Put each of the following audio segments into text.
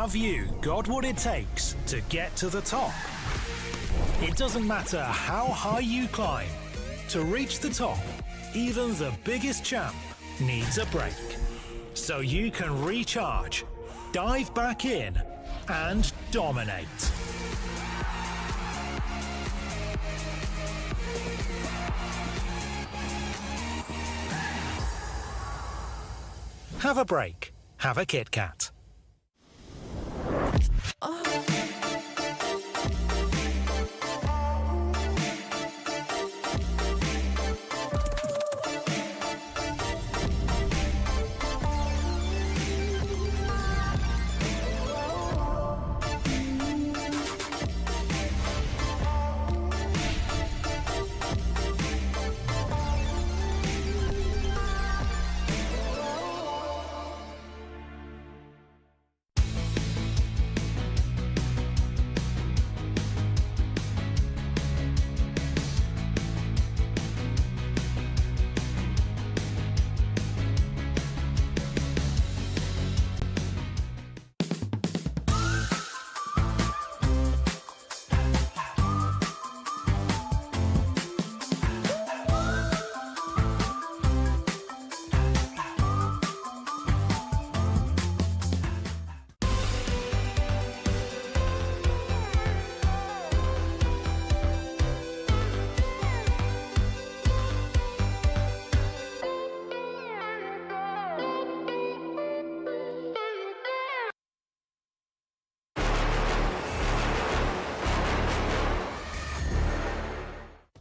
Have you got what it takes to get to the top? It doesn't matter how high you climb. To reach the top, even the biggest champ needs a break. So you can recharge, dive back in, and dominate. have a break. Have a Kit Kat.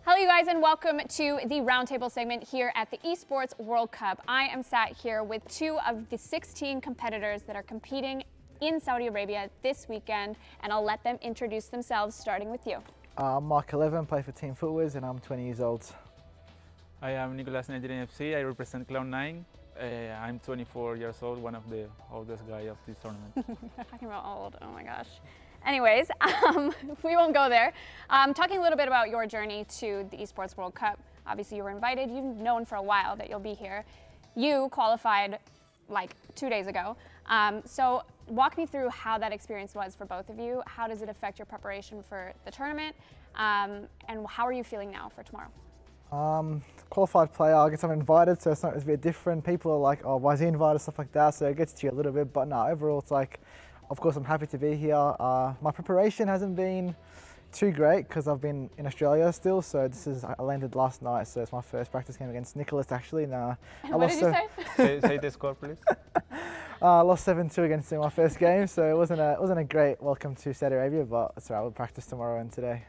Hello you guys and welcome to the roundtable segment here at the Esports World Cup. I am sat here with 2 of the 16 competitors that are competing in Saudi Arabia this weekend, and I'll let them introduce themselves, starting with you. I'm Mark 11, play for Team Footwiz, and I'm 20 years old. I am Nicolas Nigerian FC. I represent Cloud9. I'm 24 years old, one of the oldest guys of this tournament. Talking about old, oh my gosh. Anyways, we won't go there. Talking a little bit about your journey to the Esports World Cup. Obviously you were invited, you've known for a while that you'll be here. You qualified like 2 days ago. So walk me through how that experience was for both of you. How does it affect your preparation for the tournament? And how are you feeling now for tomorrow? Qualified player, I guess I'm invited, so it's a bit different. People are like, oh, why is he invited, stuff like that, so it gets to you a little bit, but no, overall it's like, of course I'm happy to be here. My preparation hasn't been too great because I've been in Australia still, so I landed last night, so it's my first practice game against Nicholas actually. And, what did you say? say the score, please. I lost 7-2 against him my first game, so it wasn't a great welcome to Saudi Arabia, but it's alright, we'll practice tomorrow and today.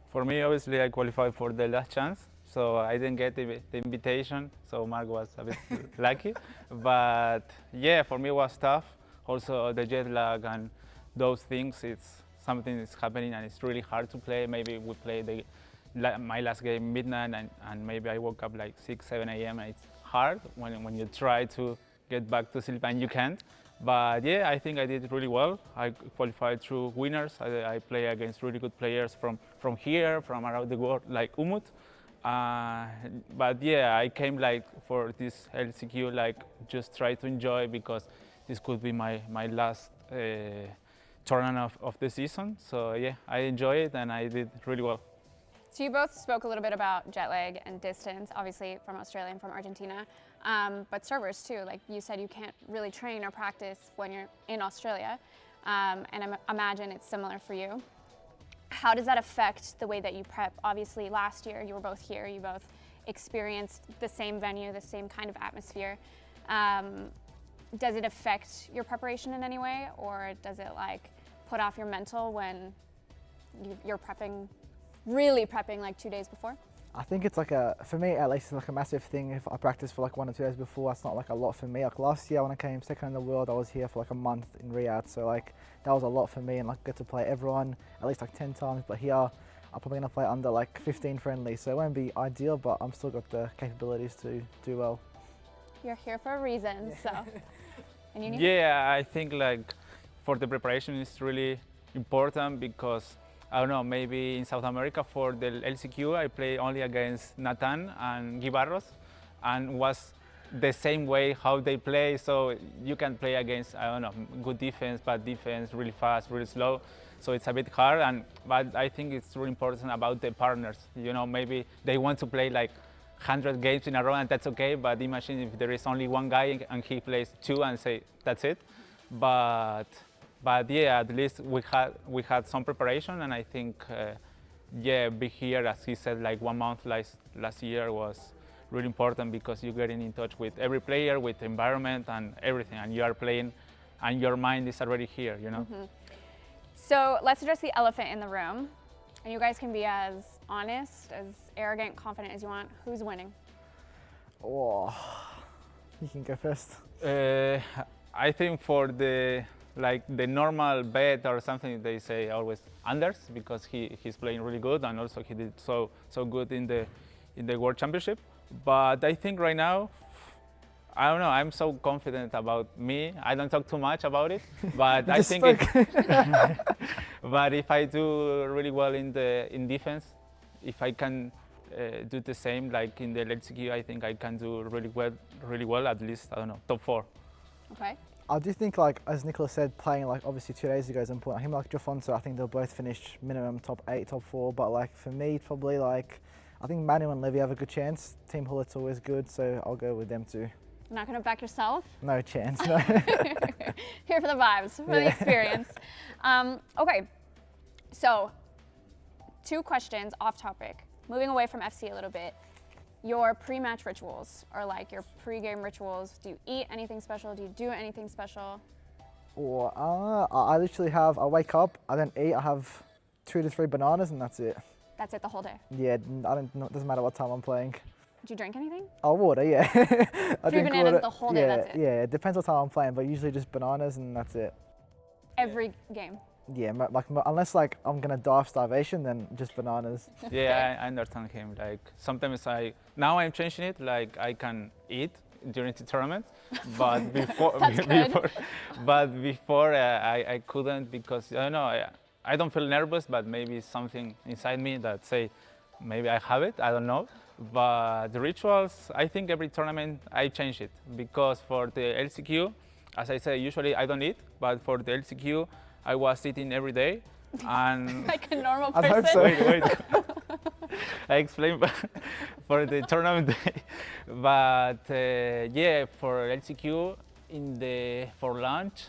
For me, obviously, I qualified for the last chance, so I didn't get the invitation, so Mark was a bit lucky. But yeah, for me it was tough. Also the jet lag and those things, it's something that's happening and it's really hard to play. Maybe we played my last game midnight and maybe I woke up like 6, 7 a.m. and it's hard when you try to get back to sleep and you can't. But yeah, I think I did really well. I qualified through winners. I play against really good players from here, from around the world, like Umut. But yeah, I came like for this LCQ, like just try to enjoy because this could be my last tournament of the season. So yeah, I enjoy it and I did really well. So you both spoke a little bit about jet lag and distance, obviously from Australia and from Argentina, but servers too. Like you said, you can't really train or practice when you're in Australia, and I imagine it's similar for you. How does that affect the way that you prep? Obviously last year you were both here, you both experienced the same venue, the same kind of atmosphere. Does it affect your preparation in any way, or does it like put off your mental when you're prepping, really prepping like 2 days before? I think it's like for me at least, it's like a massive thing. If I practice for like 1 or 2 days before, that's not like a lot for me. Like last year when I came second in the world, I was here for like a month in Riyadh, so like that was a lot for me, and like get to play everyone at least like 10 times. But here I'm probably gonna play under like 15 friendly, so it won't be ideal, but I'm still got the capabilities to do well. You're here for a reason, so. And you need Yeah, I think like for the preparation it's really important because I don't know, maybe in South America for the LCQ I play only against Nathan and Guibarros, and was the same way how they play, so you can play against, I don't know, good defense, bad defense, really fast, really slow, so it's a bit hard. But I think it's really important about the partners. You know, maybe they want to play like 100 games in a row and that's okay, but imagine if there is only one guy and he plays 2 and say that's it. But yeah, at least we had some preparation, and I think yeah, be here, as he said, like 1 month last year was really important because you're getting in touch with every player, with the environment and everything, and you are playing, and your mind is already here, you know. So let's address the elephant in the room, and you guys can be as honest, as arrogant, confident as you want. Who's winning? Oh, you can go first. I think for the normal bet or something, they say always Anders because he's playing really good, and also he did so good in the World Championship. But I think right now, I don't know, I'm so confident about me. I don't talk too much about it, but I think but if I do really well in defense, if I can do the same like in the LCQ, I think I can do really well, at least, I don't know, top 4. Okay. I do think, like as Nicolas said, playing like obviously 2 days ago is important. Him like Jofonso, I think they'll both finish minimum top 8, top 4. But like for me, probably like I think Manu and Levy have a good chance. Team Hullet's always good, so I'll go with them too. You're not going to back yourself? No chance. No. Here for the vibes, for the experience. Okay, so 2 questions off topic. Moving away from FC a little bit. Your pre-match rituals, or like your pre-game rituals. Do you eat anything special? Do you do anything special? Or I literally have, I wake up, I don't eat, I have 2 to 3 bananas and that's it. That's it the whole day? Yeah, doesn't matter what time I'm playing. Do you drink anything? Oh, water, yeah. 3 bananas the whole day, that's it? Yeah, it depends what time I'm playing, but usually just bananas and that's it. Every game? Yeah, unless like I'm gonna die of starvation, then just bananas. Yeah, I understand him. Like sometimes now I'm changing it. Like I can eat during the tournament, but before, I couldn't because I don't know. I don't feel nervous, but maybe something inside me that say maybe I have it. I don't know. But the rituals, I think every tournament I change it because for the LCQ, as I say, usually I don't eat, but for the LCQ. I was eating every day, and like a normal person. I hope so. Wait. I explain for the tournament day, but yeah, for LCQ for lunch,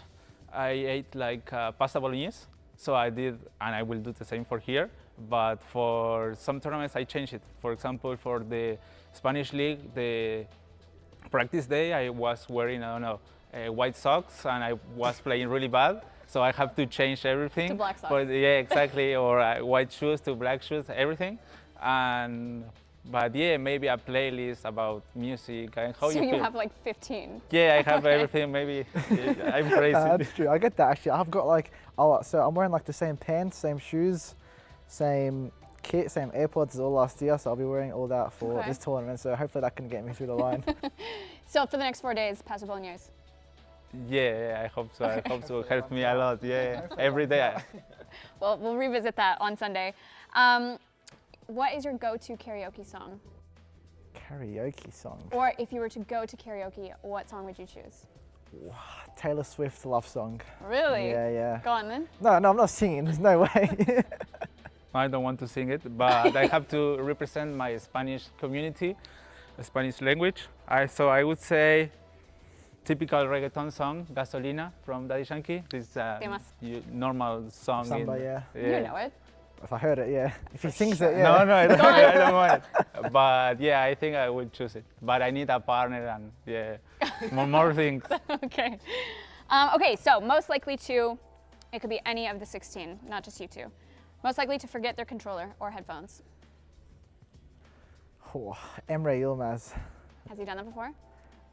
I ate like pasta bolognese. So I did, and I will do the same for here. But for some tournaments, I changed it. For example, for the Spanish League, the practice day, I was wearing white socks, and I was playing really bad. So I have to change everything. To black socks. Yeah, exactly. Or white shoes to black shoes, everything. But yeah, maybe a playlist about music and how so you feel. have like 15. Yeah, I have everything. Maybe I'm crazy. That's true. I get that actually. I've got like, so I'm wearing like the same pants, same shoes, same kit, same AirPods as all last year. So I'll be wearing all that for this tournament. So hopefully that can get me through the line. So for the next 4 days, pasta bolognese. Yeah, I hope so. I hope so. Helps me a lot. Yeah, every day. Well, we'll revisit that on Sunday. What is your go-to karaoke song? Karaoke song? Or if you were to go to karaoke, what song would you choose? Taylor Swift love song. Really? Yeah. Go on then. No, I'm not singing. There's no way. I don't want to sing it, but I have to represent my Spanish community, the Spanish language. So I would say typical reggaeton song, Gasolina from Daddy Yankee. This normal song. Samba, yeah. You know it. If I heard it, yeah. If he sings it, yeah. No, I don't want it. But yeah, I think I would choose it. But I need a partner and yeah, more things. Okay. Okay, so most likely to, it could be any of the 16, not just you 2. Most likely to forget their controller or headphones. Emre Yilmaz. Has he done that before?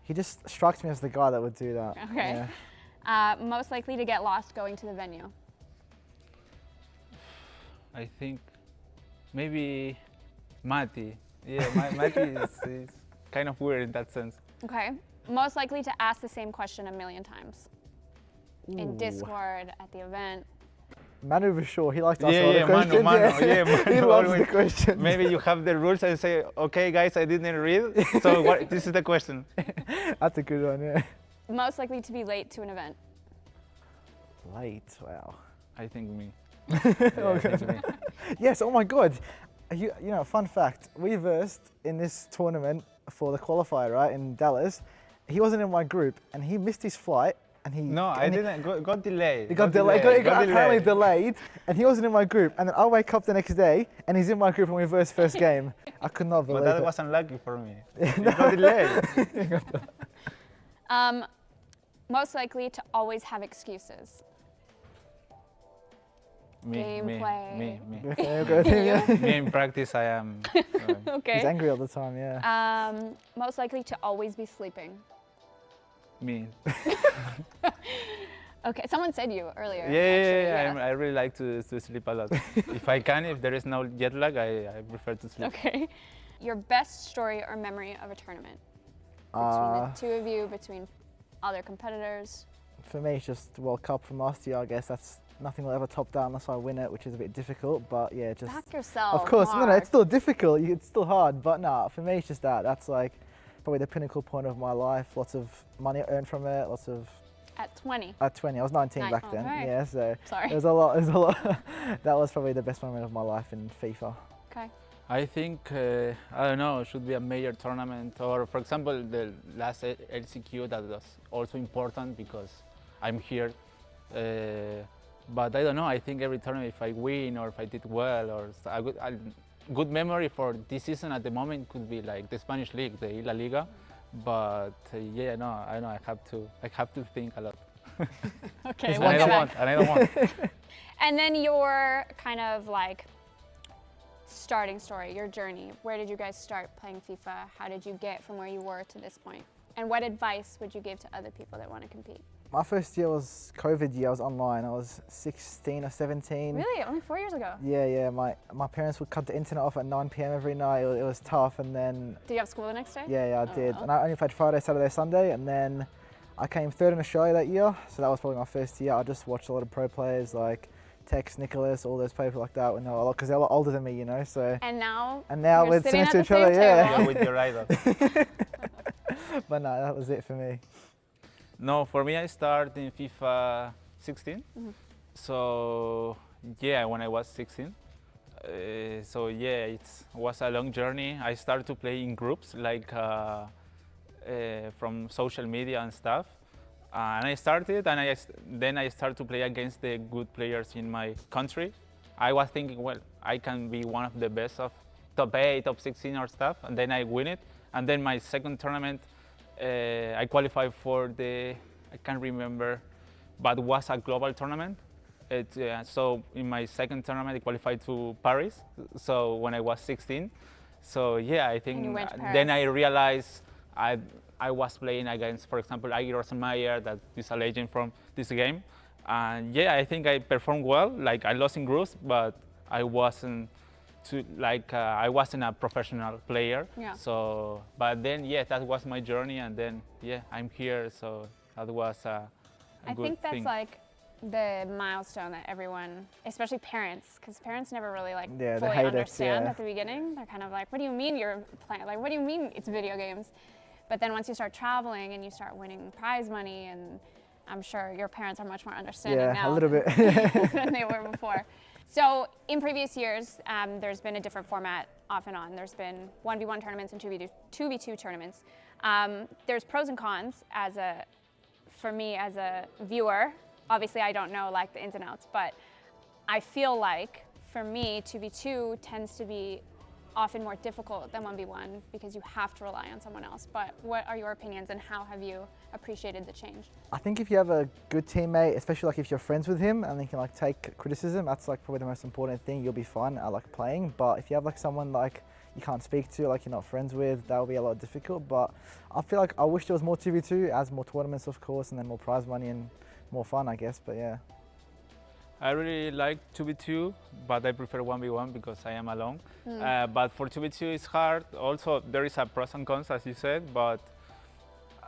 He just strikes me as the guy that would do that. Okay. Yeah. Most likely to get lost going to the venue. I think maybe Mati. Yeah, Mati is kind of weird in that sense. Okay. Most likely to ask the same question a million times. In Discord, at the event. Manu for sure, he likes to ask all the questions. Manu, he loves the questions. Maybe you have the rules and say, okay guys, I didn't read, so this is the question. That's a good one, yeah. Most likely to be late to an event. Late, wow. I think me. Yes, oh my God. You know, fun fact, we versed in this tournament for the qualifier, right, in Dallas. He wasn't in my group and he missed his flight and he No, I didn't. Got delayed. It got delayed. It got apparently delayed, and he wasn't in my group. And then I wake up the next day, and he's in my group, and we reverse first game. I could not believe But that it. was unlucky for me. It got delayed. Most likely to always have excuses. Gameplay. Me. Okay, I'll go with him, yeah. Me in practice, I am. Okay. He's angry all the time, yeah. Most likely to always be sleeping. Me. Okay, someone said you earlier. Yeah, actually, I really like to sleep a lot. If I can, if there is no jet lag, I prefer to sleep. Okay. Your best story or memory of a tournament? Between the two of you, between other competitors? For me, it's just the World Cup from last year. I guess that's nothing will ever top that unless I win it, which is a bit difficult. But yeah, just Back yourself. of course, no, Mark. it's still difficult. It's still hard. But no, for me, it's just that. That's like probably the pinnacle point of my life. Lots of money earned from it. Lots of. At 20. At 20, I was 19 back then. Okay. Yeah, so Sorry. it was a lot. It was a lot. That was probably the best moment of my life in FIFA. Okay. I think, I don't know, it should be a major tournament, or for example, the last LCQ that was also important because I'm here. But I don't know, I think every tournament, if I win or if I did well, or a good memory for this season at the moment could be like the Spanish league, the La Liga. But yeah, no, I know I have to think a lot. Okay. And I don't want. And then your kind of like starting story, your journey. Where did you guys start playing FIFA? How did you get from where you were to this point? And what advice would you give to other people that want to compete? My first year was COVID year. I was online. I was 16 or 17. Really? Only 4 years ago? Yeah. My parents would cut the internet off at 9 p.m. every night. It was tough, and then Did you have school the next day? yeah, I did. wow. And I only played Friday, Saturday, Sunday, and then I came third in Australia that year. So that was probably my first year. I just watched a lot of pro players like Tex, Nicholas, all those people like that. When they were a lot, because they're a lot older than me, you know. So And now now you're we're sitting sitting at to the each other. same Yeah. table. Yeah, with your idol. But no, that was it for me. No, for me, I started in FIFA 16. So yeah, when I was 16. So yeah, it was a long journey. I started to play in groups, like from social media and stuff. And I started, and then I started to play against the good players in my country. I was thinking, well, I can be one of the best of top 8, top 16 or stuff, and then I win it. And then my second tournament, I qualified for I can't remember, but it was a global tournament. So in my second tournament, I qualified to Paris. So when I was 16, so yeah, I think And you went to then Paris. I realized I was playing against, for example, Agi Rosenmeyer, that is a legend from this game. And yeah, I think I performed well. Like I lost in groups, but I wasn't I wasn't a professional player. Yeah. So, but then yeah, that was my journey, and then yeah, I'm here. So that was a I good think that's thing. like the milestone that everyone, especially parents, because parents never really like Yeah, they fully hate it, understand yeah. at the beginning. They're kind of like, what do you mean you're playing? Like, what do you mean it's video games? But then once you start traveling and you start winning prize money, and I'm sure your parents are much more understanding Yeah, now a little bit. than they were before. So in previous years, there's been a different format off and on. There's been 1v1 tournaments and 2v2 tournaments. There's pros and cons for me as a viewer. Obviously, I don't know like the ins and outs, but I feel like for me, 2v2 tends to be often more difficult than 1v1 because you have to rely on someone else. But what are your opinions, and how have you appreciated the change? I think if you have a good teammate, especially like if you're friends with him and he can like take criticism, that's like probably the most important thing. You'll be fine at like playing. But if you have like someone like you can't speak to, like you're not friends with, that will be a lot difficult. But I feel like I wish there was more 2v2, as more tournaments of course, and then more prize money and more fun, I guess. But yeah. I really like 2v2, but I prefer 1v1 because I am alone. But for 2v2 it's hard. Also, there is a pros and cons, as you said, but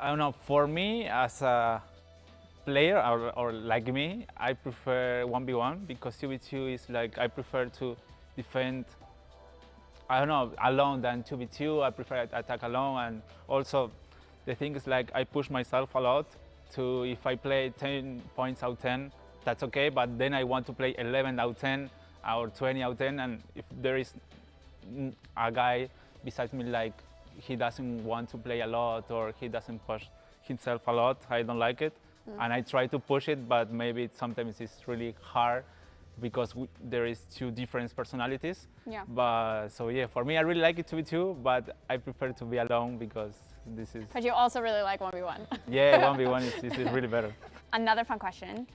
I don't know, for me as a player or like me, I prefer 1v1 because 2v2 is like, I prefer to defend, I don't know, alone than 2v2. I prefer attack alone, and also the thing is like I push myself a lot to, if I play 10 points out of 10, that's okay, but then I want to play 11 out of 10 or 20 out of 10, and if there is a guy besides me like he doesn't want to play a lot or he doesn't push himself a lot, I don't like it. and I try to push it, but maybe sometimes it's really hard because there is two different personalities. Yeah. But so yeah, for me, I really like it to be two, but I prefer to be alone because this is. But you also really like 1v1. Yeah, 1v1 is really better. Another fun question.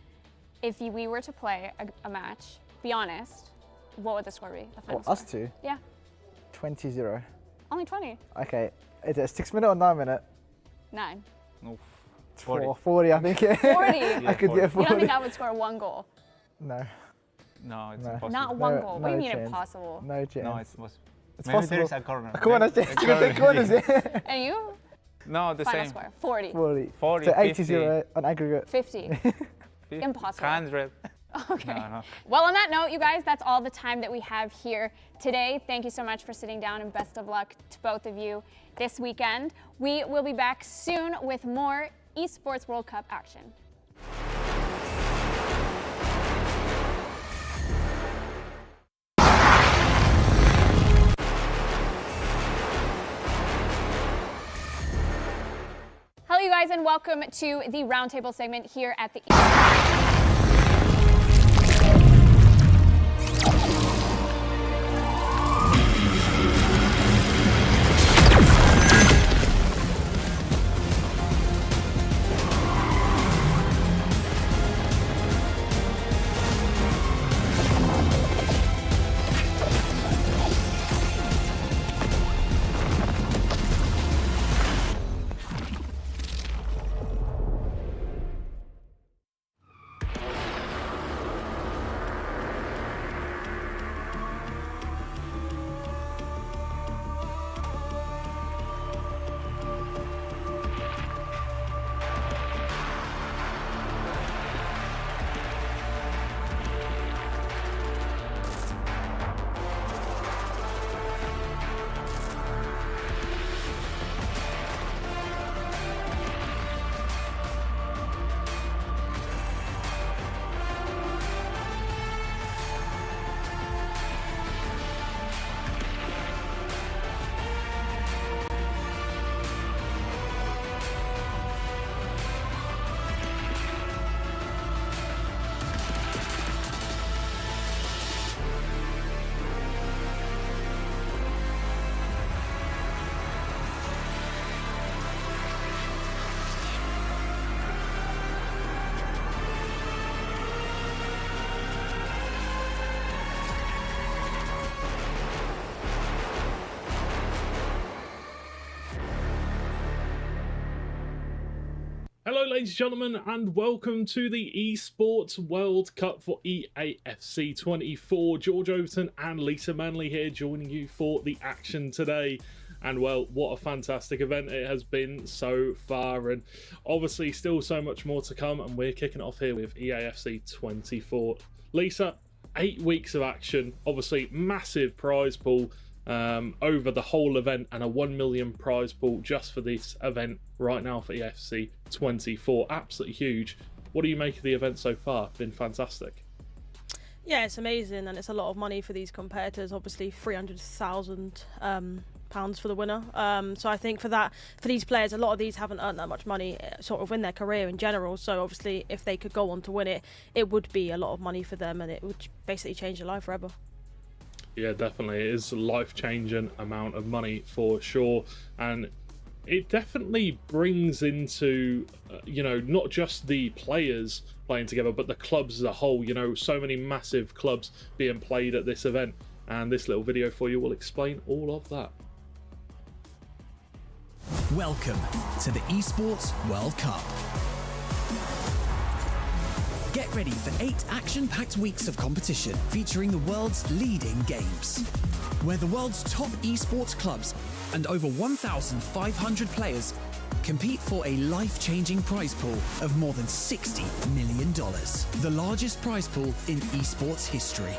If we were to play a match, be honest, what would the score be? The final Us score? two? Yeah. 20-0. Only 20? Okay, is it a 6-minute or 9-minute? 9. Oof. 40, I think. Yeah. 40? I could do 40. You don't think I would score 1 goal? No. No, it's No. impossible. Not 1 goal. What do you no mean chance. impossible? No chance. No, it's possible. It's Maybe possible. there is a corner. A corner, A take corners, yeah. And you? No, the Final same. score. 40. 40. 40, So 50. 80-0 on aggregate. 50. Impossible. 100. Okay. No. Well, on that note, you guys, that's all the time that we have here today. Thank you so much for sitting down, and best of luck to both of you this weekend. We will be back soon with more Esports World Cup action. Hello, you guys, and welcome to the roundtable segment here at the Hello ladies and gentlemen, and welcome to the Esports World Cup for EAFC 24. George Overton and Lisa Manley here joining you for the action today. And well, what a fantastic event it has been so far, and obviously still so much more to come, and we're kicking off here with EAFC 24. Lisa, 8 weeks of action, obviously massive prize pool over the whole event, and a 1 million prize pool just for this event right now for EAFC 24. Absolutely huge. What do you make of the event so far? Been fantastic. Yeah, it's amazing, and it's a lot of money for these competitors. Obviously, £300,000 for the winner. So I think for these players, a lot of these haven't earned that much money sort of in their career in general. So obviously, if they could go on to win it, it would be a lot of money for them, and it would basically change their life forever. Yeah, definitely. It is a life-changing amount of money for sure. And it definitely brings into, not just the players playing together, but the clubs as a whole. So many massive clubs being played at this event. And this little video for you will explain all of that. Welcome to the Esports World Cup. Get ready for 8 action-packed weeks of competition featuring the world's leading games, where the world's top esports clubs and over 1,500 players compete for a life-changing prize pool of more than $60 million, the largest prize pool in esports history.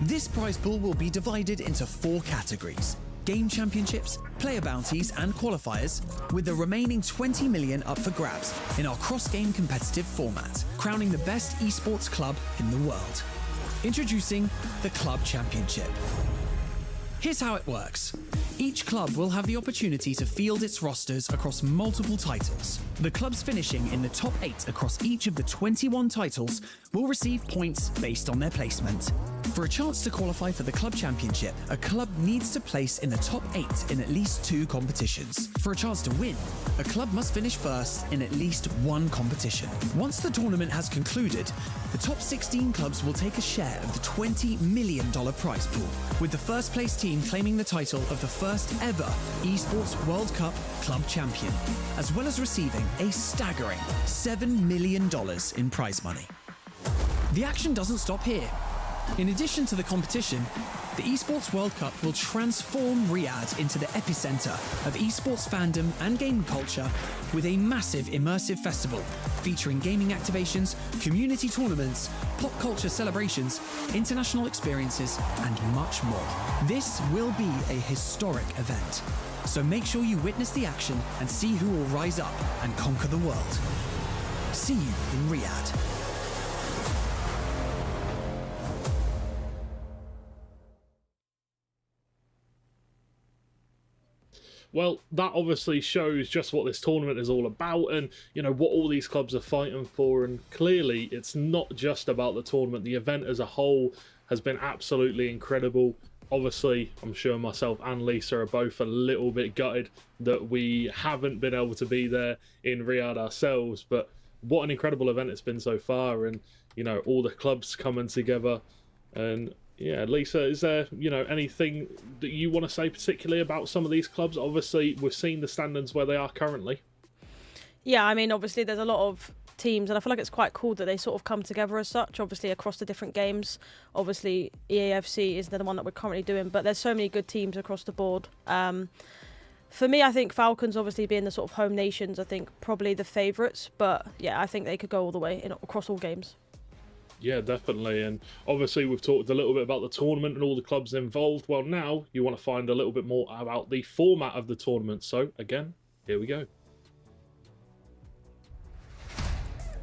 This prize pool will be divided into 4 categories: game championships, player bounties and qualifiers, with the remaining 20 million up for grabs in our cross-game competitive format, crowning the best esports club in the world. Introducing the Club Championship. Here's how it works. Each club will have the opportunity to field its rosters across multiple titles. The clubs finishing in the top 8 across each of the 21 titles will receive points based on their placement. For a chance to qualify for the club championship, a club needs to place in the top 8 in at least 2 competitions. For a chance to win, a club must finish first in at least 1 competition. Once the tournament has concluded, the top 16 clubs will take a share of the $20 million prize pool, with the first place team claiming the title of the first ever Esports World Cup club champion, as well as receiving a staggering $7 million in prize money. The action doesn't stop here. In addition to the competition, the Esports World Cup will transform Riyadh into the epicenter of esports fandom and game culture with a massive immersive festival featuring gaming activations, community tournaments, pop culture celebrations, international experiences, and much more. This will be a historic event, so make sure you witness the action and see who will rise up and conquer the world. See you in Riyadh. Well, that obviously shows just what this tournament is all about and, you know, what all these clubs are fighting for. And clearly, it's not just about the tournament. The event as a whole has been absolutely incredible. Obviously, I'm sure myself and Lisa are both a little bit gutted that we haven't been able to be there in Riyadh ourselves. But what an incredible event it's been so far. And, you know, all the clubs coming together. And yeah, Lisa, is there, you know, anything that you want to say particularly about some of these clubs? Obviously, we've seen the standings where they are currently. Yeah, I mean, obviously there's a lot of teams, and I feel like it's quite cool that they sort of come together as such, obviously across the different games. Obviously, EAFC is the one that we're currently doing, but there's so many good teams across the board. For me, I think Falcons, obviously being the sort of home nations, I think probably the favourites, but yeah, I think they could go all the way across all games. Yeah, definitely. And obviously we've talked a little bit about the tournament and all the clubs involved. Well, now you want to find a little bit more about the format of the tournament. So again, here we go.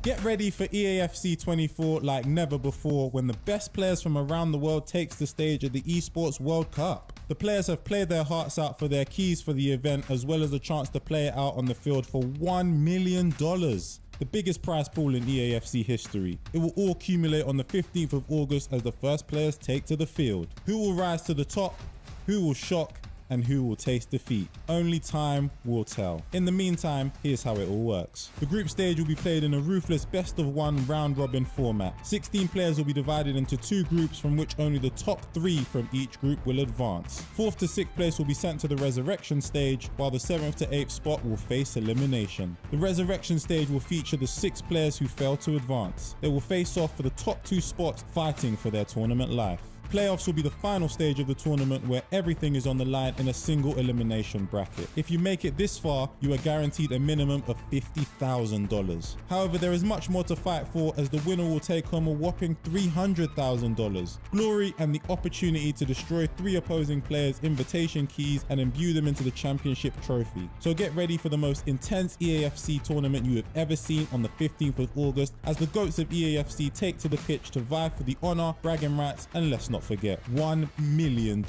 Get ready for EAFC 24 like never before when the best players from around the world takes the stage at the Esports World Cup. The players have played their hearts out for their keys for the event, as well as a chance to play it out on the field for $1 million. The biggest prize pool in EAFC history. It will all accumulate on the 15th of August as the first players take to the field. Who will rise to the top? Who will shock? And who will taste defeat? Only time will tell. In the meantime, here's how it all works. The group stage will be played in a ruthless best-of-1 round-robin format. 16 players will be divided into 2 groups from which only the top 3 from each group will advance. 4th to 6th place will be sent to the resurrection stage, while the 7th to 8th spot will face elimination. The resurrection stage will feature the 6 players who fail to advance. They will face off for the top 2 spots, fighting for their tournament life. Playoffs will be the final stage of the tournament where everything is on the line in a single elimination bracket. If you make it this far, you are guaranteed a minimum of $50,000. However, there is much more to fight for, as the winner will take home a whopping $300,000. Glory and the opportunity to destroy 3 opposing players' invitation keys and imbue them into the championship trophy. So get ready for the most intense EAFC tournament you have ever seen on the 15th of August as the GOATs of EAFC take to the pitch to vie for the honour, bragging rights, and let's not forget, $1 million.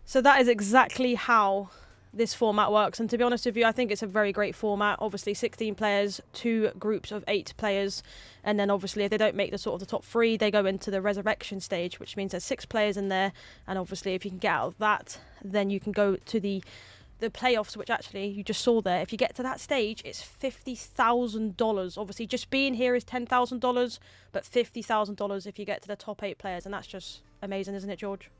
So that is exactly how this format works, and to be honest with you, I think it's a very great format. Obviously 16 players, 2 groups of 8 players, and then obviously if they don't make the sort of the top 3, they go into the resurrection stage, which means there's 6 players in there, and obviously if you can get out of that, then you can go to the playoffs, which actually you just saw there. If you get to that stage, it's $50,000. Obviously just being here is $10,000, but $50,000 if you get to the top 8 players, and that's just amazing, isn't it, George?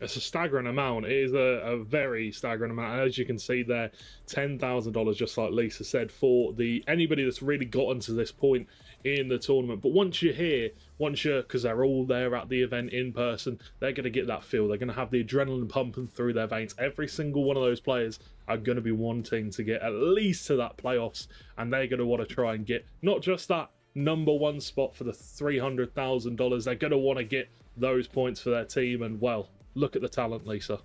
It's a staggering amount. It is a very staggering amount. And as you can see there, $10,000, just like Lisa said, for anybody that's really gotten to this point in the tournament. But once you're here, because they're all there at the event in person, they're going to get that feel. They're going to have the adrenaline pumping through their veins. Every single one of those players are going to be wanting to get at least to that playoffs, and they're going to want to try and get not just that #1 spot for the $300,000. They're going to want to get those points for their team, and well, look at the talent, Lisa.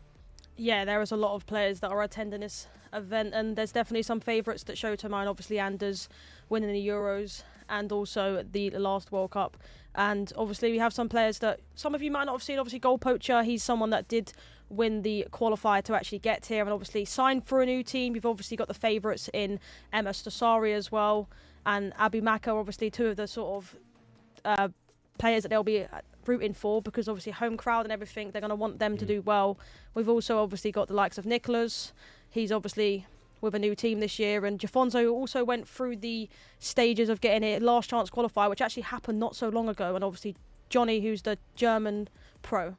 Yeah, there is a lot of players that are attending this event, and there's definitely some favourites that show to mind. Obviously, Anders winning the Euros and also the last World Cup. And obviously, we have some players that some of you might not have seen. Obviously, Goal Poacher, he's someone that did win the qualifier to actually get here and obviously signed for a new team. You've obviously got the favourites in Emma Stasari as well, and Abu Maka, obviously two of the sort of players that they'll be rooting for, because obviously home crowd and everything, they're going to want them to do well. We've also obviously got the likes of Nicholas. He's obviously with a new team this year, and Jafonso also went through the stages of getting a last chance qualifier, which actually happened not so long ago, and obviously Johnny, who's the German pro.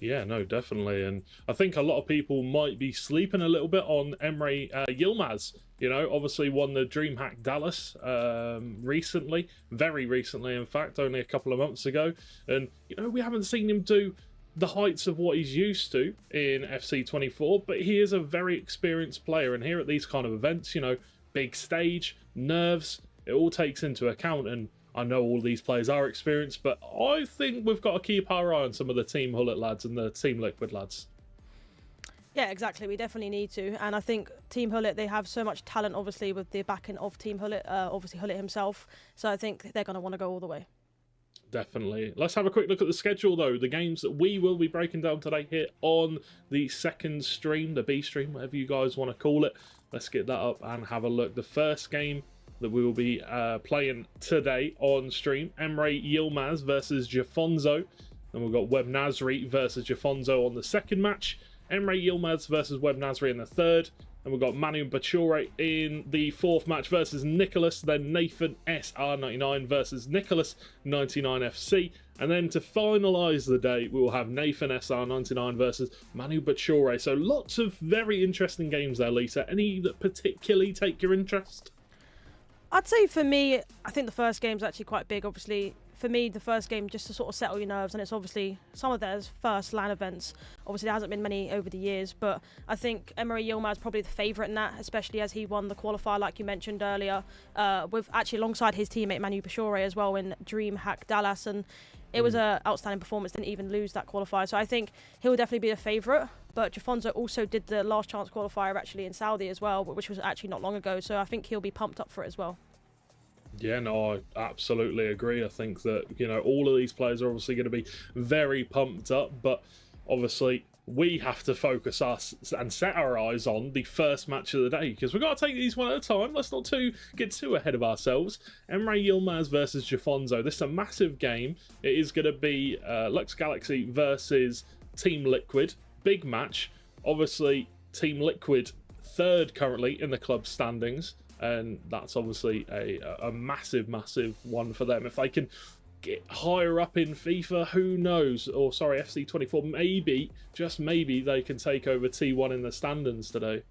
Yeah, no, definitely. And I think a lot of people might be sleeping a little bit on Emre Yilmaz. You know, obviously won the DreamHack Dallas recently, very recently, in fact, only a couple of months ago. And, you know, we haven't seen him do the heights of what he's used to in FC24, but he is a very experienced player. And here at these kind of events, you know, big stage, nerves, it all takes into account. And I know all these players are experienced, but I think we've got to keep our eye on some of the Team Hullet lads and the Team Liquid lads. Yeah, exactly. We definitely need to. And I think Team Hullet, they have so much talent, obviously, with the backing of Team Hullet, obviously Hullet himself. So I think they're going to want to go all the way. Definitely. Let's have a quick look at the schedule, though. The games that we will be breaking down today here on the second stream, the B stream, whatever you guys want to call it. Let's get that up and have a look. The first game that we will be playing today on stream, Emre Yilmaz versus Jafonso. And we've got Web Nasri versus Jafonso on the second match. Emre Yilmaz versus Web Nasri in the third. And we've got Manu Bature in the fourth match versus Nicholas. Then Nathan SR99 versus Nicholas 99FC. And then to finalise the day, we will have Nathan SR99 versus Manu Bature. So lots of very interesting games there, Lisa. Any that particularly take your interest? I'd say for me, I think the first game's actually quite big. Obviously, for me, the first game, just to sort of settle your nerves, and it's obviously some of theirs first LAN events. Obviously, there hasn't been many over the years, but I think Emre Yilmaz is probably the favourite in that, especially as he won the qualifier, like you mentioned earlier, with actually alongside his teammate Manu Bature as well in DreamHack Dallas, and it was an outstanding performance, didn't even lose that qualifier. So I think he'll definitely be a favourite. But Jafonso also did the last chance qualifier actually in Saudi as well, which was actually not long ago. So I think he'll be pumped up for it as well. Yeah, no, I absolutely agree. I think that, you know, all of these players are obviously going to be very pumped up, but obviously we have to focus us and set our eyes on the first match of the day, because we've got to take these one at a time. Let's not get too ahead of ourselves. Emre Yilmaz versus Jafonso. This is a massive game. It is going to be Lux Galaxy versus Team Liquid. Big match. Obviously, Team Liquid third currently in the club standings, and that's obviously a massive, massive one for them. If they can get higher up in FIFA, who knows? Or sorry, FC24, maybe, just maybe, they can take over T1 in the standings today.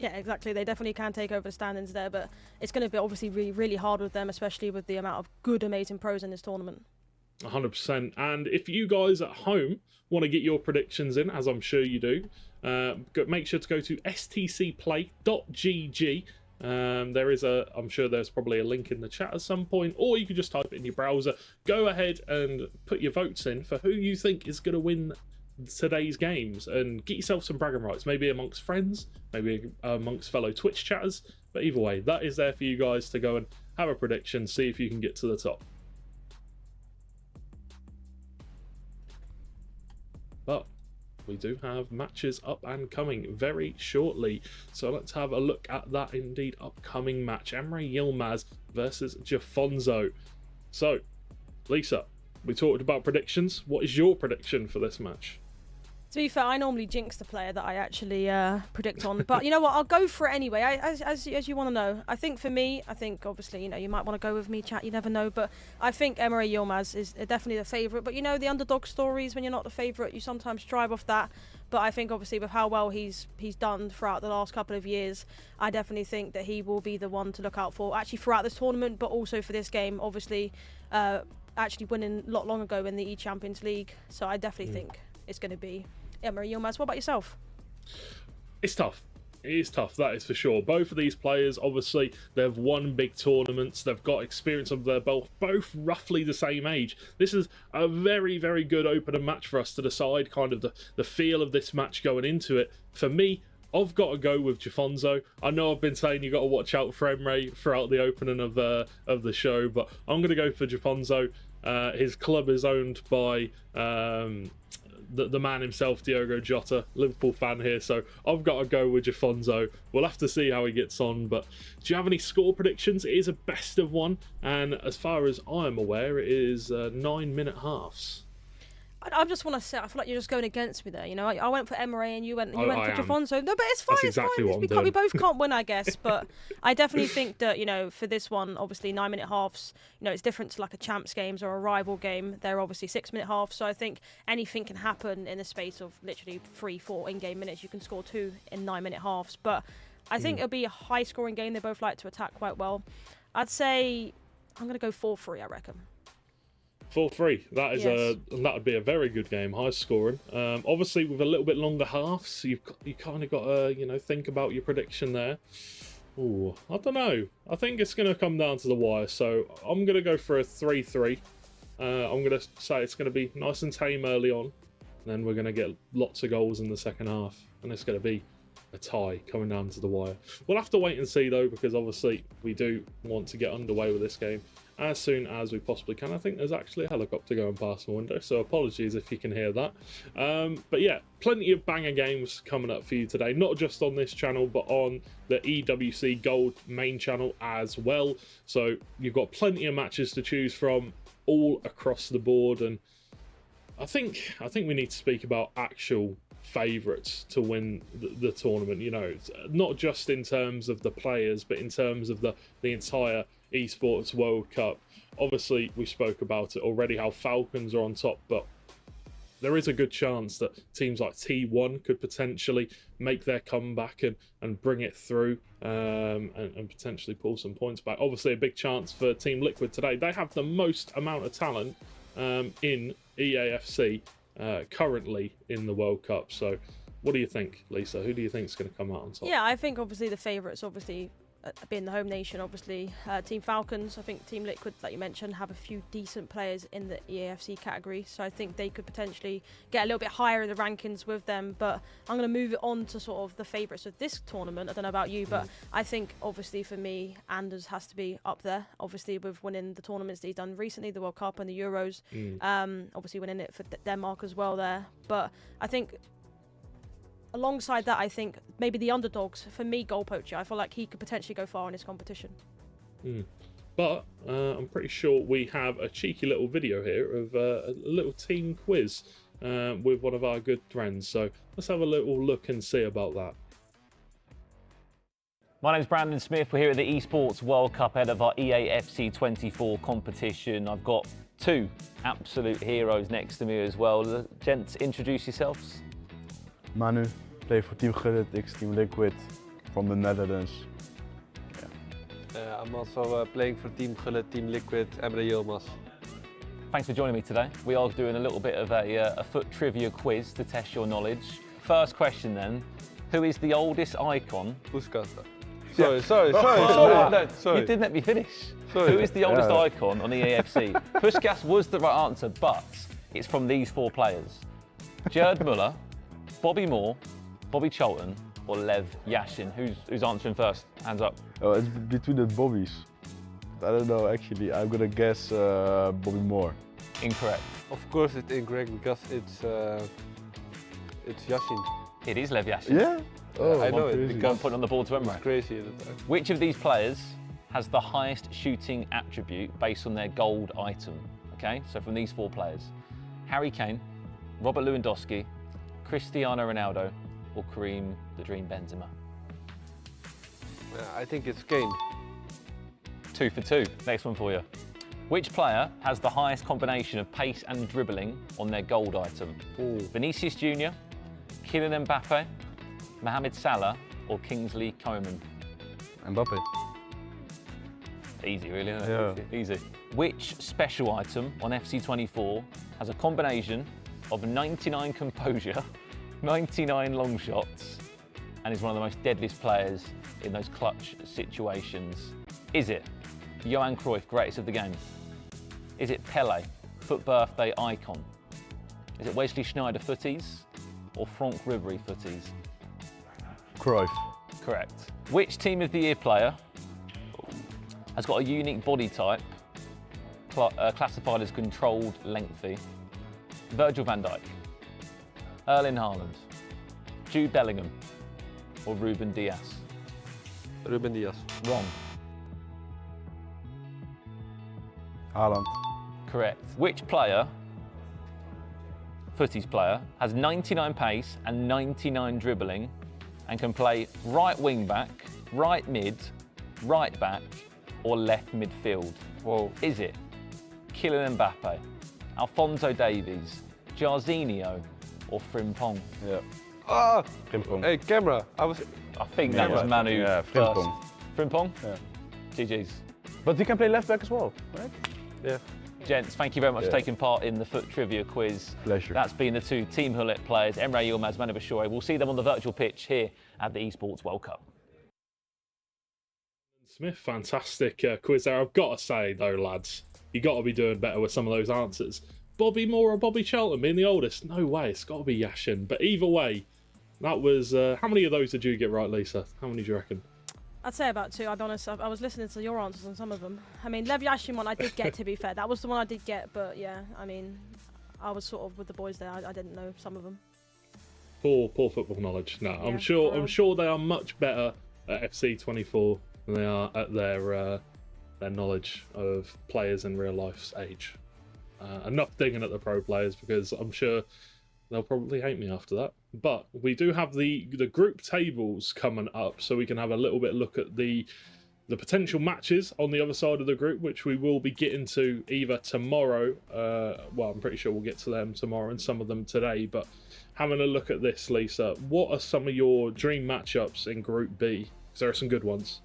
Yeah, exactly. They definitely can take over the standings there, but it's going to be obviously really, really hard with them, especially with the amount of good, amazing pros in this tournament. 100%. And if you guys at home want to get your predictions in, as I'm sure you do, make sure to go to stcplay.gg. I'm sure there's probably a link in the chat at some point, or you can just type it in your browser. Go ahead and put your votes in for who you think is going to win today's games, and get yourself some bragging rights, maybe amongst friends, maybe amongst fellow Twitch chatters. But either way, that is there for you guys to go and have a prediction, see if you can get to the top. But we do have matches up and coming very shortly, so let's have a look at that indeed upcoming match. Emre Yilmaz versus Jafonso. So, Lisa, we talked about predictions. What is your prediction for this match? To be fair, I normally jinx the player that I actually predict on, but you know what? I'll go for it anyway. As you want to know, I think for me, obviously, you know, you might want to go with me, chat. You never know, but I think Emre Yilmaz is definitely the favourite. But you know, the underdog stories, when you're not the favourite, you sometimes strive off that. But I think obviously with how well he's done throughout the last couple of years, I definitely think that he will be the one to look out for, actually throughout this tournament, but also for this game. Obviously, actually winning a lot long ago in the E-Champions League, so I definitely think it's going to be Emre Yilmaz. What about yourself? It's tough. It is tough, that is for sure. Both of these players, obviously, they've won big tournaments. They've got experience of their both roughly the same age. This is a very, very good opener match for us to decide kind of the feel of this match going into it. For me, I've got to go with Jafonzo. I know I've been saying you've got to watch out for Emre throughout the opening of the show, but I'm going to go for Jafonzo. His club is owned by the man himself, Diogo Jota, Liverpool fan here, so I've got to go with Jafonzo. We'll have to see how he gets on, but do you have any score predictions? It is a best of one, and as far as I'm aware, it is 9-minute halves. I just want to say, I feel like you're just going against me there. You know, I went for Emre and you went for Jafonzo. No, but it's fine. That's exactly what I'm doing. We both can't win, I guess. But I definitely think that, you know, for this one, obviously 9-minute halves, you know, it's different to like a champs games or a rival game. They're obviously 6-minute halves. So I think anything can happen in the space of literally 3-4 in-game minutes. You can score 2 in 9-minute halves. But I think it'll be a high-scoring game. They both like to attack quite well. I'd say I'm going to go 4-3, I reckon. 4-3. That is Yes. that would be a very good game, high scoring. Obviously, with a little bit longer halves, you kind of got to think about your prediction there. Ooh, I don't know. I think it's going to come down to the wire. So I'm going to go for a 3-3. I'm going to say it's going to be nice and tame early on. Then we're going to get lots of goals in the second half, and it's going to be a tie coming down to the wire. We'll have to wait and see though, because obviously we do want to get underway with this game as soon as we possibly can. I think there's actually a helicopter going past my window, so apologies if you can hear that. But yeah, plenty of banger games coming up for you today, not just on this channel, but on the EWC Gold main channel as well. So you've got plenty of matches to choose from all across the board, and I think we need to speak about actual favourites to win the tournament. You know, not just in terms of the players, but in terms of the entire Esports World Cup. Obviously, we spoke about it already, how Falcons are on top, but there is a good chance that teams like T1 could potentially make their comeback and bring it through and potentially pull some points back. Obviously, a big chance for Team Liquid today. They have the most amount of talent in EAFC currently in the World Cup. So what do you think, Lisa? Who do you think is going to come out on top? Yeah, I think obviously the favourites, obviously being the home nation, obviously Team Falcons. I think Team Liquid, like you mentioned, have a few decent players in the EAFC category, so I think they could potentially get a little bit higher in the rankings with them. But I'm going to move it on to sort of the favourites of this tournament. I don't know about you, but I think obviously for me, Anders has to be up there, obviously with winning the tournaments that he's done recently, the World Cup and the Euros, obviously winning it for Denmark as well there. But I think alongside that, I think maybe the underdogs, for me, Goal Poacher, I feel like he could potentially go far in this competition. But I'm pretty sure we have a cheeky little video here of a little team quiz with one of our good friends. So let's have a little look and see about that. My name's Brandon Smith. We're here at the Esports World Cup ahead of our EAFC 24 competition. I've got two absolute heroes next to me as well. Gents, introduce yourselves. Manu, play for Team Gullit, Team Liquid from the Netherlands. I'm also playing for Team Gullit, Team Liquid, Emre Yilmaz. Thanks for joining me today. We are doing a little bit of a foot trivia quiz to test your knowledge. First question then, who is the oldest icon? Puskas. Sorry. No, Sorry. you didn't let me finish. Sorry. Who is the oldest icon on the EAFC? Puskas was the right answer, but it's from these four players. Gerd Muller, Bobby Moore, Bobby Charlton, or Lev Yashin? Who's answering first? Hands up. Oh, it's between the Bobbies. I don't know, actually. I'm gonna guess Bobby Moore. Incorrect. Of course it's incorrect because it's Yashin. It is Lev Yashin. Yeah? Oh, I know it crazy. because 1 point on the board to Emre. it's crazy at the time. Which of these players has the highest shooting attribute based on their gold item? Okay, so from these four players. Harry Kane, Robert Lewandowski, Cristiano Ronaldo, or Karim the Dream Benzema? I think it's Kane. 2 for 2. Next one for you. Which player has the highest combination of pace and dribbling on their gold item? Vinicius Junior, Kylian Mbappe, Mohamed Salah, or Kingsley Coman? Mbappe. Easy, really, isn't Yeah. it? Easy. Which special item on FC24 has a combination of 99 composure, 99 long shots, and is one of the most deadliest players in those clutch situations? Is it Johan Cruyff, greatest of the game? Is it Pele, foot birthday icon? Is it Wesley Sneijder footies or Franck Ribéry footies? Cruyff. Correct. Which Team of the Year player has got a unique body type classified as controlled lengthy? Virgil van Dijk, Erling Haaland, Jude Bellingham or Ruben Diaz? Ruben Diaz. Wrong. Haaland. Correct. Which player, footies player, has 99 pace and 99 dribbling and can play right wing back, right mid, right back or left midfield? Whoa. Is it Kylian Mbappe, Alphonso Davies, Jarzinho or Frimpong? Yeah. Ah! Frimpong. Hey, camera. I think that was Manu Yeah, first. Frimpong. Frimpong? Yeah. GG's. But he can play left back as well, right? Yeah. Gents, thank you very much for Yeah. taking part in the Foot Trivia quiz. Pleasure. That's been the two Team Hullet players, Emre Yilmaz, Manu Bashore. We'll see them on the virtual pitch here at the Esports World Cup. Smith, fantastic quiz there. I've got to say, though, lads, you got to be doing better with some of those answers. Bobby Moore or Bobby Charlton being the oldest? No way, it's got to be Yashin. But either way, that was... how many of those did you get right, Lisa? How many do you reckon? I'd say about 2. I'll be honest. I was listening to your answers on some of them. I mean, Lev Yashin one I did get, to be fair. That was the one I did get, but yeah, I mean, I was sort of with the boys there. I didn't know some of them. Poor football knowledge. No, Yeah, I'm sure they are much better at FC24 than they are at their knowledge of players in real life's age. Enough digging at the pro players, because I'm sure they'll probably hate me after that. But we do have the group tables coming up, so we can have a little bit look at the potential matches on the other side of the group, which we will be getting to either tomorrow. Well, I'm pretty sure we'll get to them tomorrow and some of them today. But having a look at this, Lisa, what are some of your dream matchups in Group B? Because there are some good ones.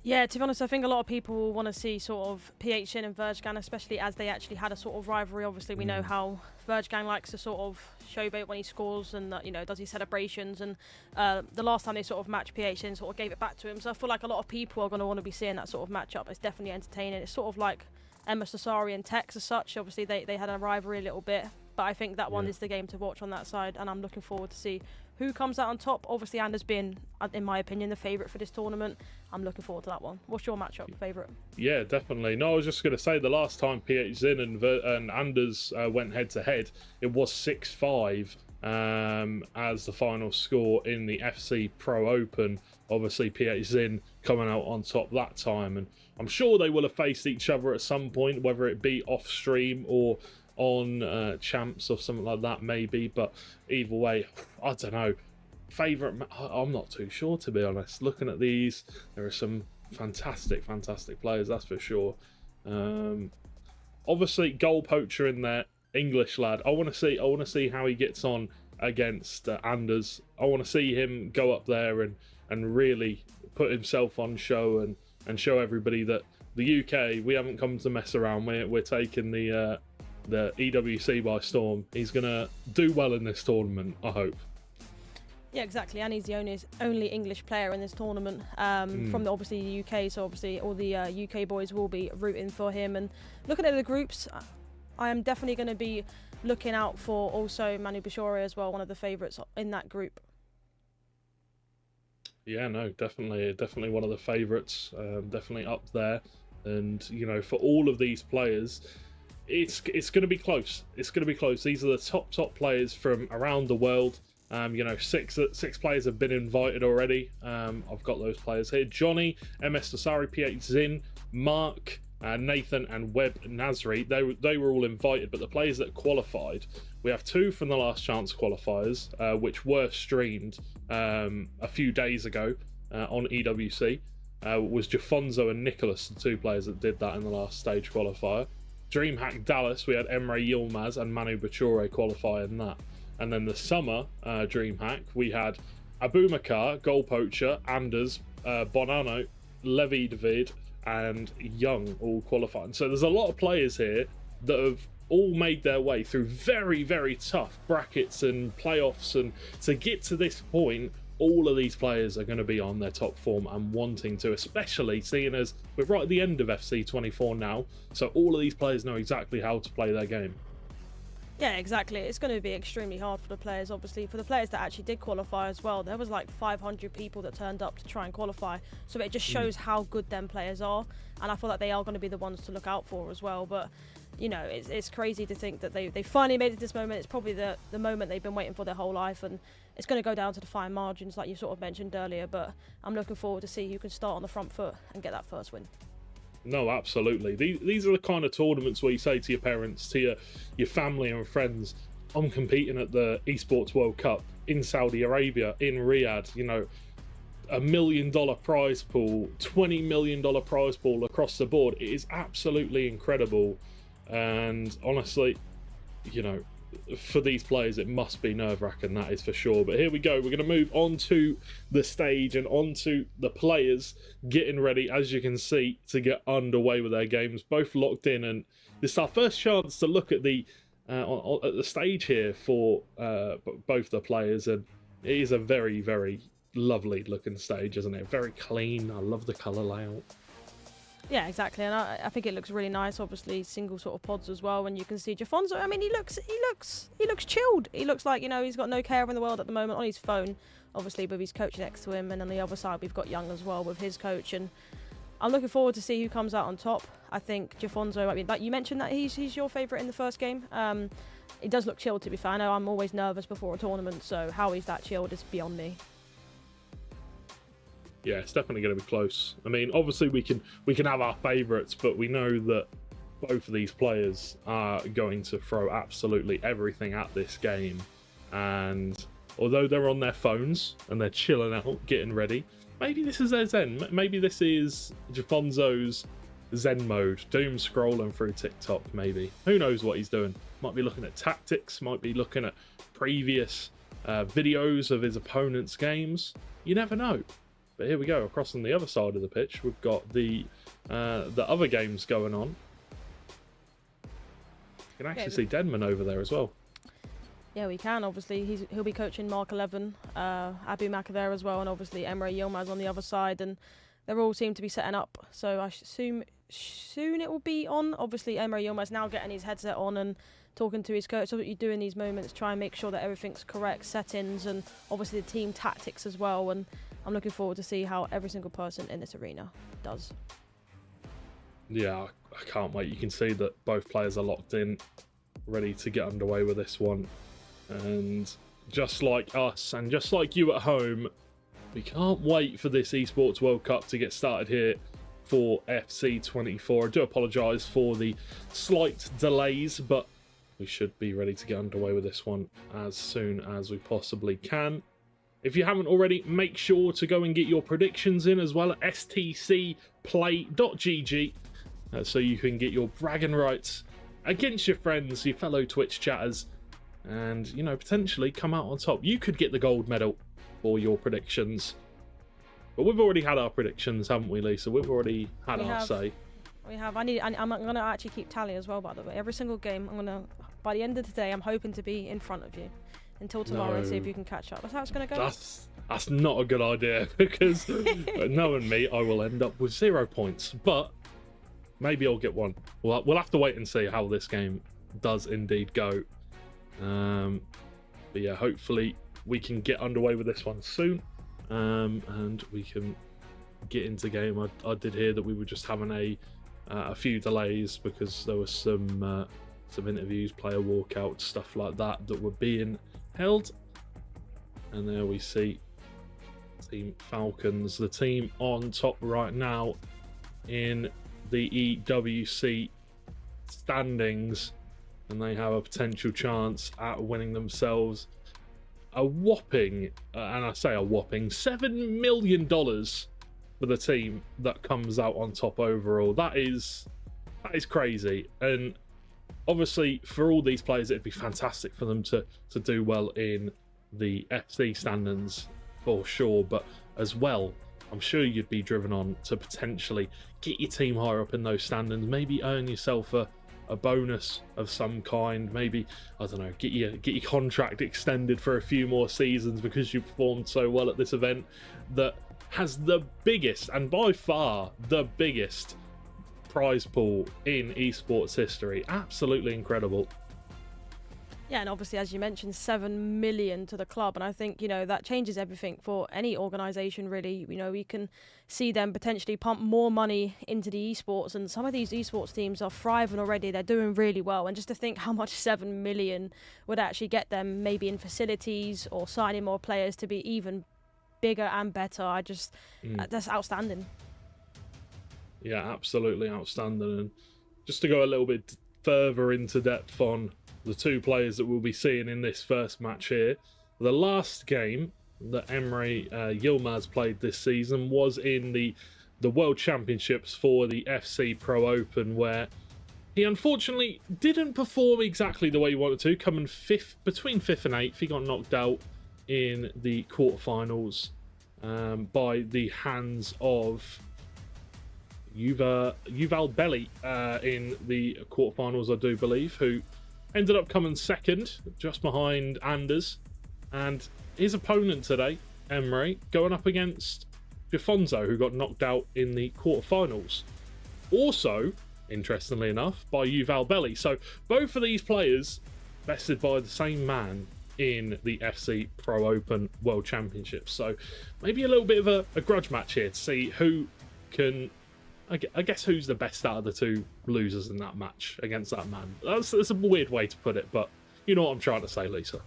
Yeah, to be honest, I think a lot of people want to see sort of PHN and Verjgan, especially as they actually had a sort of rivalry. Obviously, we know how Verjgan likes to sort of showboat when he scores and, you know, does his celebrations. And the last time they sort of matched, PHN sort of gave it back to him. So I feel like a lot of people are going to want to be seeing that sort of matchup. It's definitely entertaining. It's sort of like Emma Sassari and Tex as such. Obviously, they had a rivalry a little bit. But I think that one is the game to watch on that side. And I'm looking forward to see who comes out on top. Obviously, Anders being, in my opinion, the favourite for this tournament. I'm looking forward to that one. What's your matchup favourite? Yeah, definitely. No, I was just going to say the last time PH Zin and Anders went head-to-head, it was 6-5 as the final score in the FC Pro Open. Obviously, PH Zin coming out on top that time. And I'm sure they will have faced each other at some point, whether it be off-stream or on champs or something like that, maybe. But either way, I don't know. Favourite, I'm not too sure, to be honest. Looking at these, there are some fantastic players, that's for sure. Obviously, goal poacher in there, English lad. I want to see how he gets on against Anders. I want to see him go up there and really put himself on show and show everybody that the UK, we haven't come to mess around. We're taking the EWC by storm. He's gonna do well in this tournament, I hope. Yeah, exactly. And he's the only English player in this tournament from obviously the UK. So obviously all the UK boys will be rooting for him. And looking at the groups, I am definitely going to be looking out for also Manu Bashore as well, one of the favourites in that group. Yeah, no, definitely one of the favourites, definitely up there. And you know, for all of these players, it's going to be close. It's going to be close. These are the top players from around the world. You know, six players have been invited already. I've got those players here: Johnny, MS Sassari, PH Zin, Mark, Nathan, and Webb Nasri. They were all invited, but the players that qualified, we have 2 from the last chance qualifiers, which were streamed a few days ago on EWC. Was Jafonso and Nicholas, the 2 players that did that in the last stage qualifier. DreamHack Dallas, we had Emre Yilmaz and Manu Bashore qualify in that. And then the summer DreamHack, we had Abubakar, Goal Poacher, Anders, Bonanno, Levi David, and Young all qualifying. So there's a lot of players here that have all made their way through very tough brackets and playoffs, and to get to this point, all of these players are going to be on their top form and wanting to, especially seeing as we're right at the end of FC24 now, so all of these players know exactly how to play their game. Yeah, exactly. It's going to be extremely hard for the players, obviously. For the players that actually did qualify as well, there was like 500 people that turned up to try and qualify. So it just shows how good them players are. And I feel like they are going to be the ones to look out for as well. But, you know, it's crazy to think that they finally made it this moment. It's probably the moment they've been waiting for their whole life. And it's going to go down to the fine margins, like you sort of mentioned earlier. But I'm looking forward to see who can start on the front foot and get that first win. No, absolutely. These are the kind of tournaments where you say to your parents, to your family and friends, I'm competing at the Esports World Cup in Saudi Arabia, in Riyadh, you know, $1 million prize pool, $20 million prize pool across the board. It is absolutely incredible. And honestly, you know, for these players, it must be nerve-wracking, that is for sure. But here we go. We're going to move on to the stage and on to the players getting ready, as you can see, to get underway with their games. Both locked in, and this is our first chance to look at the stage here for both the players. And it is a very, very lovely looking stage, isn't it? Very clean. I love the colour layout. Yeah, exactly, and I think it looks really nice. Obviously, single sort of pods as well. And you can see Jafonso. I mean, he looks chilled. He looks like, you know, he's got no care in the world at the moment on his phone, obviously, with his coach next to him. And on the other side, we've got Young as well with his coach. And I'm looking forward to see who comes out on top. I think Jafonso. I mean, like you mentioned that he's your favourite in the first game. He does look chilled, to be fair. I know I'm always nervous before a tournament, so how he's that chilled is beyond me. Yeah, it's definitely going to be close. I mean, obviously we can have our favourites, but we know that both of these players are going to throw absolutely everything at this game. And although they're on their phones and they're chilling out, getting ready, maybe this is their zen. Maybe this is Jafonso's zen mode. Doom scrolling through TikTok, maybe. Who knows what he's doing? Might be looking at tactics, might be looking at previous videos of his opponent's games. You never know. But here we go, across on the other side of the pitch, we've got the other games going on. You can actually see Denman over there as well. Yeah, we can. Obviously, he'll be coaching Mark 11, Abu Maka there as well, and obviously Emre Yilmaz on the other side, and they all seem to be setting up. So I assume soon it will be on. Obviously, Emre Yilmaz now getting his headset on and talking to his coach. So what you do in these moments, try and make sure that everything's correct, settings, and obviously the team tactics as well. And I'm looking forward to see how every single person in this arena does. Yeah, I can't wait. You can see that both players are locked in, ready to get underway with this one. And just like us and just like you at home, we can't wait for this Esports World Cup to get started here for FC24. I do apologise for the slight delays, but we should be ready to get underway with this one as soon as we possibly can. If you haven't already, make sure to go and get your predictions in as well at stcplay.gg so you can get your bragging rights against your friends, your fellow Twitch chatters, and, you know, potentially come out on top. You could get the gold medal for your predictions. But we've already had our predictions, haven't we, Lisa? We've already had our say. We have. I'm going to actually keep tally as well, by the way. Every single game, by the end of the day, I'm hoping to be in front of you until tomorrow and see if you can catch up. That's how it's going to go. That's not a good idea, because knowing me, I will end up with 0 points. But maybe I'll get one. We'll have to wait and see how this game does indeed go. But yeah, hopefully we can get underway with this one soon, and we can get into game. I did hear that we were just having a few delays because there was some interviews, player walkouts, stuff like that were being held. And there we see Team Falcons, the team on top right now in the EWC standings, and they have a potential chance at winning themselves a whopping, and I say a whopping, $7 million for the team that comes out on top overall. That is crazy. And obviously for all these players, it'd be fantastic for them to do well in the FC standings for sure, but as well, I'm sure you'd be driven on to potentially get your team higher up in those standings, maybe earn yourself a a bonus of some kind. Maybe, I don't know, get your contract extended for a few more seasons because you performed so well at this event that has the biggest, and by far the biggest, prize pool in esports history. Absolutely incredible. Yeah, and obviously, as you mentioned, 7 million to the club, and I think, you know, that changes everything for any organisation, really. You know, we can see them potentially pump more money into the esports, and some of these esports teams are thriving already. They're doing really well, and just to think how much 7 million would actually get them, maybe in facilities or signing more players to be even bigger and better, that's outstanding. Yeah, absolutely outstanding. And just to go a little bit further into depth on the two players that we'll be seeing in this first match here. The last game that Emre Yilmaz played this season was in the World Championships for the FC Pro Open, where he unfortunately didn't perform exactly the way he wanted to, coming between 5th and 8th. He got knocked out in the quarterfinals by the hands of Yuval Belli in the quarterfinals, I do believe, who ended up coming second, just behind Anders. And his opponent today, Emre, going up against Gifonzo, who got knocked out in the quarterfinals. Also, interestingly enough, by Yuval Belli. So both of these players bested by the same man in the FC Pro Open World Championships. So maybe a little bit of a grudge match here to see who can... I guess who's the best out of the two losers in that match against that man. That's a weird way to put it, but you know what I'm trying to say, Lisa.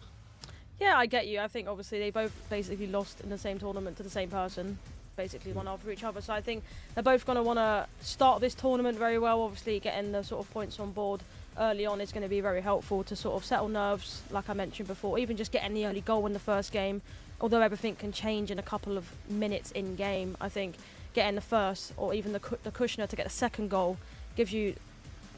Yeah, I get you. I think obviously they both basically lost in the same tournament to the same person, basically one after each other. So I think they're both going to want to start this tournament very well. Obviously getting the sort of points on board early on is going to be very helpful to sort of settle nerves, like I mentioned before. Even just getting the early goal in the first game, although everything can change in a couple of minutes in game, I think getting the first or even the cushioner to get the second goal gives you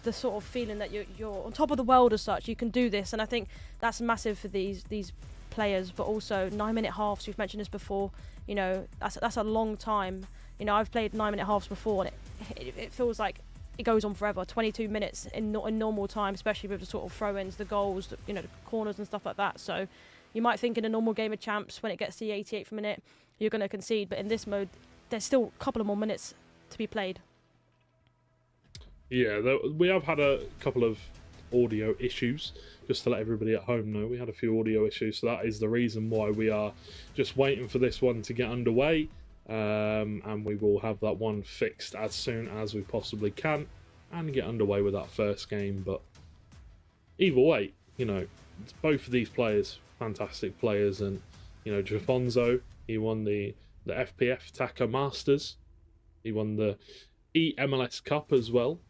the sort of feeling that you're on top of the world as such. You can do this, and I think that's massive for these players. But also 9-minute halves, we've mentioned this before, you know, that's a long time. You know, I've played 9-minute halves before, and it feels like it goes on forever. 22 minutes in normal time, especially with the sort of throw-ins, the goals, you know, the corners and stuff like that. So you might think in a normal game of champs, when it gets to the 88th minute, you're going to concede, but in this mode there's still a couple of more minutes to be played. Yeah, we have had a couple of audio issues, just to let everybody at home know. We had a few audio issues, so that is the reason why we are just waiting for this one to get underway, and we will have that one fixed as soon as we possibly can and get underway with that first game. But either way, you know, both of these players, fantastic players, and you know, Gifonzo, he won the FPF TACA Masters. He won the EMLS Cup as well.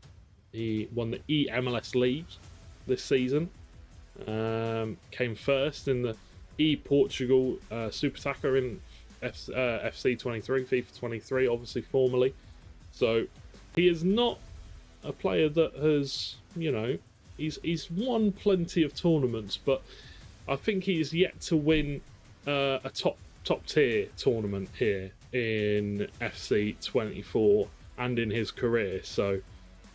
He won the EMLS League this season. Came first in the Portugal Super TACA in FC 23, FIFA 23, obviously formerly. So he is not a player that has, you know, he's won plenty of tournaments, but I think he's yet to win a top tier tournament here in FC 24 and in his career. So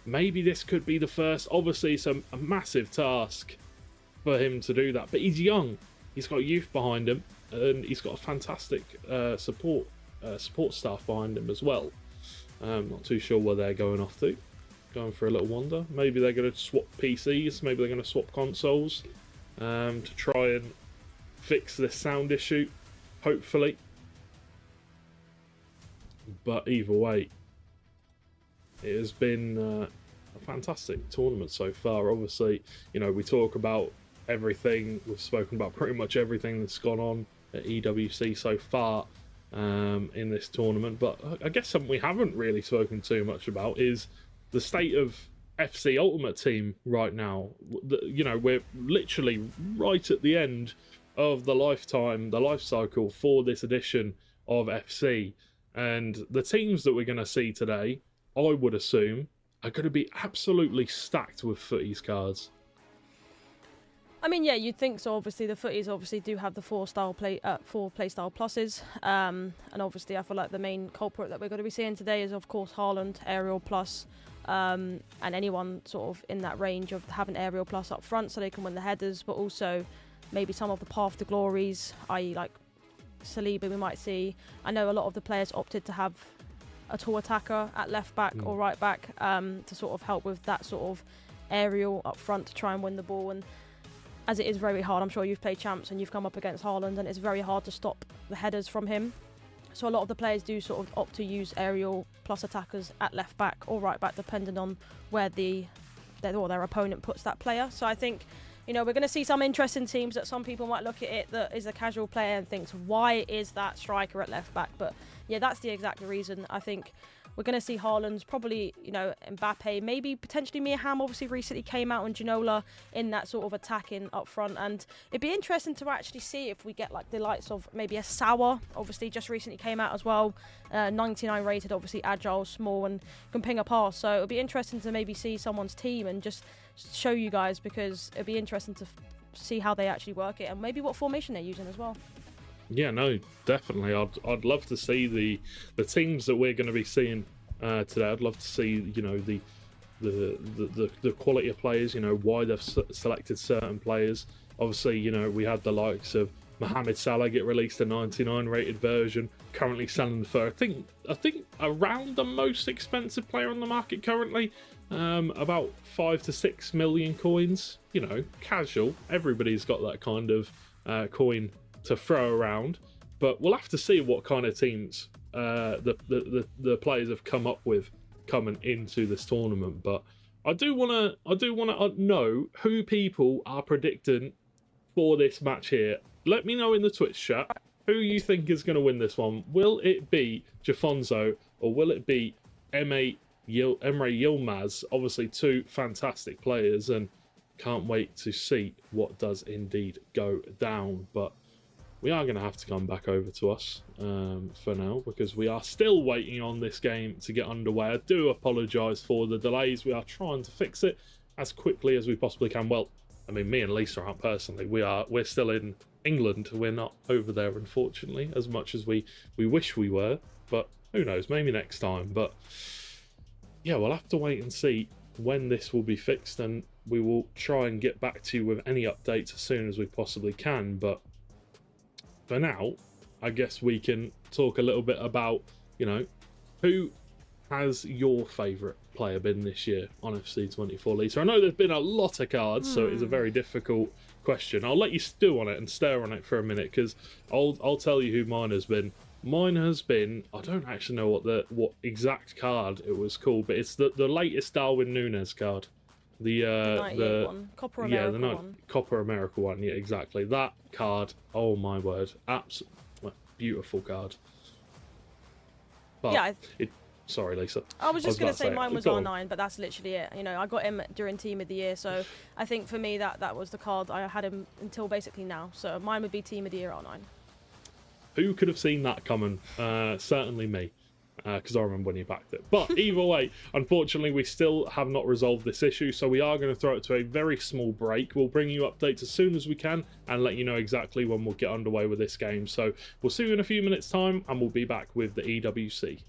maybe this could be the first. Obviously it's a massive task for him to do that, but he's young, he's got youth behind him, and he's got a fantastic support staff behind him as well. Not too sure where they're going off to, going for a little wander. Maybe they're going to swap PCs, maybe they're going to swap consoles to try and fix this sound issue, hopefully. But either way, it has been a fantastic tournament so far. Obviously, you know, we talk about everything, we've spoken about pretty much everything that's gone on at EWC so far in this tournament, but I guess something we haven't really spoken too much about is the state of FC Ultimate Team right now. You know, we're literally right at the end of the life cycle for this edition of FC, and the teams that we're going to see today, I would assume, are going to be absolutely stacked with footies cards. I mean, yeah, you'd think so. Obviously, the footies obviously do have the four playstyle pluses, and obviously, I feel like the main culprit that we're going to be seeing today is, of course, Haaland Aerial Plus. and anyone sort of in that range of having aerial plus up front so they can win the headers, but also maybe some of the path to glories, i.e. like Saliba we might see. I know a lot of the players opted to have a tall attacker at left back or right back to sort of help with that sort of aerial up front to try and win the ball. And as it is very hard, I'm sure you've played champs and you've come up against Haaland, and it's very hard to stop the headers from him. So a lot of the players do sort of opt to use aerial plus attackers at left back or right back, depending on where their opponent puts that player. So I think, you know, we're going to see some interesting teams that some people might look at it that is a casual player and thinks, why is that striker at left back? But yeah, that's the exact reason. I think we're going to see Haaland's, probably, you know, Mbappe, maybe potentially Mia Hamm obviously recently came out, and Ginola in that sort of attacking up front. And it'd be interesting to actually see if we get like the likes of maybe a Sauer, obviously just recently came out as well, 99 rated, obviously agile, small, and can ping a pass. So it'll be interesting to maybe see someone's team and just show you guys, because it'd be interesting to see how they actually work it and maybe what formation they're using as well. Yeah, no, definitely. I'd love to see the teams that we're going to be seeing today. I'd love to see, you know, the quality of players, you know, why they've selected certain players. Obviously, you know, we had the likes of Mohamed Salah get released, a 99 rated version, currently selling for I think around the most expensive player on the market currently, about 5 to 6 million coins. You know, casual. Everybody's got that kind of coin to throw around, but we'll have to see what kind of teams the players have come up with coming into this tournament. But I do want to know who people are predicting for this match here. Let me know in the Twitch chat who you think is going to win this one. Will it be Jafonso or will it be Emre Yilmaz? Obviously, two fantastic players, and can't wait to see what does indeed go down. But we are going to have to come back over to us for now, because we are still waiting on this game to get underway. I do apologise for the delays. We are trying to fix it as quickly as we possibly can. Well, I mean, me and Lisa aren't personally. We're still in England. We're not over there, unfortunately, as much as we wish we were. But who knows? Maybe next time. But yeah, we'll have to wait and see when this will be fixed, and we will try and get back to you with any updates as soon as we possibly can. But for now, I guess we can talk a little bit about, you know, who has your favourite player been this year on FC24, Lisa? I know there's been a lot of cards, so it's a very difficult question. I'll let you stew on it and stare on it for a minute, because I'll tell you who mine has been. Mine has been, I don't actually know what exact card it was called, but it's the latest Darwin Núñez card. The one. Copper America one. Copper America one, yeah, exactly. That card, oh my word, absolutely beautiful card. But yeah, sorry, Lisa. I was just going to say mine was R9, but that's literally it. You know, I got him during Team of the Year, so I think for me that was the card. I had him until basically now, so mine would be Team of the Year R9. Who could have seen that coming? Certainly me, because I remember when he backed it. But either way, unfortunately, we still have not resolved this issue, so we are going to throw it to a very small break. We'll bring you updates as soon as we can and let you know exactly when we'll get underway with this game. So we'll see you in a few minutes' time, and we'll be back with the EWC.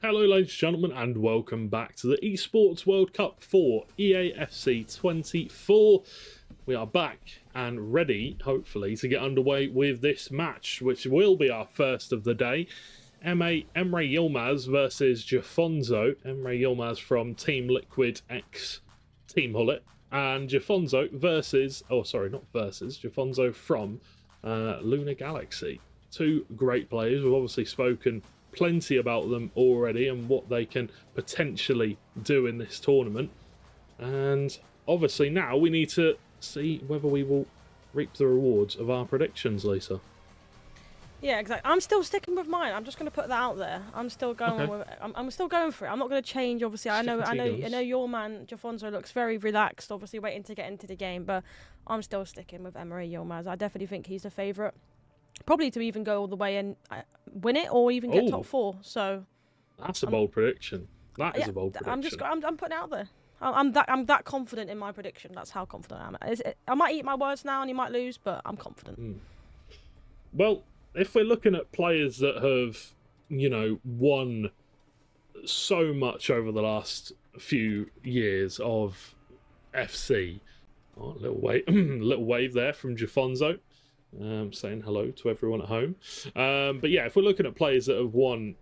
Hello ladies and gentlemen, and welcome back to the Esports World Cup for EA FC 24. We are back and ready, hopefully, to get underway with this match, which will be our first of the day. Emre Yilmaz versus Jafonzo. Emre Yilmaz from Team Liquid X Team Hullet, and Jafonzo versus, Jafonzo from Lunar Galaxy. Two great players. We've obviously spoken plenty about them already and what they can potentially do in this tournament. And obviously now we need to see whether we will reap the rewards of our predictions, Lisa. Yeah, exactly. I'm still sticking with mine. I'm just going to put that out there. I'm still going with it. I'm still going for it. I'm not going to change. Obviously, I know your man Jafonzo looks very relaxed. Obviously, waiting to get into the game, but I'm still sticking with Emre Yilmaz. I definitely think he's the favourite, probably to even go all the way and win it, or even get top 4. So that's a bold prediction. That is a bold prediction. I'm putting it out there. I'm that confident in my prediction. That's how confident I am. I might eat my words now, and he might lose, but I'm confident. Well, if we're looking at players that have, won so much over the last few years of FC, little wave there from Jafonzo, saying hello to everyone at home. But yeah, if we're looking at players that have won,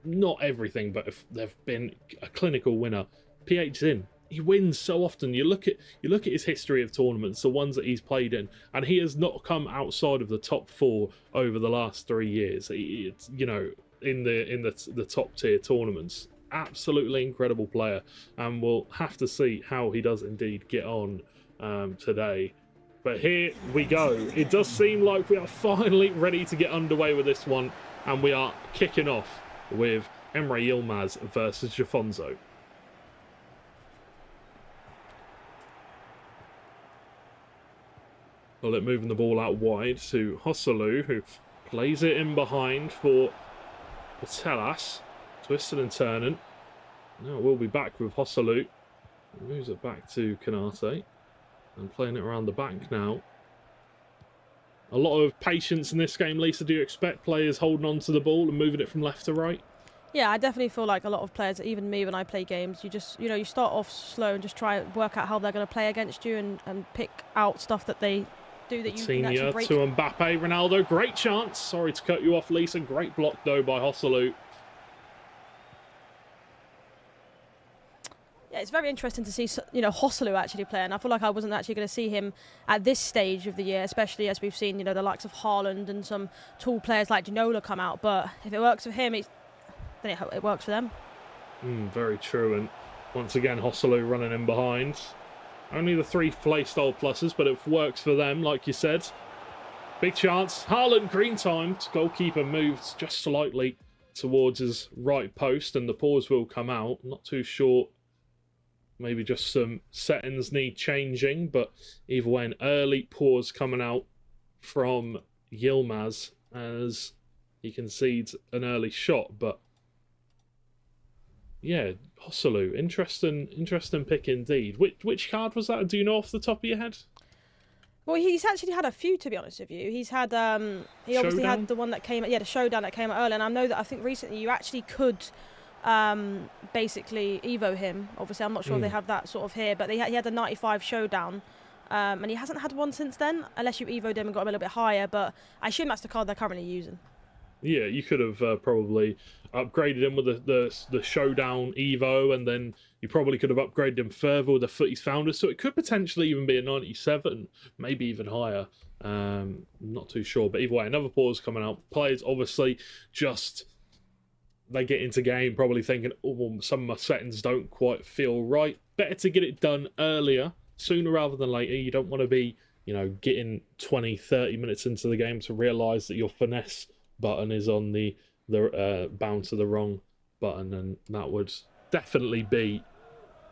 not everything, but if they've been a clinical winner, PH Zin. He wins so often. You look at his history of tournaments, the ones that he's played in, and he has not come outside of the top 4 over the last 3 years. It's, in the top tier tournaments. Absolutely incredible player, and we'll have to see how he does indeed get on today. But here we go. It does seem like we are finally ready to get underway with this one, and we are kicking off with Emre Yilmaz versus Jafonzo. Well, moving the ball out wide to Hosselu, who plays it in behind for Patelas. Twisting and turning. Now we'll be back with Hosselu. Moves it back to Kanate. And playing it around the back now. A lot of patience in this game, Lisa. Do you expect players holding on to the ball and moving it from left to right? Yeah, I definitely feel like a lot of players, even me when I play games, you just, you start off slow and just try and work out how they're going to play against you and pick out stuff that they do that you can actually break. To Mbappe, Ronaldo, great chance. Sorry to cut you off, Lisa. Great block though by Hosselu. Yeah, it's very interesting to see, Hosselu actually play, and I feel like I wasn't actually going to see him at this stage of the year, especially as we've seen, the likes of Haaland and some tall players like Ginola come out. But if it works for him, then it works for them. Very true. And once again, Hosselu running in behind. Only the 3 playstyle pluses, but it works for them, like you said. Big chance. Haaland, green time. Goalkeeper moves just slightly towards his right post, and the pause will come out. Not too sure. Maybe just some settings need changing, but either way, an early pause coming out from Yilmaz as he concedes an early shot. But yeah, Hosselu, interesting pick indeed. Which card was that? Do you know off the top of your head? Well, he's actually had a few, to be honest with you. He's had he obviously had the one that came, the showdown that came out early, and I know that I think recently you actually could basically evo him. Obviously, I'm not sure if they have that sort of here, but he had a 95 showdown, and he hasn't had one since then, unless you evoed him and got him a little bit higher. But I assume that's the card they're currently using. Yeah, you could have probably upgraded him with the showdown evo, and then you probably could have upgraded him further with the Footies Founders. So it could potentially even be a 97, maybe even higher. Not too sure, but either way, another pause coming out. Players obviously just they get into game probably thinking, oh, well, some of my settings don't quite feel right. Better to get it done earlier, sooner rather than later. You don't want to be, getting 20, 30 minutes into the game to realise that your finesse button is on the bound to the wrong button, and that would definitely be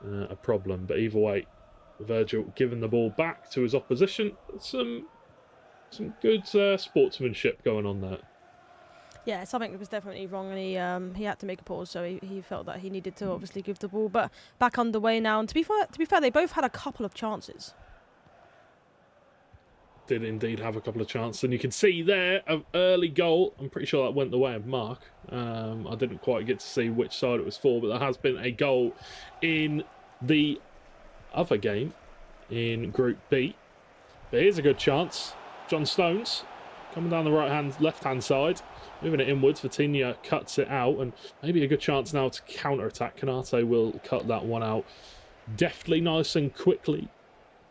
a problem. But either way, Virgil giving the ball back to his opposition. Some good sportsmanship going on there. Yeah, something was definitely wrong, and he had to make a pause, so he felt that he needed to obviously give the ball. But back underway now, and to be fair, they both had a couple of chances. did indeed have a couple of chances, and you can see there an early goal. I'm pretty sure that went the way of Mark. I didn't quite get to see which side it was for, but there has been a goal in the other game in Group B. But here's a good chance. John Stones coming down the left-hand side, moving it inwards. Vitinha cuts it out, and maybe a good chance now to counter-attack. Canate will cut that one out deftly, nice and quickly,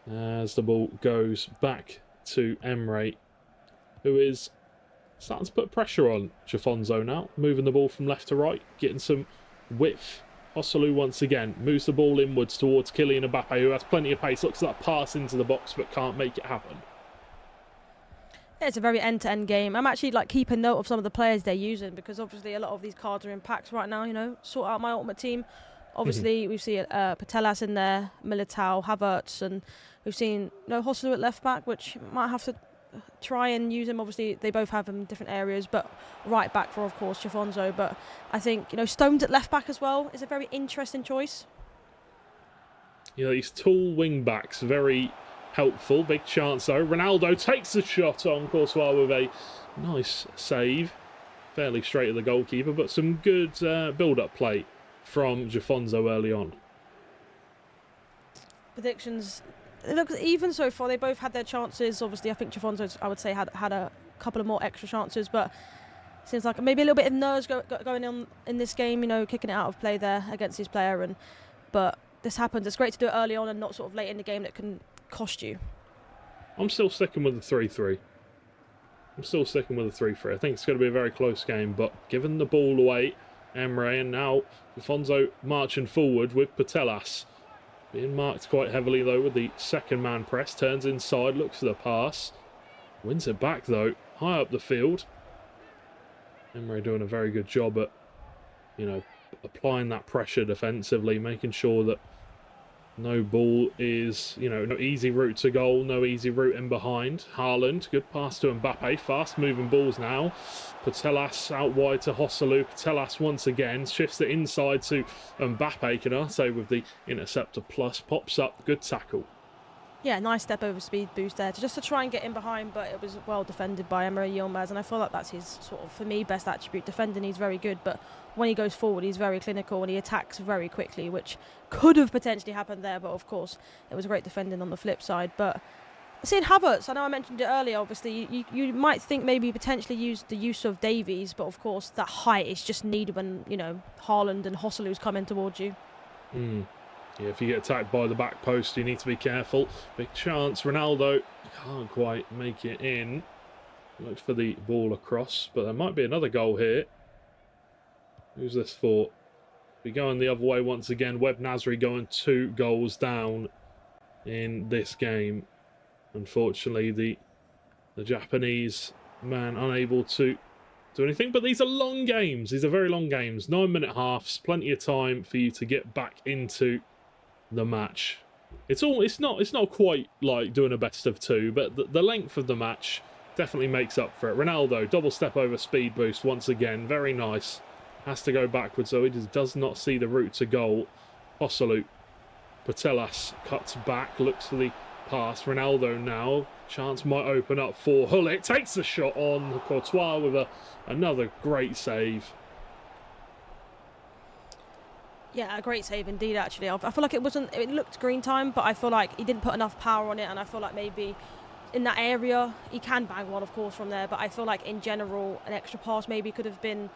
as the ball goes back to Emre, who is starting to put pressure on Jafonzo now, moving the ball from left to right, getting some width. Hosselu once again moves the ball inwards towards Kylian Mbappe, who has plenty of pace, looks at that pass into the box but can't make it happen. Yeah, it's a very end-to-end game. I'm actually like keeping note of some of the players they're using, because obviously a lot of these cards are in packs right now, you know, sort out my ultimate team. Obviously, we've seen Patelas in there, Militao, Havertz, and we've seen Hosselu at left back, which might have to try and use him. Obviously, they both have him in different areas, but right back for, of course, Jafonzo. But I think, Stones at left back as well is a very interesting choice. These tall wing backs, very helpful. Big chance though. Ronaldo takes the shot on Courtois with a nice save. Fairly straight at the goalkeeper, but some good build-up play from Jafonzo early on. Predictions, it looks even so far. They both had their chances. Obviously, I think Jafonzo, I would say, had a couple of more extra chances, but seems like maybe a little bit of nerves going on in this game, kicking it out of play there against his player. But this happens. It's great to do it early on and not sort of late in the game that can cost you. I'm still sticking with the 3-3. I think it's going to be a very close game, but given the ball away, Emre, and now Jafonzo marching forward with Patelas. Being marked quite heavily though with the second man press. Turns inside, looks for the pass. Wins it back though, high up the field. Emre doing a very good job at, applying that pressure defensively, making sure that no ball is, no easy route to goal, no easy route in behind. Haaland, good pass to Mbappe, fast moving balls now. Patelas out wide to Hosselu. Patelas once again shifts it inside to Mbappe. Canate with the interceptor plus, pops up, good tackle. Yeah, nice step over speed boost there, just to try and get in behind, but it was well defended by Emre Yilmaz, and I feel like that's his sort of, for me, best attribute. Defending, he's very good, but when he goes forward, he's very clinical and he attacks very quickly, which could have potentially happened there, but of course, it was great defending on the flip side. But seeing Havertz, I know I mentioned it earlier, obviously, you might think maybe potentially use the use of Davies, but of course, that height is just needed when, Haaland and Hosselu's coming towards you. Yeah, if you get attacked by the back post, you need to be careful. Big chance. Ronaldo can't quite make it in. Looks for the ball across, but there might be another goal here. Who's this for? We're going the other way once again. Webb Nasri going 2 goals down in this game. Unfortunately, the Japanese man unable to do anything. But these are long games. These are very long games. 9-minute halves. Plenty of time for you to get back into the match. It's not quite like doing a best of 2, but the length of the match definitely makes up for it. Ronaldo, double step over speed boost once again. Very nice. Has to go backwards, so he just does not see the route to goal. Hosselu. Patelas cuts back, looks for the pass. Ronaldo now. Chance might open up for Hullet. Takes the shot on Courtois with another great save. Yeah, a great save indeed, actually. I feel like it looked green time, but I feel like he didn't put enough power on it, and I feel like maybe in that area, he can bang one, of course, from there, but I feel like in general, an extra pass maybe could have been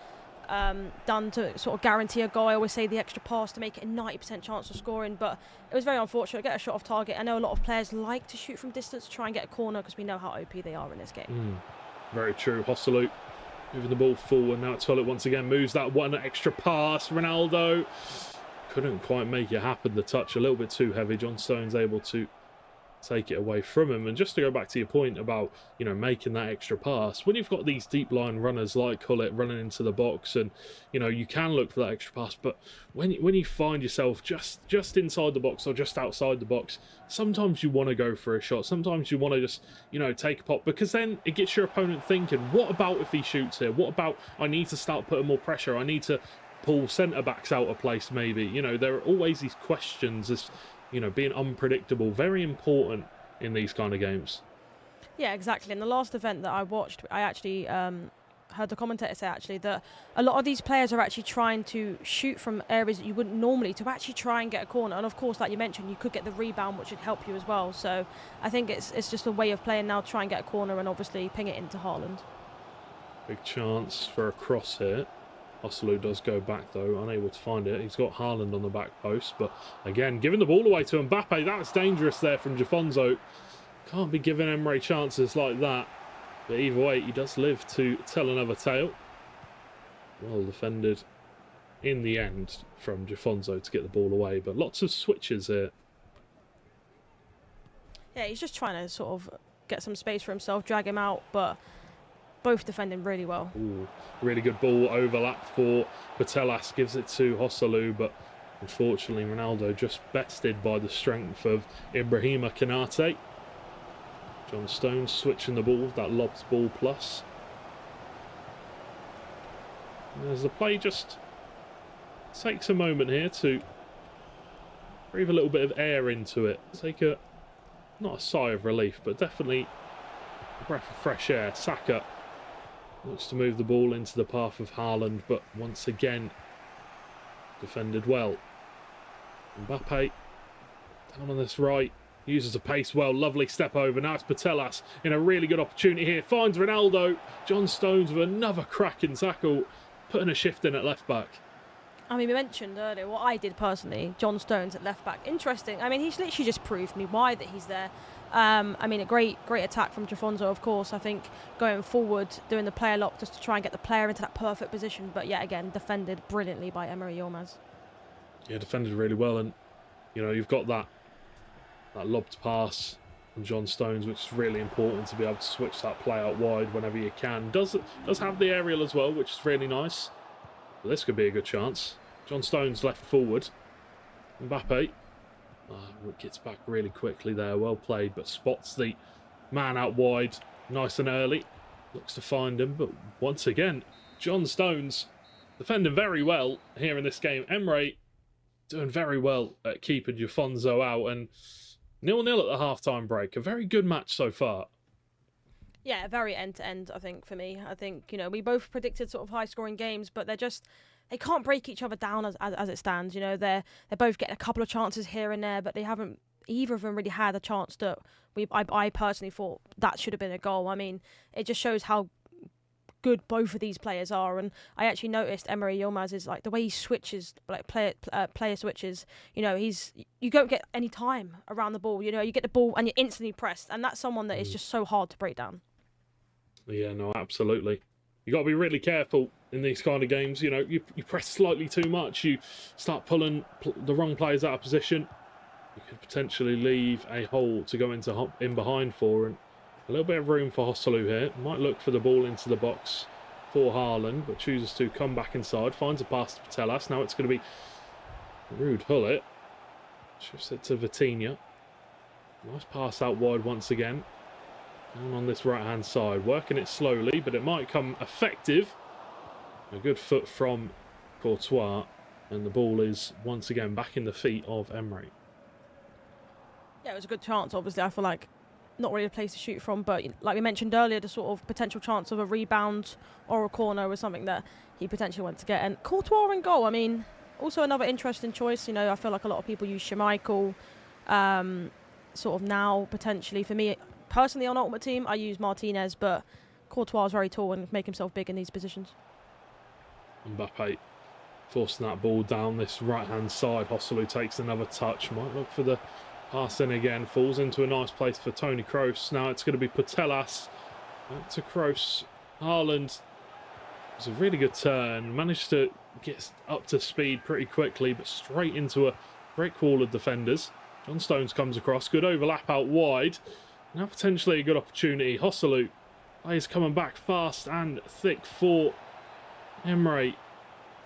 done to sort of guarantee a goal. I always say the extra pass to make it a 90% chance of scoring, but it was very unfortunate. Get a shot off target. I know a lot of players like to shoot from distance to try and get a corner because we know how OP they are in this game. Very true. Hosselu moving the ball forward. Now it's Hullet once again. Moves that one extra pass. Ronaldo couldn't quite make it happen. The touch a little bit too heavy. John Stone's able to take it away from him. And just to go back to your point about, making that extra pass, when you've got these deep line runners like Hullet running into the box, and you can look for that extra pass, but when you find yourself just inside the box or just outside the box, sometimes you want to go for a shot. Sometimes you want to just take a pop, because then it gets your opponent thinking, what about if he shoots here? What about I need to start putting more pressure? I need to pull centre backs out of place maybe. There are always these questions, as being unpredictable, very important in these kind of games. Yeah, exactly. In the last event that I watched, I actually heard the commentator say actually that a lot of these players are actually trying to shoot from areas that you wouldn't normally to actually try and get a corner. And of course, like you mentioned, you could get the rebound, which would help you as well. So I think it's just a way of playing now, try and get a corner and obviously ping it into Haaland. Big chance for a cross here. Osselu does go back though, unable to find it. He's got Haaland on the back post, but again, giving the ball away to Mbappe. That's dangerous there from Jafonzo. Can't be giving Emre chances like that. But either way, he does live to tell another tale. Well defended in the end from Jafonzo to get the ball away, but lots of switches here. Yeah, he's just trying to sort of get some space for himself, drag him out, but both defending really well. Ooh, really good ball overlap for Patelas, gives it to Osselu, but unfortunately Ronaldo just bested by the strength of Ibrahima Konate. John Stones switching the ball, that lobbed ball plus. And as the play just takes a moment here to breathe a little bit of air into it. Take a, not a sigh of relief, but definitely a breath of fresh air. Saka looks to move the ball into the path of Haaland, but once again defended well. Mbappe down on this right. Uses the pace well, lovely step over. Now it's Patelas in a really good opportunity here. Finds Ronaldo. John Stones with another cracking tackle, putting a shift in at left back. I mean, we mentioned earlier what I did personally, John Stones at left back. Interesting. I mean, he's literally just proved me why that he's there. I mean, a great attack from Jafonzo, of course. I think going forward, doing the player lock just to try and get the player into that perfect position. But yet again, defended brilliantly by Emery Yilmaz. Yeah, defended really well. And, you know, you've got that lobbed pass from John Stones, which is really important to be able to switch that play out wide whenever you can. Does have the aerial as well, which is really nice. But this could be a good chance. John Stones left forward. Mbappe gets back really quickly there. Well played, but spots the man out wide nice and early. Looks to find him, but once again, John Stones defending very well here in this game. Emre doing very well at keeping Jafonzo out, and 0-0 at the half-time break. A very good match so far. Yeah, very end-to-end, I think, for me. I think, you know, we both predicted sort of high-scoring games, but they can't break each other down as it stands. You know, they're both getting a couple of chances here and there, but they haven't, either of them really had a chance that I personally thought that should have been a goal. I mean, it just shows how good both of these players are, and I actually noticed Emery Yilmaz is like the way he switches, like player switches. You know, you don't get any time around the ball. You know, you get the ball and you're instantly pressed, and that's someone that is just so hard to break down. Yeah, no, absolutely. You got to be really careful in these kind of games. You know, you press slightly too much, you start pulling the wrong players out of position. You could potentially leave a hole to go in behind for, and a little bit of room for Osselu here. Might look for the ball into the box for Haaland, but chooses to come back inside. Finds a pass to Patelas. Now it's going to be Ruud Gullit. Shifts it to Vitinha. Nice pass out wide once again. Down on this right-hand side. Working it slowly, but it might come effective. A good foot from Courtois. And the ball is once again back in the feet of Emery. Yeah, it was a good chance, obviously. I feel like not really a place to shoot from, but like we mentioned earlier, the sort of potential chance of a rebound or a corner was something that he potentially went to get. And Courtois in goal, I mean, also another interesting choice. You know, I feel like a lot of people use Schmeichel sort of now, potentially. For me, personally, on Ultimate Team, I use Martinez, but Courtois is very tall and make himself big in these positions. Mbappe forcing that ball down this right-hand side. Osselu takes another touch. Might look for the pass in again. Falls into a nice place for Toni Kroos. Now it's going to be Patelas. Back to Kroos. Haaland. It's a really good turn. Managed to get up to speed pretty quickly, but straight into a brick wall of defenders. John Stones comes across. Good overlap out wide. Now potentially a good opportunity. Osselu is coming back fast and thick for Emre.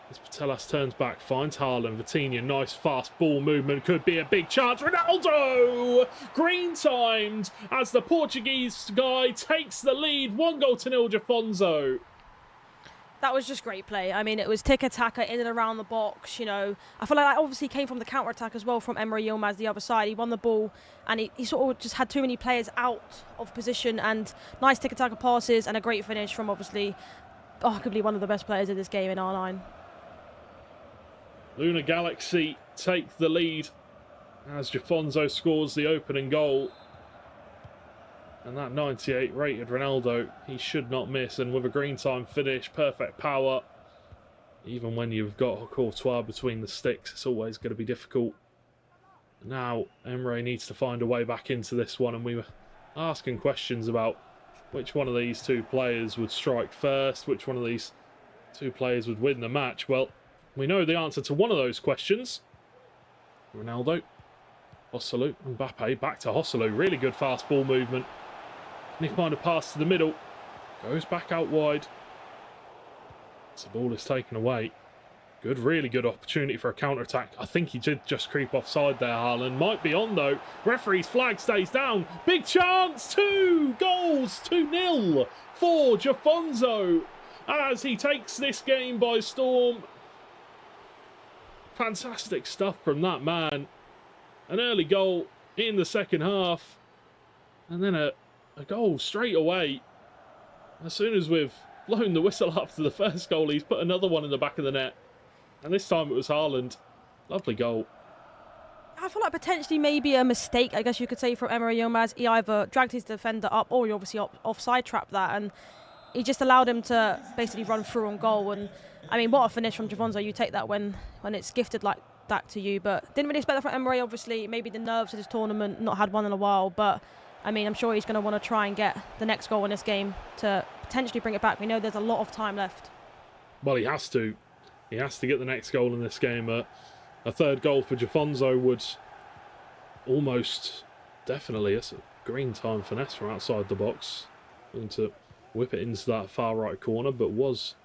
As Patelas turns back, finds Haaland. Vitinha, nice fast ball movement. Could be a big chance. Ronaldo! Green timed as the Portuguese guy takes the lead. 1-0 Jafonzo. That was just great play. I mean, it was tick-attacker in and around the box, you know. I feel like that obviously came from the counter-attack as well from Emre Yilmaz, the other side. He won the ball, and he sort of just had too many players out of position, and nice tick-attacker passes and a great finish from obviously, arguably one of the best players of this game in R9. Luna Galaxy take the lead as Jafonzo scores the opening goal. And that 98 rated Ronaldo, he should not miss. And with a green time finish, perfect power. Even when you've got a Courtois between the sticks, it's always going to be difficult. Now, Emre needs to find a way back into this one. And we were asking questions about which one of these two players would strike first, which one of these two players would win the match. Well, we know the answer to one of those questions. Ronaldo, Hosselu, Mbappe, back to Hosselu. Really good fast ball movement. And he find a pass to the middle. Goes back out wide. So the ball is taken away. Good, really good opportunity for a counter-attack. I think he did just creep offside there, Haaland. Might be on, though. Referee's flag stays down. Big chance. 2 goals. 2-0 for Jafonzo as he takes this game by storm. Fantastic stuff from that man. An early goal in the second half. And then a goal straight away. As soon as we've blown the whistle after the first goal, he's put another one in the back of the net. And this time it was Haaland. Lovely goal. I feel like potentially maybe a mistake, I guess you could say, from Emre Yilmaz. He either dragged his defender up or he obviously offside trapped that. And he just allowed him to basically run through on goal. And I mean, what a finish from Jafonzo. You take that when it's gifted like that to you. But didn't really expect that from Emre, obviously. Maybe the nerves of this tournament, not had one in a while. But I mean, I'm sure he's going to want to try and get the next goal in this game to potentially bring it back. We know there's a lot of time left. Well, he has to. He has to get the next goal in this game. A third goal for Jafonzo would almost definitely, it's a green time finesse from outside the box. And to whip it into that far right corner, but was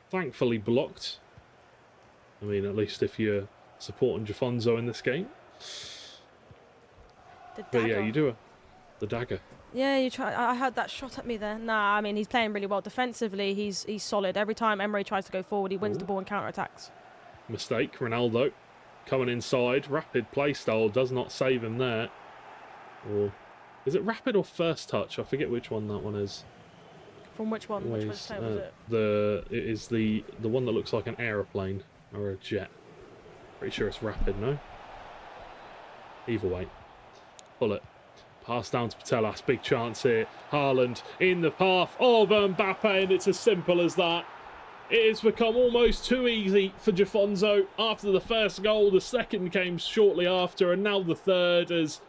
thankfully blocked. I mean, at least if you're supporting Jafonzo in this game. But yeah, you do the dagger. Yeah, you try. I had that shot at me there. Nah, I mean, he's playing really well defensively. He's solid. Every time Emre tries to go forward, he wins the ball in counter-attacks. Mistake, Ronaldo coming inside. Rapid play style does not save him there. Or is it rapid or first touch? I forget which one that one is. From which one? Which was it? It is the one that looks like an aeroplane or a jet. Pretty sure it's rapid, no? Either way. Pull it. Pass down to Patelas, big chance here. Haaland in the path of Mbappe, and it's as simple as that. It has become almost too easy for Jafonzo. After the first goal, the second came shortly after, and now the third as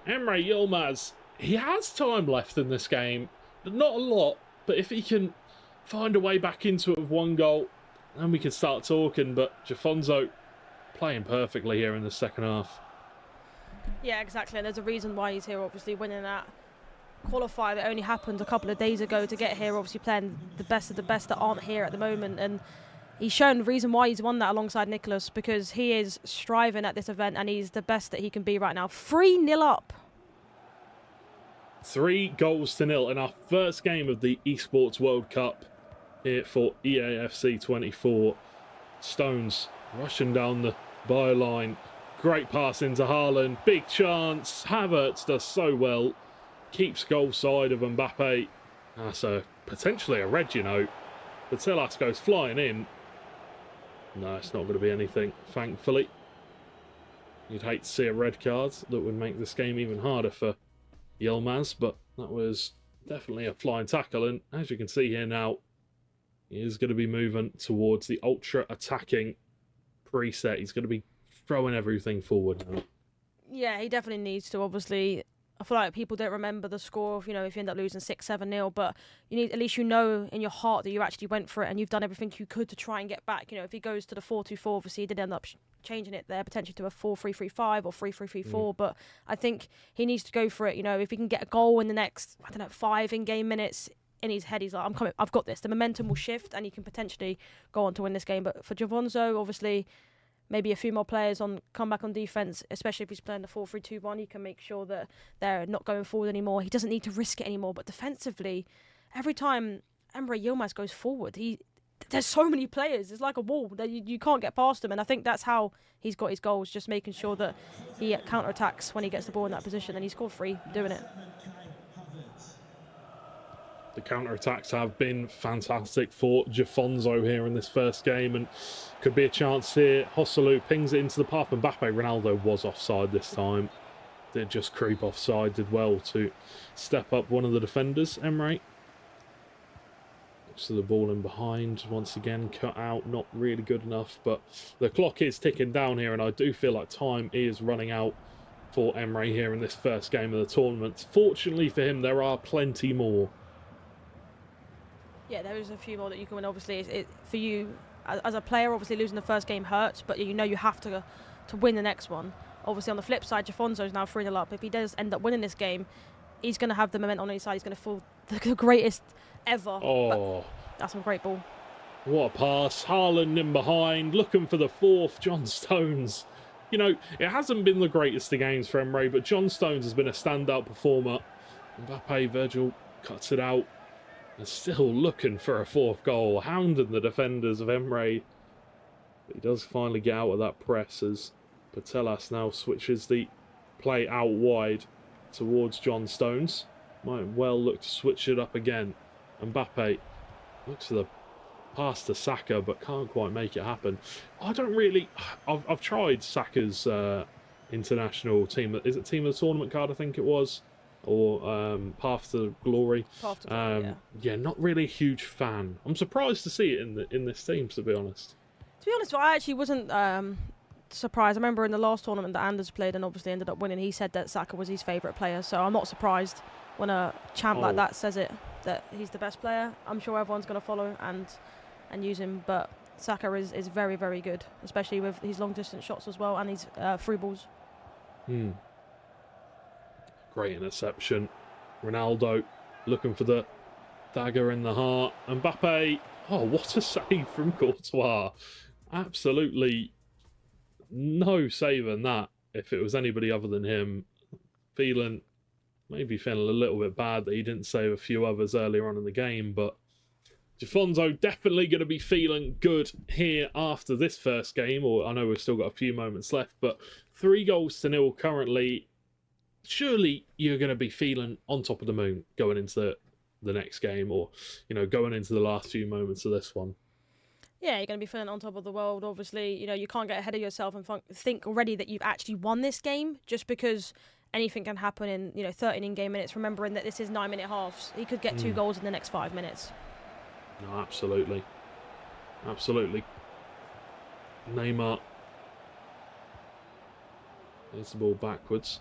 Emre Yilmaz. He has time left in this game, not a lot, but if he can find a way back into it with one goal, then we can start talking. But Jafonzo playing perfectly here in the second half. Yeah, exactly. And there's a reason why he's here, obviously, winning that qualifier that only happened a couple of days ago to get here, obviously playing the best of the best that aren't here at the moment. And he's shown the reason why he's won that alongside Nicholas, because he is striving at this event and he's the best that he can be right now. 3-0 up. 3 goals to 0 in our first game of the Esports World Cup here for EAFC 24. Stones rushing down the byline. Great pass into Haaland. Big chance. Havertz does so well. Keeps goal side of Mbappe. That's potentially a red, you know. Patelas goes flying in. No, it's not going to be anything, thankfully. You'd hate to see a red card. That would make this game even harder for Yilmaz, but that was definitely a flying tackle. And as you can see here now, he is going to be moving towards the ultra-attacking preset. He's going to be throwing everything forward now. Yeah, he definitely needs to, obviously. I feel like people don't remember the score of, if you end up losing 6-7-0, but you need, at least in your heart that you actually went for it and you've done everything you could to try and get back. If he goes to the 4-2-4, obviously he did end up changing it there, potentially to a 4-3-3-5 or 3-3-3-4, but I think he needs to go for it. If he can get a goal in the next, 5 in-game minutes, in his head, he's like, I'm coming, I've got this. The momentum will shift and he can potentially go on to win this game. But for Jafonzo, obviously, maybe a few more players come back on defence, especially if he's playing the 4-3-2-1. He can make sure that they're not going forward anymore. He doesn't need to risk it anymore. But defensively, every time Emre Yilmaz goes forward, there's so many players. It's like a wall that you can't get past them, and I think that's how he's got his goals, just making sure that he counter-attacks when he gets the ball in that position, and he scored 3 doing it. The counter-attacks have been fantastic for Jafonzo here in this first game, and could be a chance here. Hosselu pings it into the path, and Mbappe. Ronaldo was offside this time. Did just creep offside, did well to step up one of the defenders, Emre. So the ball in behind, once again cut out, not really good enough, but the clock is ticking down here, and I do feel like time is running out for Emre here in this first game of the tournament. Fortunately for him, there are plenty more. Yeah, there is a few more that you can win. Obviously, for you as a player, obviously losing the first game hurts, but you know you have to win the next one. Obviously, on the flip side, Jafonzo's now 3-0 up. If he does end up winning this game, he's going to have the momentum on his side. He's going to feel the greatest ever. Oh, but that's a great ball. What a pass. Haaland in behind, looking for the 4th. John Stones. You know, it hasn't been the greatest of games for Emre, but John Stones has been a standout performer. Mbappe, Virgil cuts it out. And still looking for a 4th goal, hounding the defenders of Emre. But he does finally get out of that press as Patelas now switches the play out wide towards John Stones. Might well look to switch it up again. Mbappe looks for the pass to Saka, but can't quite make it happen. I don't really... I've tried Saka's international team. Is it team of the tournament card, I think it was? Or Path to Glory. Path to Glory, yeah, not really a huge fan. I'm surprised to see it in this team, to be honest. To be honest, I actually wasn't surprised. I remember in the last tournament that Anders played and obviously ended up winning, he said that Saka was his favourite player. So I'm not surprised when a champ like that says it, that he's the best player. I'm sure everyone's going to follow and use him. But Saka is very, very good, especially with his long-distance shots as well and his through balls. Great interception. Ronaldo looking for the dagger in the heart. Mbappe, oh, what a save from Courtois. Absolutely no save in that. If it was anybody other than him, maybe feeling a little bit bad that he didn't save a few others earlier on in the game, but Jafonzo definitely going to be feeling good here after this first game, or I know we've still got a few moments left, but 3-0 currently. Surely you're going to be feeling on top of the moon going into the next game, or, you know, going into the last few moments of this one. Yeah, you're going to be feeling on top of the world. Obviously, you know, you can't get ahead of yourself and think already that you've actually won this game just because anything can happen in, you know, 13 in-game minutes, remembering that this is 9-minute halves. He could get 2 goals in the next 5 minutes. No, absolutely. Absolutely. Neymar. There's the ball backwards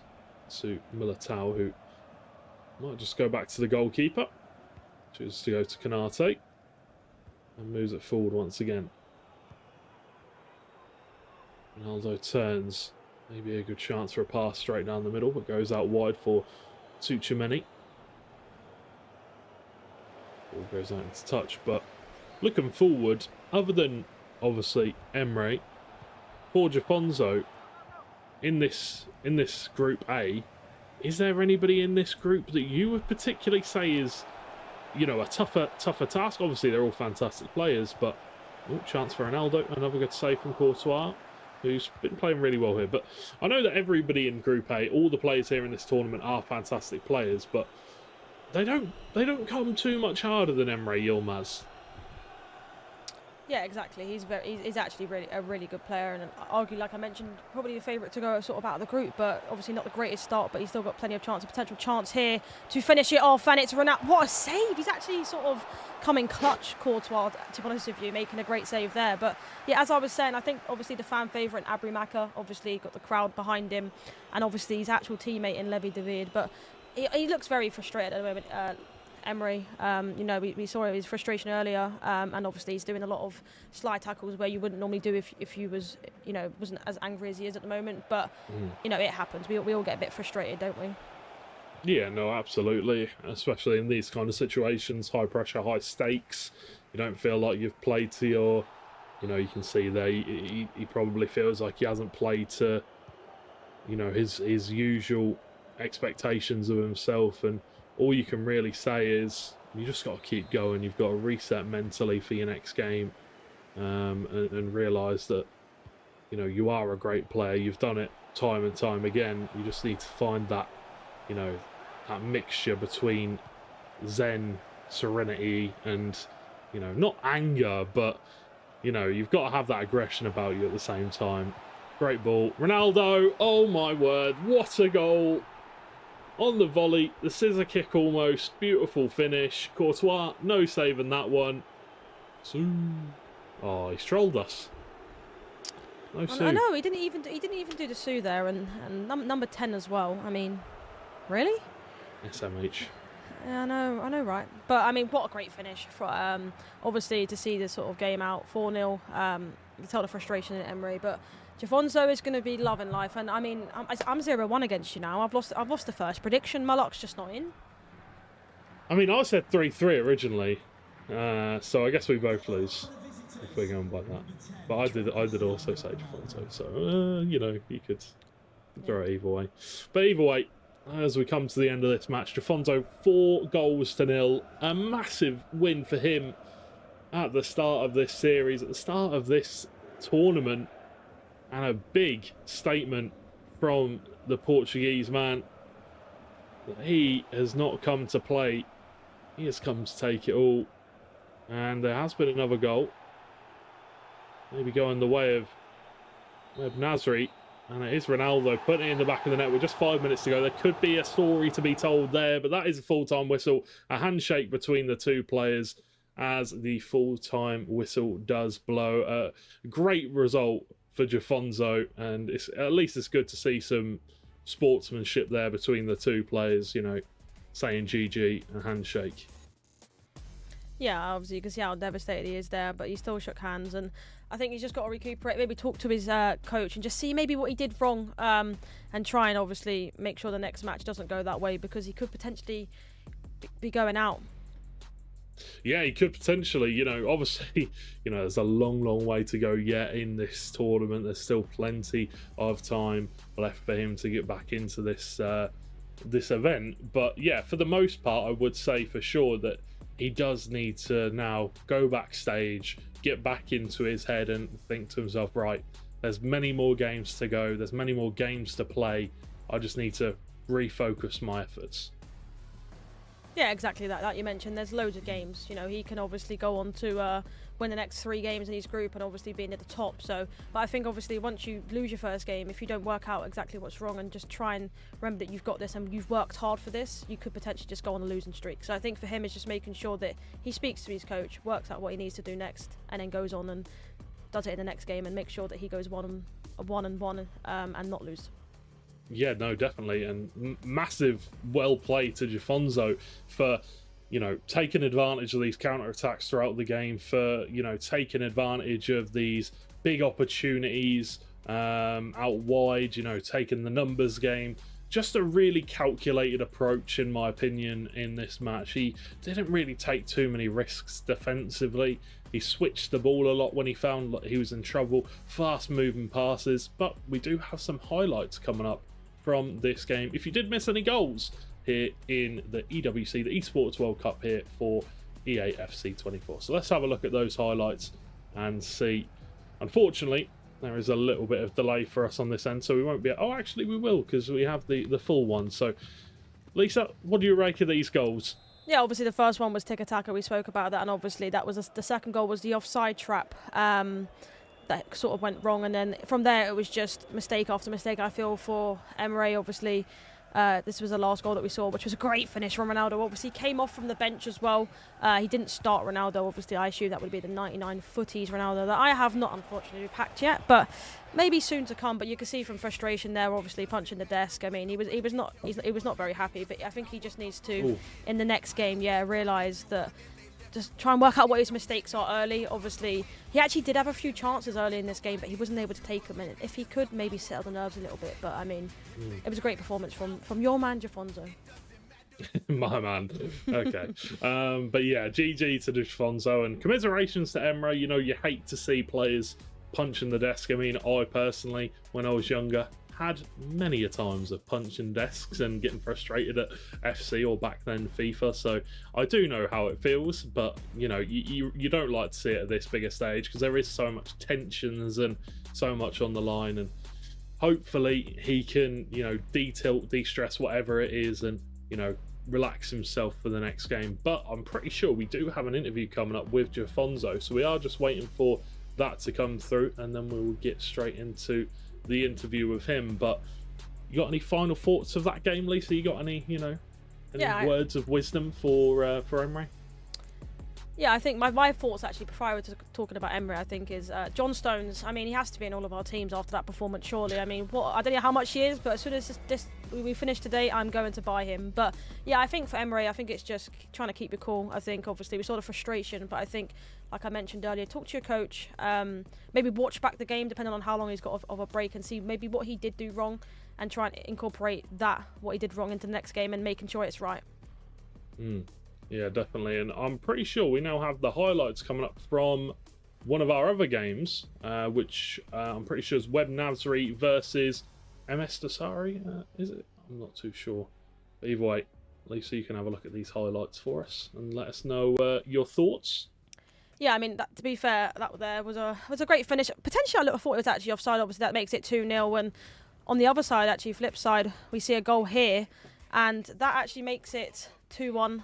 to Militao, who might just go back to the goalkeeper. Chooses to go to Kanate. And moves it forward once again. Ronaldo turns. Maybe a good chance for a pass straight down the middle, but goes out wide for Tchouameni. Ball goes out into touch, but looking forward, other than obviously Emre, for Jafonzo, in this Group A, is there anybody in this group that you would particularly say is, you know, a tougher task? Obviously, they're all fantastic players, but chance for Ronaldo, another good save from Courtois, who's been playing really well here. But I know that everybody in Group A, all the players here in this tournament are fantastic players, but they don't come too much harder than Emre Yilmaz. Yeah, exactly. He's actually a really good player, and arguably, like I mentioned, probably the favourite to go sort of out of the group, but obviously not the greatest start, but he's still got plenty of potential chance here to finish it off, and it's Ronaldo. What a save! He's actually sort of coming clutch, Courtois, to be honest with you, making a great save there. But yeah, as I was saying, I think obviously the fan favourite, Abri Maka, obviously got the crowd behind him, and obviously his actual teammate in Levi David, but he looks very frustrated at the moment. Emre, you know, we saw his frustration earlier, and obviously he's doing a lot of slide tackles where you wouldn't normally do if you was, you know, wasn't as angry as he is at the moment. But you know, it happens. We all get a bit frustrated, don't we? Yeah, no, absolutely. Especially in these kind of situations, high pressure, high stakes. You don't feel like you've played to your, you know, you can see there he probably feels like he hasn't played to, you know, his usual expectations of himself, and all you can really say is You just got to keep going. You've got to reset mentally for your next game, and realise that, you know, you are a great player. You've done it time and time again. You just need to find that, you know, that mixture between zen, serenity, and, you know, not anger, but, you know, you've got to have that aggression about you at the same time. Great ball. Ronaldo, oh my word, what a goal. On the volley, the scissor kick almost, beautiful finish. Courtois, no saving that one. Oh, he's trolled us. No Sue. I know, he didn't even do the Sue there, and number 10 as well. I mean, really? SMH. Yeah, I know, right? But I mean, what a great finish! For obviously to see this sort of game out 4-0. You can tell the frustration in Emery, but Jafonso is going to be loving life. And I mean, I'm 0-1 against you now. I've lost the first prediction. My luck's just not in. I mean, I said 3-3 originally, so I guess we both lose if we're going by that. But I did also say Jafonso, so you know, you could throw it either way. But either way, as we come to the end of this match, Jafonso 4-0. A massive win for him at the start of this series, at the start of this tournament, and a big statement from the Portuguese man that he has not come to play, he has come to take it all. And there has been another goal, maybe going the way of Nasri. And it is Ronaldo putting it in the back of the net with just 5 minutes to go. There could be a story to be told there, but that is a full-time whistle. A handshake between the two players as the full-time whistle does blow. A great result for Jafonso, and at least it's good to see some sportsmanship there between the two players, you know, saying GG and handshake. Yeah, obviously you can see how devastated he is there, but he still shook hands, and I think he's just got to recuperate, maybe talk to his coach and just see maybe what he did wrong, and try and obviously make sure the next match doesn't go that way, because he could potentially be going out. Yeah, he could potentially, you know, obviously, you know, there's a long, long way to go yet in this tournament. There's still plenty of time left for him to get back into this this event. But yeah, for the most part, I would say for sure that he does need to now go backstage, get back into his head and think to himself, right, there's many more games to go, there's many more games to play. I just need to refocus my efforts. Yeah, exactly that you mentioned. There's loads of games. You know, he can obviously go on to win the next 3 games in his group and obviously being at the top. So, but I think obviously once you lose your first game, if you don't work out exactly what's wrong and just try and remember that you've got this and you've worked hard for this, you could potentially just go on a losing streak. So I think for him, it's just making sure that he speaks to his coach, works out what he needs to do next, and then goes on and does it in the next game and makes sure that he goes 1-1 and not lose. Yeah, no, definitely. And massive well play to Jafonso for, you know, taking advantage of these counter-attacks throughout the game, for, you know, taking advantage of these big opportunities out wide, you know, taking the numbers game. Just a really calculated approach, in my opinion, in this match. He didn't really take too many risks defensively. He switched the ball a lot when he found that he was in trouble. Fast-moving passes. But we do have some highlights coming up from this game. If you did miss any goals here in the EWC, the Esports World Cup here for EA FC 24. So let's have a look at those highlights and see. Unfortunately, there is a little bit of delay for us on this end, so we won't be... Oh, actually we will, because we have the full one. So, Lisa, what do you rate of these goals? Yeah, obviously the first one was tiki-taka. We spoke about that, and obviously that was the second goal was the offside trap. That sort of went wrong, and then from there it was just mistake after mistake. I feel for Emery, obviously this was the last goal that we saw, which was a great finish from Ronaldo. Obviously came off from the bench as well. He didn't start Ronaldo. Obviously I assume that would be the 99 footies Ronaldo that I have not unfortunately packed yet, but maybe soon to come. But you can see from frustration there, obviously punching the desk. I mean, he was not very happy, but I think he just needs to in the next game, realise that. Just try and work out what his mistakes are early. Obviously, he actually did have a few chances early in this game, but he wasn't able to take them. And if he could, maybe settle the nerves a little bit. But I mean, it was a great performance from your man, Jafonso. My man. Okay. But yeah, GG to Jafonso, and commiserations to Emre. You know, you hate to see players punching the desk. I mean, I personally, when I was younger, had many a times of punching desks and getting frustrated at FC or back then FIFA, so I do know how it feels, but you know, you don't like to see it at this bigger stage because there is so much tensions and so much on the line, and hopefully he can, you know, de-tilt, de-stress whatever it is, and, you know, relax himself for the next game. But I'm pretty sure we do have an interview coming up with Jafonzo, so we are just waiting for that to come through, and then we'll get straight into the interview with him. But you got any final thoughts of that game, Lisa? You got any, you know, any words of wisdom for Emery? Yeah, I think my thoughts actually, prior to talking about Emery, I think is John Stones. I mean, he has to be in all of our teams after that performance, surely. I mean, I don't know how much he is, but as soon as we finish today, I'm going to buy him. But yeah, I think for Emery, I think it's just trying to keep your cool. I think obviously we saw the frustration, but I think, like I mentioned earlier, talk to your coach. Maybe watch back the game, depending on how long he's got of a break, and see maybe what he did do wrong, and try and incorporate what he did wrong into the next game, and making sure it's right. Yeah, definitely. And I'm pretty sure we now have the highlights coming up from one of our other games, which I'm pretty sure is Web Nasri versus MS Dasari. Is it? I'm not too sure. But either way, Lisa, you can have a look at these highlights for us and let us know your thoughts. Yeah, I mean, to be fair, that there was a great finish. Potentially, I thought it was actually offside. Obviously, that makes it 2-0. And on the other side, actually, flip side, we see a goal here, and that actually makes it 2-1.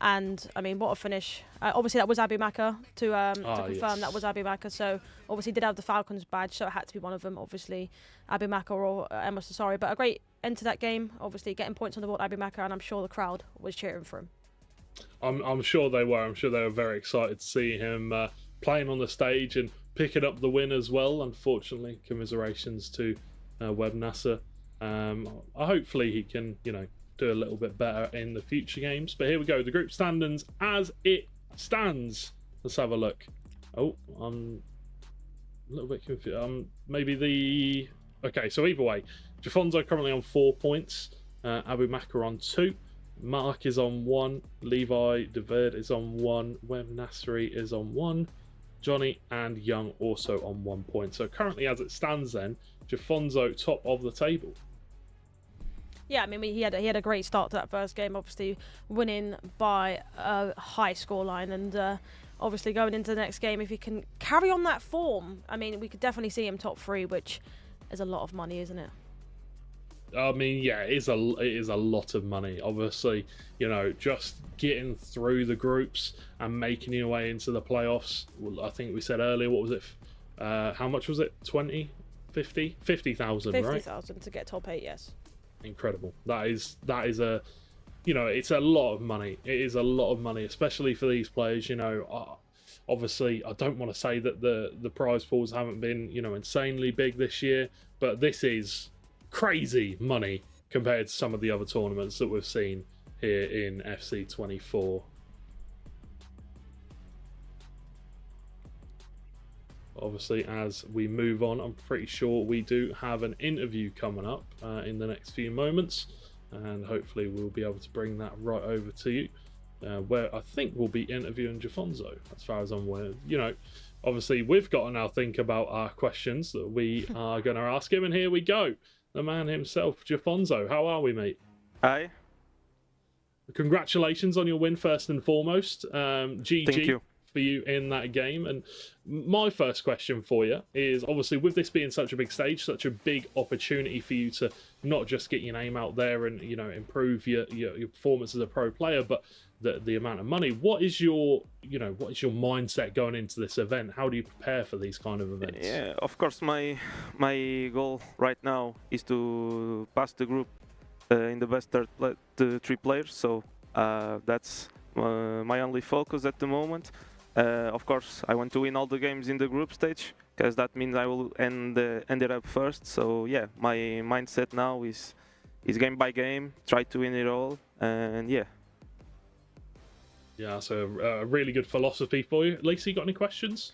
And I mean, what a finish! Obviously, that was Abu Maka to confirm. Yes. That was Abu Maka. So obviously, did have the Falcons badge, so it had to be one of them. Obviously, Abu Maka or Emma Sassari. But a great end to that game. Obviously, getting points on the board, Abu Maka, and I'm sure the crowd was cheering for him. I'm sure they were. I'm sure they were very excited to see him playing on the stage and picking up the win as well. Unfortunately, commiserations to Web Nasser. Hopefully, he can, you know, do a little bit better in the future games. But here we go, the group standings as it stands. Let's have a look. Oh, I'm a little bit confused. Okay, so either way, Jafonzo currently on 4 points, Abu Maka on 2, Mark is on 1, Levi DeVerd is on 1, Web Nasri is on 1, Johnny and Young also on 1 point. So currently as it stands then, Jafonzo top of the table. Yeah, I mean, he had a great start to that first game, obviously winning by a high scoreline, and obviously going into the next game, if he can carry on that form, I mean, we could definitely see him top 3, which is a lot of money, isn't it? I mean, yeah, it is a lot of money. Obviously, you know, just getting through the groups and making your way into the playoffs. Well, I think we said earlier, what was it? How much was it? 20, 50, 50,000, right? 50,000 to get top 8, yes. Incredible. That is a, you know, it's a lot of money. It is a lot of money, especially for these players. You know, obviously, I don't want to say that the prize pools haven't been, you know, insanely big this year, but this is crazy money compared to some of the other tournaments that we've seen here in FC24. Obviously, as we move on, I'm pretty sure we do have an interview coming up in the next few moments, and hopefully we'll be able to bring that right over to you, where I think we'll be interviewing Jafonzo, as far as I'm aware. You know, obviously we've got to now think about our questions that we are going to ask him, and here we go. The man himself, Jafonzo. How are we, mate? Hi. Congratulations on your win, first and foremost. GG. Thank you. For you in that game. And my first question for you is, obviously with this being such a big stage, such a big opportunity for you to not just get your name out there and, you know, improve your performance as a pro player, but the amount of money. What is your mindset going into this event? How do you prepare for these kind of events? Yeah, of course, my goal right now is to pass the group in the best 3 players. So that's my only focus at the moment. Of course, I want to win all the games in the group stage, because that means I will end it up first. So yeah, my mindset now is game by game, try to win it all, and yeah. Yeah, so a really good philosophy for you. Lisa, you got any questions?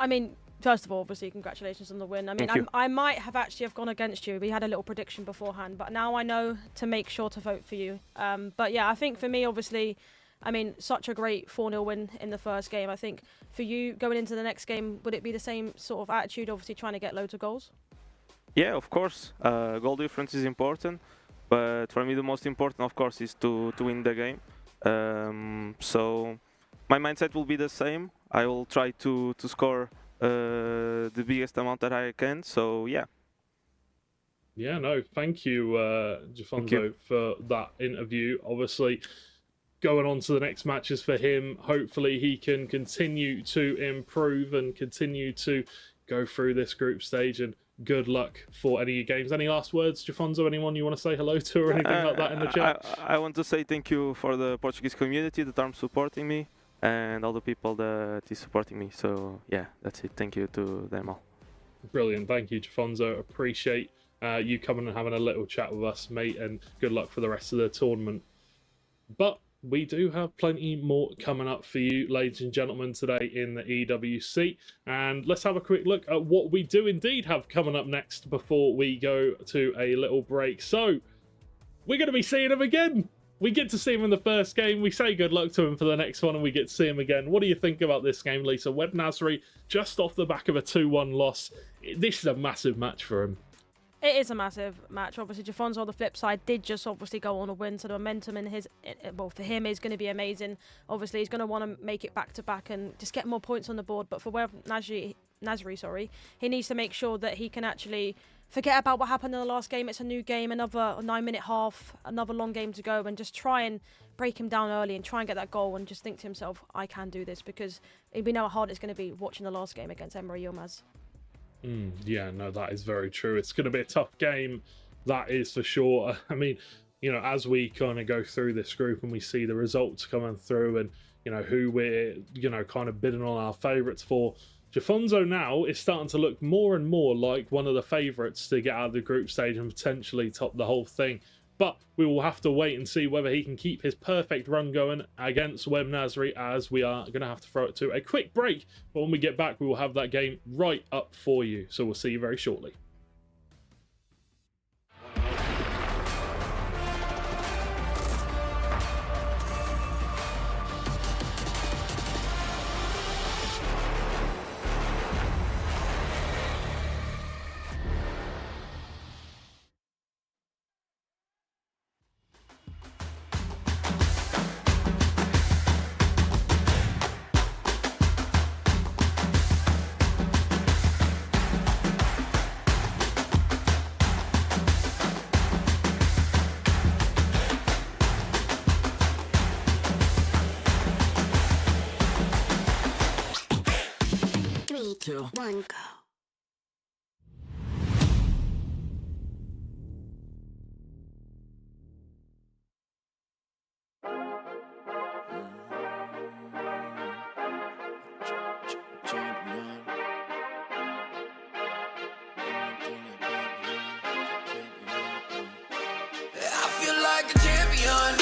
I mean, first of all, obviously, congratulations on the win. I mean, I might have actually gone against you. We had a little prediction beforehand, but now I know to make sure to vote for you. But yeah, I think for me, obviously, I mean, such a great 4-0 win in the first game. I think for you, going into the next game, would it be the same sort of attitude, obviously trying to get loads of goals? Yeah, of course. Goal difference is important, but for me the most important, of course, is to win the game. So my mindset will be the same. I will try to score the biggest amount that I can. So yeah. Yeah, no, thank you, Jafonso, for that interview. Obviously, going on to the next matches for him, hopefully he can continue to improve and continue to go through this group stage, and good luck for any games. Any last words, Jafonso? Anyone you want to say hello to or anything like that in the chat? I want to say thank you for the Portuguese community that are supporting me and all the people that is supporting me. So yeah, that's it. Thank you to them all. Brilliant. Thank you, Jafonso. Appreciate you coming and having a little chat with us, mate, and good luck for the rest of the tournament. But we do have plenty more coming up for you, ladies and gentlemen, today in the EWC. And let's have a quick look at what we do indeed have coming up next before we go to a little break. So, we're going to be seeing him again. We get to see him in the first game. We say good luck to him for the next one, and we get to see him again. What do you think about this game, Lisa? Web Nasri, just off the back of a 2-1 loss. This is a massive match for him. It is a massive match. Obviously, Jafonso on the flip side did just obviously go on a win, so the momentum in his, well, for him is going to be amazing. Obviously, he's going to want to make it back to back and just get more points on the board. But for Web Nasri, he needs to make sure that he can actually forget about what happened in the last game. It's a new game, another 9-minute half, another long game to go, and just try and break him down early and try and get that goal and just think to himself, I can do this, because we know how hard it's going to be watching the last game against Emre Yilmaz. Yeah, no, that is very true. It's going to be a tough game, that is for sure. I mean, you know, as we kind of go through this group and we see the results coming through and, you know, who we're, you know, kind of bidding on our favourites for, Jafonso now is starting to look more and more like one of the favourites to get out of the group stage and potentially top the whole thing. But we will have to wait and see whether he can keep his perfect run going against Web Nasri, as we are going to have to throw it to a quick break. But when we get back, we will have that game right up for you. So we'll see you very shortly. Two, one, go. I feel like a champion.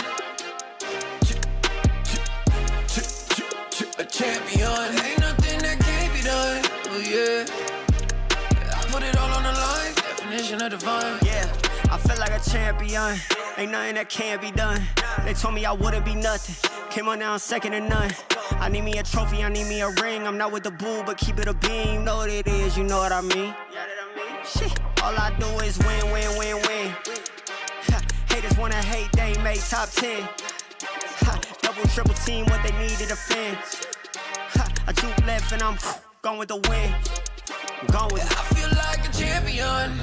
A champion. Ain't nothing that can't be done. Oh yeah. I put it all on the line. Definition of divine. Yeah, I feel like a champion. Ain't nothing that can't be done. They told me I wouldn't be nothing. Came on down second to none. I need me a trophy, I need me a ring. I'm not with the bull, but keep it a beam. You know what it is, you know what I mean. Shit, all I do is win, win, win, win. Haters wanna hate, they ain't make top 10. Double, triple team, what they need to defend. I juke left and I'm gone with the win. I'm gone with it. I feel like a champion.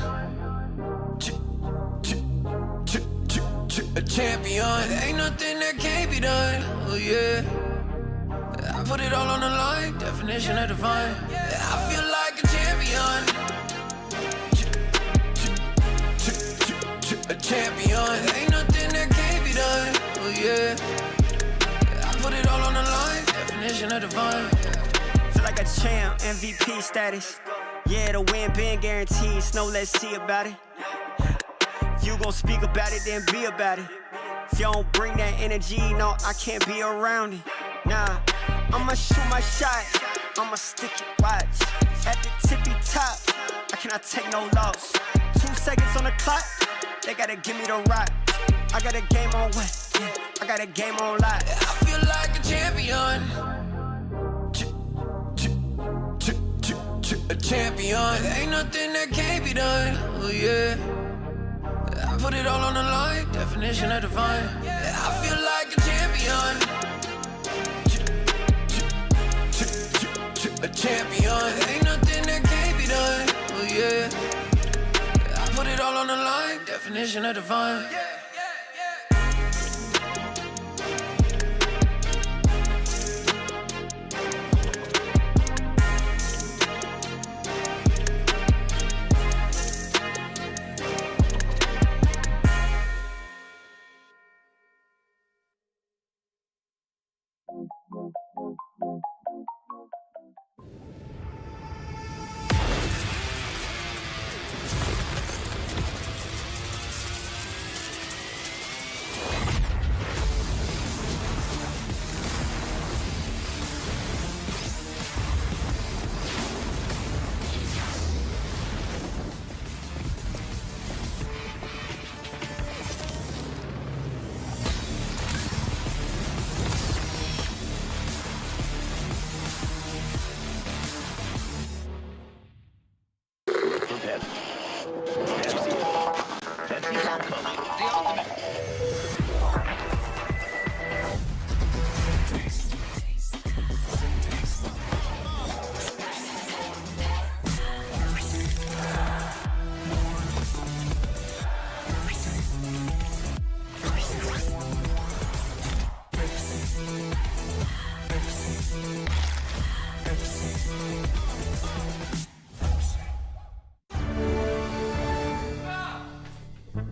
A champion. Ain't nothing that can't be done. Oh yeah. I put it all on the line. Definition of divine. I feel like a champion. A champion. Ain't nothing that can't be done. Oh yeah. I put it all on the line. Definition of divine. Feel like a champ, MVP status. Yeah, the win been guaranteed. So let's see about it. If you gon' speak about it, then be about it. If you don't bring that energy, no, I can't be around it. Nah, I'ma shoot my shot. I'ma stick it, watch. At the tippy top, I cannot take no loss. 2 seconds on the clock, they gotta give me the rock. I got a game on what? Yeah, I got a game on lock. I feel like a champion. A champion, ain't nothing that can't be done. Oh yeah, I put it all on the line. Definition of divine. I feel like a champion. A champion, ain't nothing that can't be done. Oh yeah, I put it all on the line. Definition of divine.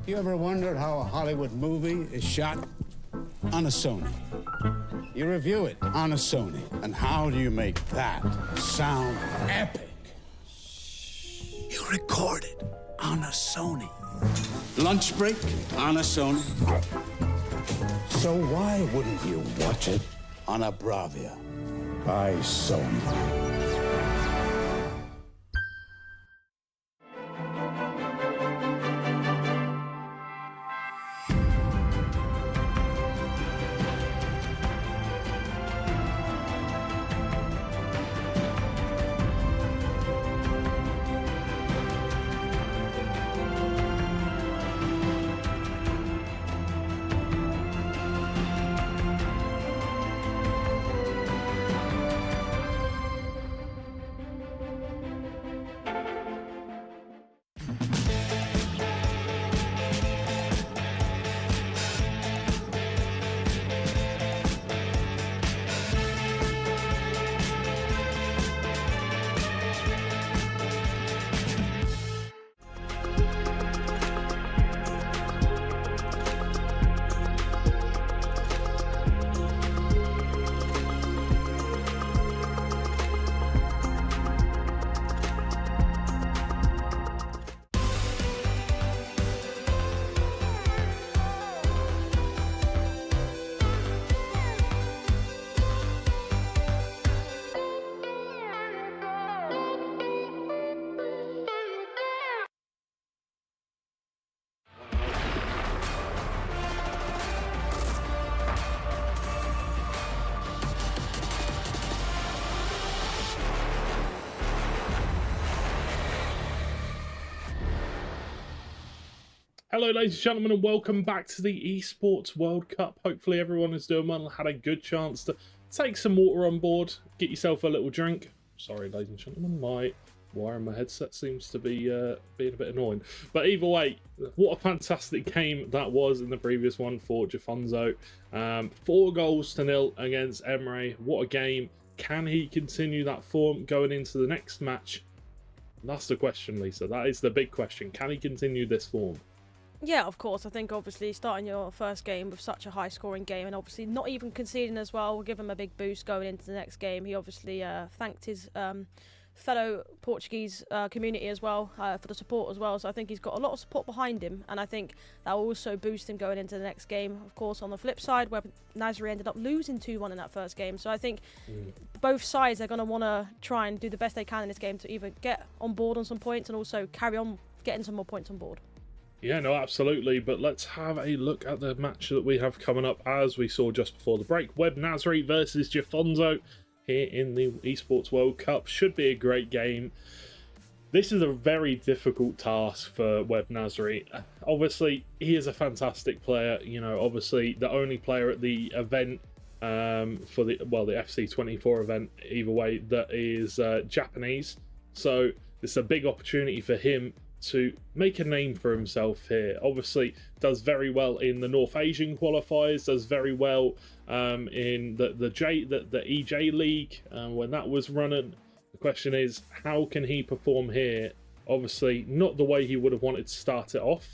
You ever wondered how a Hollywood movie is shot? On a Sony. You review it on a Sony. And how do you make that sound epic? You record it on a Sony. Lunch break on a Sony. So why wouldn't you watch it on a Bravia by Sony? Hello ladies and gentlemen, and welcome back to the Esports World Cup. Hopefully everyone is doing well and had a good chance to take some water on board, get yourself a little drink. Sorry ladies and gentlemen, my wire in my headset seems to be being a bit annoying. But either way, what a fantastic game that was in the previous one for Jafonzo. 4-0 against Emre. What a game. Can he continue that form going into the next match? That's the question, Lisa. That is the big question. Can he continue this form? Yeah, of course. I think obviously starting your first game with such a high scoring game and obviously not even conceding as well will give him a big boost going into the next game. He obviously thanked his fellow Portuguese community as well for the support as well. So I think he's got a lot of support behind him, and I think that will also boost him going into the next game. Of course, on the flip side, where Nasri ended up losing 2-1 in that first game. So I think both sides are going to want to try and do the best they can in this game to either get on board on some points and also carry on getting some more points on board. Yeah, no, absolutely. But let's have a look at the match that we have coming up. As we saw just before the break, Web Nasri versus Jafonzo. here in the Esports World Cup. Should be a great game. This is a very difficult task for Webb Nasri. Obviously, he is a fantastic player. You know, obviously the only player at the event for the FC24 event, either way, that is Japanese. So it's a big opportunity for him to make a name for himself here. Obviously, does very well in the North Asian qualifiers. Does very well in the EJ League when that was running. The question is, how can he perform here? Obviously, not the way he would have wanted to start it off,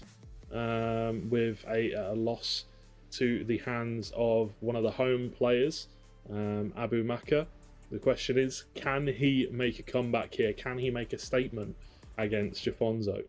with a loss to the hands of one of the home players, Abu Maka. The question is, can he make a comeback here? Can he make a statement against Jafonzo?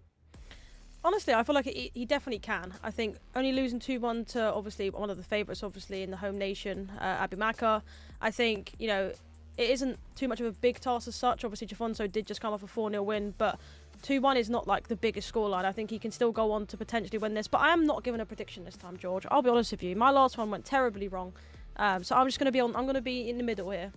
Honestly, I feel like he definitely can. I think only losing 2-1 to obviously one of the favourites, obviously in the home nation, Abu Maka. I think, you know, it isn't too much of a big task as such. Obviously, Jafonso did just come off a 4-0 win, but 2-1 is not like the biggest scoreline. I think he can still go on to potentially win this, but I am not giving a prediction this time, George. I'll be honest with you. My last one went terribly wrong, so I'm just going to be I'm going to be in the middle here.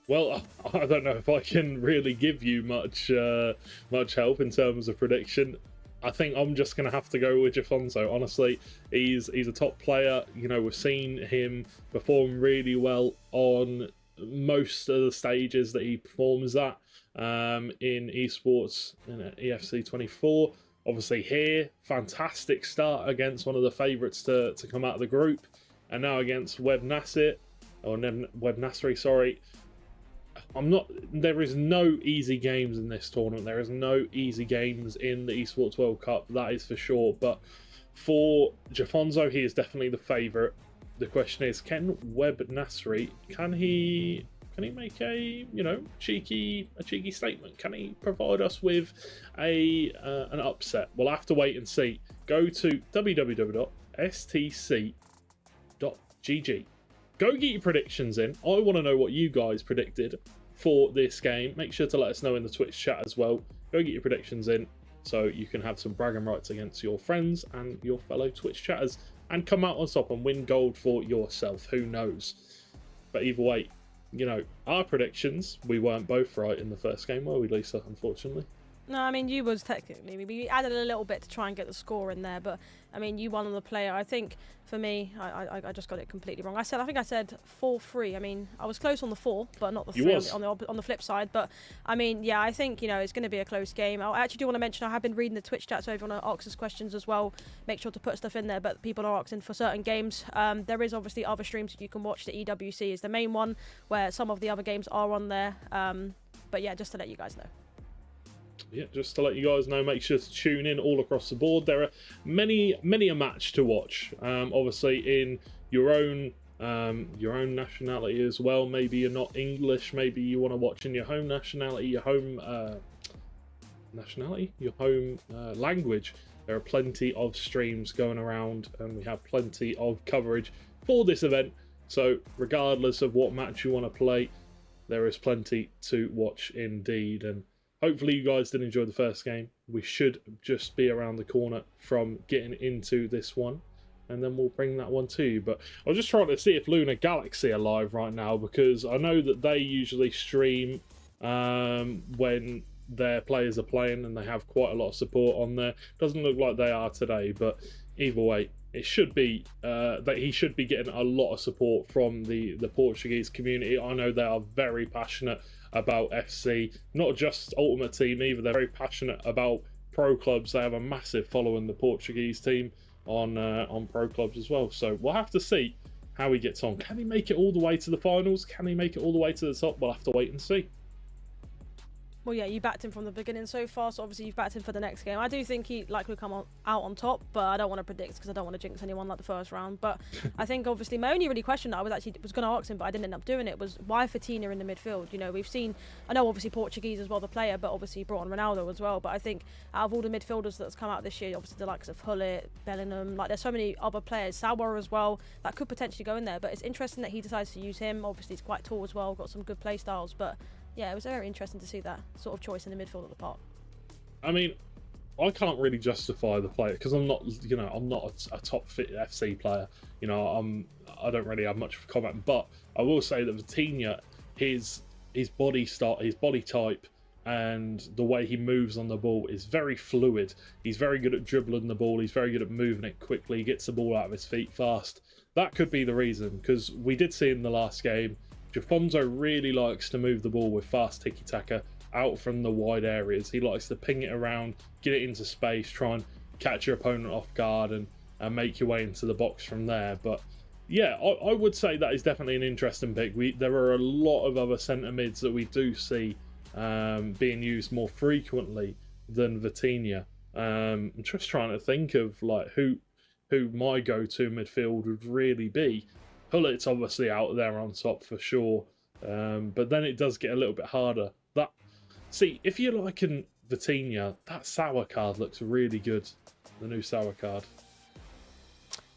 Well, I don't know if I can really give you much help in terms of prediction. I think I'm just going to have to go with Jafonso. Honestly, he's a top player. You know, we've seen him perform really well on most of the stages that he performs at in esports, in EFC 24. Obviously here, fantastic start against one of the favourites to come out of the group, and now against Webb Nasri, sorry. There is no easy games in this tournament. There is no easy games in the Esports World Cup, that is for sure. But for Jafonso, he is definitely the favourite. The question is, can Webb Nasri, can he make a cheeky statement? Can he provide us with an upset? We'll have to wait and see. Go to www.stc.gg. Go get your predictions in. I want to know what you guys predicted for this game. Make sure to let us know in the Twitch chat as well. Go get your predictions in so you can have some bragging rights against your friends and your fellow Twitch chatters and come out on top and win gold for yourself. Who knows? But either way, you know, our predictions, we weren't both right in the first game, were we, Lisa, unfortunately? No, I mean, you was technically. We added a little bit to try and get the score in there, but I mean, you won on the player. I think for me, I just got it completely wrong. I think I said 4-3. I mean, I was close on the 4, but not the 3 on the flip side. But I mean, yeah, I think, you know, it's going to be a close game. I actually do want to mention I have been reading the Twitch chat, so if you want to ask us questions as well, make sure to put stuff in there. But people are asking for certain games. There is obviously other streams that you can watch. The EWC is the main one, where some of the other games are on there. But yeah, just to let you guys know. Yeah, just to let you guys know, make sure to tune in all across the board. There are many a match to watch. Obviously in your own nationality as well. Maybe you're not English. Maybe you want to watch in your home nationality, your home language. There are plenty of streams going around, and we have plenty of coverage for this event. So regardless of what match you want to play, there is plenty to watch indeed. And hopefully you guys did enjoy the first game. We should just be around the corner from getting into this one, and then we'll bring that one to you. But I was just trying to see if Lunar Galaxy are live right now, because I know that they usually stream when their players are playing, and they have quite a lot of support on there. Doesn't look like they are today, but either way, it should be that he should be getting a lot of support from the Portuguese community. I know they are very passionate about FC, not just Ultimate Team either. They're very passionate about pro clubs. They have a massive following, the Portuguese team, on pro clubs as well. So we'll have to see how he gets on. Can he make it all the way to the finals? Can he make it all the way to the top? We'll have to wait and see. Well, yeah, you backed him from the beginning so far, so obviously you've backed him for the next game. I do think he likely come out on top, but I don't want to predict because I don't want to jinx anyone like the first round. But I think obviously my only really question that I was going to ask him, but I didn't end up doing it, was why Fatina in the midfield? You know, we've seen, I know obviously Portuguese as well, the player, but obviously he brought on Ronaldo as well. But I think out of all the midfielders that's come out this year, obviously the likes of Hullet, Bellingham, like there's so many other players, Sauer as well, that could potentially go in there. But it's interesting that he decides to use him. Obviously he's quite tall as well, got some good play styles, but yeah, it was very interesting to see that sort of choice in the midfield at the park. I mean, I can't really justify the player because I'm not, I'm not a top fit FC player. I don't really have much of a comment, but I will say that Vitinha, his body type and the way he moves on the ball is very fluid. He's very good at dribbling the ball. He's very good at moving it quickly. He gets the ball out of his feet fast. That could be the reason, because we did see in the last game, Jafonso really likes to move the ball with fast tiki-taka out from the wide areas. He likes to ping it around, get it into space, try and catch your opponent off guard and make your way into the box from there. But yeah, I would say that is definitely an interesting pick. There are a lot of other centre mids that we do see being used more frequently than Vitinha. I'm just trying to think of like who my go-to midfield would really be. Hullit's obviously out there on top for sure, but then it does get a little bit harder. See, if you're liking Vitinha, that Sour card looks really good. The new Sour card.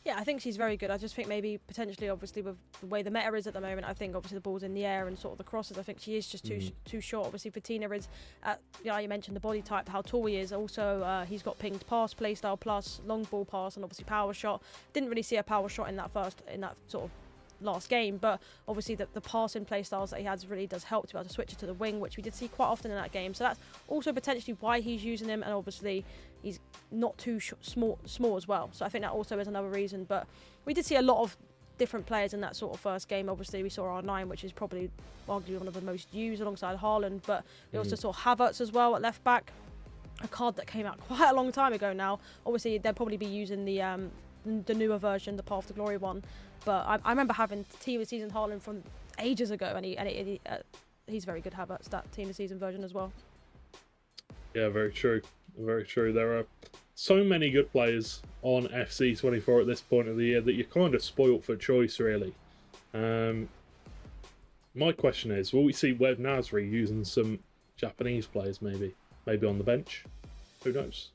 Yeah, I think she's very good. I just think maybe potentially, obviously, with the way the meta is at the moment, I think obviously the ball's in the air and sort of the crosses, I think she is just too short. Obviously, Vitinha is, you mentioned the body type, how tall he is. Also, he's got pinged pass, playstyle plus, long ball pass, and obviously power shot. Didn't really see a power shot in that sort of last game, but obviously the passing play styles that he has really does help to be able to switch it to the wing, which we did see quite often in that game. So that's also potentially why he's using him, and obviously he's not too small as well. So I think that also is another reason. But we did see a lot of different players in that sort of first game. Obviously we saw R9, which is probably arguably one of the most used alongside Haaland, but we also saw Havertz as well at left back, a card that came out quite a long time ago now. Obviously they'll probably be using the newer version, the Path to Glory one. But I remember having Team of the Season Haaland from ages ago, and he's very good, Havertz, that Team of the Season version as well. Yeah, very true. Very true. There are so many good players on FC24 at this point of the year that you're kind of spoilt for choice, really. My question is, will we see Web Nasri using some Japanese players maybe on the bench? Who knows?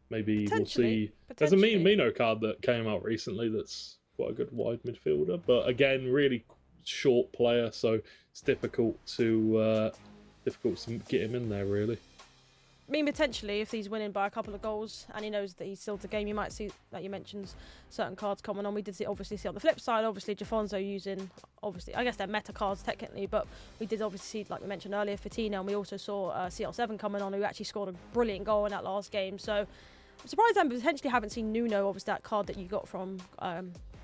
Maybe we'll see. There's a Mino card that came out recently that's quite a good wide midfielder, but again, really short player, so it's difficult to get him in there, really. I mean, potentially, if he's winning by a couple of goals and he knows that he's still the game, you might see, like you mentioned, certain cards coming on. We did obviously see on the flip side, obviously, Jafonso using, I guess they're meta cards technically, but we did obviously see, like we mentioned earlier, Vitinha, and we also saw CL7 coming on, who actually scored a brilliant goal in that last game. So I'm surprised I potentially haven't seen Nuno, obviously that card that you got from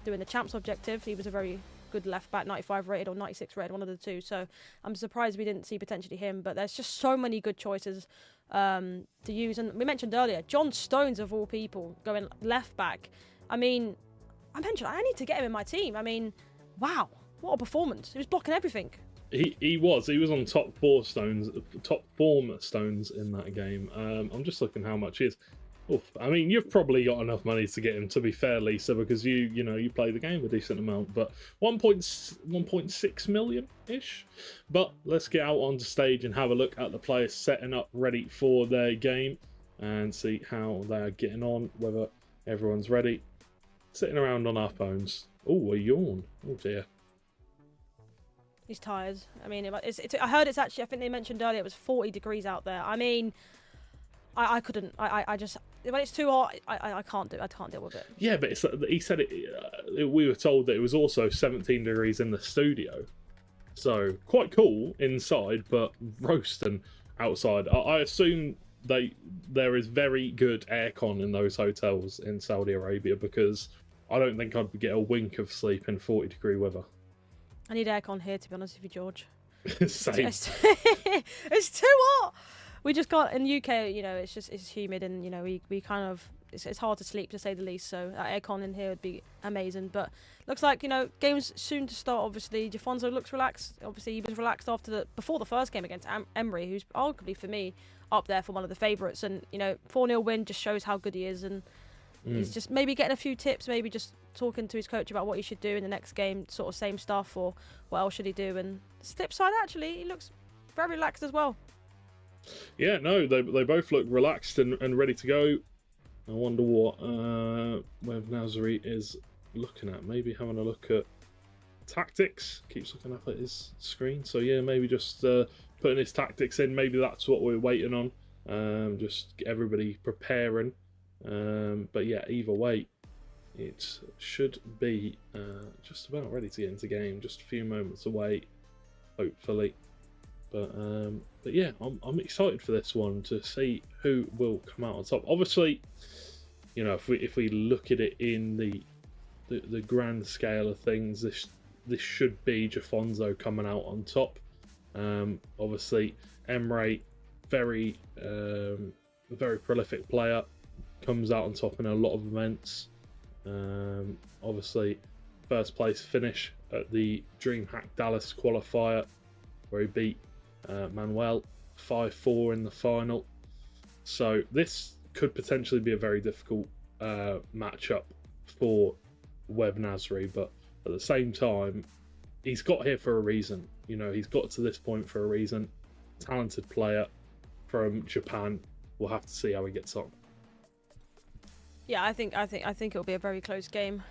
doing the Champs objective. He was a very good left back, 95 rated or 96 rated, one of the two. So I'm surprised we didn't see potentially him, but there's just so many good choices to use. And we mentioned earlier, John Stones of all people going left back. I mean, I need to get him in my team. I mean, wow, what a performance. He was blocking everything. He was on top form stones in that game. I'm just looking how much he is. Oof. I mean, you've probably got enough money to get him, to be fair, Lisa, because you play the game a decent amount, but 1.6 million-ish. But let's get out onto stage and have a look at the players setting up ready for their game and see how they are getting on, whether everyone's ready. Sitting around on our phones. Oh, a yawn. Oh, dear. He's tired. I mean, I heard it's actually, I think they mentioned earlier, it was 40 degrees out there. I mean, I couldn't. I just, when it's too hot, I can't deal with it. Yeah, but he said it. We were told that it was also 17 degrees in the studio, so quite cool inside, but roasting outside. I assume there is very good aircon in those hotels in Saudi Arabia, because I don't think I'd get a wink of sleep in 40-degree weather. I need aircon here, to be honest with you, George. Same. It's too hot. We just can't, in the UK, it's humid, and we kind of, it's hard to sleep, to say the least, so that aircon in here would be amazing. But looks like, game's soon to start. Obviously Jafonso looks relaxed. Obviously he was relaxed before the first game against Emery, who's arguably for me up there for one of the favourites, and 4-0 win just shows how good he is, and he's just maybe getting a few tips, maybe just talking to his coach about what he should do in the next game, sort of same stuff, or what else should he do. And the flip side, actually, he looks very relaxed as well. Yeah, no, they both look relaxed and ready to go. I wonder what Web Nasri is looking at. Maybe having a look at tactics. Keeps looking up at his screen. So yeah, maybe just putting his tactics in. Maybe that's what we're waiting on. Just everybody preparing. But yeah, either way, it should be just about ready to get into game. Just a few moments away, hopefully. But yeah, I'm excited for this one to see who will come out on top. Obviously, you know, if we look at it in the grand scale of things, this should be Jafonzo coming out on top. Obviously, Emre, very prolific player, comes out on top in a lot of events. Obviously, first place finish at the DreamHack Dallas qualifier, where he beat Manuel 5-4 in the final. So this could potentially be a very difficult matchup for Webb Nasri, but at the same time, he's got here for a reason. You know, he's got to this point for a reason. Talented player from Japan. We'll have to see how he gets on. Yeah, I think it'll be a very close game.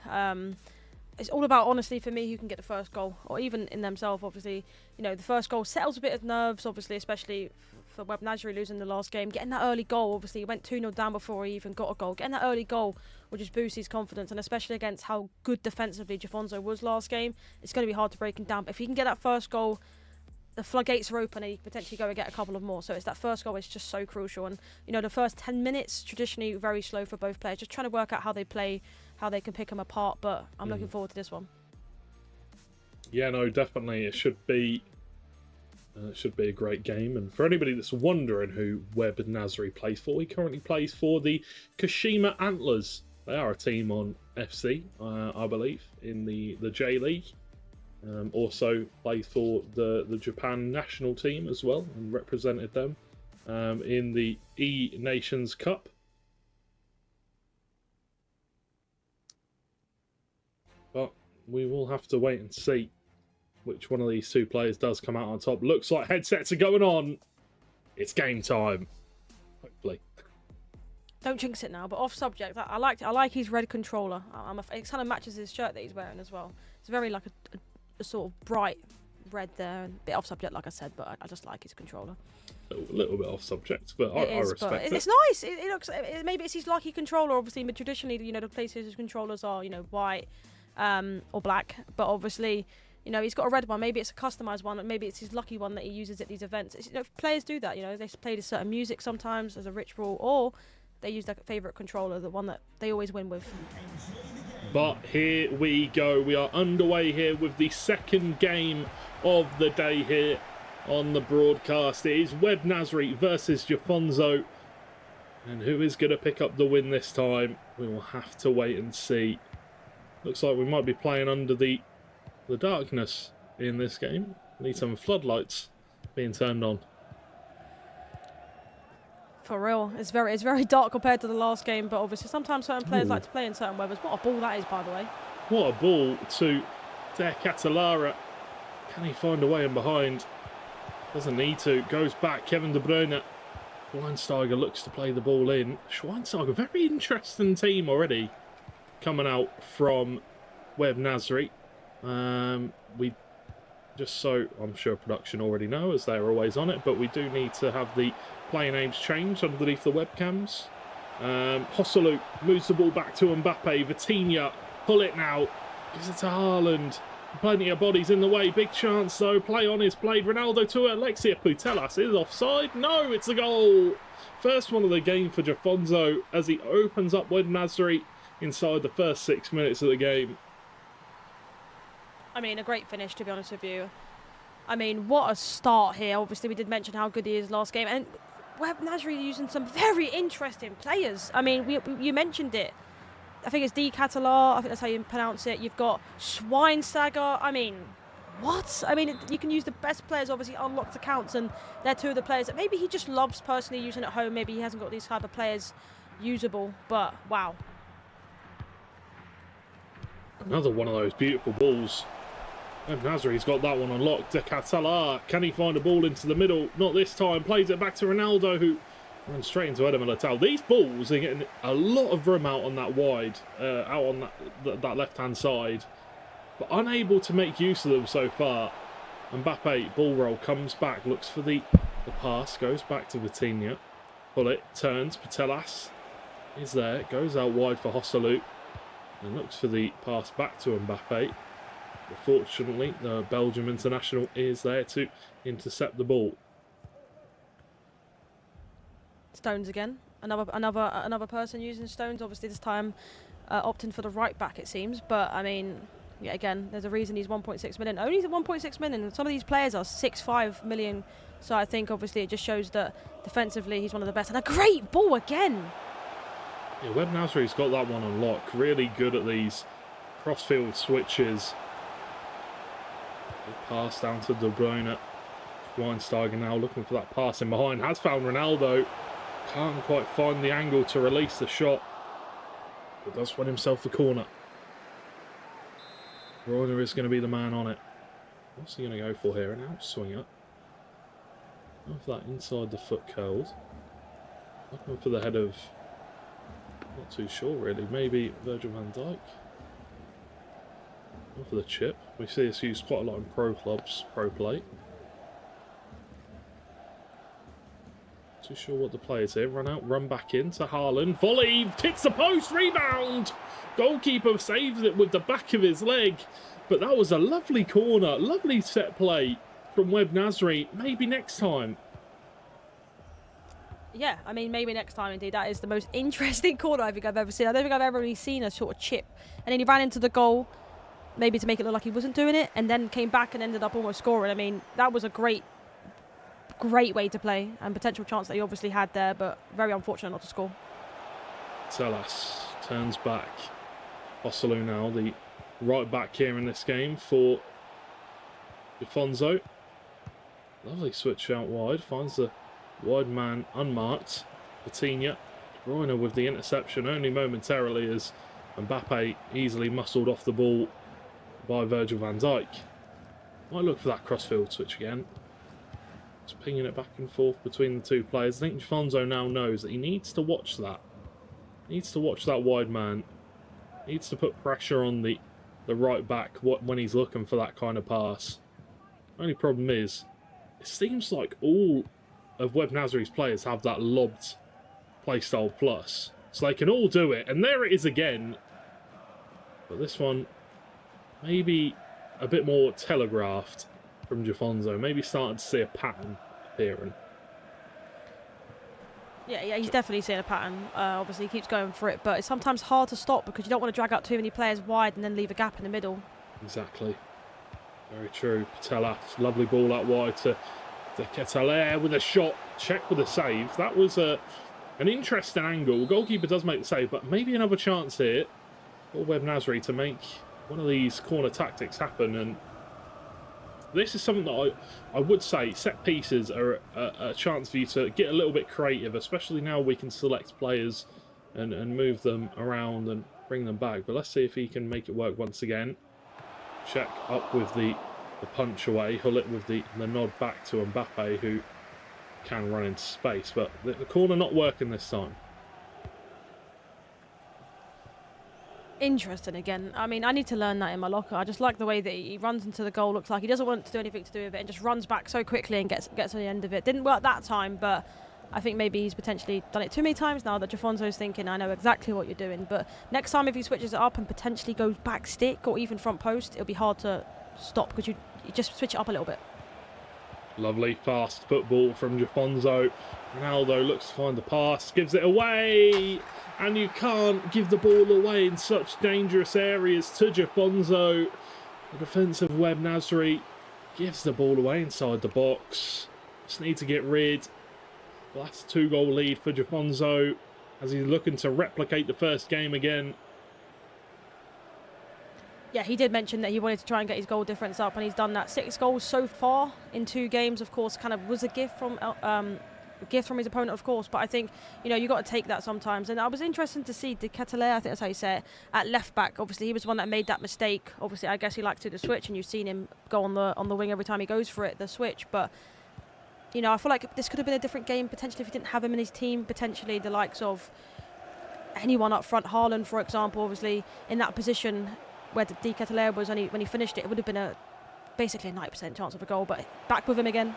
It's all about, honestly, for me, who can get the first goal, or even in themselves. Obviously, you know, the first goal settles a bit of nerves, obviously, especially for Webb Nasri losing the last game. Getting that early goal, obviously, he went 2-0 down before he even got a goal. Getting that early goal will just boost his confidence, and especially against how good defensively Jafonzo was last game, it's going to be hard to break him down. But if he can get that first goal, the floodgates are open and he can potentially go and get a couple of more. So it's that first goal is just so crucial. And, you know, the first 10 minutes, traditionally very slow for both players, just trying to work out how they play, how they can pick them apart. But I'm looking forward to this one. Yeah, no, definitely. It should be a great game. And for anybody that's wondering who Webb Nasri plays for, he currently plays for the Kashima Antlers. They are a team on FC, I believe, in the J League. Also plays for the Japan national team as well, and represented them in the E Nations Cup. But we will have to wait and see which one of these two players does come out on top. Looks like headsets are going on. It's game time. Hopefully. Don't jinx it now, but off subject, I like his red controller. It kind of matches his shirt that he's wearing as well. It's very like a sort of bright red there, and a bit off subject, like I said, but I just like his controller. A little bit off subject, but I respect it. It's nice. It looks. Maybe it's his lucky controller. Obviously, but traditionally, you know, the PlayStation controllers are, you know, white or black. But obviously, you know, he's got a red one. Maybe it's a customized one. Maybe it's his lucky one that he uses at these events. You know, players do that. You know, they play to certain music sometimes as a ritual, or they use their favourite controller, the one that they always win with. But here we go. We are underway here with the second game of the day here on the broadcast. It is Webb Nasri versus Jafonzo. And who is going to pick up the win this time? We will have to wait and see. Looks like we might be playing under the darkness in this game. Need some floodlights being turned on. For real, it's very dark compared to the last game, but obviously sometimes certain players like to play in certain weathers. What a ball that is, by the way. What a ball to De Catalara. Can he find a way in behind? Doesn't need to. Goes back. Kevin De Bruyne. Schweinsteiger looks to play the ball in. Schweinsteiger, very interesting team already coming out from Webb Nasri. We just so I'm sure production already know, as they're always on it, but we do need to have the play names changed underneath the webcams. Hosselu moves the ball back to Mbappe. Vitinha, pull it now. Gives it to Haaland. Plenty of bodies in the way. Big chance though. Play on is played. Ronaldo to Alexia Putellas. Is offside? No, it's a goal. First one of the game for Jafonzo as he opens up Webb Nasri inside the first 6 minutes of the game. I mean, a great finish, to be honest with you. I mean, what a start here. Obviously, we did mention how good he is last game. And Webb Nasri using some very interesting players. I mean, you mentioned it. I think it's De Catalar. I think that's how you pronounce it. You've got Schweinsteiger. I mean, what? I mean, you can use the best players, obviously, unlocked accounts. And they're two of the players that maybe he just loves personally using at home. Maybe he hasn't got these type of players usable. But, wow. Another one of those beautiful balls. And Nasri's got that one unlocked. De Catalar, can he find a ball into the middle? Not this time. Plays it back to Ronaldo, who runs straight into Eder Militao. These balls are getting a lot of room out on that wide, out on that left-hand side, but unable to make use of them so far. Mbappe, ball roll, comes back, looks for the pass, goes back to Vitinha. Bullet turns. Patelas is there. Goes out wide for Hosselu. And looks for the pass back to Mbappe. But fortunately, the Belgium international is there to intercept the ball. Stones again. Another person using Stones. Obviously, this time opting for the right back, it seems. But I mean, yeah, again, there's a reason he's 1.6 million. Only 1.6 million. Some of these players are 6.5 million. So I think obviously it just shows that defensively he's one of the best. And a great ball again. Yeah, Webb Nasri's got that one on lock. Really good at these cross-field switches. Good pass down to De Bruyne. Schweinsteiger now looking for that pass in behind. Has found Ronaldo. Can't quite find the angle to release the shot. But does win himself the corner. Bruyne is going to be the man on it. What's he going to go for here? An outswinger. Going for that inside the foot curled. Looking for the head of... Not too sure really. Maybe Virgil van Dijk. Going for the chip. We see this used quite a lot in pro clubs, pro play. Too sure what the play is here. Run out, run back into Haaland. Volley, hits the post, rebound. Goalkeeper saves it with the back of his leg. But that was a lovely corner, lovely set play from Webb Nasri. Maybe next time. Yeah, I mean, maybe next time, indeed. That is the most interesting corner I think I've ever seen. I don't think I've ever really seen a sort of chip. And then he ran into the goal, maybe to make it look like he wasn't doing it, and then came back and ended up almost scoring. I mean, that was a great way to play, and potential chance that he obviously had there, but very unfortunate not to score. Telas turns back. Hosselu now, the right back here in this game for Defonso. Lovely switch out wide, finds the wide man unmarked. Coutinho. De Bruyne with the interception only momentarily as Mbappe easily muscled off the ball by Virgil van Dijk. Might look for that crossfield switch again. Just pinging it back and forth between the two players. I think Defonso now knows that he needs to watch that. He needs to watch that wide man. He needs to put pressure on the right back when he's looking for that kind of pass. Only problem is, it seems like all of Webb Nasri's players have that lobbed playstyle plus. So they can all do it. And there it is again. But this one, maybe a bit more telegraphed from Defonso. Maybe starting to see a pattern appearing. Yeah, he's definitely seeing a pattern. Obviously, he keeps going for it. But it's sometimes hard to stop because you don't want to drag out too many players wide and then leave a gap in the middle. Exactly. Very true. Patella, lovely ball out wide to Ketelaere with a shot, check with a save. That was an interesting angle. Goalkeeper does make the save, but maybe another chance here for Webb Nasri to make one of these corner tactics happen. And this is something that I would say set pieces are a chance for you to get a little bit creative, especially now we can select players and move them around and bring them back. But let's see if he can make it work once again. Check up with the punch away. Hullet with the nod back to Mbappe, who can run into space. But the corner not working this time. Interesting again. I mean, I need to learn that in my locker. I just like the way that he runs into the goal. Looks like he doesn't want to do anything to do with it and just runs back so quickly and gets to the end of it. Didn't work that time, but I think maybe he's potentially done it too many times now that Defonso's thinking, I know exactly what you're doing. But next time if he switches it up and potentially goes back stick or even front post, it'll be hard to stop because you just switch it up a little bit. Lovely fast football from Defonso. Ronaldo looks to find the pass, gives it away. And you can't give the ball away in such dangerous areas to Defonso. The defensive Webb Nasri gives the ball away inside the box. Just need to get rid. Well, that's a 2-goal lead for Defonso as he's looking to replicate the first game again. Yeah, he did mention that he wanted to try and get his goal difference up, and he's done that. 6 goals so far in 2 games, of course, kind of was a gift from his opponent, of course. But I think, you got to take that sometimes. And I was interested to see De Ketelaere, I think that's how you say it, at left back. Obviously, he was the one that made that mistake. Obviously, I guess he likes to do the switch, and you've seen him go on the wing every time he goes for it, the switch. But I feel like this could have been a different game potentially if he didn't have him in his team. Potentially the likes of anyone up front, Haaland, for example, obviously in that position where De Ketelaere was when he finished it would have been basically a 90% chance of a goal. But back with him again.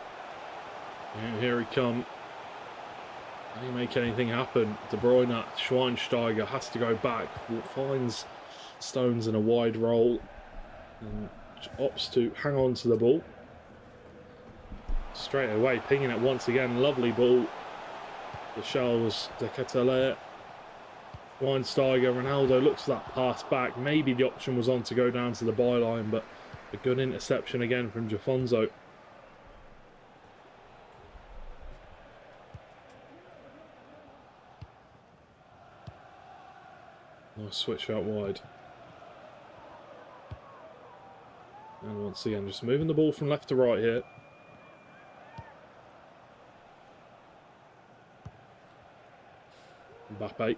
Yeah, here he come. Can he make anything happen? De Bruyne, Schweinsteiger has to go back, finds Stones in a wide roll and opts to hang on to the ball. Straight away, pinging it once again, lovely ball. The Charles de Ketelaere. Schweinsteiger, Ronaldo looks for that pass back. Maybe the option was on to go down to the byline, but a good interception again from Jafonso. Nice switch out wide. And once again, just moving the ball from left to right here. Mbappe.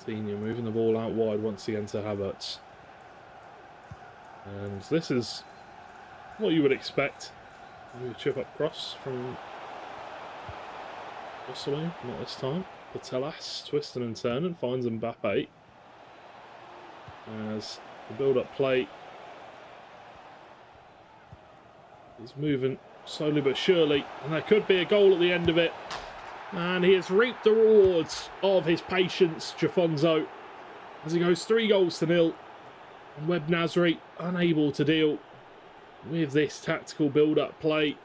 Coutinho moving the ball out wide once again to Havertz. And this is what you would expect. Maybe a chip up cross from Barcelona, not this time. Patelas twisting and turning, finds Mbappe. As the build-up play is moving slowly but surely, and there could be a goal at the end of it. And he has reaped the rewards of his patience, Jafonso, as he goes 3-0. And Webb Nasri unable to deal with this tactical build-up play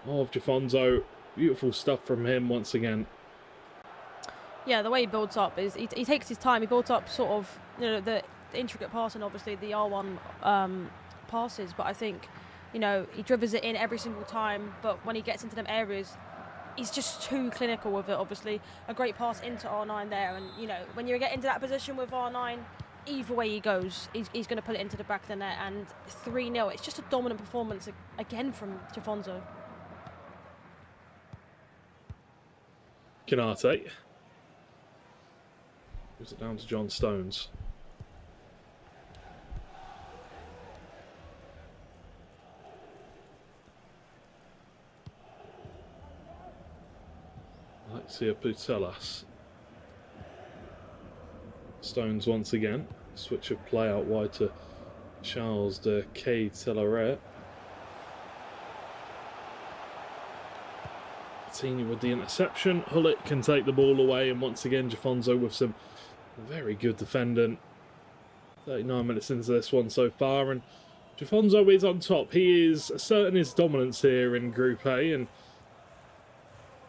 of Jafonso. Beautiful stuff from him once again. Yeah, the way he builds up is he takes his time. He builds up sort of, you know, the intricate passing, obviously the R1 passes, but I think, you know, he drivers it in every single time. But when he gets into them areas, he's just too clinical with it. Obviously, a great pass into R9 there, and you know, when you get into that position with R9, either way he goes, he's going to put it into the back of the net. And 3-0. It's just a dominant performance again from Jafonso. Canate. Moves it down to John Stones. Alexia Putellas. Stones once again. Switch of play out wide to Charles de Ketelaere. Coutinho with the interception. Hullet can take the ball away, and once again Jafonso with some very good defending. 39 minutes into this one so far, and Jafonso is on top. He is asserting his dominance here in Group A, and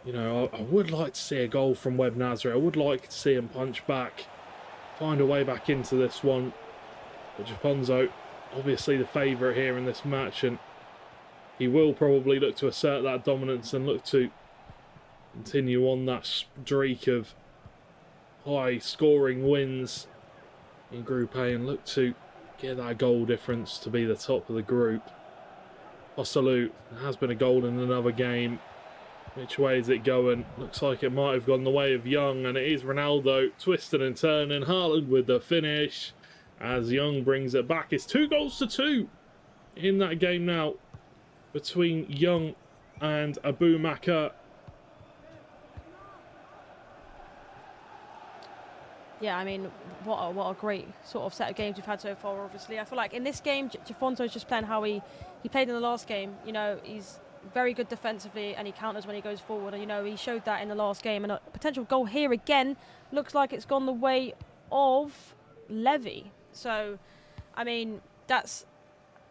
you know, I would like to see a goal from Webb Nasri. I would like to see him punch back, find a way back into this one. But Jafonso, obviously the favourite here in this match, and he will probably look to assert that dominance and look to continue on that streak of high scoring wins in Group A and look to get that goal difference to be the top of the group. Osalu, there has been a goal in another game. Which way is it going? Looks like it might have gone the way of Young, and it is Ronaldo twisting and turning. Haaland with the finish as Young brings it back. It's 2-2 in that game now between Young and Abu Maka. Yeah, I mean, what a great sort of set of games we've had so far, obviously. I feel like in this game, Jafonso's just playing how he played in the last game. You know, he's very good defensively and he counters when he goes forward. And, you know, he showed that in the last game. And a potential goal here again looks like it's gone the way of Levy. So, I mean, that's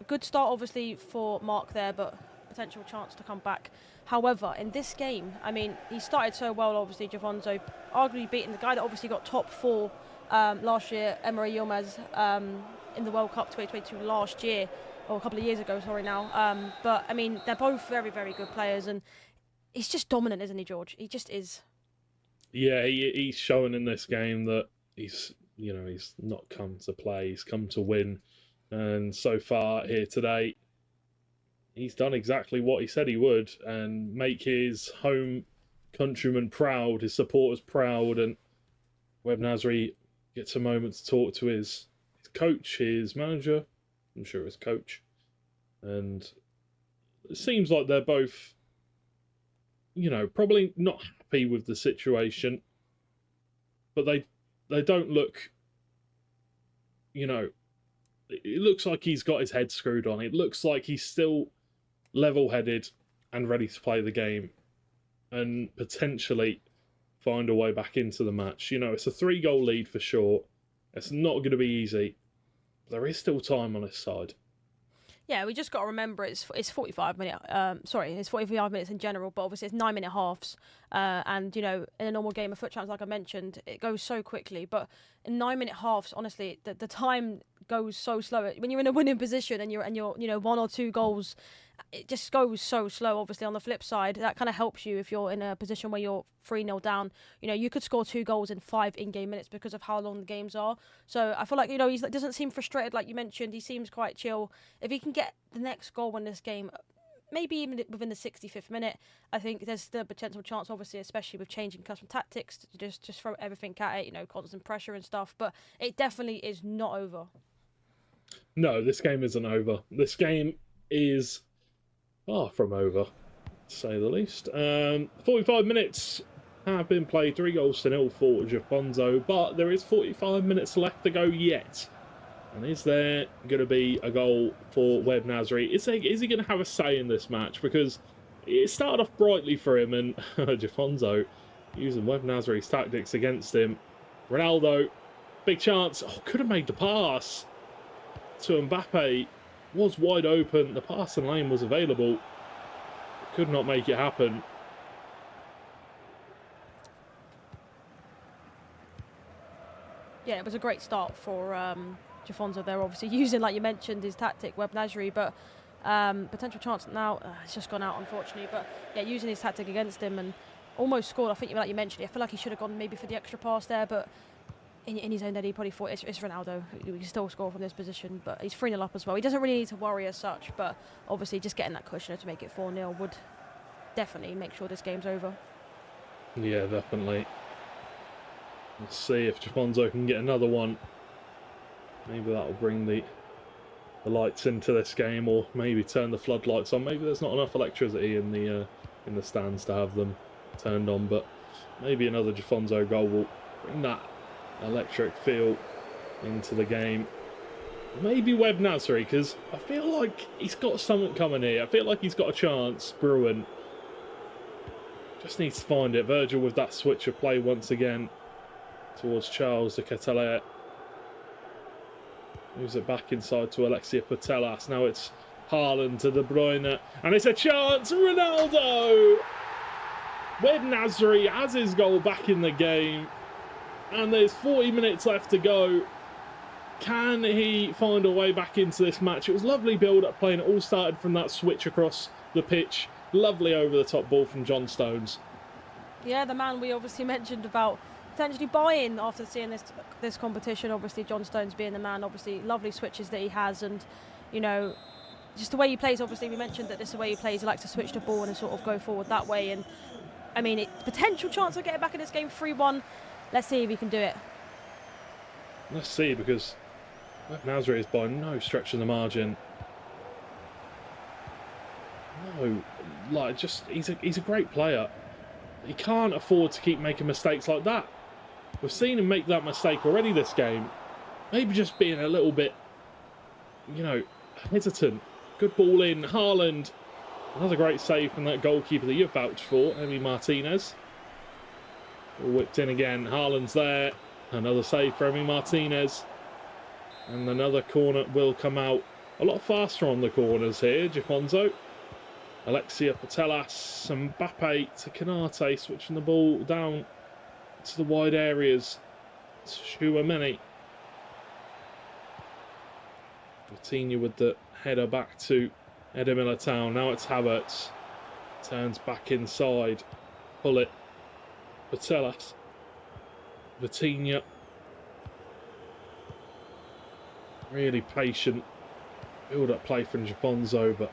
a good start, obviously, for Mark there, but potential chance to come back. However, in this game, I mean, he started so well, obviously, Jafonso, arguably beating the guy that obviously got top 4 last year, Emery Yilmaz, in the World Cup 2022 last year, or a couple of years ago, sorry now. But, I mean, they're both very, very good players, and he's just dominant, isn't he, George? He just is. Yeah, he's showing in this game that he's not come to play, he's come to win. And so far here today, he's done exactly what he said he would and make his home countrymen proud, his supporters proud. And Webb Nasri gets a moment to talk to his coach, his manager, I'm sure his coach. And it seems like they're both, you know, probably not happy with the situation, but they don't look, you know, it looks like he's got his head screwed on. It looks like he's still level-headed and ready to play the game. and potentially find a way back into the match. You know, it's a 3-goal lead for sure. It's not going to be easy. But there is still time on his side. Yeah, we just got to remember it's 45 minutes. It's 45 minutes in general, but obviously it's 9-minute halves. And you know, in a normal game of foot champs, like I mentioned, it goes so quickly. But in 9-minute halves, honestly, the time goes so slow. When you're in a winning position and you're 1 or 2 goals, it just goes so slow. Obviously, on the flip side, that kind of helps you if you're in a position where you're 3-0 down. You know, you could score 2 goals in 5 in-game minutes because of how long the games are. So I feel like, you know, he doesn't seem frustrated like you mentioned. He seems quite chill. If he can get the next goal in this game, maybe even within the 65th minute, I think there's the potential chance, obviously, especially with changing custom tactics, to just throw everything at it, you know, constant pressure and stuff. But it definitely is not over. No, this game isn't over. This game is far from over, to say the least. 45 minutes have been played, 3-0 for Jafonzo, but there is 45 minutes left to go yet. And is there going to be a goal for Webb Nasri? Is he going to have a say in this match? Because it started off brightly for him, and Jafonzo using Webb Nasri's tactics against him. Ronaldo, big chance. Oh, could have made the pass to Mbappe. Was wide open. The passing lane was available. Could not make it happen. Yeah, it was a great start for Jafonzo there, obviously using, like you mentioned, his tactic, Webb Nasri, but potential chance now, it's just gone out, unfortunately. But yeah, using his tactic against him and almost scored. I think, like you mentioned, I feel like he should have gone maybe for the extra pass there, but in his own head, he probably thought it's Ronaldo. He can still score from this position, but he's 3-0 up as well. He doesn't really need to worry as such, but obviously just getting that cushion to make it 4-0 would definitely make sure this game's over. Yeah, definitely. Let's see if Jafonzo can get another one. Maybe that'll bring the lights into this game, or maybe turn the floodlights on. Maybe there's not enough electricity in the stands to have them turned on, but maybe another Jafonzo goal will bring that electric feel into the game. Maybe Webb Nasri, because I feel like he's got something coming here. I feel like he's got a chance brewing. Just needs to find it. Virgil with that switch of play once again towards Charles de Ketelaere. Moves it back inside to Alexia Putellas. Now it's Haaland to De Bruyne, and it's a chance. Ronaldo! Webb Nasri has his goal back in the game, and there's 40 minutes left to go. Can he find a way back into this match? It was lovely build-up play, and it all started from that switch across the pitch. Lovely over-the-top ball from John Stones. Yeah, the man we obviously mentioned about potentially buying after seeing this competition. Obviously, John Stones being the man. Obviously, lovely switches that he has, and you know, just the way he plays. Obviously, we mentioned that this is the way he plays. He likes to switch the ball and sort of go forward that way. And I mean, potential chance of getting back in this game 3-1. Let's see if he can do it. Let's see, because Nasri is by no stretch of the margin. No, like, just he's a great player. He can't afford to keep making mistakes like that. We've seen him make that mistake already this game. Maybe just being a little bit, you know, hesitant. Good ball in. Haaland. Another great save from that goalkeeper that you've vouched for, Emi Martinez. Whipped in again. Haaland's there. Another save for Emi Martinez. And another corner will come out a lot faster on the corners here. Jafonzo. Alexia Putellas, Mbappe to Canate, switching the ball down to the wide areas. Chouameni. Coutinho with the header back to Eder Militao. Now it's Havertz. Turns back inside. Pull it. Putellas. Vitinha. Really patient build-up play from Jafonzo, but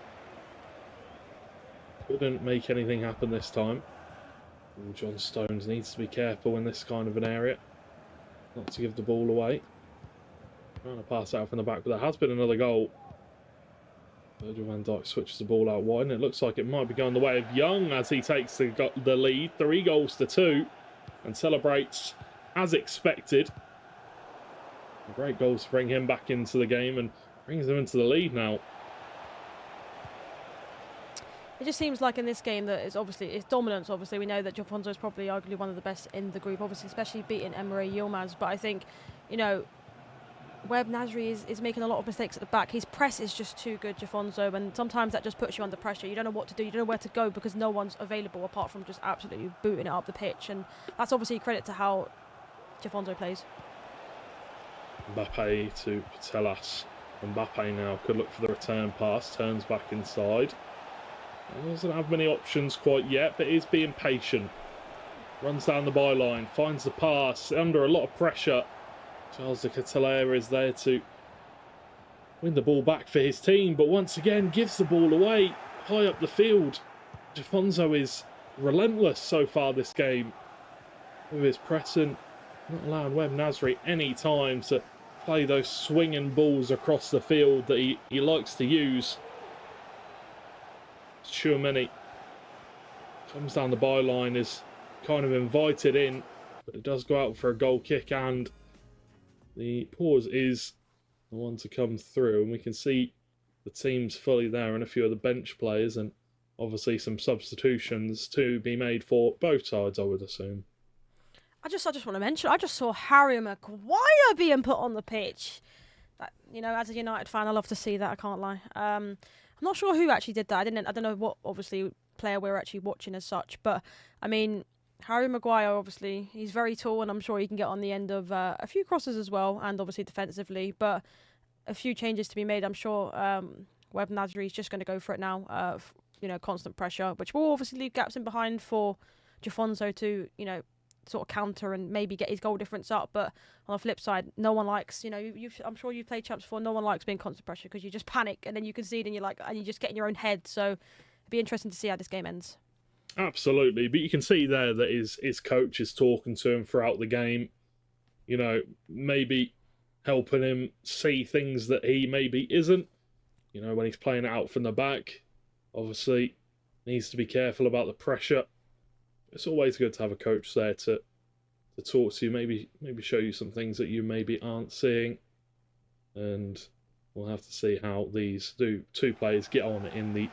couldn't make anything happen this time. Ooh, John Stones needs to be careful in this kind of an area, not to give the ball away. Trying to pass out from the back, but there has been another goal. Virgil van Dijk switches the ball out wide, and it looks like it might be going the way of Young as he takes the lead, 3-2, and celebrates as expected. A great goal to bring him back into the game and brings them into the lead now. it just seems like in this game that it's dominance. Obviously, we know that Jafonso is probably arguably one of the best in the group. Obviously, especially beating Emre Yilmaz. But I think, you know, Webb Nasri is making a lot of mistakes at the back. His press is just too good, Jafonso, and sometimes that just puts you under pressure. You don't know what to do. You don't know where to go because no one's available apart from just absolutely booting it up the pitch. And that's obviously a credit to how Jafonso plays. Mbappe to Patelas. Mbappe now could look for the return pass. Turns back inside. Doesn't have many options quite yet, but is being patient. Runs down the byline. Finds the pass. Under a lot of pressure. Charles de Ketelaere is there to win the ball back for his team, but once again gives the ball away high up the field. Jafonso is relentless so far this game with his pressing, not allowing Webb Nasri any time to play those swinging balls across the field that he likes to use. Tchouameni comes down the byline, is kind of invited in, but it does go out for a goal kick, and the pause is the one to come through, and we can see the team's fully there and a few of the bench players, and obviously some substitutions to be made for both sides, I would assume. I just want to mention, I just saw Harry Maguire being put on the pitch. That, you know, as a United fan, I love to see that. I can't lie. I'm not sure who actually did that. I don't know what obviously player we're actually watching as such, but I mean, Harry Maguire, obviously, he's very tall, and I'm sure he can get on the end of a few crosses as well, and obviously defensively, but a few changes to be made. I'm sure Webb Nasri is just going to go for it now. You know, constant pressure, which will obviously leave gaps in behind for Jafonso to, you know, sort of counter and maybe get his goal difference up. But on the flip side, no one likes, you know, I'm sure you've played champs before, no one likes being constant pressure because you just panic and then you concede and you just get in your own head. So it'd be interesting to see how this game ends. Absolutely, but you can see there that his coach is talking to him throughout the game, you know, maybe helping him see things that he maybe isn't, you know, when he's playing it out from the back. Obviously, needs to be careful about the pressure. It's always good to have a coach there to talk to you, maybe show you some things that you maybe aren't seeing, and we'll have to see how these two players get on in the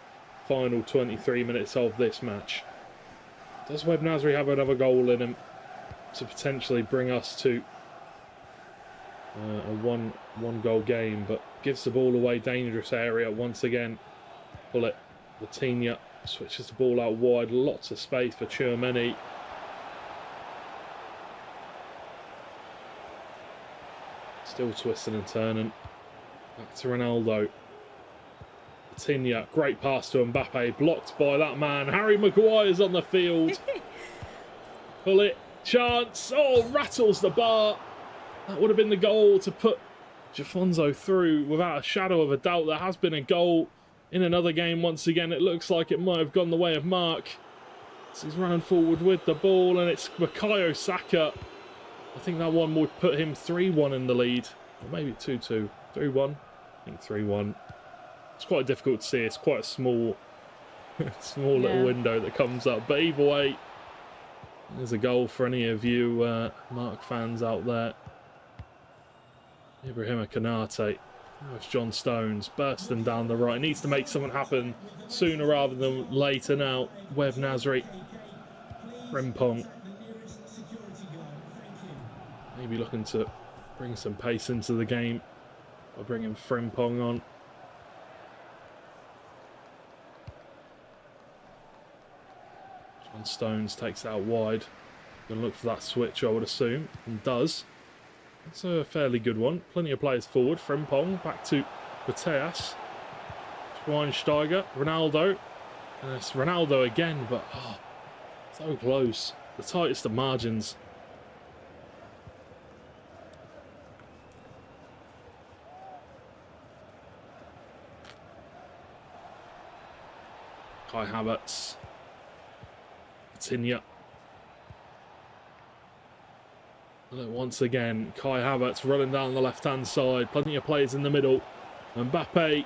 final 23 minutes of this match. Does Webb Nasri have another goal in him to potentially bring us to a one goal game, but gives the ball away, dangerous area once again. Pull it, Latinia switches the ball out wide, lots of space for Tchouameni. Still twisting and turning. Back to Ronaldo. Latinia, great pass to Mbappe, blocked by that man. Harry Maguire's on the field. Pull it, chance, oh, rattles the bar. That would have been the goal to put Jafonso through without a shadow of a doubt. There has been a goal in another game. Once again, it looks like it might have gone the way of Mark. So he's running forward with the ball, and it's Bukayo Saka. I think that one would put him 3-1 in the lead. Or maybe 2-2. 3-1. I think 3-1. It's quite difficult to see. It's quite a small little window that comes up. But either way, there's a goal for any of you Mark fans out there. Ibrahima Konate. It's John Stones bursting down the right. Needs to make something happen sooner rather than later now. Webb Nasri. Frimpong. Maybe looking to bring some pace into the game by bringing Frimpong on. John Stones takes it out wide. Going to look for that switch, I would assume, and does. It's a fairly good one. Plenty of players forward. Frimpong back to Mateas. Schweinsteiger. Ronaldo. And it's Ronaldo again, but so close. The tightest of margins. Kai Havertz. Tinya. Once again, Kai Havertz running down the left-hand side. Plenty of players in the middle. Mbappe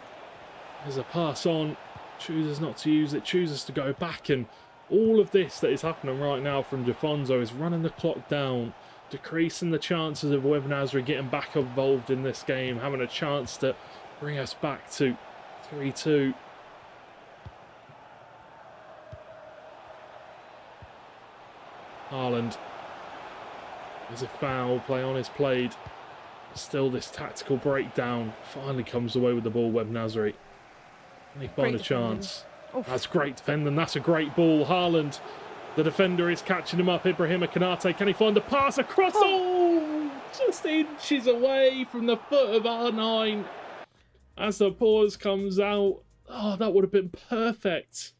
has a pass on. Chooses not to use it. Chooses to go back. And all of this that is happening right now from Jafonso is running the clock down. Decreasing the chances of Webb Nasri getting back involved in this game. Having a chance to bring us back to 3-2. Haaland. There's a foul, play on is played. Still this tactical breakdown. Finally comes away with the ball, Webb Nasri. And he find a chance. That's great defending. That's a great ball. Haaland, the defender, is catching him up. Ibrahima Konate, can he find the pass across? Oh, just inches away from the foot of R9. As the pause comes out, oh, that would have been perfect.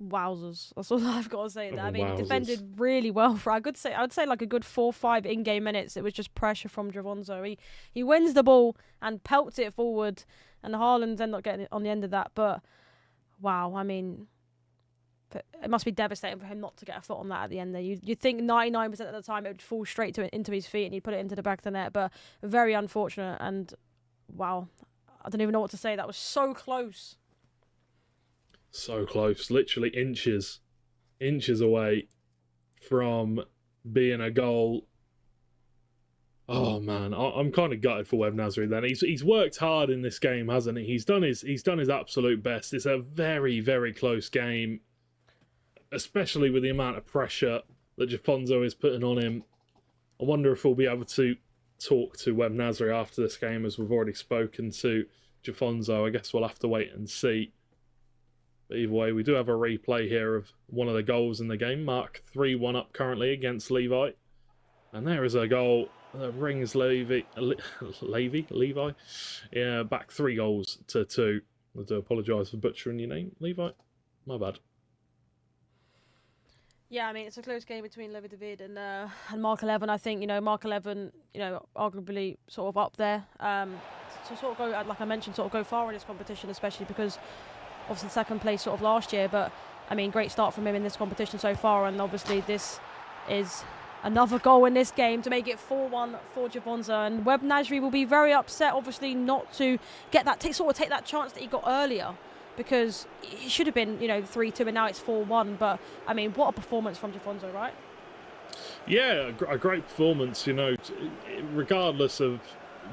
Wowzers. That's all I've got to say. I mean, wowzers. defended really well for, I would say like a good 4 or 5 in-game minutes. It was just pressure from Javonzo. He wins the ball and pelts it forward, and Haaland end up getting it on the end of that. But wow, I mean, it must be devastating for him not to get a foot on that at the end there. You'd think 99% of the time it would fall straight into his feet and he'd put it into the back of the net, but very unfortunate. And wow, I don't even know what to say. That was so close. So close, literally inches away from being a goal. Oh man, I'm kind of gutted for Webb Nasri then. He's worked hard in this game, hasn't he? He's done his absolute best. It's a very, very close game, especially with the amount of pressure that Jafonzo is putting on him. I wonder if we'll be able to talk to Webb Nasri after this game, as we've already spoken to Jafonzo. I guess we'll have to wait and see. But either way, we do have a replay here of one of the goals in the game. Mark 3-1 up currently against Levi. And there is a goal that brings Levi? Yeah, back 3 goals to 2. I do apologise for butchering your name, Levi. My bad. Yeah, I mean, it's a close game between Levi David and Mark 11. I think, Mark 11, arguably sort of up there. To sort of go, like I mentioned, sort of go far in this competition, especially because obviously second place sort of last year. But, I mean, great start from him in this competition so far. And obviously this is another goal in this game to make it 4-1 for Javonzo. And Webb Nasri will be very upset, obviously, not to get that, take that chance that he got earlier. Because it should have been, 3-2, and now it's 4-1. But, I mean, what a performance from Jafonzo, right? Yeah, a great performance, regardless of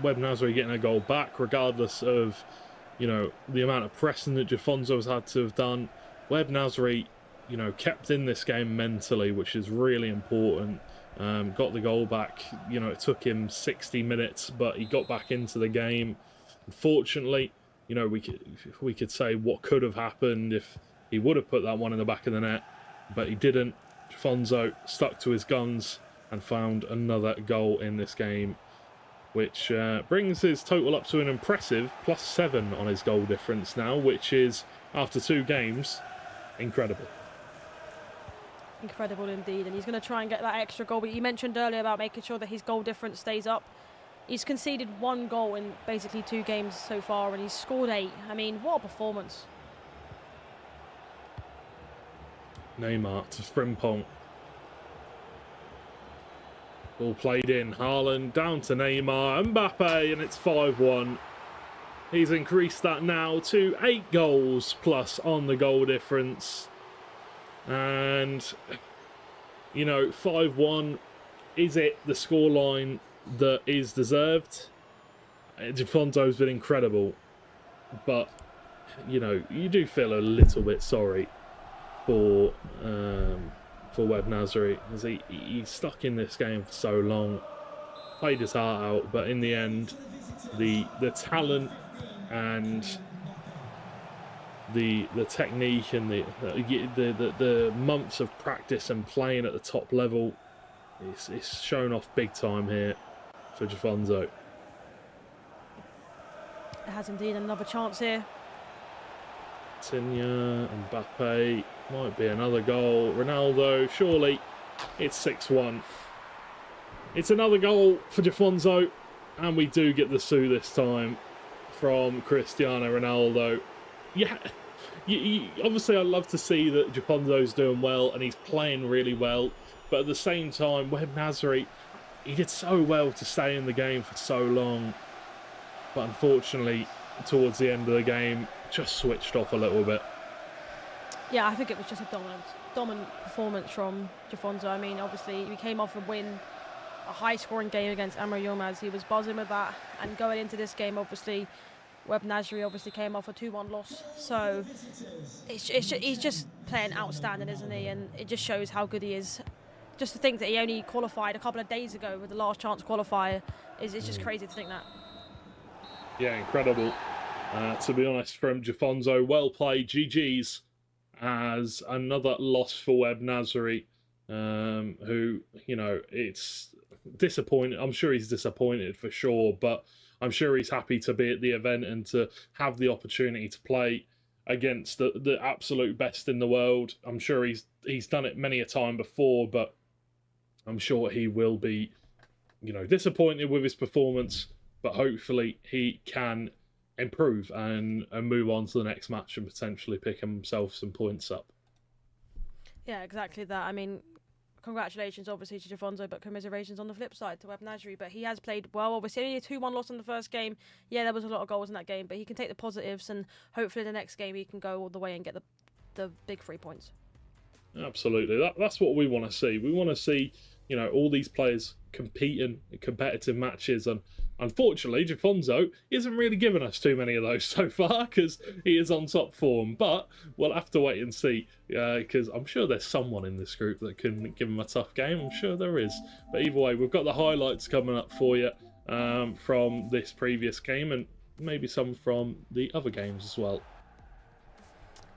Webb Nasri getting a goal back, regardless of, the amount of pressing that Jafonzo has had to have done. Webb Nasri, kept in this game mentally, which is really important. Got the goal back. It took him 60 minutes, but he got back into the game. Unfortunately, we could say what could have happened if he would have put that one in the back of the net, but he didn't. Jafonzo stuck to his guns and found another goal in this game, which brings his total up to an impressive +7 on his goal difference now, which is, after 2 games, incredible. Incredible indeed, and he's going to try and get that extra goal. But you mentioned earlier about making sure that his goal difference stays up. He's conceded 1 goal in basically 2 games so far, and he's scored 8. I mean, what a performance. Neymar to Frimpong. Ball played in. Haaland down to Neymar. Mbappe, and it's 5-1. He's increased that now to 8 goals plus on the goal difference. And, 5-1. Is it the scoreline that is deserved? Jafonzo's been incredible, but you do feel a little bit sorry for Webb Nasri, as he's stuck in this game for so long, played his heart out, but in the end, the talent and the technique and the months of practice and playing at the top level, it's shown off big time here for Jafonzo. It has indeed. Another chance here. Tinha, Mbappe, might be another goal. Ronaldo, surely. It's 6-1. It's another goal for Jafonzo, and we do get the sue this time from Cristiano Ronaldo. Yeah, obviously I love to see that Jafonzo's doing well and he's playing really well, but at the same time, Webb Nasri, he did so well to stay in the game for so long, but unfortunately, towards the end of the game, just switched off a little bit. Yeah, I think it was just a dominant performance from Jafonzo. I mean, obviously, he came off a win, a high-scoring game against Amr Yilmaz. He was buzzing with that, and going into this game, obviously, Webb Nasri obviously came off a 2-1 loss. So he's just playing outstanding, isn't he? And it just shows how good he is just to think that he only qualified a couple of days ago with the last chance qualifier is just crazy to think that. Yeah, incredible. To be honest, from Jafonzo, well played, GG's, as another loss for Web Nasri, who, you know, it's disappointing. I'm sure he's disappointed for sure, but I'm sure he's happy to be at the event and to have the opportunity to play against the absolute best in the world. I'm sure he's done it many a time before, but I'm sure he will be, you know, disappointed with his performance, but hopefully he can improve and move on to the next match and potentially pick himself some points up. Yeah, exactly that. I mean, congratulations, obviously, to Jafonzo, but commiserations on the flip side to Web Nasri. But he has played well. Obviously, only a 2-1 loss in the first game. Yeah, there was a lot of goals in that game, but he can take the positives, and hopefully the next game he can go all the way and get the big 3 points. Absolutely. That's what we want to see. We want to see, you know, all these players competing in competitive matches, and unfortunately, Jafonzo isn't really giving us too many of those so far because he is on top form. But we'll have to wait and see, because I'm sure there's someone in this group that can give him a tough game. I'm sure there is. But either way, we've got the highlights coming up for you from this previous game, and maybe some from the other games as well.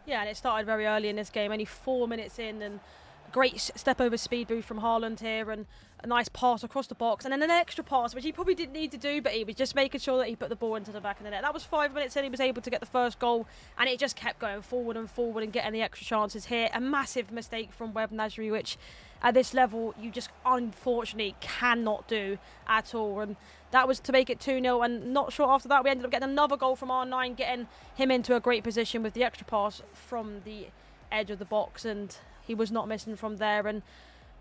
Yeah, and it started very early in this game, only 4 minutes in, and a great step over speed boost from Haaland here, and a nice pass across the box, and then an extra pass, which he probably didn't need to do, but he was just making sure that he put the ball into the back of the net. That was 5 minutes in, he was able to get the first goal, and it just kept going forward and forward and getting the extra chances here. A massive mistake from Web Nasri, which at this level you just unfortunately cannot do at all, and that was to make it 2-0, and not short after that we ended up getting another goal from R9, getting him into a great position with the extra pass from the edge of the box, and he was not missing from there. And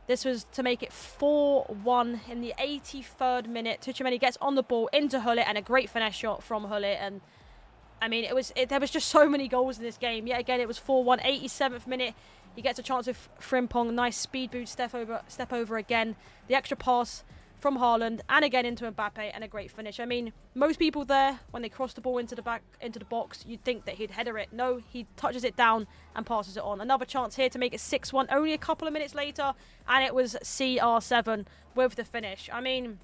this was to make it 4-1 in the 83rd minute. Tuchemeni gets on the ball into Hullet, and a great finesse shot from Hullet. And I mean, there was just so many goals in this game. Yet again, it was 4-1. 87th minute, he gets a chance with Frimpong. Nice speed boot, step over again. The extra pass from Haaland, and again into Mbappe, and a great finish. I mean, most people there, when they cross the ball into the box, you'd think that he'd header it. No, he touches it down and passes it on. Another chance here to make it 6-1 only a couple of minutes later, and it was CR7 with the finish. I mean,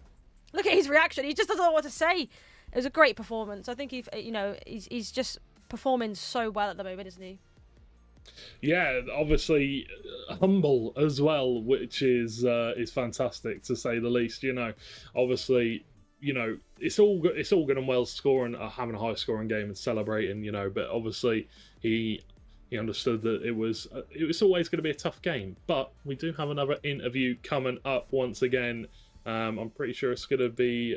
look at his reaction. He just doesn't know what to say. It was a great performance. I think he's just performing so well at the moment, isn't he? Yeah, obviously humble as well, which is fantastic to say the least. You know, obviously, you know, it's all good and well scoring, having a high scoring game and celebrating. You know, but obviously he understood that it was always going to be a tough game. But we do have another interview coming up once again. I'm pretty sure it's going to be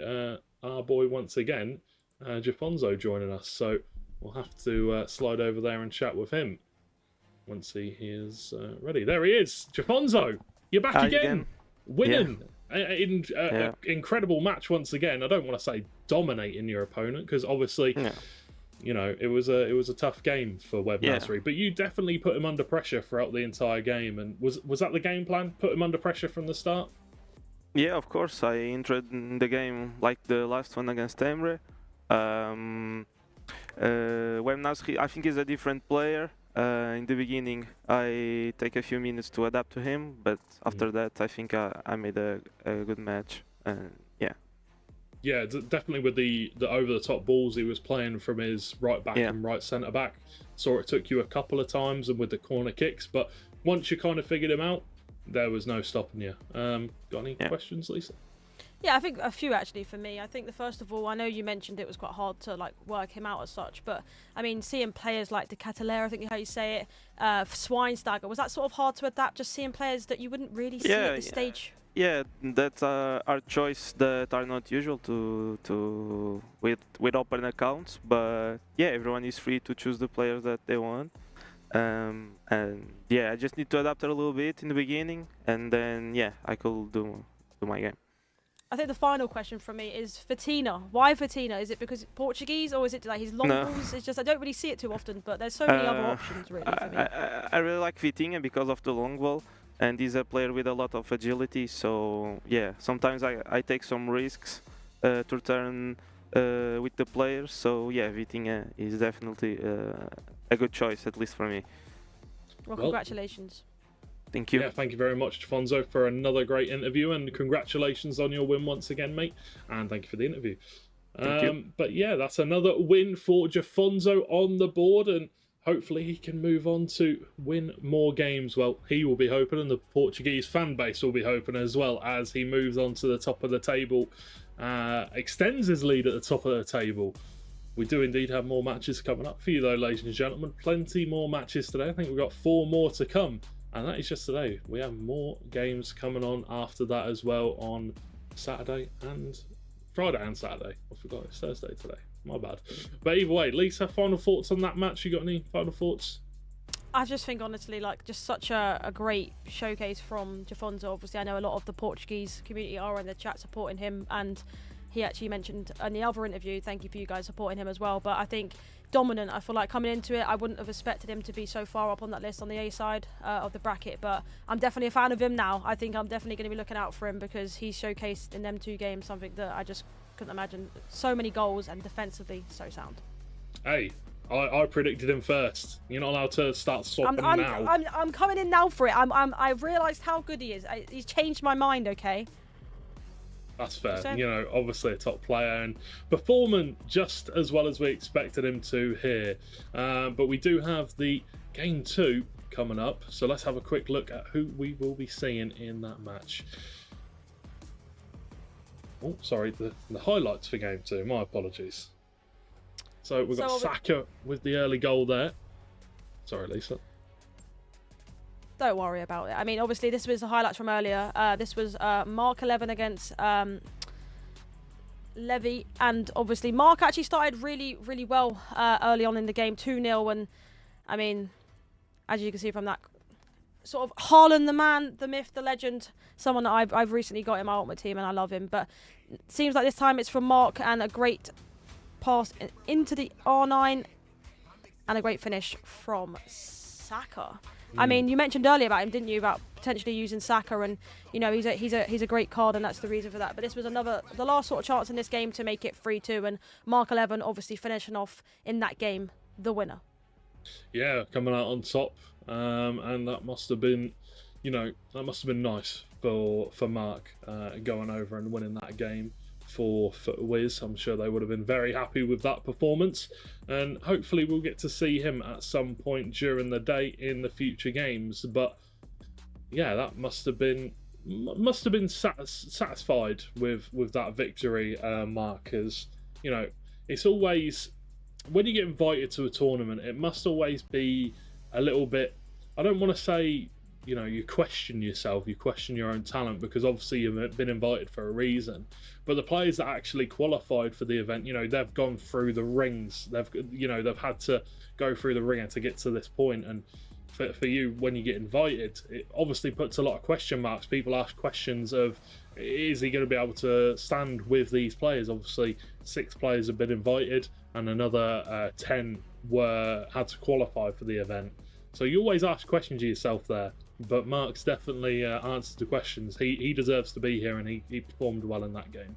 our boy once again, Jafonzo, joining us. So we'll have to slide over there and chat with him once he is ready. There he is, Jafonzo. You're back again, winning. Yeah. Incredible match once again. I don't want to say dominating your opponent, because obviously, you know, it was a tough game for Web Nasri, but you definitely put him under pressure throughout the entire game. And was that the game plan? Put him under pressure from the start? Yeah, of course. I entered the game like the last one against Emre. Web Nasri, I think, is a different player. In the beginning, I take a few minutes to adapt to him, but after that, I think I made a good match. Yeah, definitely with the over-the-top balls he was playing from his right back and right centre back. Saw it took you a couple of times, and with the corner kicks, but once you kind of figured him out, there was no stopping you. Got any questions, Lisa? Yeah, I think a few actually for me. I think first of all, I know you mentioned it was quite hard to like work him out as such, but I mean, seeing players like De Catalera, I think how you say it, Schweinsteiger, was that sort of hard to adapt? Just seeing players that you wouldn't really see at this stage. Yeah, that's our choice that are not usual to with open accounts, but yeah, everyone is free to choose the players that they want. And yeah, I just need to adapt it a little bit in the beginning, and then I could do my game. I think the final question from me is Vitinha. Why Vitinha? Is it because it's Portuguese, or is it like his long balls? It's just I don't really see it too often, but there's so many other options really for me. I really like Vitinha because of the long ball, and he's a player with a lot of agility. So yeah, sometimes I take some risks to turn with the players. So yeah, Vitinha is definitely a good choice, at least for me. Well, congratulations. Thank you. Yeah, thank you very much, Jafonso, for another great interview, and congratulations on your win once again, mate. And thank you for the interview. Thank you. But yeah, that's another win for Jafonso on the board, and hopefully he can move on to win more games. Well, he will be hoping, and the Portuguese fan base will be hoping as well, as he moves on to the top of the table, extends his lead at the top of the table. We do indeed have more matches coming up for you though, ladies and gentlemen. Plenty more matches today. I think we've got 4 more to come. And that is just today. We have more games coming on after that as well on Saturday and Friday and Saturday. I forgot it's Thursday today. My bad. But either way, Lisa, final thoughts on that match? You got any final thoughts? I just think, honestly, like, just such a great showcase from Jafonso. Obviously, I know a lot of the Portuguese community are in the chat supporting him, and he actually mentioned in the other interview, thank you for you guys supporting him as well. But I think dominant. I feel like coming into it, I wouldn't have expected him to be so far up on that list on the A side of the bracket, but I'm definitely a fan of him now. I think I'm definitely going to be looking out for him because he's showcased in them 2 games something that I just couldn't imagine. So many goals and defensively so sound. Hey, I predicted him first. You're not allowed to start swapping now. I'm coming in now for it. I've realised how good he is. He's changed my mind, okay? That's fair. You know, obviously a top player and performing just as well as we expected him to here. But we do have the game 2 coming up. So let's have a quick look at who we will be seeing in that match. Oh, sorry, the highlights for game 2. My apologies. So we've got Saka with the early goal there. Sorry, Lisa. Don't worry about it. I mean, obviously, this was the highlights from earlier. This was Mark 11 against Levy. And obviously, Mark actually started really, really well early on in the game, 2-0. And, I mean, as you can see from that, sort of Haaland, the man, the myth, the legend, someone that I've recently got in my ultimate team, and I love him. But it seems like this time it's from Mark, and a great pass into the R9, and a great finish from Saka. I mean, you mentioned earlier about him, didn't you, about potentially using Saka, and you know he's a great card, and that's the reason for that. But this was the last sort of chance in this game to make it 3-2, and Mark 11 obviously finishing off in that game the winner. Yeah, coming out on top, and that must have been, you know, nice for Mark going over and winning that game for Wiz. I'm sure they would have been very happy with that performance, and hopefully we'll get to see him at some point during the day in the future games. But yeah, that must have been satisfied with that victory, Mark, because you know it's always, when you get invited to a tournament, it must always be a little bit, I don't want to say, you know, you question yourself, you question your own talent, because obviously you've been invited for a reason. But the players that actually qualified for the event, you know, they've gone through the rings. They've had to go through the ringer to get to this point. And for you, when you get invited, it obviously puts a lot of question marks. People ask questions of, is he going to be able to stand with these players? Obviously, 6 players have been invited, and another 10 had to qualify for the event. So you always ask questions of yourself there. But Mark's definitely answered the questions. He deserves to be here, and he performed well in that game.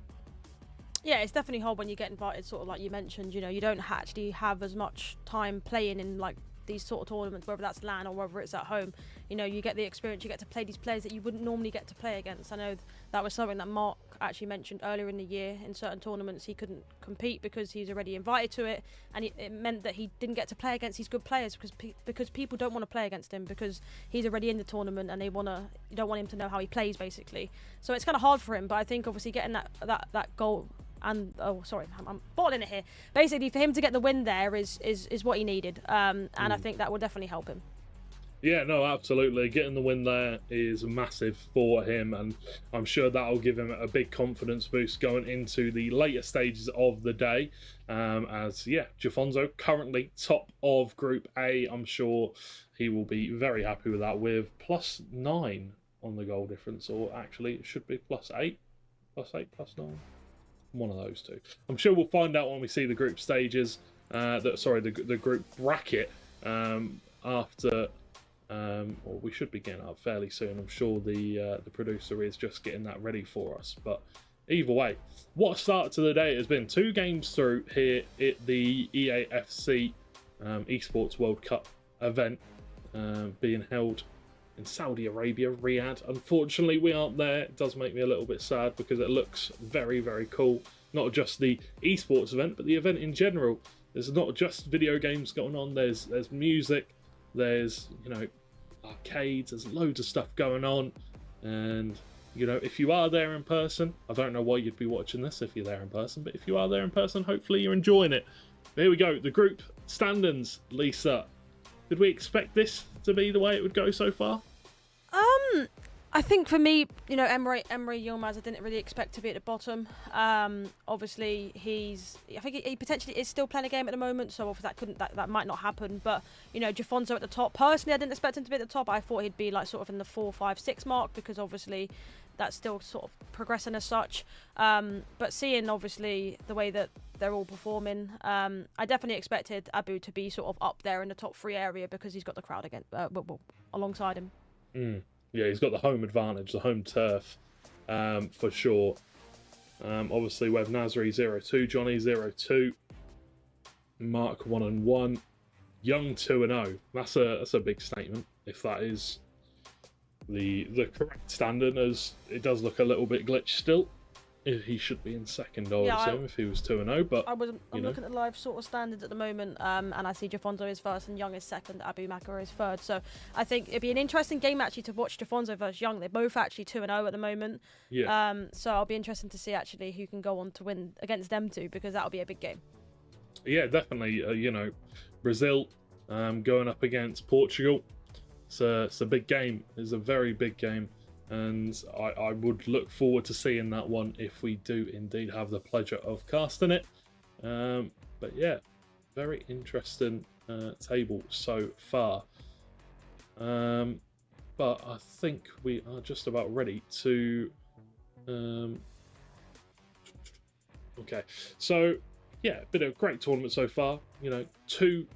Yeah, it's definitely hard when you get invited, sort of like you mentioned. You know, you don't actually have as much time playing in like these sort of tournaments, whether that's LAN or whether it's at home. You know, you get the experience, you get to play these players that you wouldn't normally get to play against. I know that was something that Mark actually mentioned earlier in the year. In certain tournaments he couldn't compete because he's already invited to it, and it meant that he didn't get to play against these good players because people don't want to play against him because he's already in the tournament, and you don't want him to know how he plays, basically. So it's kind of hard for him, but I think obviously getting that goal, and I'm bottling it here. Basically, for him to get the win there is what he needed, and I think that will definitely help him. Yeah, no, absolutely. Getting the win there is massive for him, and I'm sure that'll give him a big confidence boost going into the later stages of the day. Jafonso currently top of Group A. I'm sure he will be very happy with that, with +9 on the goal difference, or actually it should be +8, +9. One of those two. I'm sure we'll find out when we see the group stages. The group bracket after. Or we should be getting up fairly soon. I'm sure the producer is just getting that ready for us. But either way, what a start to the day it has been. 2 games through here at the EAFC Esports World Cup event being held in Saudi Arabia, Riyadh. Unfortunately, we aren't there. It does make me a little bit sad because it looks very, very cool. Not just the esports event, but the event in general. There's not just video games going on. There's music. There's, you know, arcades. There's loads of stuff going on. And, you know, if you are there in person, I don't know why you'd be watching this if you're there in person, but if you are there in person, hopefully you're enjoying it. Here we go. The group standings, Lisa. Did we expect this to be the way it would go so far? I think for me, you know, Emre Yilmaz, I didn't really expect to be at the bottom. Obviously, I think he potentially is still playing a game at the moment, so obviously that might not happen. But, you know, Jafonso at the top. Personally, I didn't expect him to be at the top. I thought he'd be like sort of in the 4, 5, 6 mark because obviously that's still sort of progressing as such. But seeing obviously the way that they're all performing, I definitely expected Abu to be sort of up there in the top 3 area because he's got the crowd alongside him. Yeah, he's got the home advantage, the home turf, for sure. Obviously, we have Nasri 0-2, Johnny 0-2, Mark 1-1, Young 2-0. That's a big statement if that is the correct standard, as it does look a little bit glitched still. He should be in second, I would assume, if he was 2-0. But I'm looking at the live sort of standards at the moment, and I see Jafonso is first and Young is second, Abu Makar is third. So I think it'd be an interesting game actually to watch Jafonso versus Young. They're both actually 2-0 at the moment. Yeah. So I'll be interested to see actually who can go on to win against them two, because that'll be a big game. Yeah, definitely. You know, Brazil going up against Portugal. It's a big game. It's a very big game. And I would look forward to seeing that one if we do indeed have the pleasure of casting it. But yeah, very interesting table so far. But I think we are just about ready to... Okay, so yeah, been a great tournament so far. You know, 2-2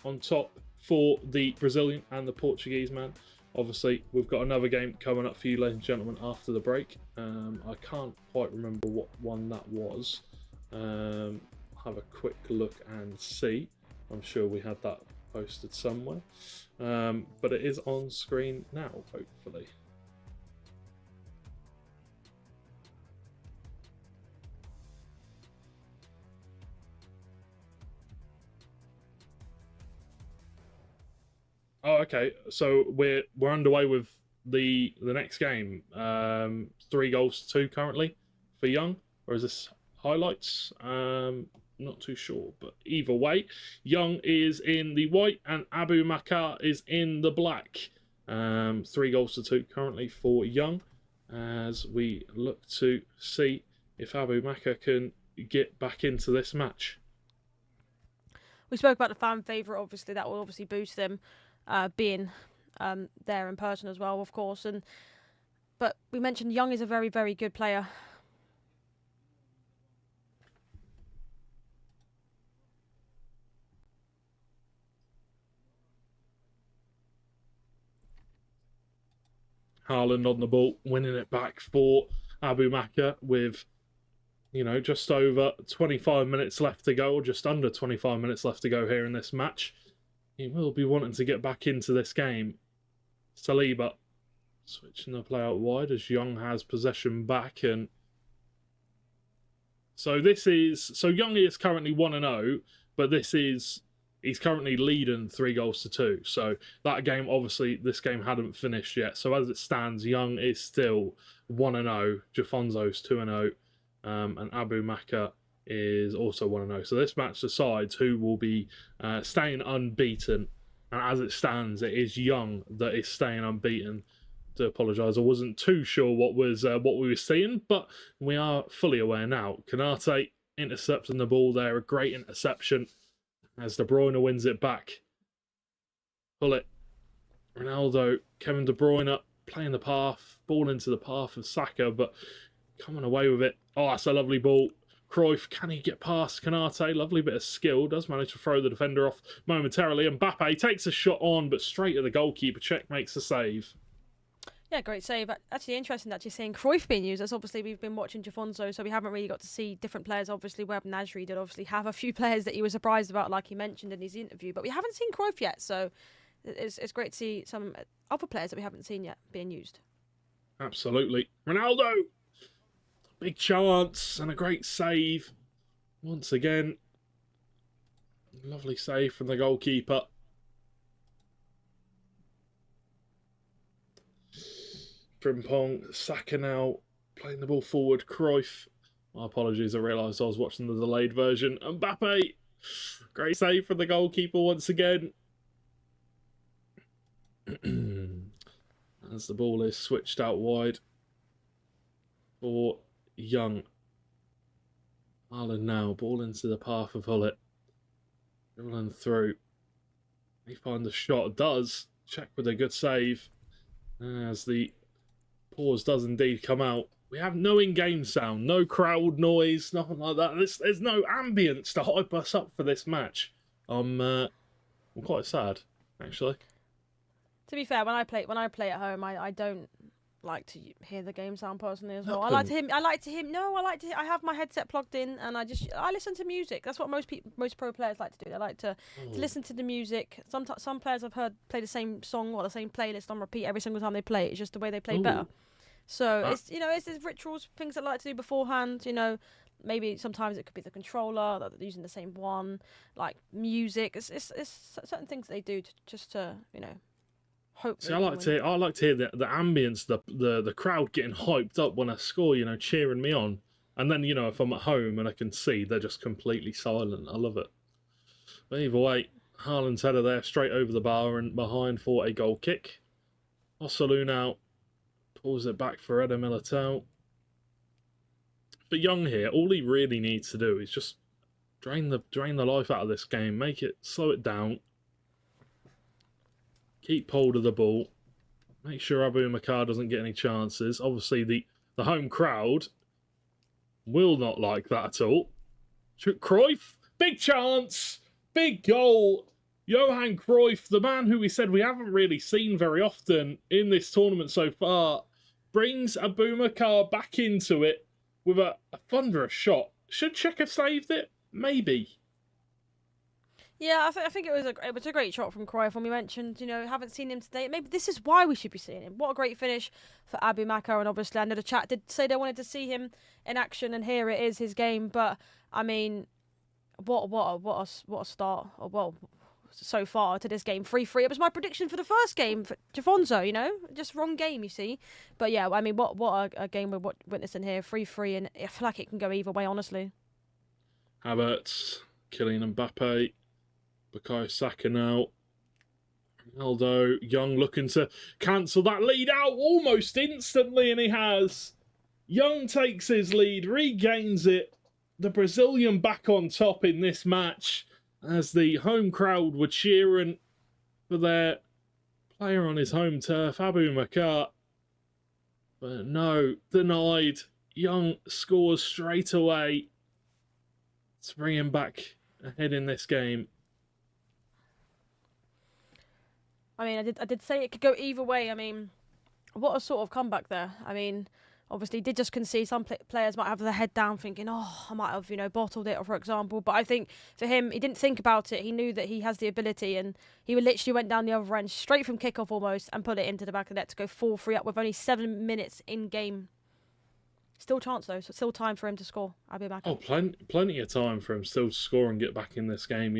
on top for the Brazilian and the Portuguese man. Obviously, we've got another game coming up for you, ladies and gentlemen, after the break. I can't quite remember what one that was. Have a quick look and see. I'm sure we had that posted somewhere. But it is on screen now, hopefully. Oh, okay. So we're underway with the next game. 3-2 currently for Young, or is this highlights? Not too sure, but either way, Young is in the white and Abu Makar is in the black. 3-2 currently for Young, as we look to see if Abu Makar can get back into this match. We spoke about the fan favourite. Obviously, that will obviously boost them. Being there in person as well, of course, but we mentioned Young is a very, very good player. Haaland on the ball, winning it back for Abu Makar with, you know, just over 25 minutes left to go, or just under 25 minutes left to go here in this match. He will be wanting to get back into this game. Saliba switching the play out wide as Young has possession back, and so Young is currently 1-0, but he's currently leading 3-2. So that game, obviously, this game hadn't finished yet. So as it stands, Young is still 1-0. Jafonso's 2-0, and Abu Makar is also 1-0. So this match decides who will be staying unbeaten. And as it stands, it is Young that is staying unbeaten. I do apologise, I wasn't too sure what we were seeing, but we are fully aware now. Konate intercepting the ball there, a great interception as De Bruyne wins it back. Pull it. Ronaldo, Kevin De Bruyne playing the path, ball into the path of Saka, but coming away with it. Oh, that's a lovely ball. Cruyff, can he get past Konate? Lovely bit of skill. Does manage to throw the defender off momentarily. Mbappe takes a shot on, but straight at the goalkeeper. Cech makes the save. Yeah, great save. Actually, interesting that you're seeing Cruyff being used. That's obviously, we've been watching Jafonso, so we haven't really got to see different players. Obviously, Web Nasri did obviously have a few players that he was surprised about, like he mentioned in his interview, but we haven't seen Cruyff yet, so it's great to see some other players that we haven't seen yet being used. Absolutely. Ronaldo! Big chance and a great save. Once again. Lovely save from the goalkeeper. Frimpong, Saka now playing the ball forward. Cruyff. My apologies, I realised I was watching the delayed version. Mbappe. Great save from the goalkeeper once again. As the ball is switched out wide for Young. Haaland now, ball into the path of Hullet. Dribbling through. He finds a shot, does. Check with a good save. As the pause does indeed come out. We have no in-game sound, no crowd noise, nothing like that. There's no ambience to hype us up for this match. I'm quite sad, actually. To be fair, when I play at home, I don't like to hear the game sound personally as well. I have my headset plugged in and I listen to music. That's what most pro players like to do. They like to listen to the music. Some players I've heard play the same song or the same playlist on repeat every single time they play. It's just the way they play better. So it's rituals, things I like to do beforehand. Maybe sometimes it could be the controller, that they're using the same one, like music. It's certain things they do just to hope. See, I like to hear the ambience, the crowd getting hyped up when I score, cheering me on. And then, if I'm at home and I can see, they're just completely silent. I love it. But either way, Haaland's header there, straight over the bar and behind for a goal kick. Osalu now pulls it back for Eder Militao. For Young here, all he really needs to do is just drain the life out of this game, slow it down. Keep hold of the ball. Make sure Abu Bakar doesn't get any chances. Obviously, the home crowd will not like that at all. Cruyff, big chance, big goal. Johan Cruyff, the man who we said we haven't really seen very often in this tournament so far, brings Abu Bakar back into it with a thunderous shot. Should Czech have saved it? Maybe. Yeah, I think it was a great shot from Cruyff. When we mentioned, haven't seen him today. Maybe this is why we should be seeing him. What a great finish for Abu Bakar, and obviously I know the chat did say they wanted to see him in action, and here it is, his game. But I mean, what a start! Well, so far to this game, 3-3. It was my prediction for the first game for Jafonzo. Just wrong game, you see. But yeah, I mean, what a game we're witnessing here, 3-3, and I feel like it can go either way, honestly. Havertz, Kylian Mbappe. Bukayo Saka now. Ronaldo, Young looking to cancel that lead out almost instantly, and he has. Young takes his lead, regains it. The Brazilian back on top in this match as the home crowd were cheering for their player on his home turf, Abu Bakar. But no, denied. Young scores straight away to bring him back ahead in this game. I mean, I did say it could go either way. I mean, what a sort of comeback there. I mean, obviously, did just concede. Some players might have their head down thinking, I might have, bottled it, for example. But I think for him, he didn't think about it. He knew that he has the ability, and he literally went down the other end, straight from kickoff almost, and put it into the back of the net to go 4-3 up with only 7 minutes in game. Still chance, though, so still time for him to score. Abu Bakar. Oh, plenty of time for him still to score and get back in this game,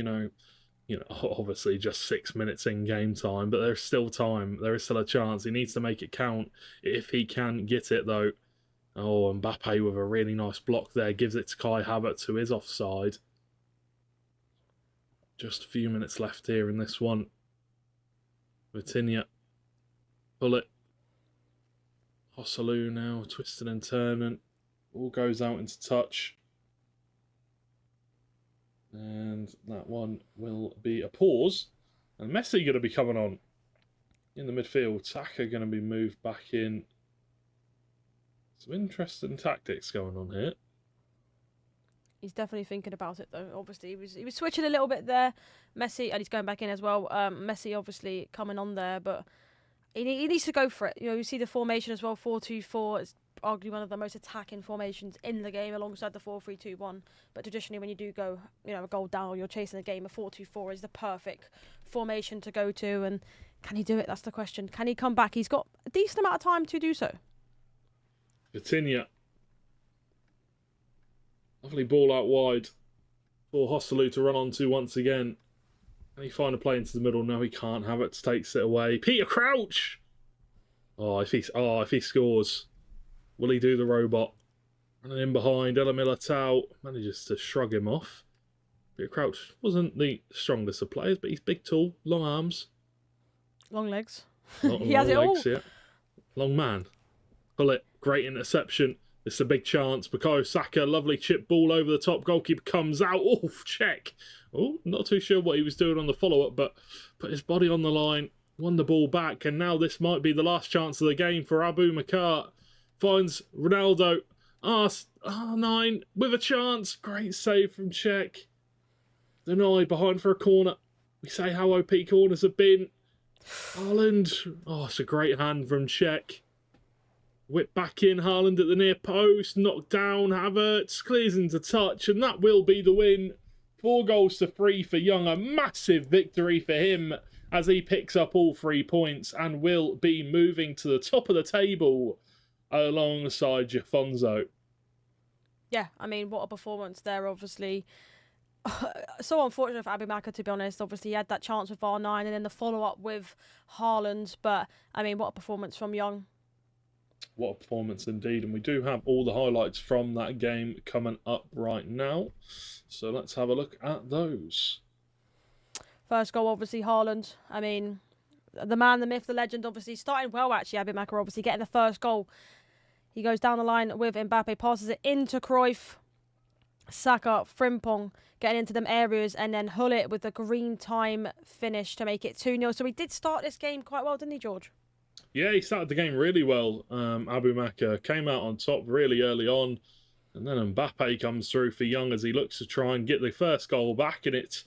obviously just 6 minutes in game time, but there's still time. There is still a chance. He needs to make it count if he can get it, though. Oh, Mbappe with a really nice block there. Gives it to Kai Havertz, who is offside. Just a few minutes left here in this one. Vitinha. Pull it. Osalu now, twisting and turning. All goes out into touch. And that one will be a pause. And Messi going to be coming on in the midfield. Saka going to be moved back in. Some interesting tactics going on here. He's definitely thinking about it, though. Obviously, he was switching a little bit there. Messi, and he's going back in as well. Messi obviously coming on there, but he needs to go for it. You see the formation as well, 4-2-4. It's arguably one of the most attacking formations in the game alongside the 4-3-2-1. But traditionally, when you do go, a goal down or you're chasing a game, a 4-2-4 is the perfect formation to go to. And can he do it? That's the question. Can he come back? He's got a decent amount of time to do so. Vitinha. Lovely ball out wide for Hostelu to run onto once again. Can he find a play into the middle? No, he can't. Havertz takes it away. Peter Crouch! If he scores, will he do the robot? Running in behind, Ella Militao manages to shrug him off. Peter Crouch wasn't the strongest of players, but he's big, tall, long arms. Long legs. He has it all. Yeah. Long man. Pull it. Great interception. It's a big chance. Bukayo Saka, lovely chip ball over the top. Goalkeeper comes out. Oh, check. Oh, not too sure what he was doing on the follow-up, but put his body on the line, won the ball back, and now this might be the last chance of the game for Abu Makar. Finds Ronaldo. R9 with a chance. Great save from Czech. Denied behind for a corner. We say how OP corners have been. Haaland. It's a great hand from Czech. Whip back in, Haaland at the near post, knocked down, Havertz, clears into touch, and that will be the win. 4-3 for Young, a massive victory for him as he picks up all 3 points and will be moving to the top of the table alongside Jafonzo. Yeah, what a performance there, obviously. So unfortunate for Abu Makar, to be honest. Obviously, he had that chance with R9 and then the follow-up with Haaland, but, what a performance from Young. What a performance indeed. And we do have all the highlights from that game coming up right now. So let's have a look at those. First goal, obviously, Haaland. The man, the myth, the legend, obviously starting well, actually. Abu Makar, obviously, getting the first goal. He goes down the line with Mbappe, passes it into Cruyff. Saka, Frimpong getting into them areas, and then Hullet with the green time finish to make it 2-0. So he did start this game quite well, didn't he, George? Yeah, he started the game really well. Abu Makar came out on top really early on. And then Mbappe comes through for Young as he looks to try and get the first goal back. And it's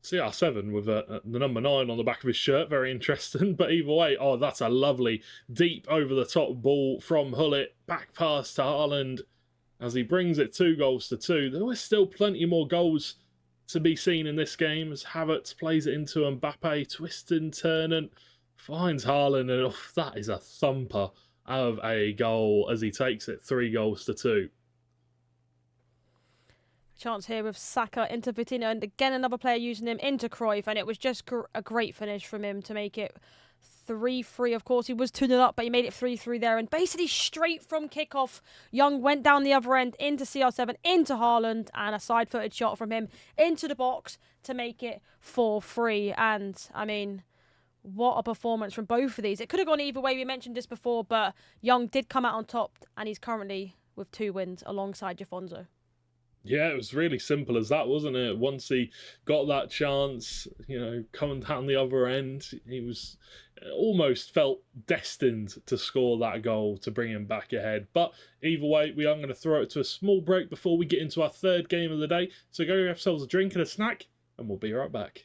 CR7 with the number 9 on the back of his shirt. Very interesting. But either way, that's a lovely deep over-the-top ball from Hullet. Back pass to Haaland as he brings it 2-2. There was still plenty more goals to be seen in this game as Havertz plays it into Mbappe, twisting, turning. Finds Haaland, and that is a thumper of a goal as he takes it 3-2. Chance here with Saka into Vitinha, and again another player using him into Cruyff, and it was just a great finish from him to make it 3-3. Of course, he was 2-0 up, but he made it 3-3 there, and basically straight from kickoff, Young went down the other end into CR7, into Haaland, and a side-footed shot from him into the box to make it 4-3. And what a performance from both of these. It could have gone either way. We mentioned this before, but Young did come out on top, and he's currently with 2 wins alongside Jafonzo. Yeah, it was really simple as that, wasn't it? Once he got that chance, coming down the other end, he was almost felt destined to score that goal to bring him back ahead. But either way, we are going to throw it to a small break before we get into our third game of the day. So go get yourselves a drink and a snack, and we'll be right back.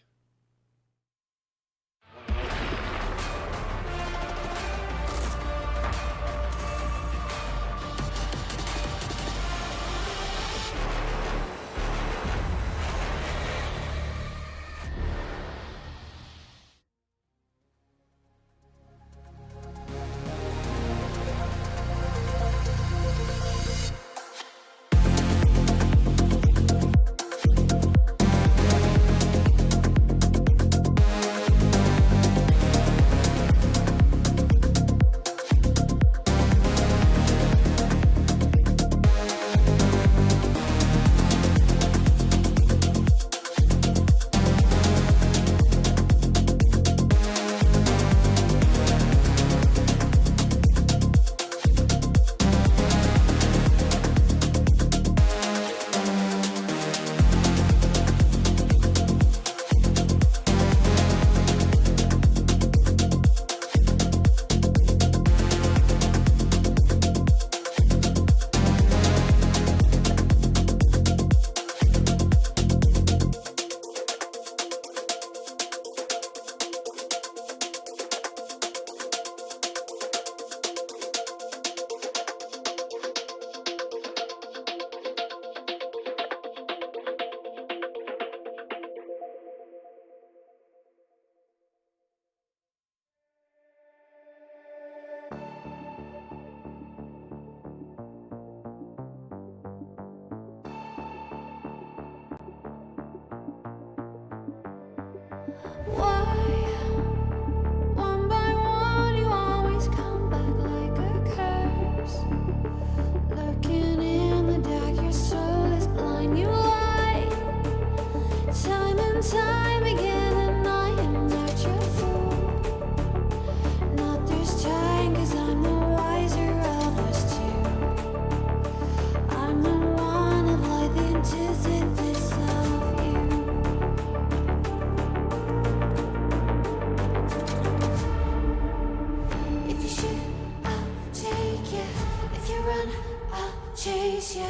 run, I'll chase you.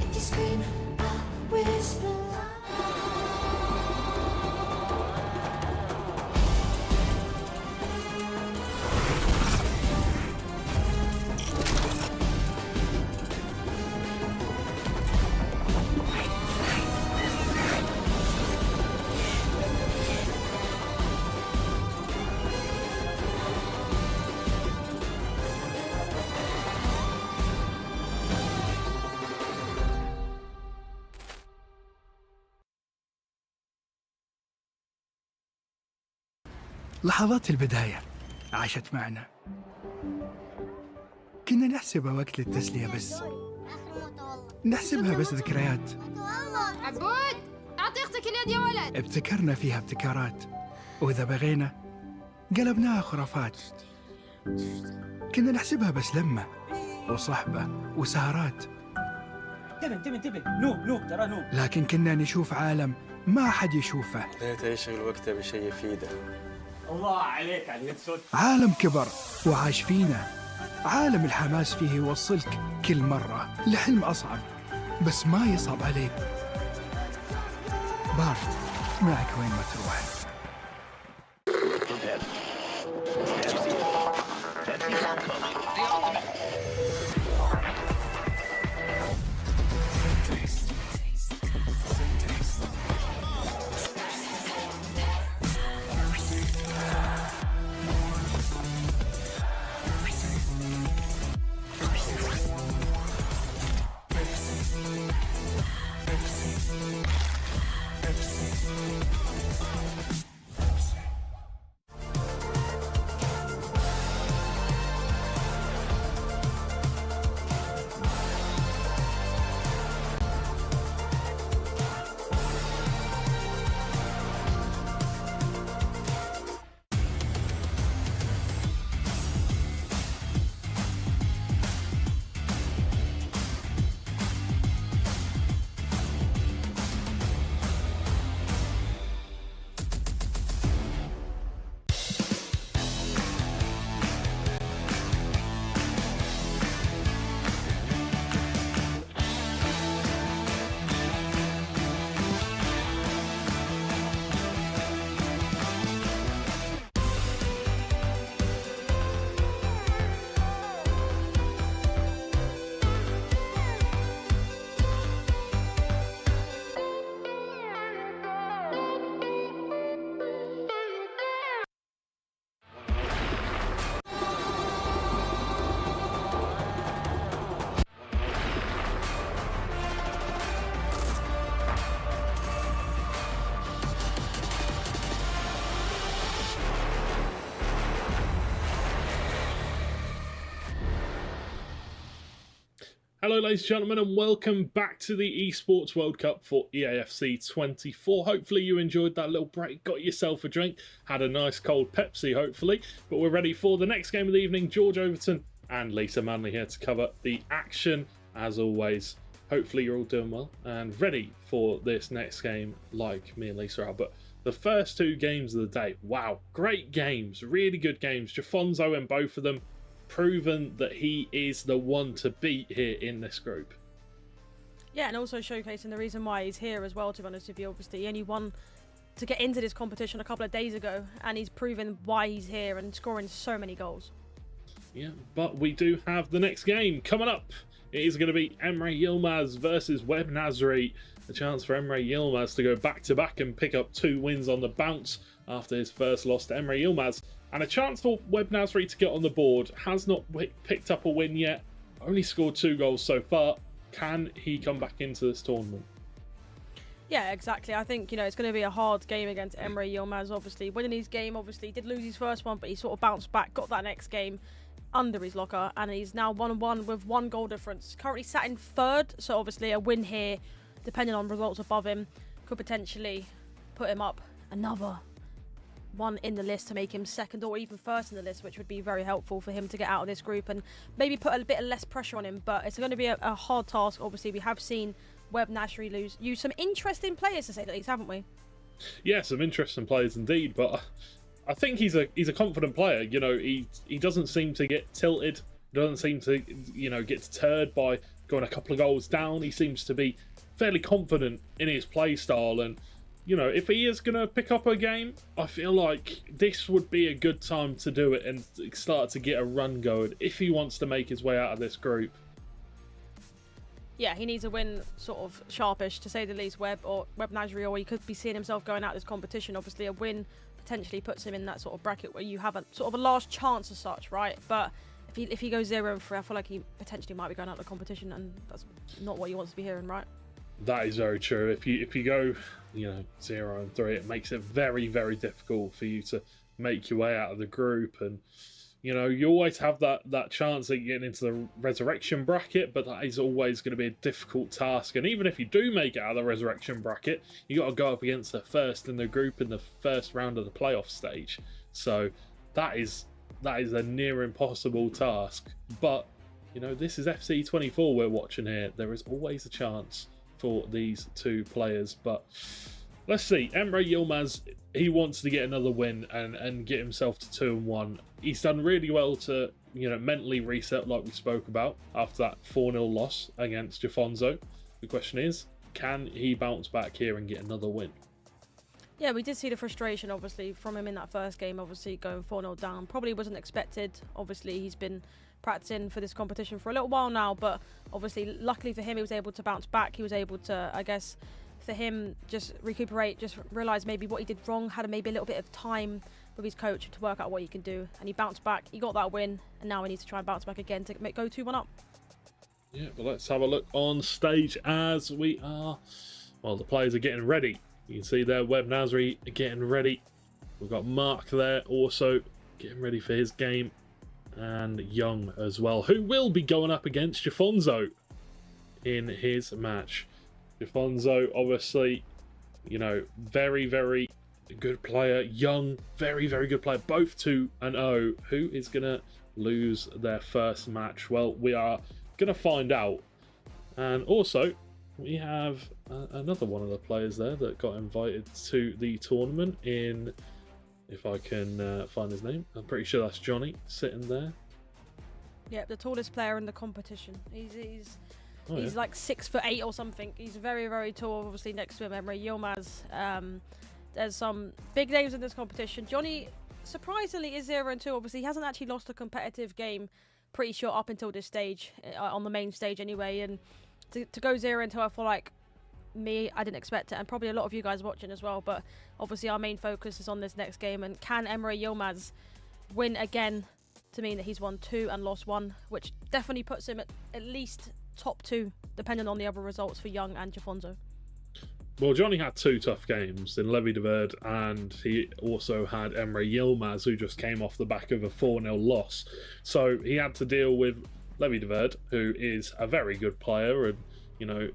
If you scream, I'll whisper. لحظات البداية عاشت معنا، كنا نحسبها وقت للتسلية بس، نحسبها بس ذكريات. عبود أعطي أختك اليد يا ولد. ابتكرنا فيها ابتكارات، وإذا بغينا قلبناها خرافات. كنا نحسبها بس لمة وصحبة وسهرات، انتبه نوب ترى نوب. لكن كنا نشوف عالم ما حد يشوفه. ليت يشغل وقته بشيء يفيده. الله عليك على اليد صوت. عالم كبر وعاش فينا، عالم الحماس فيه يوصلك كل مرة لحلم أصعب، بس ما يصعب عليك. بارد معك وين ما تروح. Hello ladies and gentlemen, and welcome back to the Esports World Cup for EAFC 24. Hopefully you enjoyed that little break, got yourself a drink, had a nice cold Pepsi hopefully, but we're ready for the next game of the evening. George Overton and Lisa Manley here to cover the action as always. Hopefully you're all doing well and ready for this next game like me and Lisa are. But the first two games of the day, wow, great games, really good games. Jafonzo in both of them, proven that he is the one to beat here in this group. Yeah, and also showcasing the reason why he's here as well, to be honest with you. Obviously, he only won to get into this competition a couple of days ago, and he's proven why he's here and scoring so many goals. Yeah, but we do have the next game coming up. It is going to be Emre Yilmaz versus Web Nasri. A chance for Emre Yilmaz to go back-to-back and pick up 2 wins on the bounce after his first loss to Emre Yilmaz. And a chance for Web Nasri to get on the board. Has not picked up a win yet. Only scored 2 goals so far. Can he come back into this tournament? Yeah, exactly. I think, it's going to be a hard game against Emre Yilmaz, obviously. Winning his game, obviously, did lose his first one, but he sort of bounced back, got that next game under his locker, and he's now 1-1 with 1 goal difference. Currently sat in 3rd, so obviously a win here, depending on results above him, could potentially put him up another one in the list to make him 2nd or even 1st in the list, which would be very helpful for him to get out of this group and maybe put a bit of less pressure on him. But it's going to be a hard task. Obviously, we have seen Web Nasri use some interesting players, to say the least, haven't we? Yeah, some interesting players indeed, but I think he's a confident player. He doesn't seem to get tilted doesn't seem to, get deterred by going a couple of goals down. He seems to be fairly confident in his play style, and if he is going to pick up a game, I feel like this would be a good time to do it and start to get a run going if he wants to make his way out of this group. Yeah, he needs a win sort of sharpish, to say the least, Webb Nasri, or he could be seeing himself going out of this competition. Obviously, a win potentially puts him in that sort of bracket where you have a sort of a last chance as such, right? But if he goes 0-3, I feel like he potentially might be going out of the competition, and that's not what he wants to be hearing, right? That is very true. If you go, 0-3, it makes it very, very difficult for you to make your way out of the group, and you always have that chance of getting into the resurrection bracket, but that is always going to be a difficult task. And even if you do make it out of the resurrection bracket, you got to go up against the first in the group in the first round of the playoff stage. So that is a near impossible task. But this is FC 24 we're watching here. There is always a chance for these two players, but let's see. Emre Yilmaz, he wants to get another win and get himself to 2-1. He's done really well to mentally reset, like we spoke about, after that 4-0 loss against Jafonzo. The question is, can he bounce back here and get another win? Yeah, we did see the frustration, obviously, from him in that first game, obviously going 4-0 down. Probably wasn't expected. Obviously, he's been practicing for this competition for a little while now, but obviously, luckily for him, he was able to bounce back. He was able to, I guess, for him, just recuperate, just realise maybe what he did wrong, had maybe a little bit of time with his coach to work out what he can do, and he bounced back. He got that win, and now he needs to try and bounce back again to go 2-1 up. Yeah, but let's have a look on stage as we are. Well, the players are getting ready. You can see there, Webb Nasri getting ready. We've got Mark there also getting ready for his game, and Young as well, who will be going up against Jafonzo in his match. Jafonzo, obviously, very, very good player. Young, very, very good player. Both 2-0. Who is going to lose their first match? Well, we are going to find out. And also, we have another one of the players there that got invited to the tournament in, if I can find his name, I'm pretty sure that's Johnny sitting there. Yep, the tallest player in the competition. He's like 6'8" or something. He's very, very tall. Obviously, next to him, Emre Yilmaz. There's some big names in this competition. Johnny, surprisingly, is 0-2. Obviously, he hasn't actually lost a competitive game, pretty sure, up until this stage, on the main stage anyway. And to go 0-2, I feel like I didn't expect it, and probably a lot of you guys watching as well. But obviously, our main focus is on this next game. And can Emre Yilmaz win again to mean that he's won 2 and lost 1, which definitely puts him at least top 2, depending on the other results for Young and Jafonzo. Well, Johnny had 2 tough games in Levy de Verde, and he also had Emre Yilmaz, who just came off the back of a 4-0 loss. So he had to deal with Levy de Verde, who is a very good player and,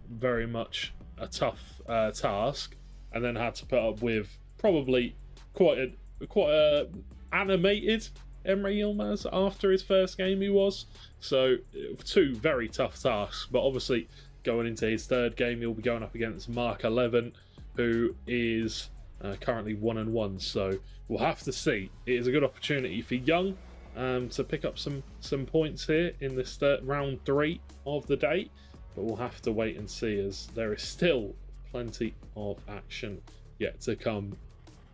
very much a tough task, and then had to put up with probably quite a animated Emre Yilmaz after his first game. He was. So 2 very tough tasks, but obviously going into his third game, he'll be going up against Mark 11, who is currently 1-1. So we'll have to see. It is a good opportunity for Young to pick up some points here in this round 3 of the day, but we'll have to wait and see, as there is still plenty of action yet to come.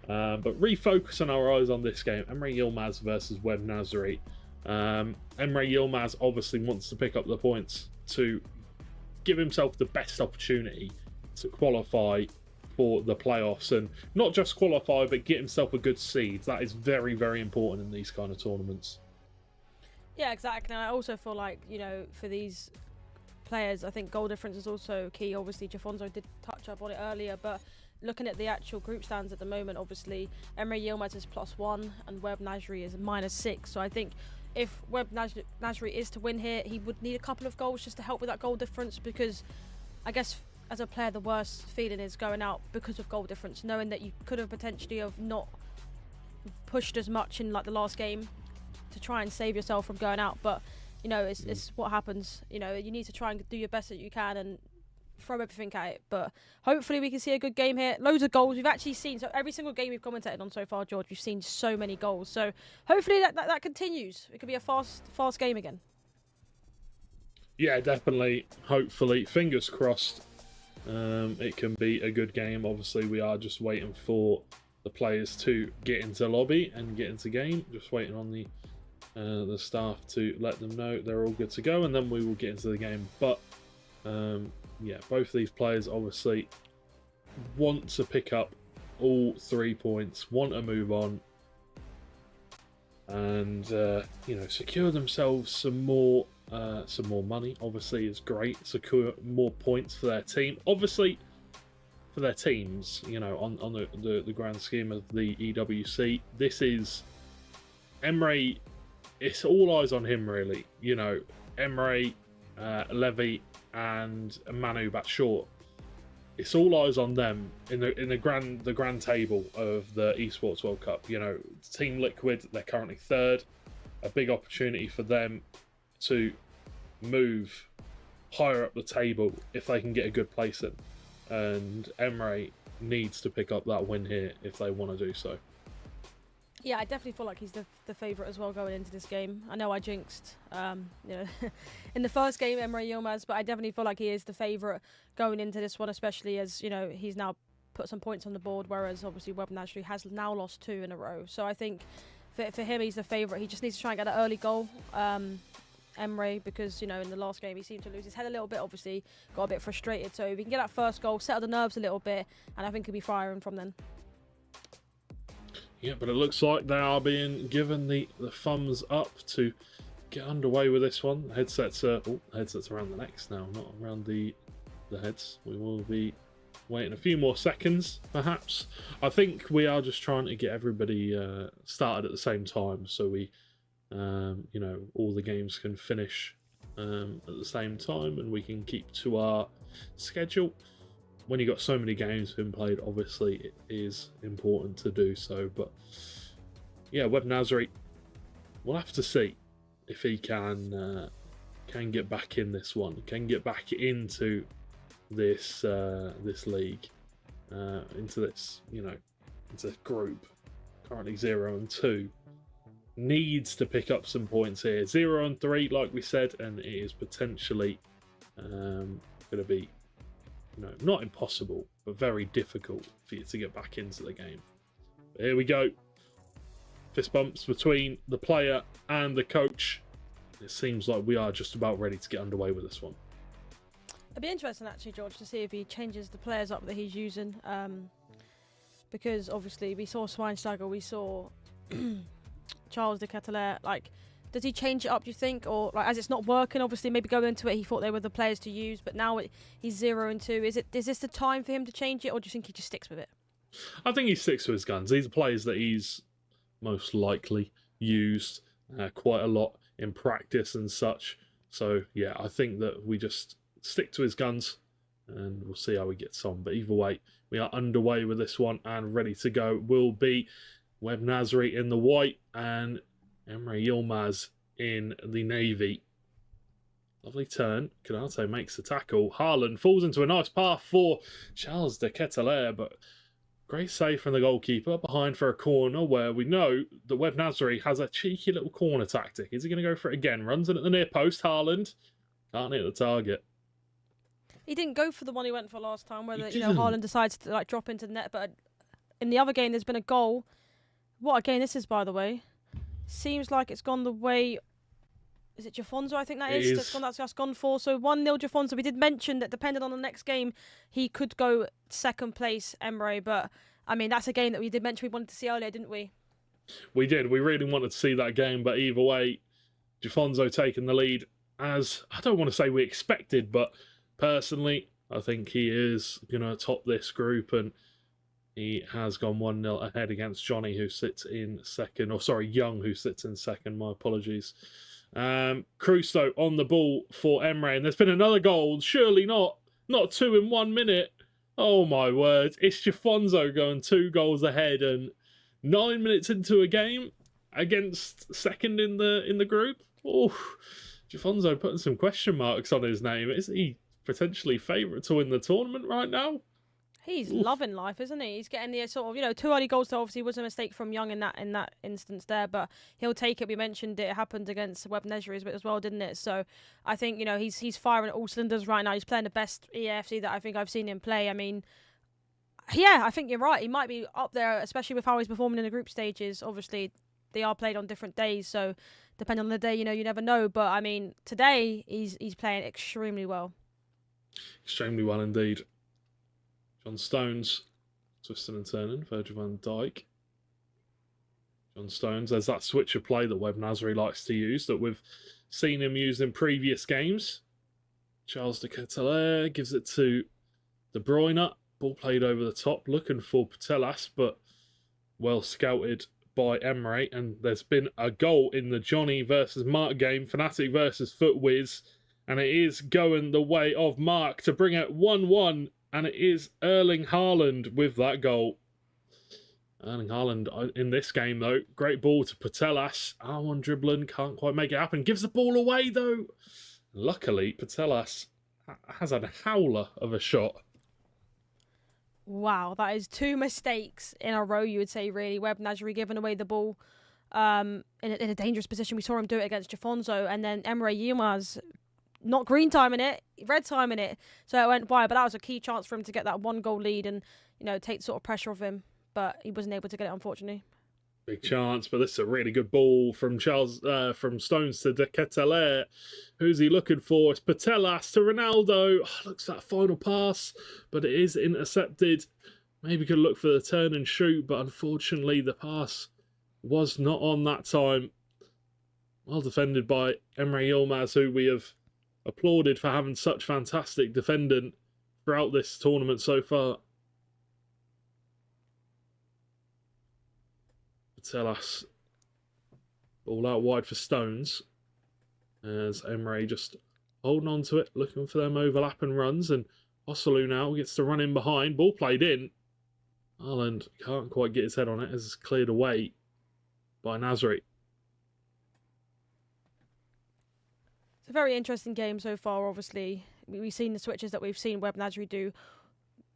But refocusing our eyes on this game, Emre Yilmaz versus Webb Nasri. Emre Yilmaz obviously wants to pick up the points to give himself the best opportunity to qualify for the playoffs, and not just qualify, but get himself a good seed. That is very, very important in these kind of tournaments. Yeah, exactly. And I also feel like, for these players, I think goal difference is also key. Obviously, Jafonzo did touch up on it earlier, but looking at the actual group stands at the moment, obviously, Emre Yilmaz is +1 and Webb Nasri is -6. So I think if Webb Nasri is to win here, he would need a couple of goals just to help with that goal difference, because I guess as a player, the worst feeling is going out because of goal difference, knowing that you could have potentially have not pushed as much in like the last game to try and save yourself from going out. But it's what happens. You need to try and do your best that you can and throw everything at it. But hopefully we can see a good game here. Loads of goals we've actually seen. So every single game we've commentated on so far, George, we've seen so many goals. So hopefully that continues. It could be a fast game again. Yeah, definitely. Hopefully, fingers crossed, it can be a good game. Obviously, we are just waiting for the players to get into lobby and get into game. Just waiting on the staff to let them know they're all good to go, and then we will get into the game. But yeah, both of these players obviously want to pick up all 3 points, want to move on, and you know, secure themselves some more money. Obviously, is great. Secure more points for their team. Obviously, for their teams, you know, on the grand scheme of the EWC, this is Emre. It's all eyes on him, really. You know, Emre, Levy, and Manu back short. It's all eyes on them in the grand table of the Esports World Cup. You know, Team Liquid, they're currently third. A big opportunity for them to move higher up the table if they can get a good place in. And Emre needs to pick up that win here if they want to do so. Yeah, I definitely feel like he's the favourite as well going into this game. I know I jinxed, you know, in the first game, Emre Yilmaz, but I definitely feel like he is the favourite going into this one, especially as, you know, he's now put some points on the board, whereas obviously Web Nasri has now lost 2 in a row. So I think for him, he's the favourite. He just needs to try and get an early goal, Emre, because, you know, in the last game he seemed to lose his head a little bit, obviously got a bit frustrated. So if he can get that first goal, settle the nerves a little bit, and I think he'll be firing from then. Yeah, but it looks like they are being given the thumbs up to get underway with this one. Headsets are headsets around the necks now, not around the heads. We will be waiting a few more seconds, perhaps. I think we are just trying to get everybody started at the same time, so we, you know, all the games can finish at the same time, and we can keep to our schedule. When you've got so many games being played, obviously it is important to do so. But yeah, Web Nasri, we'll have to see if he can get back in this one, can get back into this this league, into this, you know, into this group. Currently 0-2, needs to pick up some points here. 0-3, like we said, and it is potentially going to be, you know, not impossible, but very difficult for you to get back into the game. But here we go. Fist bumps between the player and the coach. It seems like we are just about ready to get underway with this one. It'd be interesting, actually, George, to see if he changes the players up that he's using. Because, obviously, we saw Schweinsteiger, we saw Charles de Ketelaere. Like, does he change it up, do you think? Or, like, as it's not working, obviously, maybe going into it, he thought they were the players to use, but now he's 0-2. Is this the time for him to change it, or do you think he just sticks with it? I think he sticks with his guns. These are players that he's most likely used quite a lot in practice and such. So, yeah, I think that we just stick to his guns and we'll see how he gets on. But either way, we are underway with this one and ready to go. Will be Web Nasri in the white and Emre Yilmaz in the navy. Lovely turn. Canate makes the tackle. Haaland falls into a nice path for Charles de Ketelaere, but great save from the goalkeeper behind for a corner where we know that Web Nasri has a cheeky little corner tactic. Is he going to go for it again? Runs in at the near post. Haaland can't hit the target. He didn't go for the one he went for last time, where Haaland decides to like drop into the net. But in the other game, there's been a goal. What a game this is, by the way. Seems like it's gone the way. Is it Jafonso? I think that is. That's gone for. So 1-0 Jafonso. We did mention that depending on the next game, he could go second place, Emre. But I mean, that's a game that we did mention we wanted to see earlier, didn't we? We did. We really wanted to see that game. But either way, Jafonso taking the lead, as I don't want to say we expected, but personally, I think he is going to top this group, and he has gone 1-0 ahead against Johnny, who sits in second. Or sorry, Young, who sits in second. My apologies. Crusoe on the ball for Emre, and there's been another goal. Surely not 2 in 1 minute. Oh my word! It's Jafonso going 2 goals ahead, and 9 minutes into a game against second in the group. Oh, Jafonso putting some question marks on his name. Is he potentially favourite to win the tournament right now? He's loving life, isn't he? He's getting the sort of, 2 early goals. So obviously was a mistake from Young in that instance there, but he'll take it. We mentioned it happened against Webb Nesri as well, didn't it? So I think he's firing at all cylinders right now. He's playing the best EAFC that I think I've seen him play. I mean, yeah, I think you're right. He might be up there, especially with how he's performing in the group stages. Obviously, they are played on different days, so depending on the day, you never know. But I mean, today he's playing extremely well. Extremely well indeed. John Stones, twisting and turning, Virgil van Dijk. John Stones, there's that switch of play that Webb Nasri likes to use that we've seen him use in previous games. Charles de Ketelaere gives it to De Bruyne. Ball played over the top, looking for Putellas, but well scouted by Emery. And there's been a goal in the Johnny versus Mark game, Fnatic versus Footwiz. And it is going the way of Mark to bring it 1-1. And it is Erling Haaland with that goal. Erling Haaland in this game, though. Great ball to Putellas. R1 dribbling, can't quite make it happen. Gives the ball away, though. Luckily, Putellas has had a howler of a shot. Wow, that is 2 mistakes in a row, you would say, really. Webb Nasri giving away the ball in a dangerous position. We saw him do it against Jafonso. And then Emre Yilmaz, not green timing it, red timing it. So it went wide, but that was a key chance for him to get that 1-goal lead and, take sort of pressure off him. But he wasn't able to get it, unfortunately. Big chance, but this is a really good ball from from Stones to De Ketelaere. Who's he looking for? It's Putellas to Ronaldo. Oh, looks for that final pass, but it is intercepted. Maybe could look for the turn and shoot, but unfortunately the pass was not on that time. Well defended by Emre Yilmaz, who we have applauded for having such fantastic defending throughout this tournament so far. Putellas, ball out wide for Stones, as Emre just holding on to it, looking for them overlapping runs, and Osalu now gets to run in behind. Ball played in. Haaland can't quite get his head on it as it's cleared away by Nasri. It's a very interesting game so far, obviously. We've seen the switches that we've seen Webb Nasri do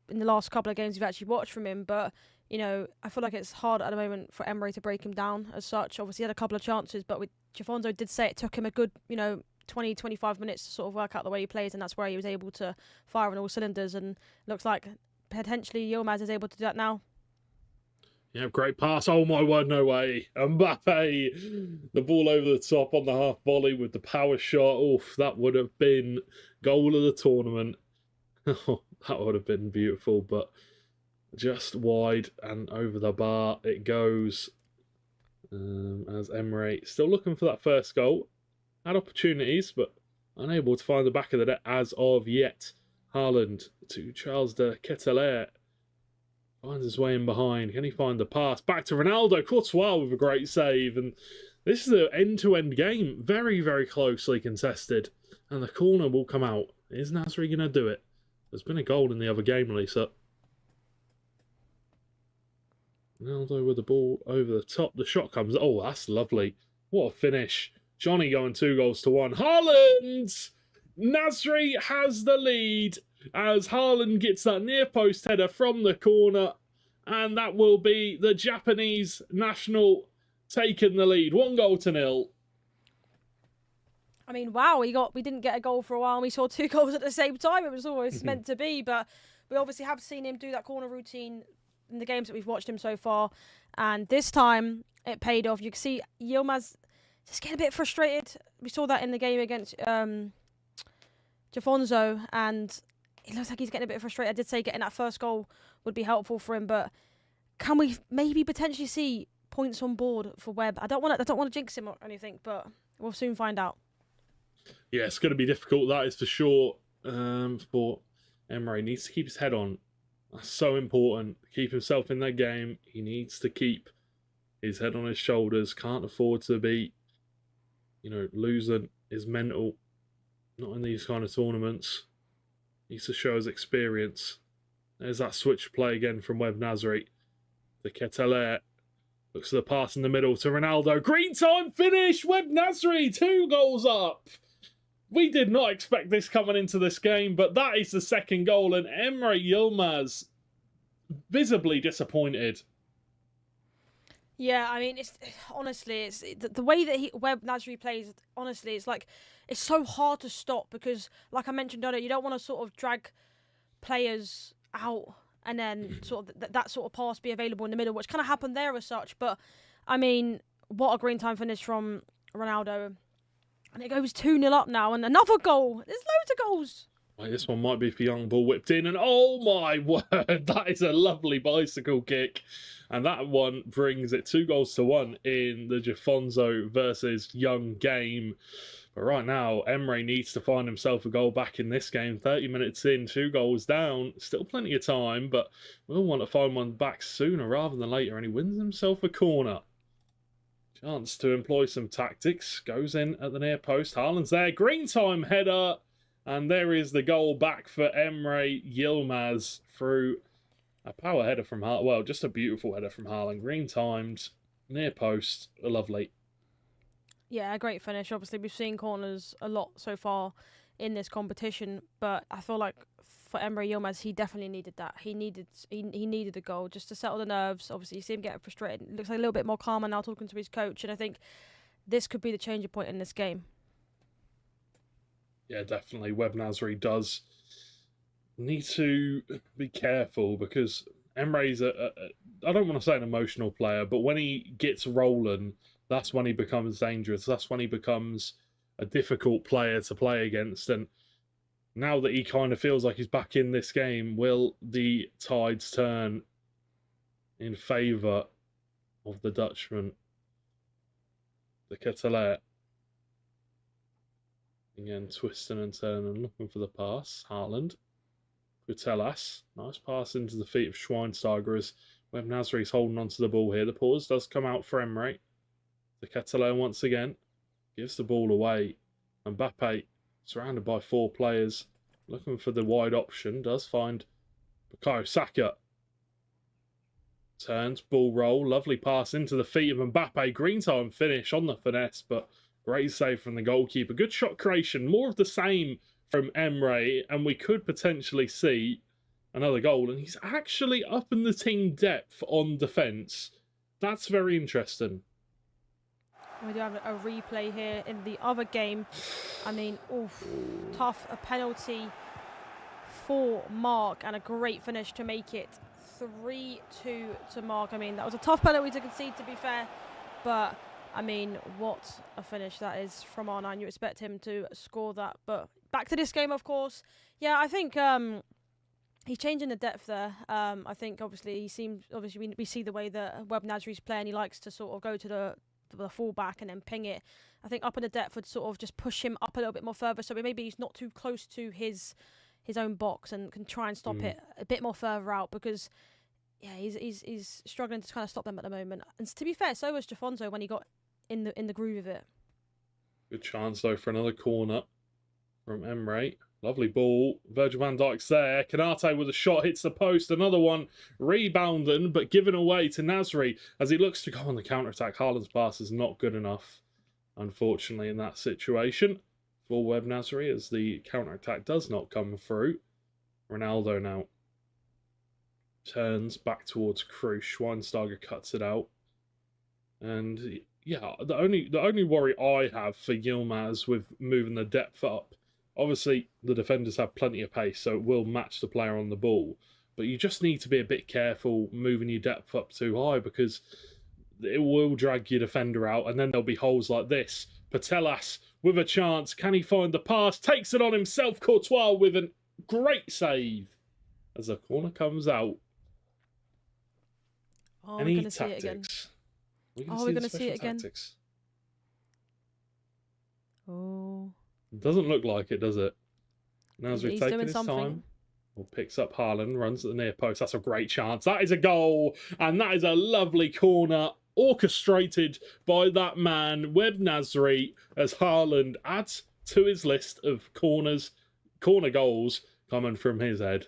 in the last couple of games we've actually watched from him, but, I feel like it's hard at the moment for Emery to break him down as such. Obviously, he had a couple of chances, but Jafonso did say it took him a good, 20, 25 minutes to sort of work out the way he plays, and that's where he was able to fire on all cylinders, and looks like potentially Yilmaz is able to do that now. Yeah, great pass. Oh my word, no way. Mbappe, the ball over the top on the half volley with the power shot. Oof, that would have been goal of the tournament. Oh, that would have been beautiful, but just wide and over the bar it goes. As Emery still looking for that first goal. Had opportunities, but unable to find the back of the net as of yet. Haaland to Charles de Ketelaere. Finds his way in behind. Can he find the pass? Back to Ronaldo. Courtois with a great save. And this is an end-to-end game. Very, very closely contested. And the corner will come out. Is Nasri going to do it? There's been a goal in the other game, Lisa. Ronaldo with the ball over the top. The shot comes. Oh, that's lovely. What a finish. Johnny going 2-1. Haaland! Nasri has the lead as Haaland gets that near post header from the corner, and that will be the Japanese national taking the lead, 1-0. I mean, wow, we didn't get a goal for a while, and we saw 2 goals at the same time. It was always meant to be, but we obviously have seen him do that corner routine in the games that we've watched him so far, and this time it paid off. You can see Yilmaz just getting a bit frustrated. We saw that in the game against Jafonso, and it looks like he's getting a bit frustrated. I did say getting that first goal would be helpful for him, but can we maybe potentially see points on board for Webb? I don't want to jinx him or anything, but we'll soon find out. Yeah, it's going to be difficult, that is for sure. For Emery, needs to keep his head on. That's so important. Keep himself in that game. He needs to keep his head on his shoulders. Can't afford to be, losing his mental. Not in these kind of tournaments. Needs to show his experience. There's that switch play again from Webb Nasri. The Ketelaere looks at the pass in the middle to Ronaldo. Green time finish! Webb Nasri, 2 goals up. We did not expect this coming into this game, but that is the second goal. And Emre Yilmaz visibly disappointed. Yeah, I mean, it's honestly, it's the way that Webb Nasri plays. Honestly, it's like it's so hard to stop because, like I mentioned earlier, you don't want to sort of drag players out and then sort of that sort of pass be available in the middle, which kind of happened there as such. But I mean, what a green time finish from Ronaldo, and it goes 2-0 up now, and another goal. There's loads of goals. Right, this one might be for Young Ball whipped in, and oh my word, that is a lovely bicycle kick. And that one brings it 2-1 in the Jafonzo versus Young game. But right now, Emre needs to find himself a goal back in this game. 30 minutes in, 2 goals down. Still plenty of time, but we'll want to find one back sooner rather than later. And he wins himself a corner. Chance to employ some tactics. Goes in at the near post. Haaland's there. Green time header. And there is the goal back for Emre Yilmaz through a power header from Haaland. Well, just a beautiful header from Haaland. Green timed, near post, lovely. Yeah, a great finish. Obviously, we've seen corners a lot so far in this competition, but I feel like for Emre Yilmaz, he definitely needed that. He needed a goal just to settle the nerves. Obviously, you see him getting frustrated. It looks like a little bit more calmer now talking to his coach, and I think this could be the changing point in this game. Yeah, definitely. Webb Nasri does need to be careful because Emre's I don't want to say an emotional player, but when he gets rolling, that's when he becomes dangerous. That's when he becomes a difficult player to play against. And now that he kind of feels like he's back in this game, will the tides turn in favour of the Dutchman, the Ketelet? Again, twisting and turning, looking for the pass. Haaland. Gutelas. Nice pass into the feet of Schweinsteiger as Webb Nasri's holding onto the ball here. The pause does come out for Emre. The Ketelet once again gives the ball away. Mbappe, surrounded by 4 players, looking for the wide option. Does find Bukayo Saka. Turns, ball roll. Lovely pass into the feet of Mbappe. Green time finish on the finesse, but great save from the goalkeeper. Good shot creation. More of the same from Emre, and we could potentially see another goal. And he's actually upping the team depth on defence. That's very interesting. We do have a replay here in the other game. I mean, oof, tough. A penalty for Mark and a great finish to make it 3-2 to Mark. I mean, that was a tough penalty to concede, to be fair, but I mean, what a finish that is from R9. You expect him to score that. But back to this game, of course. Yeah, I think he's changing the depth there. I think, obviously, we see the way that Webb Nasri's playing. He likes to sort of go to the full-back and then ping it. I think up in the depth would sort of just push him up a little bit more further, so maybe he's not too close to his own box and can try and stop it a bit more further out because, yeah, he's struggling to kind of stop them at the moment. And to be fair, so was Jafonzo when he got in the groove of it. Good chance, though, for another corner from Emre. Lovely ball. Virgil van Dijk's there. Kanate with a shot hits the post. Another one rebounding, but given away to Nasri as he looks to go on the counter-attack. Haaland's pass is not good enough, unfortunately, in that situation for Webb Nasri as the counter-attack does not come through. Ronaldo now turns back towards Cruz. Schweinsteiger cuts it out. And yeah, the only worry I have for Yilmaz with moving the depth up, obviously the defenders have plenty of pace, so it will match the player on the ball. But you just need to be a bit careful moving your depth up too high because it will drag your defender out, and then there'll be holes like this. Patelas with a chance. Can he find the pass? Takes it on himself. Courtois with a great save as the corner comes out. Oh, we're going to see it again. We're going to see it again. Tactics. Oh. Doesn't look like it, does it? Nasri He's taking doing his something. time. Well, picks up Haaland, runs at the near post. That's a great chance. That is a goal, and that is a lovely corner orchestrated by that man, Webb Nasri, as Haaland adds to his list of corner goals coming from his head.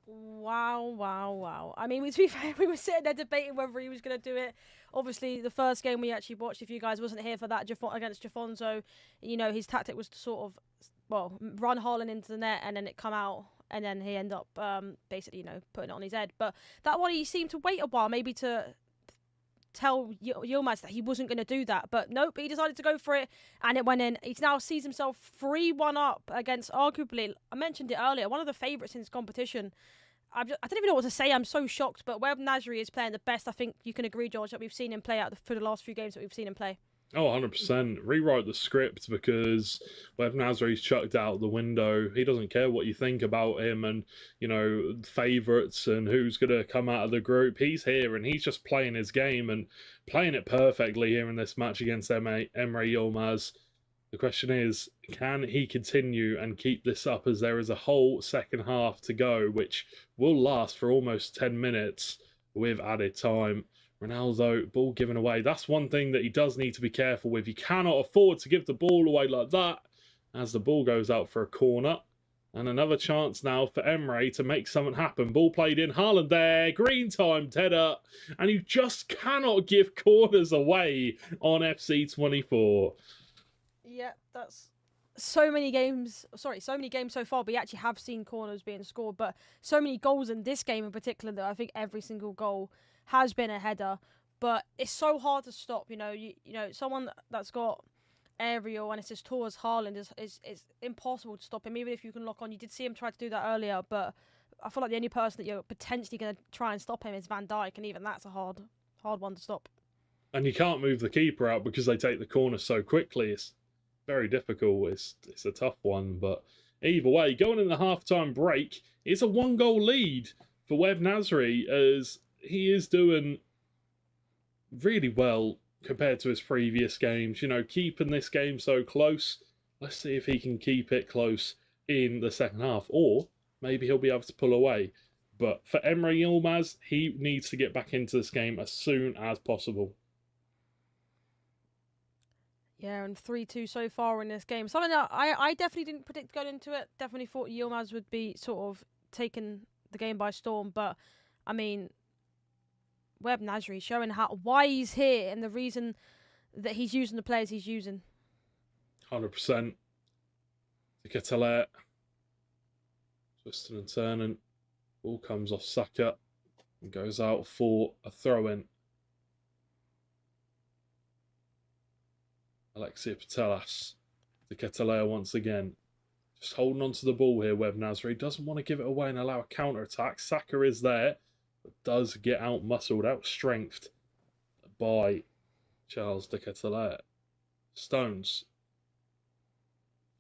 Wow. I mean, to be fair, we were sitting there debating whether he was going to do it. Obviously, the first game we actually watched, if you guys wasn't here for that, against Jafonzo, you know, his tactic was to sort of, run Haaland into the net and then it come out and then he ended up basically, putting it on his head. But that one, he seemed to wait a while, maybe to tell Yilmaz that he wasn't going to do that. But nope, he decided to go for it, and it went in. He's now sees himself 3-1 up against arguably, I mentioned it earlier, one of the favourites in this competition. I don't even know what to say. I'm so shocked. But Webb Nasri is playing the best. I think you can agree, George, that we've seen him play for the last few games that we've seen him play. Oh, 100%. Rewrite the script, because Webb Nasri's chucked out the window. He doesn't care what you think about him and, favourites and who's going to come out of the group. He's here and he's just playing his game and playing it perfectly here in this match against Emre Yilmaz. The question is, can he continue and keep this up, as there is a whole second half to go, which will last for almost 10 minutes with added time. Ronaldo, ball given away. That's one thing that he does need to be careful with. He cannot afford to give the ball away like that, as the ball goes out for a corner. And another chance now for Emre to make something happen. Ball played in. Haaland there. Green timed header. And you just cannot give corners away on FC 24. Yeah, that's so many games so far. We actually have seen corners being scored, but so many goals in this game in particular that I think every single goal has been a header. But it's so hard to stop. Someone that's got aerial and it's as tall as Haaland is impossible to stop him, even if you can lock on. You did see him try to do that earlier, but I feel like the only person that you're potentially going to try and stop him is Van Dijk, and even that's a hard one to stop. And you can't move the keeper out because they take the corner so quickly. It's very difficult. It's a tough one, but either way, going in the half-time break, it's a 1-goal lead for Webb Nasri, as he is doing really well compared to his previous games. Keeping this game so close. Let's see if he can keep it close in the second half, or maybe he'll be able to pull away. But for Emre Yilmaz, he needs to get back into this game as soon as possible. Yeah, and 3-2 so far in this game. Something that I definitely didn't predict going into it. Definitely thought Yilmaz would be sort of taking the game by storm. But, I mean, Webb Nasri showing why he's here and the reason that he's using the players he's using. 100%. To get alert. Twisting and turning. Ball comes off Saka and goes out for a throw-in. Alexia Putellas to Ketelea once again. Just holding on to the ball here, Webb Nasri. Doesn't want to give it away and allow a counter-attack. Saka is there, but does get out-muscled, out-strengthed by Charles de Ketelea. Stones.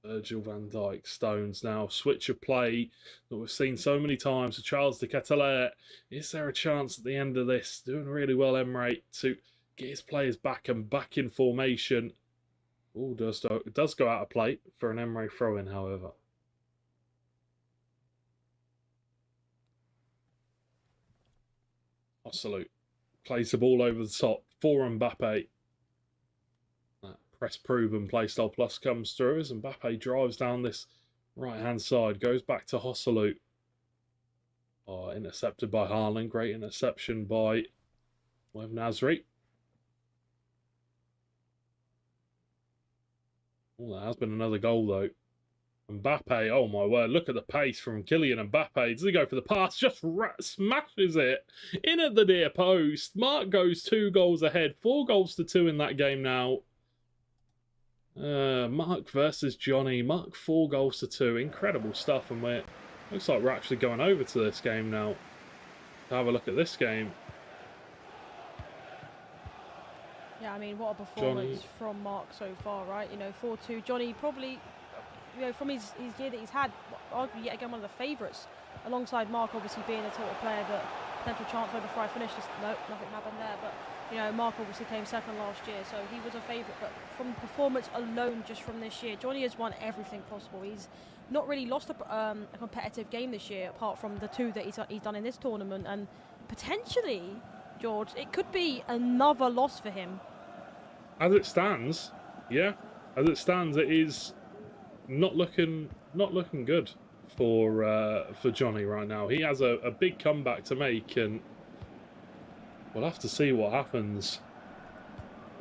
Virgil van Dijk. Stones now. Switch of play that we've seen so many times for Charles de Ketelea. Is there a chance at the end of this? Doing really well, Emre, to get his players back and back in formation. Oh, it does go out of play for an Emre throw-in, however. Absolute. Plays the ball over the top for Mbappe. That press proven playstyle plus comes through as Mbappe drives down this right-hand side. Goes back to Hosselu. Oh, intercepted by Haaland. Great interception by Webb Nasri. Oh, there has been another goal, though. Mbappe, oh my word, look at the pace from Kylian Mbappe. Does he go for the pass? Just smashes it in at the near post. Mark goes 2 goals ahead. 4-2 in that game now. Mark versus Johnny. Mark 4-2. Incredible stuff. And looks like we're actually going over to this game now. Have a look at this game. Yeah, I mean, what a performance from Mark so far, right? 4-2. Johnny probably, from his year that he's had, arguably yet again one of the favourites, alongside Mark obviously being a sort of player that potential chance over before I finish. Nope, nothing happened there. But, Mark obviously came second last year, so he was a favourite. But from performance alone, just from this year, Johnny has won everything possible. He's not really lost a competitive game this year, apart from the 2 that he's done in this tournament. And potentially, George, it could be another loss for him. As it stands, yeah. As it stands, it is not looking good for Johnny right now. He has a big comeback to make, and we'll have to see what happens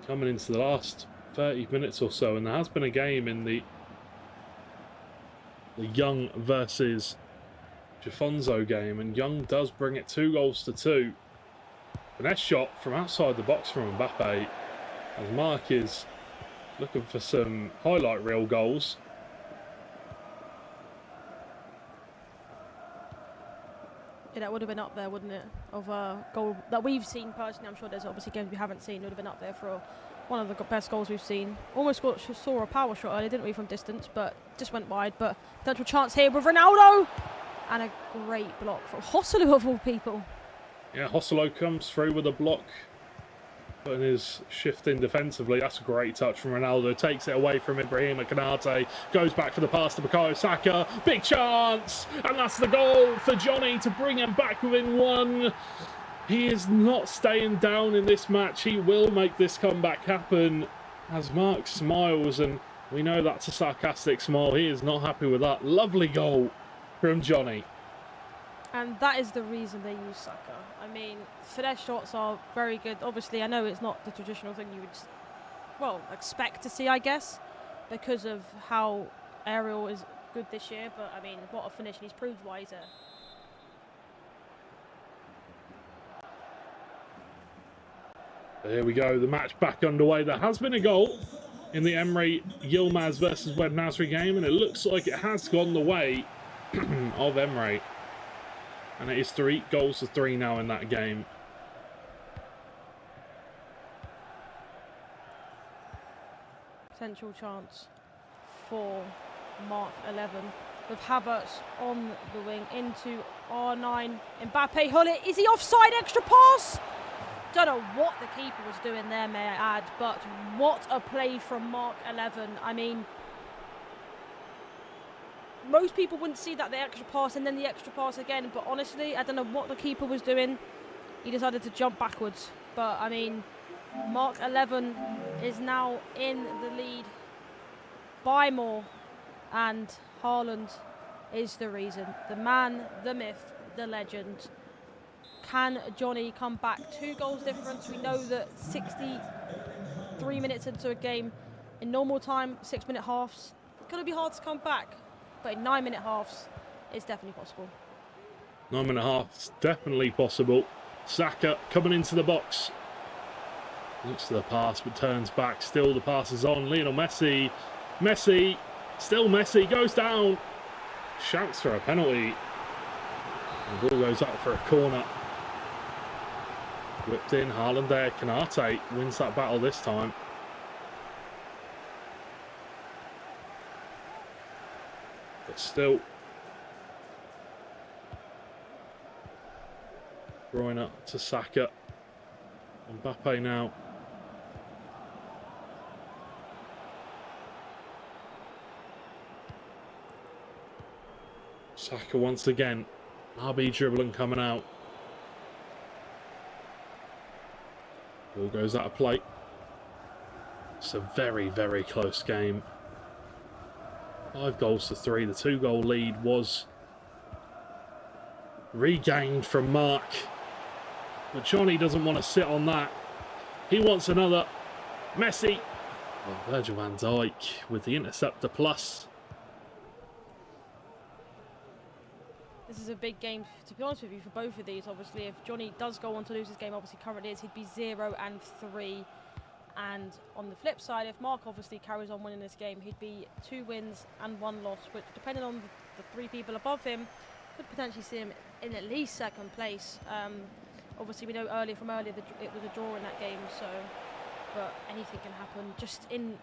coming into the last 30 minutes or so. And there has been a game in the Young versus Jafonso game, and Young does bring it 2-2. Finesse shot from outside the box from Mbappe, as Mark is looking for some highlight reel goals. Yeah, that would have been up there, wouldn't it? Of a goal that we've seen personally. I'm sure there's obviously games we haven't seen. It would have been up there for one of the best goals we've seen. Almost saw a power shot earlier, didn't we, from distance, but just went wide. But potential chance here with Ronaldo, and a great block from Hosselu of all people. Yeah, Hosselu comes through with a block, putting his shift in defensively. That's a great touch from Ronaldo. Takes it away from Ibrahima Konate. Goes back for the pass to Bukayo Saka. Big chance! And that's the goal for Johnny to bring him back within one. He is not staying down in this match. He will make this comeback happen. As Mark smiles, and we know that's a sarcastic smile. He is not happy with that. Lovely goal from Johnny. And that is the reason they use Saka. I mean, finesse shots are very good. Obviously, I know it's not the traditional thing you would, well, expect to see, I guess, because of how aerial is good this year. But, I mean, what a finish, and he's proved why he's there. Here we go, the match back underway. There has been a goal in the Emre Yilmaz versus Wed Nasri game, and it looks like it has gone the way of Emre. And it is 3-3 now in that game. Potential chance for Mark 11 with Havertz on the wing into R9. Mbappe, Hullet, is he offside? Extra pass? Don't know what the keeper was doing there, may I add, but what a play from Mark 11. I mean, most people wouldn't see that, the extra pass and then the extra pass again, but honestly, I don't know what the keeper was doing. He decided to jump backwards, but I mean, Mark 11 is now in the lead by more, and Haaland is the reason. The man, the myth, the legend. Can Johnny come back? 2 goals difference. We know that 63 minutes into a game, in normal time, 6-minute halves, it's going to be hard to come back. But in 9-minute halves, it's definitely possible. 9-minute halves, definitely possible. Saka coming into the box. Looks to the pass, but turns back. Still the pass is on. Lionel Messi. Messi. Still Messi. Goes down. Shouts for a penalty. The ball goes up for a corner. Whipped in. Haaland there. Konate wins that battle this time. But still, throwing up to Saka. Mbappe now. Saka once again. RB dribbling coming out. Ball goes out of play. It's a very, very close game. 5-3. The 2-goal lead was regained from Mark. But Johnny doesn't want to sit on that. He wants another. Messi. Oh, Virgil van Dijk with the interceptor plus. This is a big game, to be honest with you, for both of these. Obviously, if Johnny does go on to lose his game, obviously currently is, he'd be 0-3. And on the flip side, if Mark obviously carries on winning this game, he'd be 2 wins and 1 loss, which, depending on the 3 people above him, could potentially see him in at least 2nd place. Obviously, we know from earlier that it was a draw in that game, so, but anything can happen just in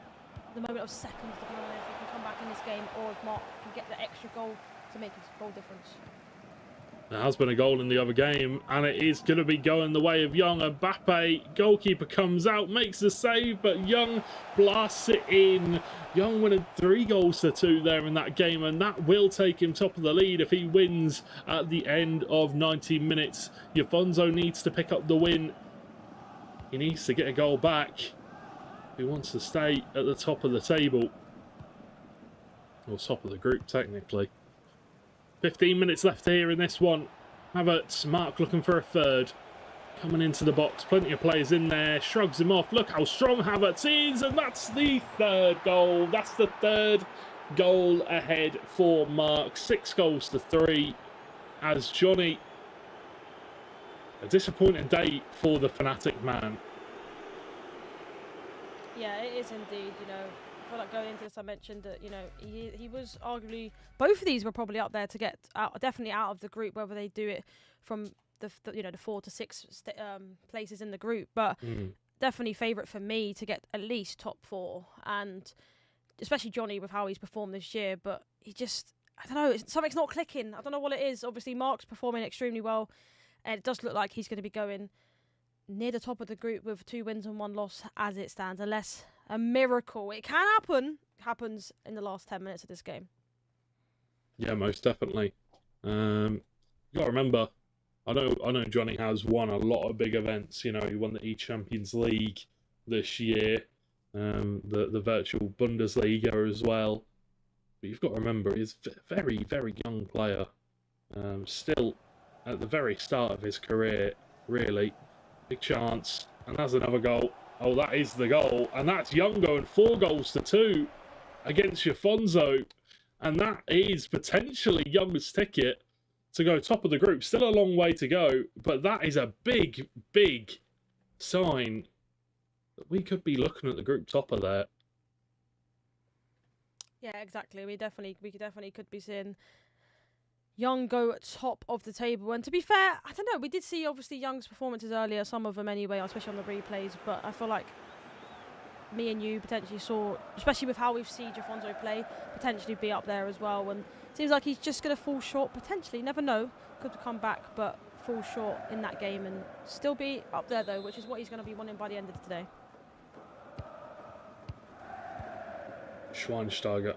the moment of seconds, depending on if he can come back in this game or if Mark can get the extra goal to make his goal difference. There has been a goal in the other game, and it is going to be going the way of Young. Mbappe, goalkeeper comes out, makes the save, but Young blasts it in. Young winning 3-2 there in that game, and that will take him top of the lead if he wins at the end of 90 minutes. Jafonso needs to pick up the win. He needs to get a goal back. He wants to stay at the top of the table. Or top of the group, technically. 15 minutes left here in this one. Havertz, Mark looking for a 3rd. Coming into the box, plenty of players in there. Shrugs him off. Look how strong Havertz is, and that's the 3rd goal. That's the 3rd goal ahead for Mark. 6-3. as Johnny. A disappointing day for the Fnatic man. Yeah, it is indeed. You know, I feel like going into this, I mentioned that, you know, he was arguably, both of these were probably up there to get out, definitely out of the group, whether they do it from the 4 to 6 places in the group, but definitely favourite for me to get at least top 4, and especially Johnny with how he's performed this year. But he just, I don't know, something's not clicking. I don't know what it is. Obviously, Mark's performing extremely well, and it does look like he's going to be going near the top of the group with 2 wins and 1 loss as it stands, unless a miracle, it can happens in the last 10 minutes of this game. Yeah, most definitely. You got to remember, I know Johnny has won a lot of big events. You know, he won the E-Champions League this year, the virtual Bundesliga as well. But you've got to remember, he's a very, very young player. Still at the very start of his career, really. Big chance, and that's another goal. Oh, that is the goal, and that's Young going 4 goals to 2 against Jafonzo, and that is potentially Young's ticket to go top of the group. Still a long way to go, but that is a big, big sign that we could be looking at the group topper there. Yeah, exactly. We definitely could be seeing Young go at top of the table. And to be fair, I don't know, we did see obviously Young's performances earlier, some of them anyway, especially on the replays, but I feel like me and you potentially saw, especially with how we've seen Jafonzo play, potentially be up there as well. And it seems like he's just going to fall short, potentially, never know, could come back, but fall short in that game and still be up there though, which is what he's going to be wanting by the end of today. Schweinsteiger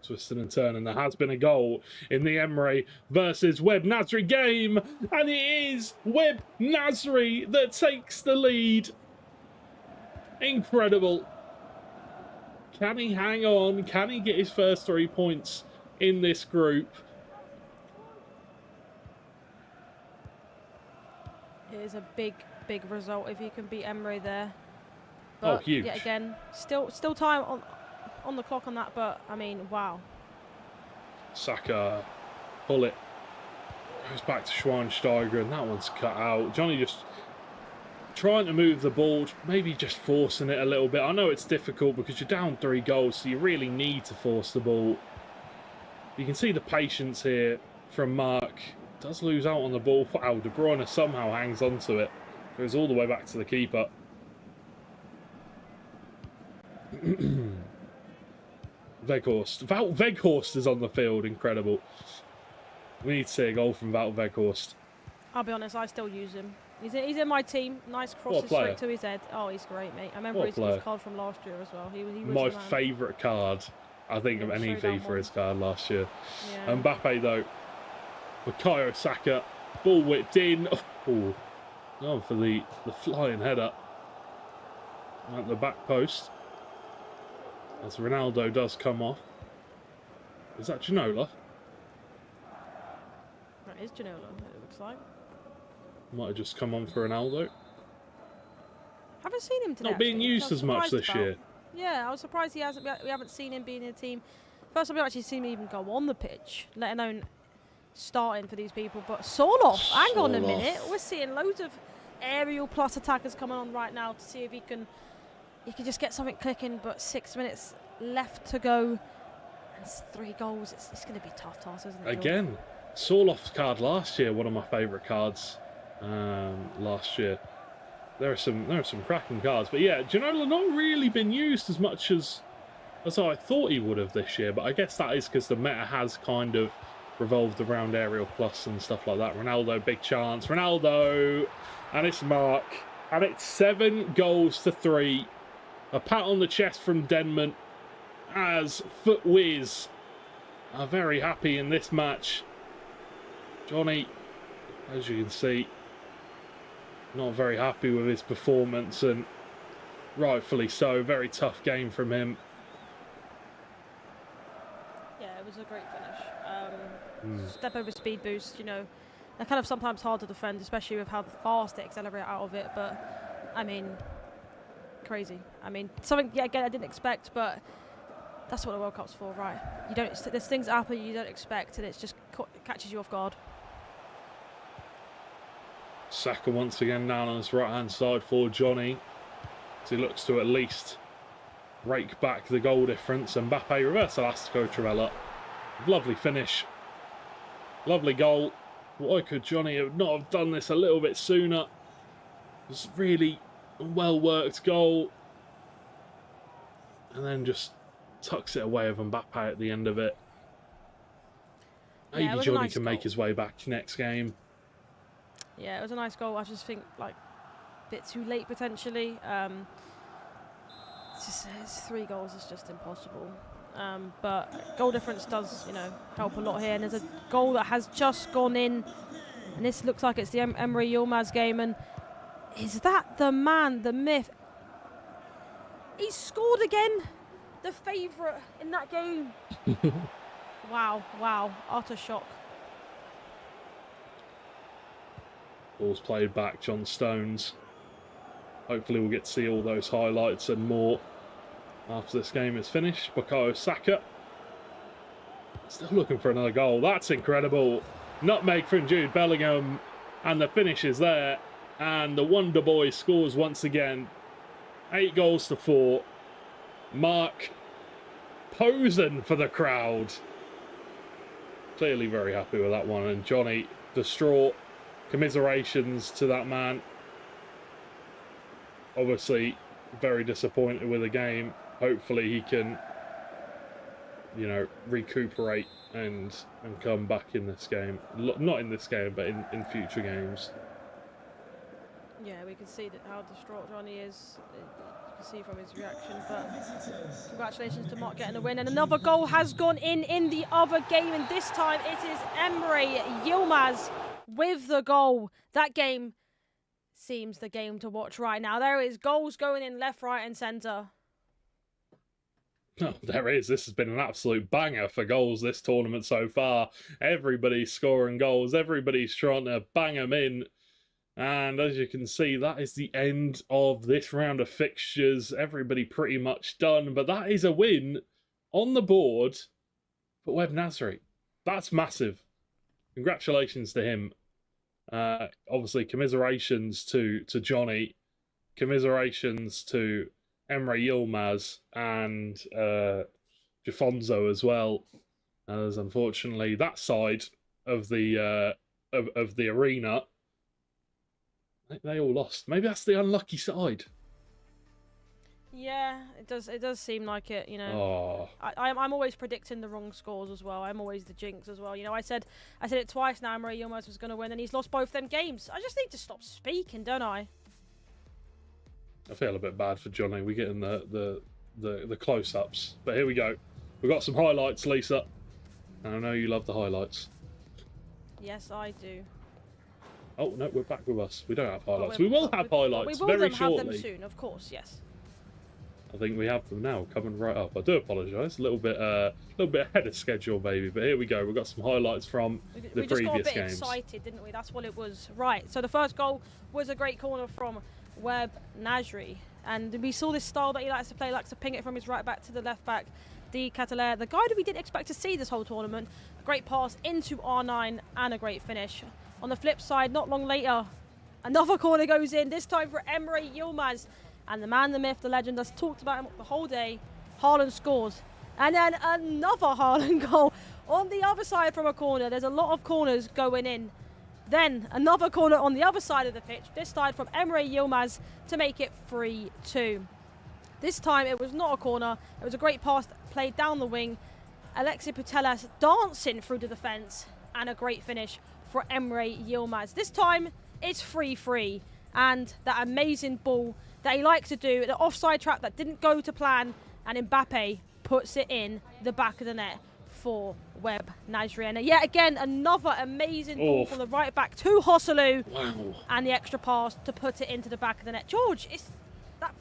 twisting and turning. There has been a goal in the Emre versus Webb Nasri game, and it is Webb Nasri that takes the lead. Incredible. Can he hang on? Can he get his first 3 points in this group? It is a big, big result if you can beat Emre there. But huge. yet again, still time on the clock on that, but I mean, wow. Saka, pull it. Goes back to Schweinsteiger, and that one's cut out. Johnny just trying to move the ball, maybe just forcing it a little bit. I know it's difficult because you're down 3 goals, so you really need to force the ball. You can see the patience here from Mark. Does lose out on the ball. Wow, De Bruyne somehow hangs on to it. Goes all the way back to the keeper. Weghorst. Wout Weghorst is on the field. Incredible. We need to see a goal from Wout Weghorst. I'll be honest, I still use him. He's in my team. Nice crosses straight to his head. Oh, he's great, mate. I remember his card from last year as well. He was my favourite card, I think, of any FIFA his card last year. Yeah. Mbappe, though. Bukayo Saka. Ball whipped in. Oh, going for the flying header at the back post. As Ronaldo does come off. Is that Ginola? That is Ginola, it looks like. Might have just come on for Ronaldo. Haven't seen him today. Not being used as much this year. Yeah, I was surprised we haven't seen him being in the team. First time I've actually seen him even go on the pitch, let alone starting for these people. But Soloff, hang on a minute. We're seeing loads of aerial plus attackers coming on right now to see if he can just get something clicking. But 6 minutes left to go. And 3 goals. It's going to be tough task, isn't it? Again, Soloff's card last year, one of my favourite cards last year. There are some cracking cards, but yeah, Ginola not really been used as much as I thought he would have this year. But I guess that is because the meta has kind of revolved around aerial plus and stuff like that. Ronaldo, big chance. Ronaldo, and it's Mark, and it's 7 goals to 3. A pat on the chest from Denman as Footwiz are very happy in this match. Johnny, as you can see, not very happy with his performance, and rightfully so. Very tough game from him. Yeah, it was a great finish. Step over speed boost, you know. They're kind of sometimes hard to defend, especially with how fast they accelerate out of it. But, I mean, crazy. I mean, something, yeah, again, I didn't expect, but that's what the World Cup's for, right? There's things that happen you don't expect, and it just catches you off guard. Saka once again down on his right-hand side for Johnny. As he looks to at least rake back the goal difference. Mbappe reverse elastico Trivella. Lovely finish. Lovely goal. Why could Johnny not have done this a little bit sooner? It was really a well-worked goal. And then just tucks it away with Mbappe at the end of it. Maybe Johnny can make his way back next game. Yeah, it was a nice goal. I just think, like, a bit too late potentially. It's 3 goals is just impossible. But goal difference does, help a lot here. And there's a goal that has just gone in. And this looks like it's the Emre Yilmaz game. And is that the man, the myth? He scored again. The favourite in that game. Wow. Utter shock. Ball's played back, John Stones. Hopefully we'll get to see all those highlights and more after this game is finished. Bukayo Saka. Still looking for another goal. That's incredible. Nutmeg from Jude Bellingham. And the finish is there. And the Wonder Boy scores once again. 8 goals to 4. Mark posing for the crowd. Clearly very happy with that one. And Johnny, distraught. Commiserations to that man. Obviously, very disappointed with the game. Hopefully he can, recuperate and come back in this game. Not in this game, but in future games. Yeah, we can see how distraught Johnny is. You can see from his reaction. But congratulations to Mark getting the win. And another goal has gone in the other game. And this time it is Emre Yilmaz with the goal. That game seems the game to watch right now. There is goals going in left, right and centre. Oh, there is. This has been an absolute banger for goals this tournament so far. Everybody's scoring goals. Everybody's trying to bang them in. And as you can see, that is the end of this round of fixtures. Everybody pretty much done. But that is a win on the board for Web Nasri. That's massive. Congratulations to him. Obviously, commiserations to Johnny. Commiserations to Emre Yilmaz and Jafonzo as well. As unfortunately, that side of the arena, they all lost. Maybe that's the unlucky side. Yeah, it does seem like it, Oh. I'm always predicting the wrong scores as well. I'm always the jinx as well. I said it twice now. Emre Yilmaz was going to win, and he's lost both them games. I just need to stop speaking, don't I? I feel a bit bad for Johnny. We're getting the close-ups, but here we go. We've got some highlights, Lisa. And I know you love the highlights. Yes, I do. Oh no, we're back with us. We don't have highlights. We will have highlights very shortly. Have them soon, of course. Yes. I think we have them now, coming right up. I do apologise, a little bit ahead of schedule, maybe. But here we go. We've got some highlights from the previous games. We just got a bit excited, didn't we? That's what it was. Right. So the first goal was a great corner from Web Nasri, and we saw this style that he likes to play. He likes to ping it from his right back to the left back. D. Cataler, the guy that we didn't expect to see this whole tournament. A great pass into R9 and a great finish. On the flip side, not long later, another corner goes in. This time for Emre Yilmaz. And the man, the myth, the legend that's talked about him the whole day, Haaland scores. And then another Haaland goal on the other side from a corner. There's a lot of corners going in. Then another corner on the other side of the pitch, this time from Emre Yilmaz to make it 3-2. This time it was not a corner. It was a great pass played down the wing. Alexis Putellas dancing through the defence, and a great finish for Emre Yilmaz. This time it's 3-3. And that amazing ball that he likes to do, the offside trap that didn't go to plan, and Mbappe puts it in the back of the net for Web Nasri. And yet again, another amazing ball from the right back to Hosselu. Wow. And the extra pass to put it into the back of the net. George,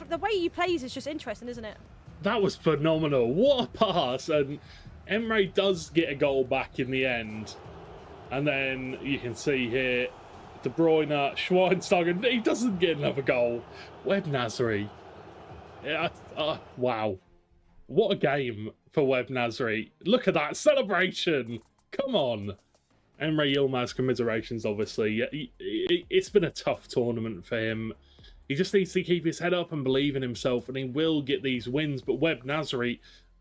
the way he plays is just interesting, isn't it? That was phenomenal. What a pass. And Emre does get a goal back in the end. And then you can see here, De Bruyne, Schweinsteiger, he doesn't get another goal. Web Nasri. Yeah, wow. What a game for Web Nasri. Look at that celebration. Come on. Emre Yilmaz, commiserations, obviously. It's been a tough tournament for him. He just needs to keep his head up and believe in himself, and he will get these wins. But Web Nasri,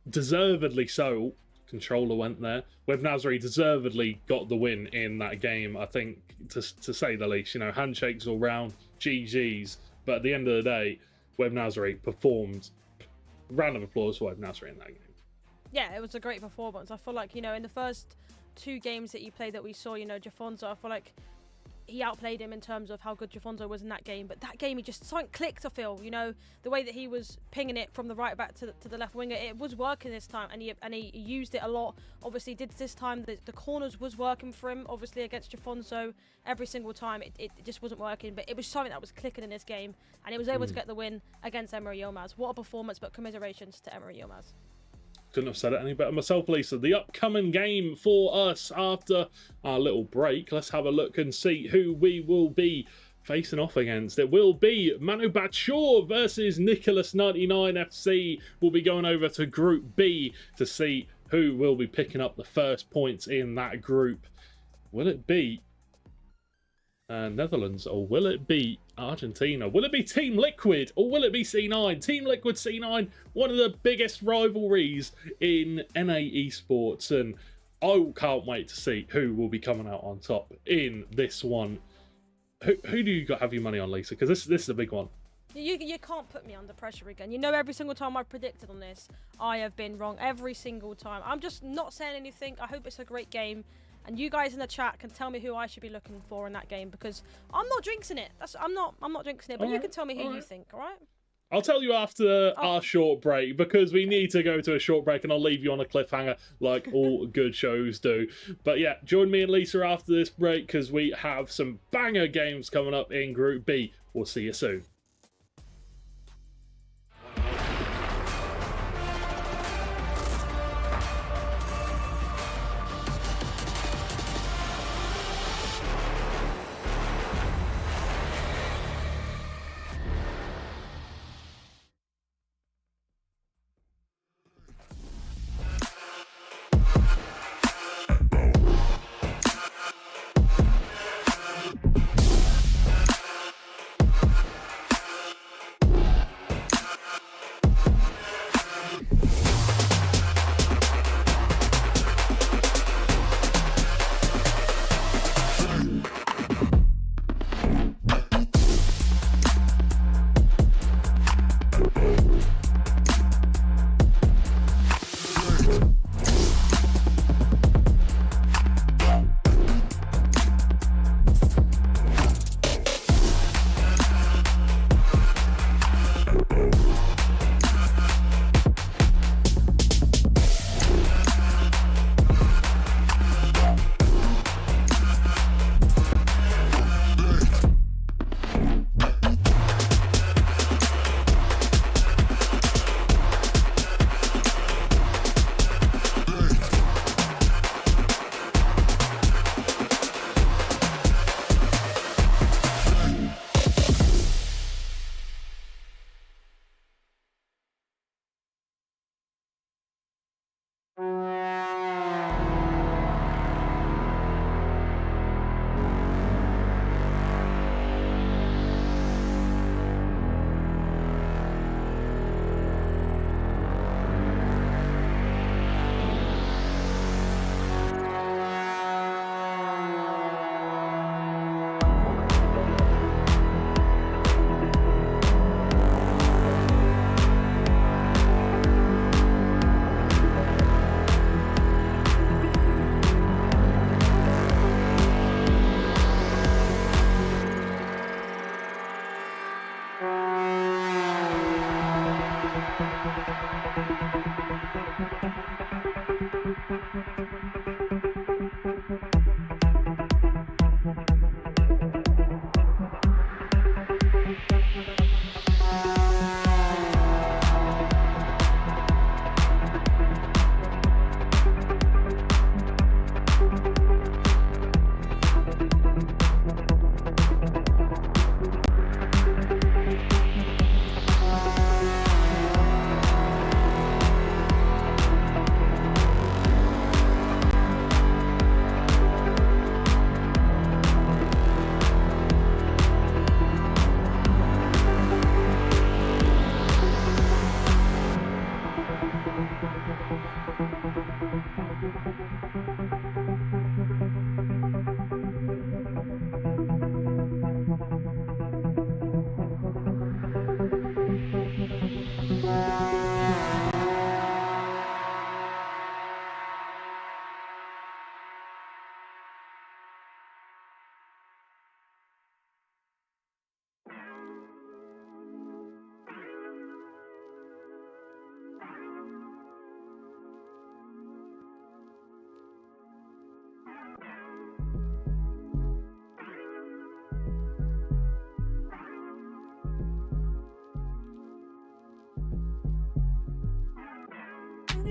deservedly so, controller went there. Web Nasri deservedly got the win in that game, I think, to say the least. You know, handshakes all round, GG's. But at the end of the day, Web Nasri performed. Round of applause for Web Nasri in that game. Yeah, it was a great performance. I feel like, you know, in the first 2 games that you played that we saw, you know, Jafonso, I feel like he outplayed him in terms of how good Jafonso was in that game. But that game, he just something clicked, I feel. You know, the way that he was pinging it from the right back to the left winger, it was working this time, and he used it a lot. Obviously, did this time the corners was working for him. Obviously, against Jafonso, every single time it just wasn't working. But it was something that was clicking in this game, and he was able to get the win against Emre Yilmaz. What a performance! But commiserations to Emre Yilmaz. Couldn't have said it any better myself, Lisa. The upcoming game for us after our little break. Let's have a look and see who we will be facing off against. It will be Manu Bachor versus Nicholas 99 FC. We'll be going over to Group B to see who will be picking up the first points in that group. Will it be Netherlands, or will it be Argentina? Will it be Team Liquid, or will it be C9? Team Liquid, C9, one of the biggest rivalries in NA Esports, and I can't wait to see who will be coming out on top in this one. Who do you have your money on, Lisa? Because this is a big one. You can't put me under pressure again. You know, every single time I've predicted on this, I have been wrong every single time. I'm just not saying anything. I hope it's a great game. And you guys in the chat can tell me who I should be looking for in that game, because I'm not jinxing it. I'm not jinxing it, but you can tell me who you think, all right? I'll tell you after our short break, because we need to go to a short break, and I'll leave you on a cliffhanger like all good shows do. But yeah, join me and Lisa after this break, because we have some banger games coming up in Group B. We'll see you soon.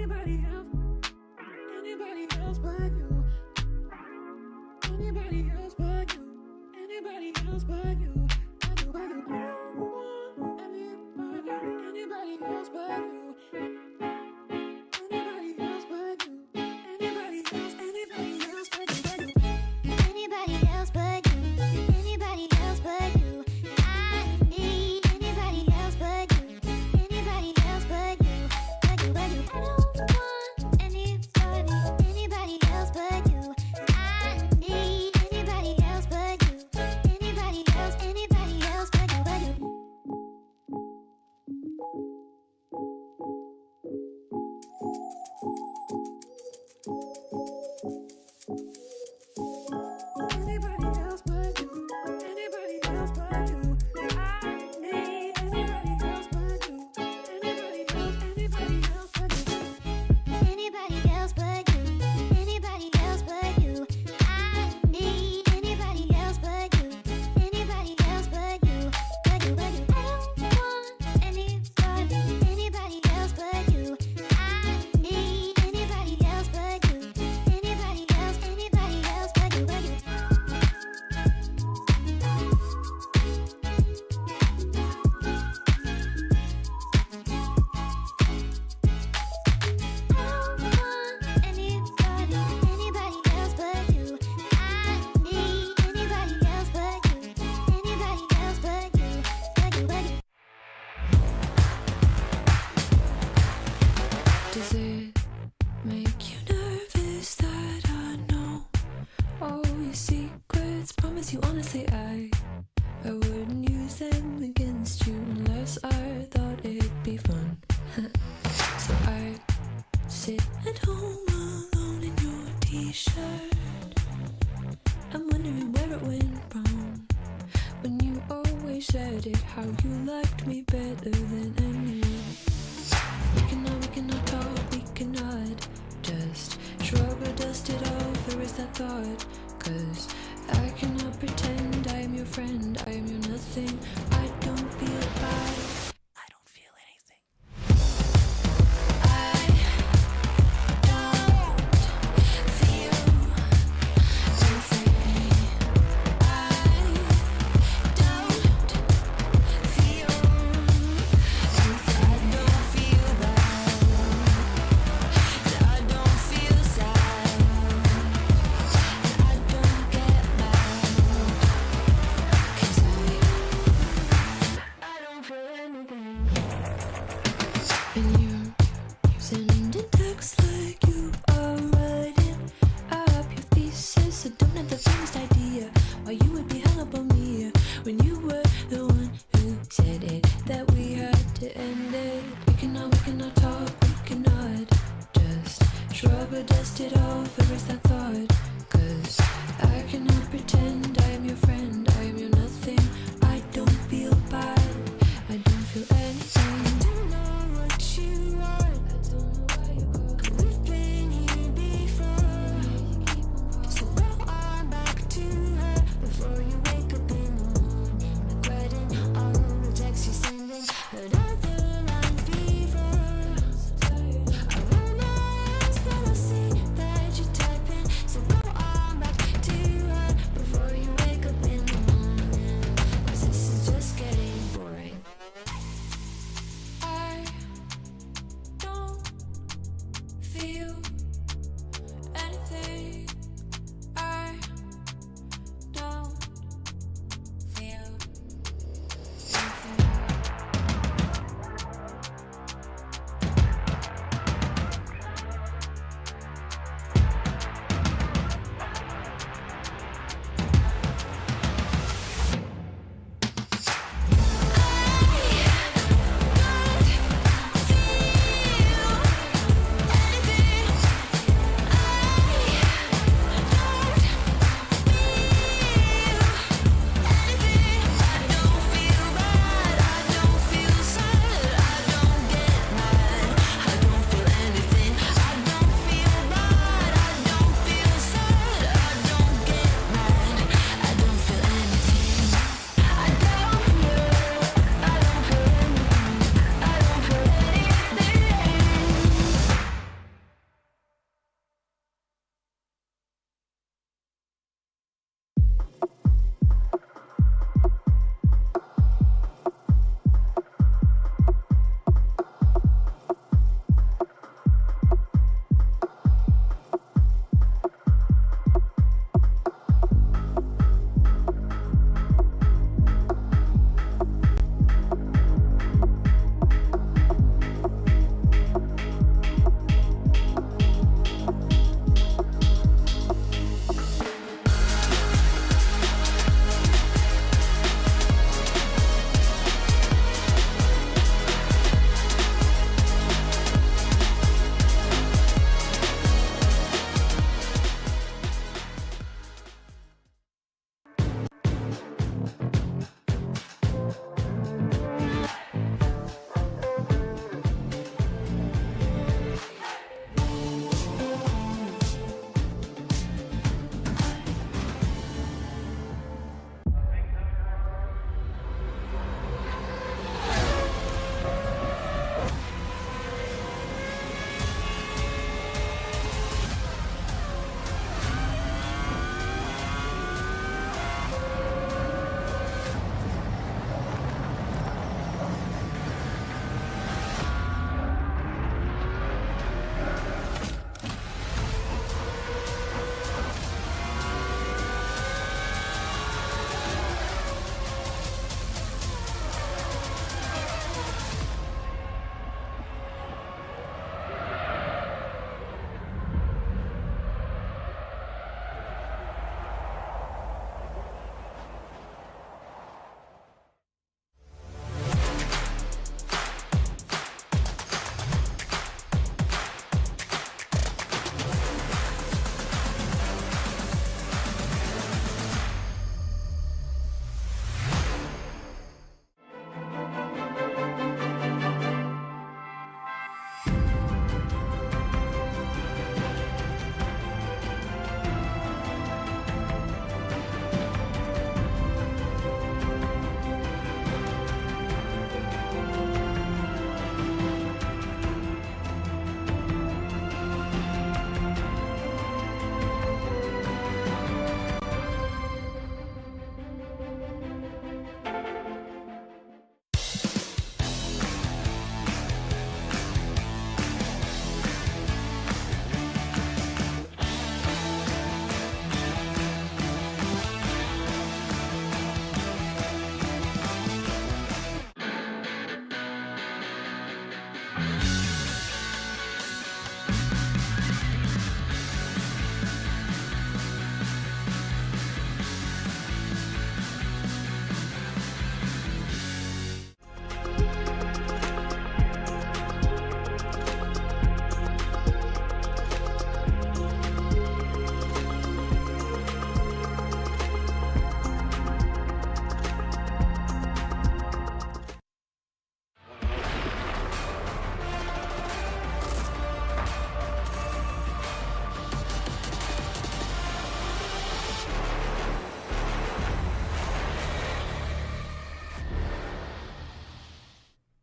Anybody else but you. Anybody else but you. Anybody else but you. I don't want anybody else but you. Anybody else but you. Anybody else but you. Anybody else but you. Anybody else but you. I need anybody else but you. Anybody else but you. But you. I don't want anybody else but you. I need anybody else but you. Anybody else but you. Anybody else but you. Anybody else but you. I need anybody else but you. Anybody else but you. Anybody else but you. Anybody else but you. I need anybody else but you. Anybody else but you. But you. I don't want anybody else but you. I need anybody else but you. Anybody else but you. Does it make you nervous that I know all your secrets? Promise you honestly I wouldn't use them against you unless I thought it'd be fun. So I sit at home alone in your t-shirt. I'm wondering where it went wrong when you always said it, how you liked me better than anyone. We cannot talk, we cannot just shrug or dust it off. There is that thought, 'cause I cannot pretend I am your friend, I am your nothing. I don't feel bad, I don't feel anything. I don't feel anything. I don't feel anything. I don't feel bad. I don't feel sad. I don't get mad. 'Cause I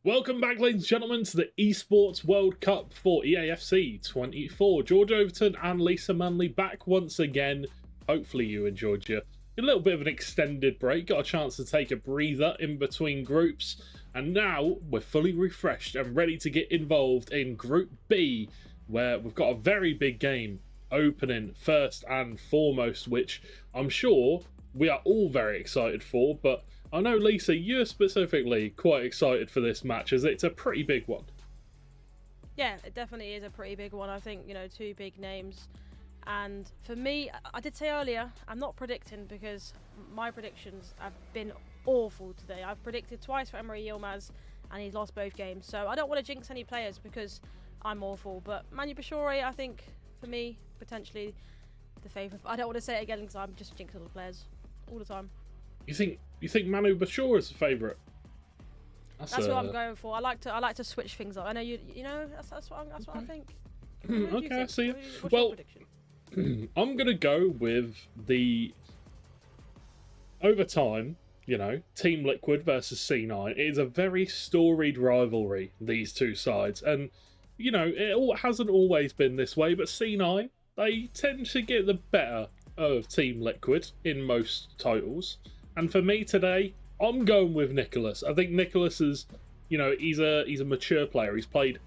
Welcome back, ladies and gentlemen, to the Esports World Cup for EAFC 24. George Overton and Lisa Manley back once again. Hopefully you enjoyed a little bit of an extended break, got a chance to take a breather in between groups, and now we're fully refreshed and ready to get involved in Group B, where we've got a very big game opening first and foremost, which I'm sure we are all very excited for, but I know, Lisa, you're specifically quite excited for this match, as it's a pretty big one. Yeah, it definitely is a pretty big one. I think, you know, two big names. And for me, I did say earlier, I'm not predicting because my predictions have been awful today. I've predicted twice for Emery Yilmaz and he's lost both games. So I don't want to jinx any players because I'm awful. But Manu Bashore, I think, for me, potentially the favourite. I don't want to say it again because I'm just jinxing all the players all the time. You think Manu Bashore is the favourite? That's what I'm going for. I like to switch things up. I know you know that's what I think. Okay, I see you. Well, I'm gonna go with the overtime. You know, Team Liquid versus C9. It is a very storied rivalry, these two sides, and you know it hasn't always been this way. But C9, they tend to get the better of Team Liquid in most titles. And for me today, I'm going with Nicholas. I think Nicholas is, you know, he's a mature player. He's played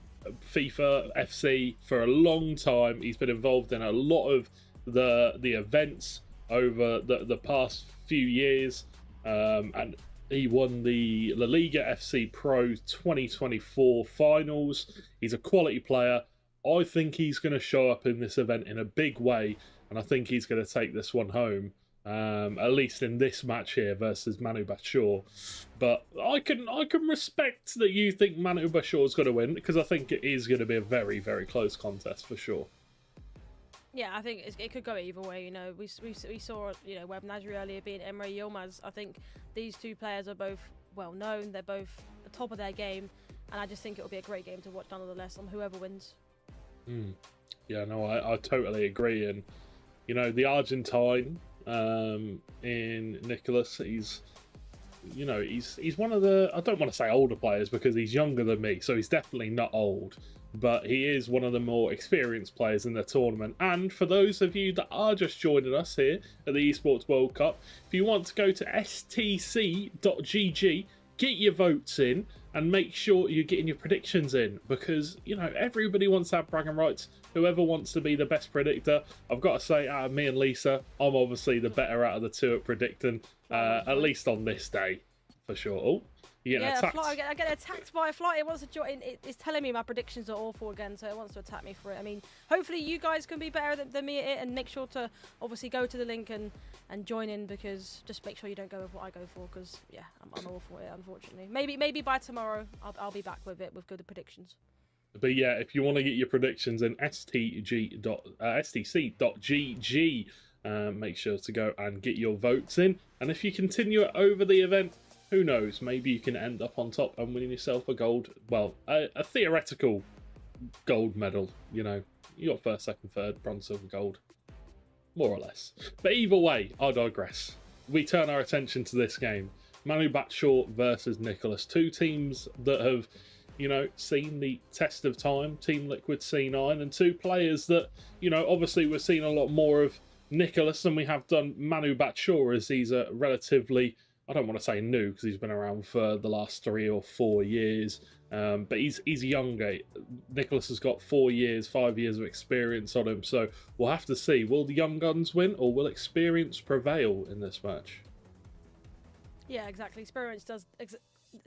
FIFA FC for a long time. He's been involved in a lot of the events over the past few years, and he won the La Liga FC Pro 2024 finals. He's a quality player. I think he's going to show up in this event in a big way, and I think he's going to take this one home. At least in this match here versus Manu Bashore. But I can respect that you think Manu Bashore's going to win, because I think it is going to be a very, very close contest for sure. Yeah, I think it could go either way. You know, we saw, you know, Web Nasri earlier being Emery Yilmaz. I think these two players are both well known. They're both the top of their game, and I just think it'll be a great game to watch nonetheless on whoever wins. Yeah, no, I totally agree. And you know, the Argentine in Nicholas, he's one of the, I don't want to say older players because he's younger than me, so he's definitely not old, but he is one of the more experienced players in the tournament. And for those of you that are just joining us here at the Esports World Cup, if you want to go to stc.gg, get your votes in and make sure you're getting your predictions in, because you know everybody wants to have bragging rights. Whoever wants to be the best predictor, I've got to say, out of me and Lisa, I'm obviously the better out of the two at predicting, at least on this day, for sure. Oh, you're getting attacked. I get attacked by a fly. It wants to join. It's telling me my predictions are awful again, so it wants to attack me for it. I mean, hopefully you guys can be better than me at it, and make sure to obviously go to the link and join in, because just make sure you don't go with what I go for, because yeah, I'm awful at it, unfortunately. Maybe by tomorrow I'll be back with it with good predictions. But yeah, if you want to get your predictions in stc.gg, make sure to go and get your votes in. And if you continue it over the event, who knows, maybe you can end up on top and win yourself a gold, well, a theoretical gold medal. You know, you got first, second, third, bronze, silver, gold, more or less. But either way, I digress. We turn our attention to this game. Manu Bashore versus Nicholas. Two teams that have, you know, seen the test of time, Team Liquid C9, and two players that, you know, obviously we're seeing a lot more of Nicholas than we have done Manu Bashore, as he's a relatively, I don't want to say new because he's been around for the last 3 or 4 years, but he's younger. Nicholas has got 4 years, 5 years of experience on him, so we'll have to see. Will the young guns win, or will experience prevail in this match? Yeah, exactly. Experience does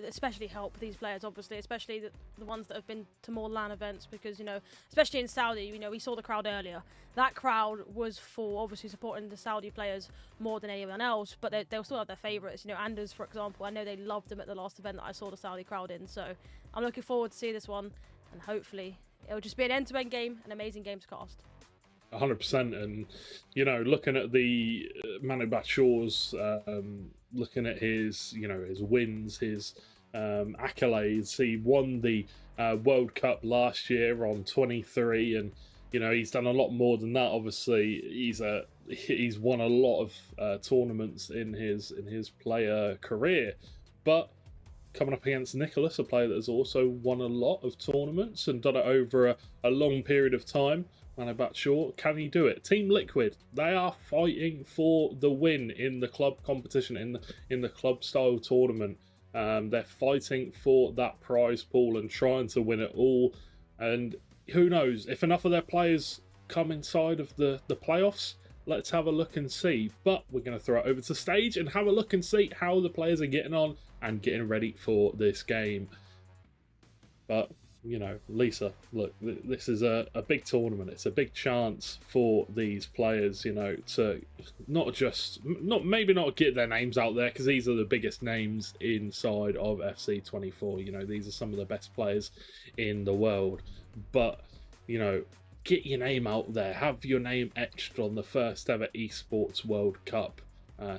especially help these players, obviously, especially the ones that have been to more LAN events, because, you know, especially in Saudi, you know, we saw the crowd earlier. That crowd was for obviously supporting the Saudi players more than anyone else, but they'll still have their favourites. You know, Anders, for example, I know they loved him at the last event that I saw the Saudi crowd in, so I'm looking forward to see this one, and hopefully it'll just be an end-to-end game, an amazing game to cast. 100%. And you know, looking at the Manu Bashore's, looking at his, you know, his wins, his accolades. He won the World Cup last year on 23, and you know, he's done a lot more than that. Obviously, he's won a lot of tournaments in his player career, but coming up against Nicholas, a player that has also won a lot of tournaments and done it over a long period of time. Man about short, can he do it? Team Liquid, they are fighting for the win in the club competition, in the club style tournament. They're fighting for that prize pool and trying to win it all. And who knows, if enough of their players come inside of the playoffs, let's have a look and see. But we're going to throw it over to stage and have a look and see how the players are getting on and getting ready for this game. But, you know, Lisa, look, this is a big tournament. It's a big chance for these players, you know, to maybe not get their names out there, because these are the biggest names inside of FC24. You know, these are some of the best players in the world. But, you know, get your name out there. Have your name etched on the first ever Esports World Cup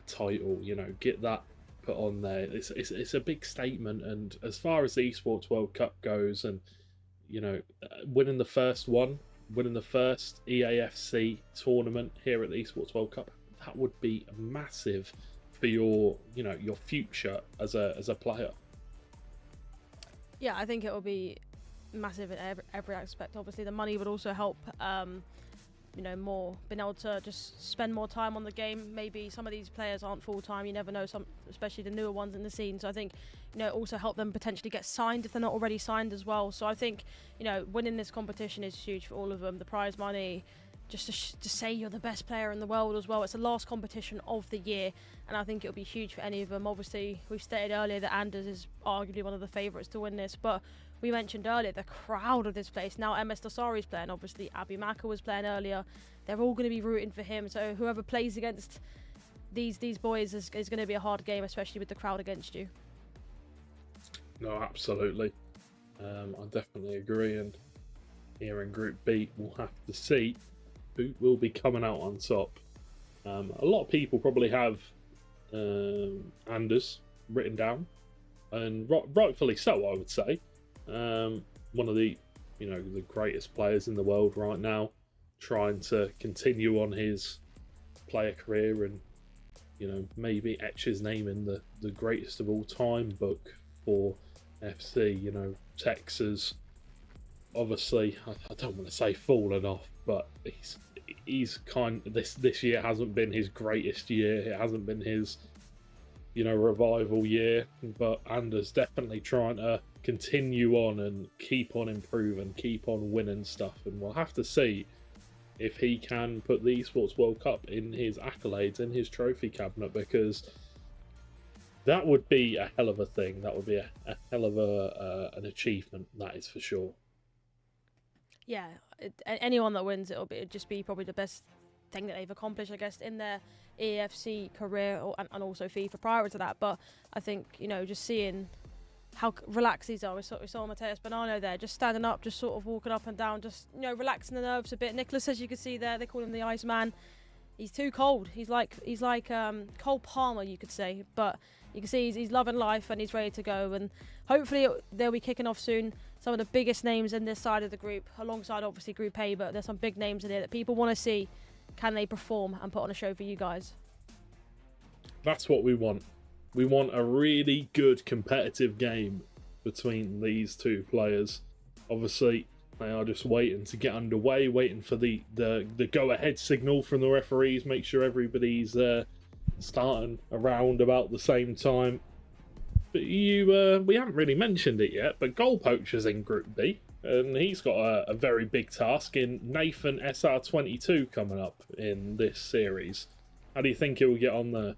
title. You know, get that put on there. It's a big statement. And as far as the Esports World Cup goes, and you know, winning the first EAFC tournament here at the Esports World Cup, that would be massive for your, you know, your future as a player. Yeah, I think it will be massive in every aspect. Obviously, the money would also help. You know, more being able to just spend more time on the game. Maybe some of these players aren't full time. You never know. Some, especially the newer ones in the scene. So I think, you know, also help them potentially get signed if they're not already signed as well. So I think, you know, winning this competition is huge for all of them. The prize money, just to say you're the best player in the world as well. It's the last competition of the year, and I think it'll be huge for any of them. Obviously, we've stated earlier that Anders is arguably one of the favourites to win this, but we mentioned earlier the crowd of this place. Now MS Dasari's playing, obviously Abi Maka was playing earlier. They're all going to be rooting for him. So whoever plays against these boys is going to be a hard game, especially with the crowd against you. No, absolutely. I definitely agree. And here in Group B, we'll have to see who will be coming out on top. A lot of people probably have Anders written down, and rightfully so, I would say. One of the, you know, the greatest players in the world right now, trying to continue on his player career and, you know, maybe etch his name in the greatest of all time book for FC. You know, Texas, obviously, I don't want to say fallen off, but he's this year hasn't been his greatest year. It hasn't been his, you know, revival year, but Anders definitely trying to continue on and keep on improving, keep on winning stuff, and we'll have to see if he can put the Esports World Cup in his accolades, in his trophy cabinet, because that would be a hell of a thing. That would be a hell of an achievement, that is for sure. Yeah, anyone that wins, it'll just be probably the best thing that they've accomplished, I guess, in their EAFC career, and also FIFA prior to that. But I think, you know, just seeing how relaxed these are. We saw Mateus Bonanno there, just standing up, just sort of walking up and down, just, you know, relaxing the nerves a bit. Nicholas, as you can see there, they call him the Iceman. He's too cold. He's like Cole Palmer, you could say. But you can see he's loving life and he's ready to go. And hopefully they'll be kicking off soon. Some of the biggest names in this side of the group, alongside obviously Group A, but there's some big names in here that people want to see. Can they perform and put on a show for you guys? That's what we want. We want a really good competitive game between these two players. Obviously, they are just waiting to get underway, waiting for the go-ahead signal from the referees, make sure everybody's starting around about the same time. But we haven't really mentioned it yet, but Goal Poacher's in Group B, and he's got a very big task in Nathan SR22 coming up in this series. How do you think it will get on there?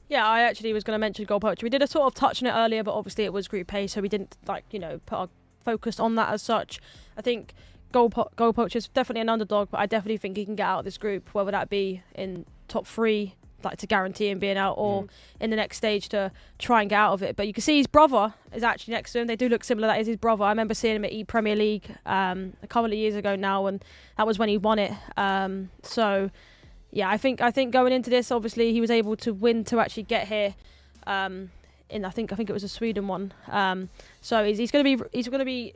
Yeah, I actually was going to mention Goal Poacher. We did a sort of touch on it earlier, but obviously it was Group A, so we didn't, like, you know, put our focus on that as such. I think Goal Poacher is definitely an underdog, but I definitely think he can get out of this group, whether that be in top 3, like to guarantee him being out, or in the next stage to try and get out of it. But you can see his brother is actually next to him. They do look similar. That is his brother. I remember seeing him at E-Premier League a couple of years ago now, and that was when he won it. So yeah, I think going into this, obviously he was able to win to actually get here. I think it was a Sweden one. So he's going to be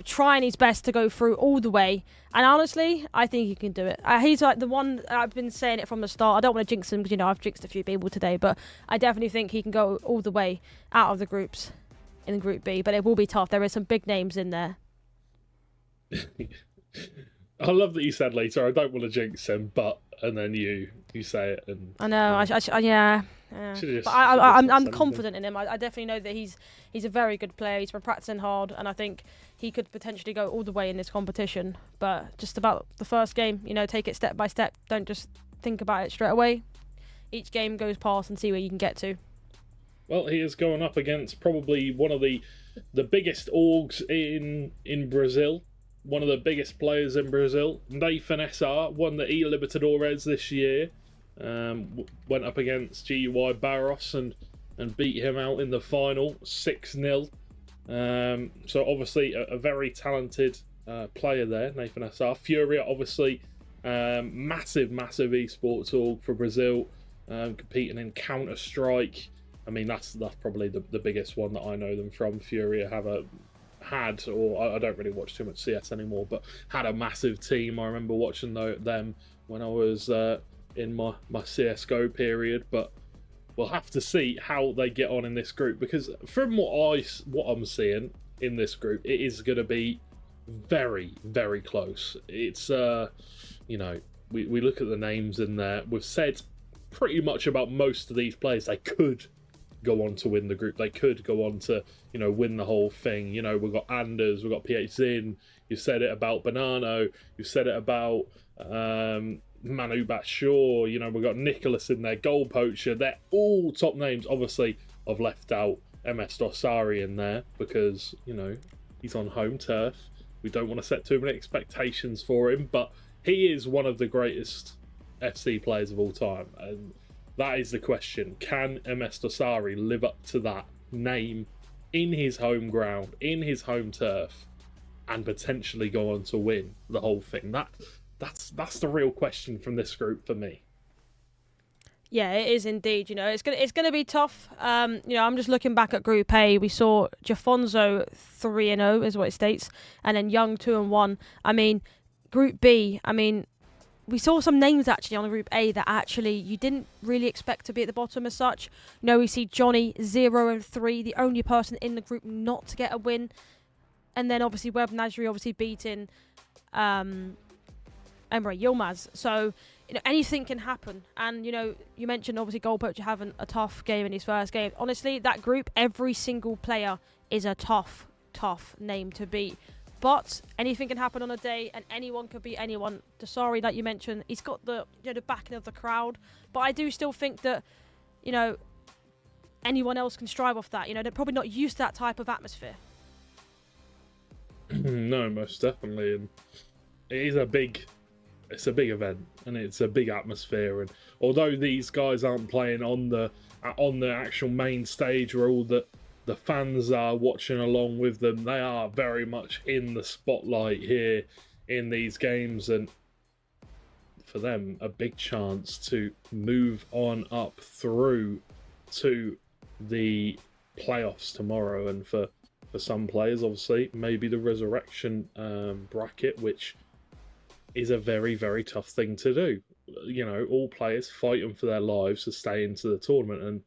trying his best to go through all the way. And honestly, I think he can do it. He's like the one, I've been saying it from the start. I don't want to jinx him because, I've jinxed a few people today, but I definitely think he can go all the way out of the groups in Group B. But it will be tough. There are some big names in there. I love that you said later, I don't want to jinx him, but, and then you say it. And I know, yeah. But I'm confident in him. I definitely know that he's a very good player. He's been practicing hard, and I think he could potentially go all the way in this competition. But just about the first game, take it step by step. Don't just think about it straight away. Each game goes past and see where you can get to. Well, he is going up against probably one of the biggest orgs in Brazil. One of the biggest players in Brazil. Nathan SR won the E Libertadores this year. Went up against GUI Barros and beat him out in the final 6-0. So obviously a very talented player there, Nathan SR. Furia, obviously, massive esports org for Brazil, competing in Counter-Strike. I mean, that's probably the biggest one that I know them from. Furia had, or I don't really watch too much CS anymore, but had a massive team. I remember watching them when I was in my CSGO period, but we'll have to see how they get on in this group, because from what I'm seeing in this group, it is going to be very close. It's we look at the names in there. We've said pretty much about most of these players they could go on to win the group. They could go on to win the whole thing. We've got Anders, we've got PH Zin, you said it about Banano, you said it about Manu Batshaw, we've got Nicholas in there, Goal Poacher. They're all top names. Obviously I've left out MS Dorsari in there because he's on home turf. We don't want to set too many expectations for him, but he is one of the greatest FC players of all time, and that is the question. Can MS Dorsari live up to that name in his home ground, in his home turf, and potentially go on to win the whole thing? That's the real question from this group for me. Yeah, it is indeed. It's gonna be tough. I'm just looking back at Group A. We saw Jafonzo 3-0 is what it states, and then Young 2-1. I mean, Group B. We saw some names actually on Group A that actually you didn't really expect to be at the bottom as such. We see Johnny 0-3, the only person in the group not to get a win, and then obviously Web Nasri obviously beating Emre Yilmaz. So anything can happen. And you mentioned obviously Goal Poacher having a tough game in his first game. Honestly, that group, every single player is a tough name to beat. But anything can happen on a day, and anyone could beat anyone. Dorsari, like you mentioned, he's got the the backing of the crowd. But I do still think that anyone else can strive off that. They're probably not used to that type of atmosphere. No, most definitely, and it's a big event, and it's a big atmosphere. And although these guys aren't playing on the actual main stage where all the fans are watching along with them, they are very much in the spotlight here in these games, and for them a big chance to move on up through to the playoffs tomorrow. And for some players, obviously, maybe the resurrection bracket, which is a very tough thing to do. All players fighting for their lives to stay into the tournament, and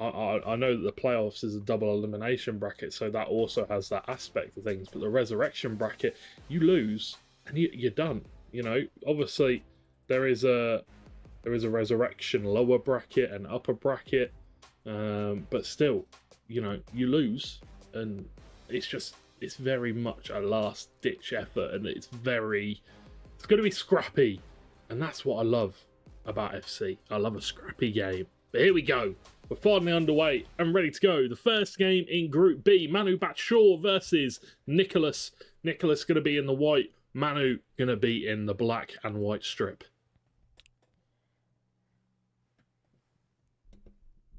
I know that the playoffs is a double elimination bracket, so that also has that aspect of things. But the resurrection bracket, you lose and you're done. Obviously there is a resurrection lower bracket and upper bracket, but still, you lose, and it's very much a last ditch effort, and it's going to be scrappy, and that's what I love about FC. I love a scrappy game. But here we go. We're finally underway and ready to go. The first game in Group B, Manu Batshaw versus Nicholas. Nicholas going to be in the white, Manu going to be in the black and white strip.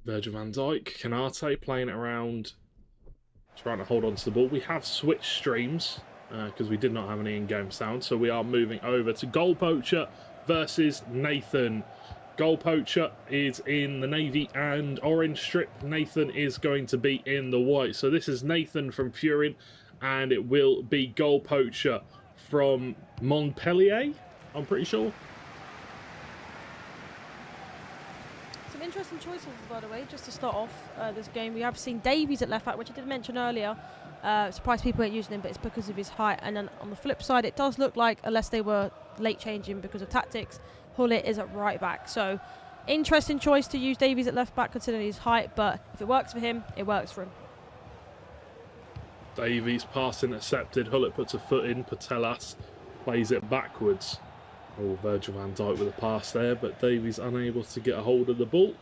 Virgil van Dijk, Kanate playing it around, trying to hold on to the ball. We have switched streams because we did not have any in-game sound, so we are moving over to Goal Poacher versus Nathan. Goal Poacher is in the navy and orange strip. Nathan is going to be in the white. So this is Nathan from Furin and it will be goal poacher from Montpellier, I'm pretty sure. Some interesting choices, by the way, just to start off this game. We have seen Davies at left back, which I did mention earlier. Surprised people weren't using him, but it's because of his height. And then on the flip side, it does look like, unless they were late changing because of tactics, Hullet is at right back. So interesting choice to use Davies at left back considering his height, but if it works for him, it works for him. Davies pass intercepted. Hullet puts a foot in. Patelas plays it backwards. Oh, Virgil van Dijk with a pass there, but Davies unable to get a hold of the ball.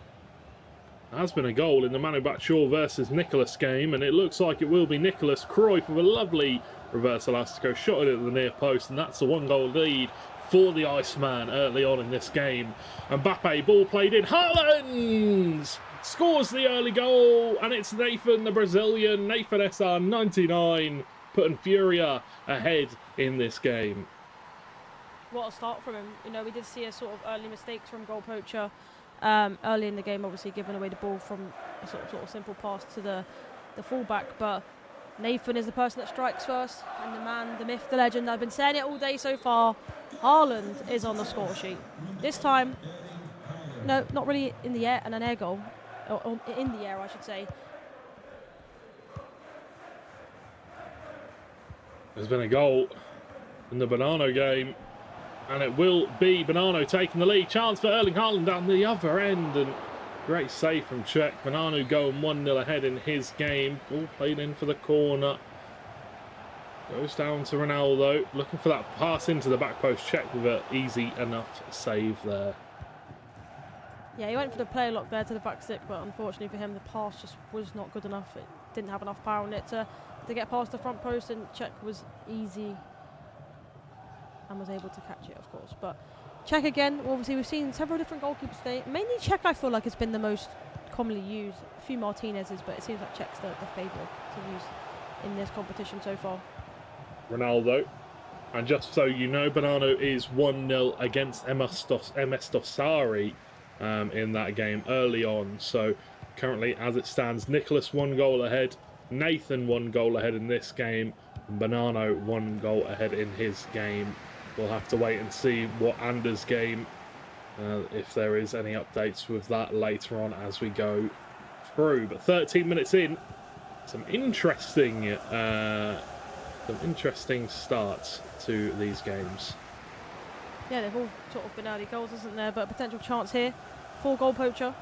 There has been a goal in the Manu Batshuayi versus Nicholas game, and it looks like it will be Nicholas Cruyff with a lovely reverse elastico shot at the near post, and that's the 1-goal lead for the Iceman early on in this game. Mbappe, ball played in. Haaland scores the early goal, and it's Nathan, the Brazilian, Nathan SR 99, putting Furia ahead in this game. What a start from him. You know, we did see a sort of early mistakes from goal poacher early in the game, obviously giving away the ball from a sort of simple pass to the fullback, but Nathan is the person that strikes first, and the man, the myth, the legend, I've been saying it all day so far, Haaland is on the score sheet. This time, no, not really in the air, and an air goal, or in the air I should say. There's been a goal in the Bonanno game, and it will be Bonanno taking the lead. Chance for Erling Haaland down the other end, and great save from Czech. Bonanno going 1-0 ahead in his game. Ball played in for the corner. Goes down to Ronaldo, looking for that pass into the back post. Czech with an easy enough save there. Yeah, he went for the play lock there to the back stick, but unfortunately for him, the pass just was not good enough. It didn't have enough power on it to get past the front post, and Czech was easy and was able to catch it, of course. But Czech again, obviously we've seen several different goalkeepers today. Mainly Czech, I feel like, has been the most commonly used. A few Martinez's, but it seems like Czech's the favourite to use in this competition so far. Ronaldo. And just so you know, Bonanno is 1-0 against MS Dossari in that game early on. So currently, as it stands, Nicholas 1 goal ahead, Nathan 1 goal ahead in this game, and Bonanno 1 goal ahead in his game. We'll have to wait and see what Anders' game, if there is any updates with that later on as we go through. But 13 minutes in, some interesting starts to these games. Yeah, they've all sort of been early goals, isn't there? But a potential chance here for goal poacher.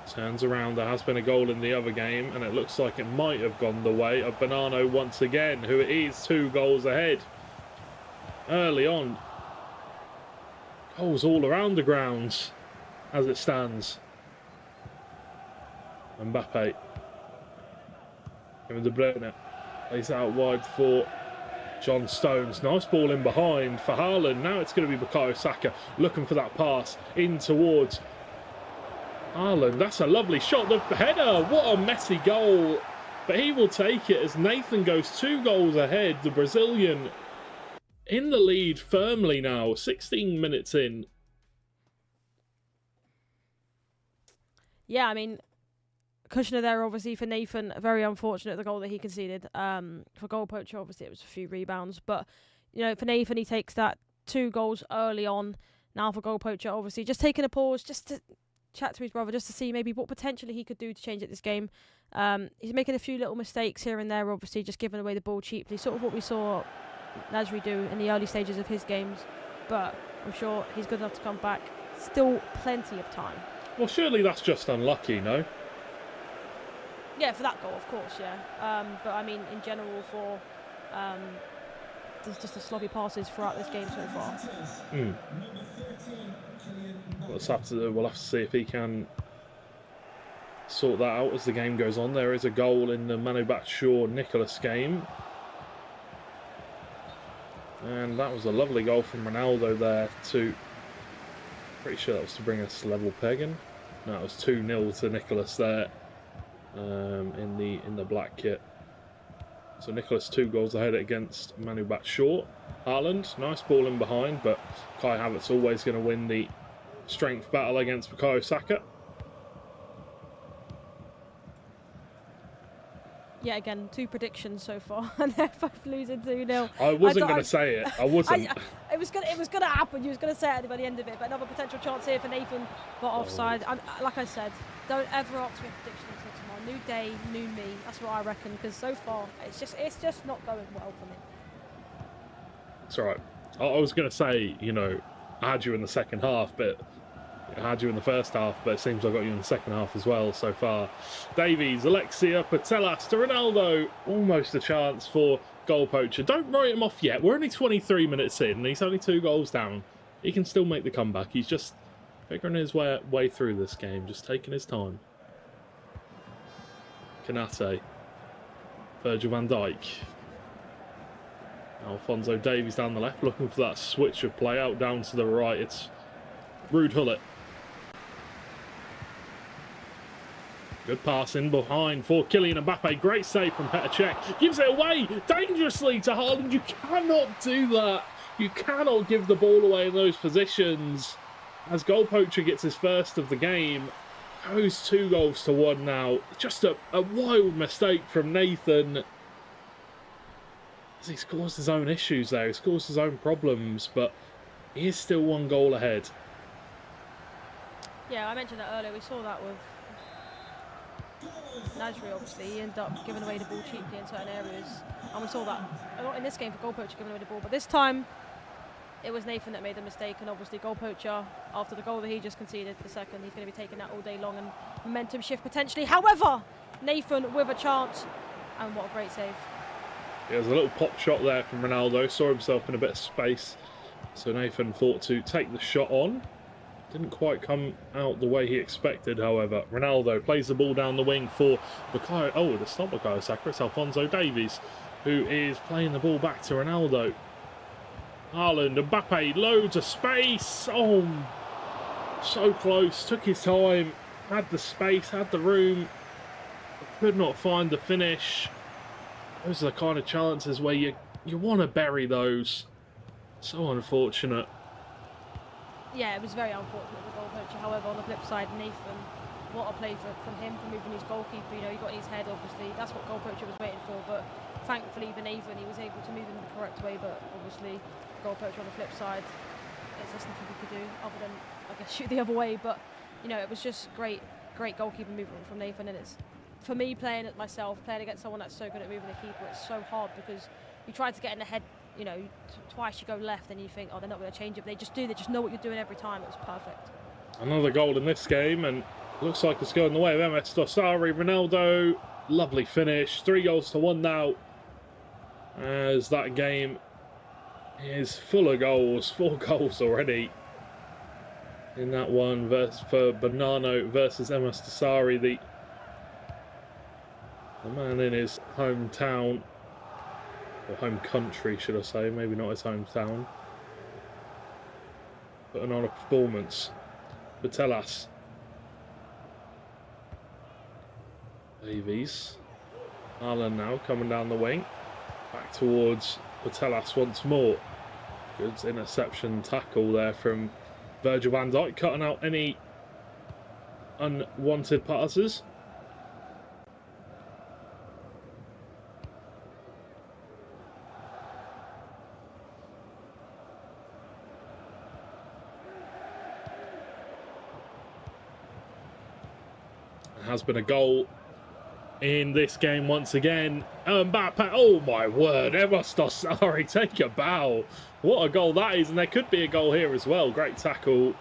Turns around, there has been a goal in the other game, and it looks like it might have gone the way of Bonanno once again, who is 2 goals ahead. Early on, goals all around the grounds as it stands. Mbappe, Kevin De Bruyne plays out wide for John Stones. Nice ball in behind for Haaland. Now it's going to be Bukayo Saka looking for that pass in towards Haaland. That's a lovely shot. The header, what a messy goal. But he will take it as Nathan goes 2 goals ahead. The Brazilian in the lead firmly now, 16 minutes in. Yeah, I mean, Kushner there obviously for Nathan, very unfortunate the goal that he conceded. For goal poacher, obviously it was a few rebounds, but you know, for Nathan he takes that 2 goals early on. Now for goal poacher, obviously just taking a pause, just to chat to his brother, just to see maybe what potentially he could do to change it this game. He's making a few little mistakes here and there, obviously just giving away the ball cheaply, sort of what we saw Nasri do in the early stages of his games, but I'm sure he's good enough to come back. Still plenty of time. Well, surely that's just unlucky, no? Yeah, for that goal, of course, yeah. But I mean, in general, for there's just the sloppy passes throughout this game so far. We'll have to see if he can sort that out as the game goes on. There is a goal in the Manu Batshuayi Nicholas game. And that was a lovely goal from Ronaldo there to... Pretty sure that was to bring us level pegging. No, it was 2-0 to Nicholas there in the black kit. So Nicholas 2 goals ahead against Manu Batshuayi. Haaland, nice ball in behind, but Kai Havertz always going to win the strength battle against Bukayo Saka. Yeah, again, 2 predictions so far, and they're both losing 2-0. I wasn't going to say it. I wasn't. It was gonna happen. You was gonna say it by the end of it. But another potential chance here for Nathan, but offside. Like I said, don't ever ask me a prediction until tomorrow. New day, new me. That's what I reckon. Because so far, it's just not going well for me. It's all right. I was going to say, you know, I had you in the second half, but I had you in the first half, but it seems I got you in the second half as well so far. Davies, Alexia, Patelas to Ronaldo. Almost a chance for goal poacher. Don't write him off yet. We're only 23 minutes in. He's only 2 goals down. He can still make the comeback. He's just figuring his way through this game, just taking his time. Kanate. Virgil van Dijk. Alphonso Davies down the left, looking for that switch of play out down to the right. It's Ruud Gullit. Good pass in behind for Kylian Mbappe. Great save from Petr Cech. Gives it away dangerously to Haaland. You cannot do that. You cannot give the ball away in those positions. As goal poacher gets his first of the game, goes 2-1 now. Just a wild mistake from Nathan. He's caused his own issues there. He's caused his own problems, but he is still 1 goal ahead. Yeah, I mentioned that earlier. We saw that with Nasri, obviously. He ended up giving away the ball cheaply in certain areas. And we saw that a lot in this game for goal poacher giving away the ball. But this time, it was Nathan that made the mistake. And obviously, goal poacher, after the goal that he just conceded, the second, he's going to be taking that all day long and momentum shift potentially. However, Nathan with a chance. And what a great save. There's a little pop shot there from Ronaldo. Saw himself in a bit of space. So Nathan thought to take the shot on. Didn't quite come out the way he expected, however. Ronaldo plays the ball down the wing for Bukayo. Oh, it's not Bukayo Saka, it's Alphonso Davies, who is playing the ball back to Ronaldo. Haaland, Mbappe, loads of space. Oh, so close. Took his time. Had the space, had the room. Could not find the finish. Those are the kind of chances where you want to bury those. So unfortunate. Yeah, it was very unfortunate for goal poacher. However, on the flip side, Nathan, what a play from him for moving his goalkeeper. You know, he got in his head, obviously. That's what goal poacher was waiting for. But thankfully for Nathan, he was able to move him the correct way. But obviously, goal poacher on the flip side, there's just nothing we could do other than, I guess, shoot the other way. But, you know, it was just great goalkeeper movement from Nathan. And it's, for me, playing it myself, playing against someone that's so good at moving the keeper, it's so hard because you try to get in the head. You know, twice you go left and you think, oh, they're not going to change it. But they just do. They just know what you're doing every time. It was perfect. Another goal in this game, and looks like it's going the way of MS Dossari. Ronaldo, lovely finish. 3-1 now. As that game is full of goals. 4 goals already in that one for Bonano versus MS Dossari, the man in his hometown. Or home country, should I say, maybe not his hometown. Putting on a performance. Patelas. Davies. Haaland now coming down the wing. Back towards Patelas once more. Good interception tackle there from Virgil van Dijk, cutting out any unwanted passes. Has been a goal in this game once again. Mbappe, oh my word, MS Dossari, take a bow. What a goal that is, and there could be a goal here as well. Great tackle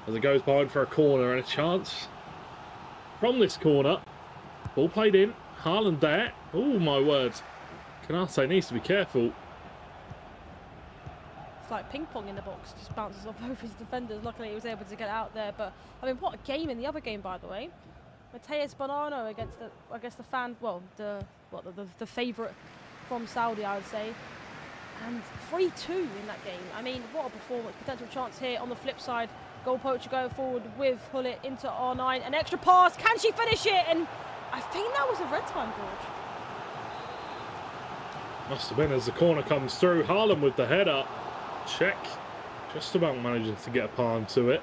as it goes behind for a corner, and a chance from this corner. Ball played in, Haaland there. Oh my word, Kanate needs to be careful. It's like ping pong in the box, just bounces off both his defenders. Luckily he was able to get out there, but I mean, what a game in the other game, by the way. Matheus Bonano against the fan, well, the favourite from Saudi, I would say, and 3-2 in that game. I mean, what a performance! Potential chance here on the flip side. Goal poacher going forward with Gullit into R9. An extra pass. Can she finish it? And I think that was a red time, George. Must have been as the corner comes through. Haaland with the header. Check. Just about managing to get a palm to it.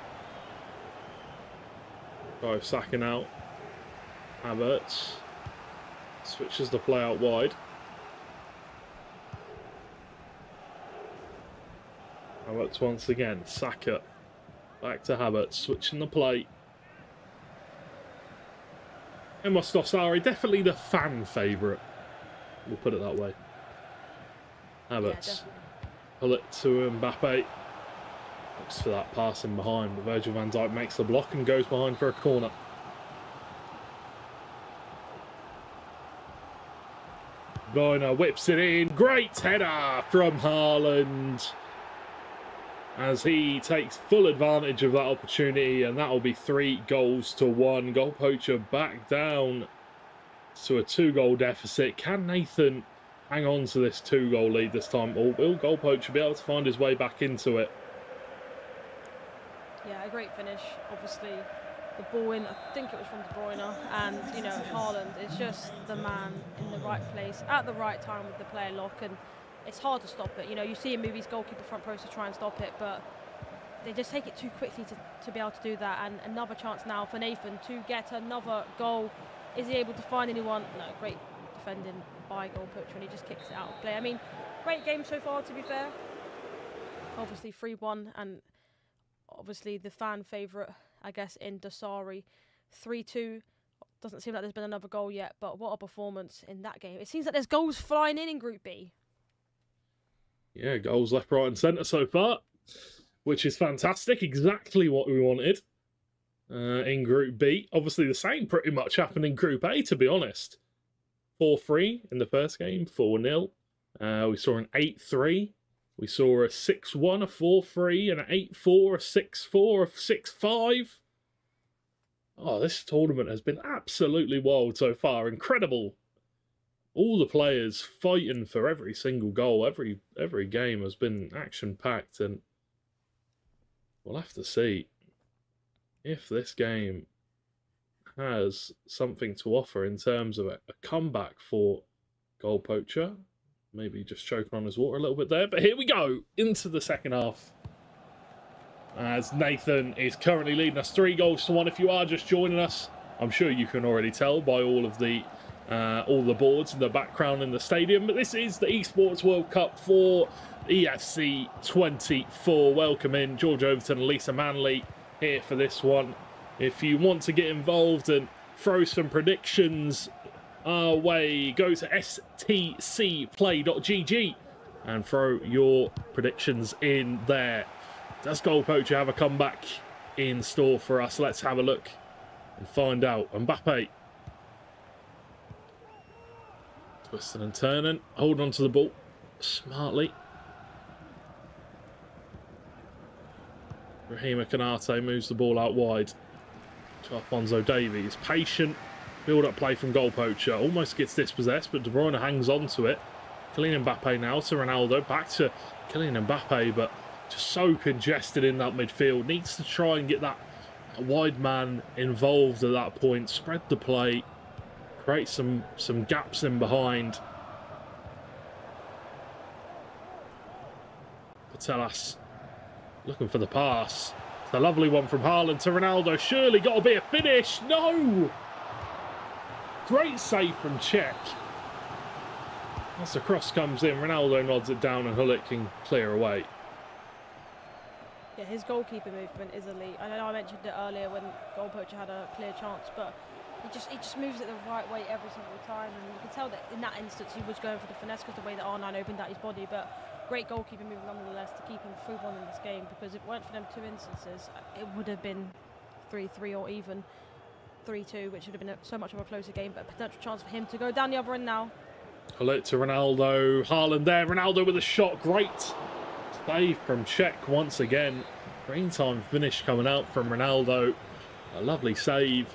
Sacking out. Havertz. Switches the play out wide. Havertz once again. Saka. Back to Havertz. Switching the play. Amos Dossari, definitely the fan favourite. We'll put it that way. Havertz. Pull it to Mbappe. Looks for that pass in behind, but Virgil van Dijk makes the block and goes behind for a corner. Boyner whips it in. Great header from Haaland as he takes full advantage of that opportunity, and that will be 3-1. Goal poacher back down to a 2-goal deficit. Can Nathan hang on to this 2-goal lead this time, or will goal poacher be able to find his way back into it? Yeah, a great finish. Obviously, the ball in, I think it was from De Bruyne, and you know, Haaland is just the man in the right place at the right time with the player lock, and it's hard to stop it. You know, you see him move his goalkeeper front post to try and stop it, but they just take it too quickly to be able to do that. And another chance now for Nathan to get another goal. Is he able to find anyone? No, great defending by goal poacher, and he just kicks it out of play. I mean, great game so far, to be fair. Obviously 3-1, and obviously the fan favourite, I guess, in Dossari. 3-2. Doesn't seem like there's been another goal yet, but what a performance in that game. It seems like there's goals flying in Group B. Yeah, goals left, right and centre so far, which is fantastic. Exactly what we wanted in Group B. Obviously the same pretty much happened in Group A, to be honest. 4-3 in the first game, 4-0. We saw an 8-3. We saw a 6-1, a 4-3, and an 8-4, a 6-4, a 6-5. Oh, this tournament has been absolutely wild so far. Incredible. All the players fighting for every single goal. Every game has been action-packed, and we'll have to see if this game has something to offer in terms of a comeback for goal poacher. Maybe just choking on his water a little bit there. But here we go into the second half, as Nathan is currently leading us 3-1. If you are just joining us, I'm sure you can already tell by all the boards in the background in the stadium. But this is the Esports World Cup for EFC 24. Welcome in George Overton and Lisa Manley here for this one. If you want to get involved and throw some predictions our way, go to stcplay.gg and throw your predictions in there. Does goal poacher have a comeback in store for us? Let's have a look and find out. Mbappe twisting and turning, holding on to the ball smartly. Raheem Konate moves the ball out wide to Alphonso Davies. Patient build-up play from goal poacher. Almost gets dispossessed, but De Bruyne hangs on to it. Kylian Mbappe now to Ronaldo. Back to Kylian Mbappe, but just so congested in that midfield. Needs to try and get that wide man involved at that point. Spread the play. Create some gaps in behind. Patelas looking for the pass. It's a lovely one from Haaland to Ronaldo. Surely got to be a finish. No! Great save from Czech. As the cross comes in, Ronaldo nods it down and Hullet can clear away. Yeah, his goalkeeper movement is elite. I know I mentioned it earlier when goal poacher had a clear chance, but he just moves it the right way every single time, and you can tell that in that instance he was going for the finesse because the way that R9 opened out his body. But great goalkeeper movement nonetheless to keep him 3-1 in this game, because if it weren't for them two instances, it would have been 3-3 or even 3-2, which would have been so much of a closer game. But potential chance for him to go down the other end now. Hullet to Ronaldo. Haaland there. Ronaldo with a shot. Great save from Czech once again. Green time finish coming out from Ronaldo. A lovely save.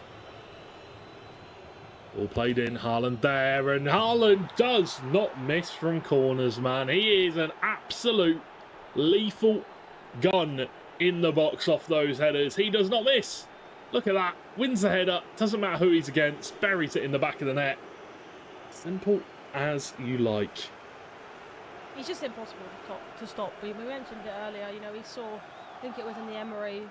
All played in. Haaland there, and Haaland does not miss from corners, man. He is an absolute lethal gun in the box off those headers. He does not miss. Look at that. Wins the header. Doesn't matter who he's against. Buries it in the back of the net. Simple as you like. He's just impossible to stop. We mentioned it earlier. You know, we saw, I think it was in the Emery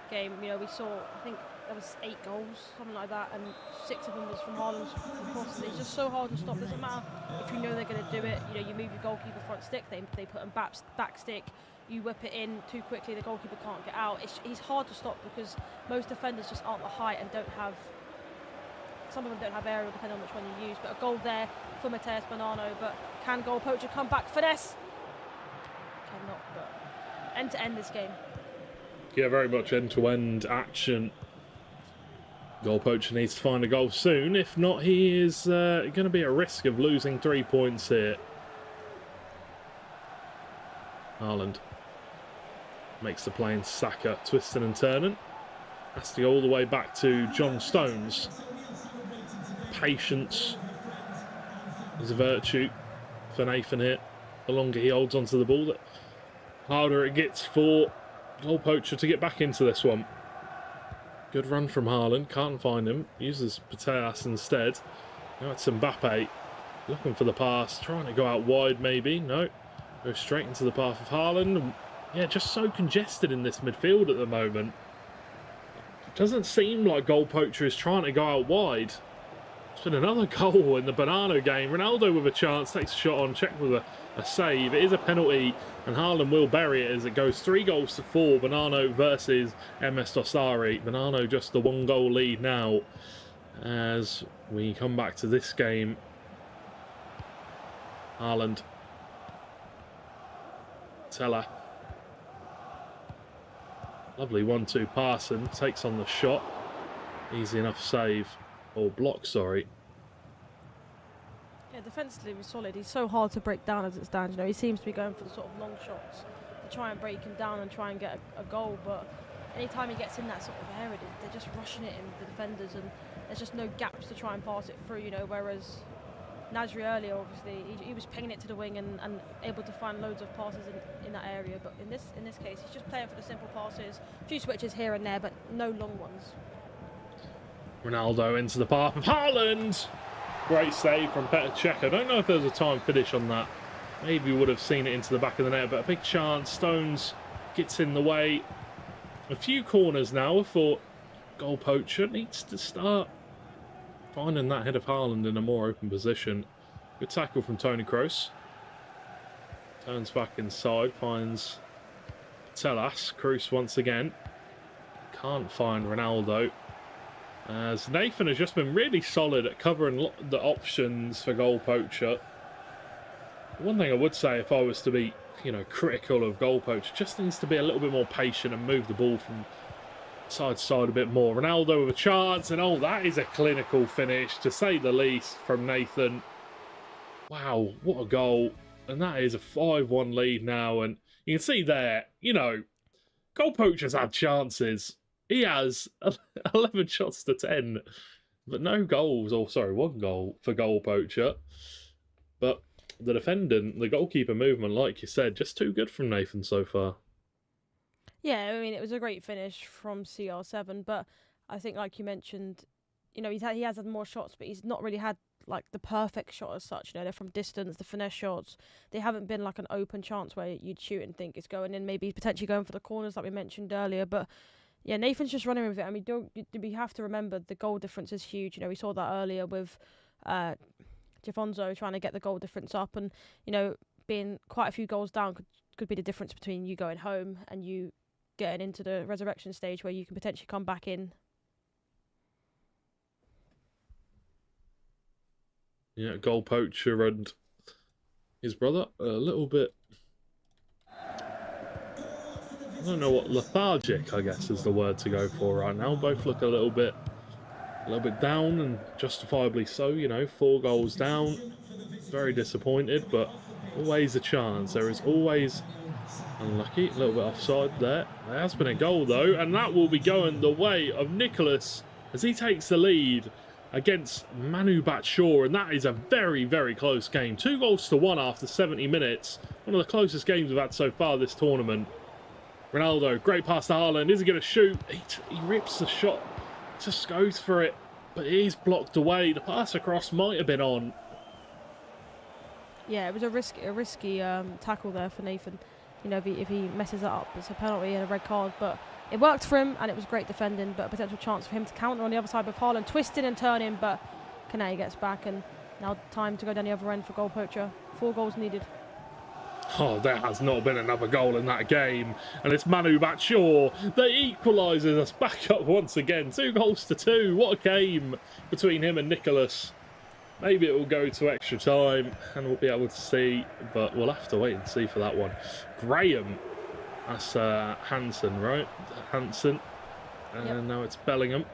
game. You know, we saw, I think there was 8 goals, something like that, and 6 of them was from Haaland's crosses. It's just so hard to stop. Doesn't matter if you know they're going to do it. You know, you move your goalkeeper front stick, they put them back stick. You whip it in too quickly, the goalkeeper can't get out. It's hard to stop because most defenders just aren't the height and don't have. Some of them don't have aerial, depending on which one you use. But a goal there for Matheus Bonano. But can goal poacher come back? Finesse. Cannot. But end to end this game. Yeah, very much end-to-end action. Goal poacher needs to find a goal soon. If not, he is going to be at risk of losing 3 points here. Haaland makes the play in Saka, twisting and turning. Has to go all the way back to John Stones. Patience is a virtue for Nathan here. The longer he holds onto the ball, the harder it gets for goal poacher to get back into this one. Good run from Haaland, can't find him, uses Pateas instead. Now it's Mbappe, looking for the pass, trying to go out wide maybe, no. Goes straight into the path of Haaland. Yeah, just so congested in this midfield at the moment. It doesn't seem like goal poacher is trying to go out wide. It's been another goal in the Bonano game. Ronaldo with a chance, takes a shot on, check with a save. It is a penalty, and Haaland will bury it as it goes 3-4. Bonano versus MS Dossari. Bonano just the 1-goal lead now as we come back to this game. Haaland. Teller. Lovely 1-2 pass and takes on the shot. Easy enough save. Or block, sorry. Yeah, defensively was solid. He's so hard to break down as it stands. You know, he seems to be going for the sort of long shots to try and break him down and try and get a goal. But anytime he gets in that sort of area, they're just rushing it in, the defenders, and there's just no gaps to try and pass it through. You know, whereas Nasri earlier, obviously, he was pinging it to the wing and able to find loads of passes in that area. But in this case, he's just playing for the simple passes, a few switches here and there, but no long ones. Ronaldo into the path of Haaland. Great save from Petr Cech. I don't know if there was a time finish on that. Maybe we would have seen it into the back of the net, but a big chance. Stones gets in the way. A few corners now for goal poacher. Needs to start finding that head of Haaland in a more open position. Good tackle from Toni Kroos. Turns back inside, finds Telas. Kroos once again. Can't find Ronaldo. As Nathan has just been really solid at covering the options for goal poacher. One thing I would say, if I was to be, you know, critical of goal poacher, just needs to be a little bit more patient and move the ball from side to side a bit more. Ronaldo with a chance, and oh, that is a clinical finish, to say the least, from Nathan. Wow, what a goal. And that is a 5-1 lead now, and you can see there, you know, goal poacher's had chances. He has 11 shots to 10, but no goals, or sorry, 1 goal for goal poacher. But the defendant, the goalkeeper movement, like you said, just too good from Nathan so far. Yeah, I mean, it was a great finish from CR7, but I think, like you mentioned, you know, he has had more shots, but he's not really had like the perfect shot as such. You know, they're from distance, the finesse shots. They haven't been like an open chance where you'd shoot and think it's going in, maybe potentially going for the corners like we mentioned earlier, but yeah, Nathan's just running with it. I mean, we have to remember the goal difference is huge. You know, we saw that earlier with Gifonzo trying to get the goal difference up, and you know, being quite a few goals down could be the difference between you going home and you getting into the resurrection stage where you can potentially come back in. Yeah, goal poacher and his brother a little bit, I don't know what, lethargic, I guess, is the word to go for right now. Both look a little bit down, and justifiably so. You know, 4 goals down, very disappointed, but always a chance. There is always, unlucky, a little bit offside there. There has been a goal though, and that will be going the way of Nicholas as he takes the lead against Manu Batshaw, and that is a very, very close game. 2-1 after 70 minutes. One of the closest games we've had so far this tournament. Ronaldo, great pass to Haaland. Is he going to shoot? He rips the shot, just goes for it, but it is blocked away. The pass across might have been on. Yeah, it was a risky tackle there for Nathan. You know, if he messes that up, it's a penalty and a red card. But it worked for him and it was great defending, but a potential chance for him to counter on the other side with Haaland twisting and turning, but Kane gets back, and now time to go down the other end for goal poacher. 4 goals needed. Oh, there has not been another goal in that game. And it's Manu Batshuayi that equalises us back up once again. 2-2. What a game between him and Nicholas. Maybe it will go to extra time and we'll be able to see, but we'll have to wait and see for that one. Graham. That's Hansen, right? Hansen. And Yep. now it's Bellingham.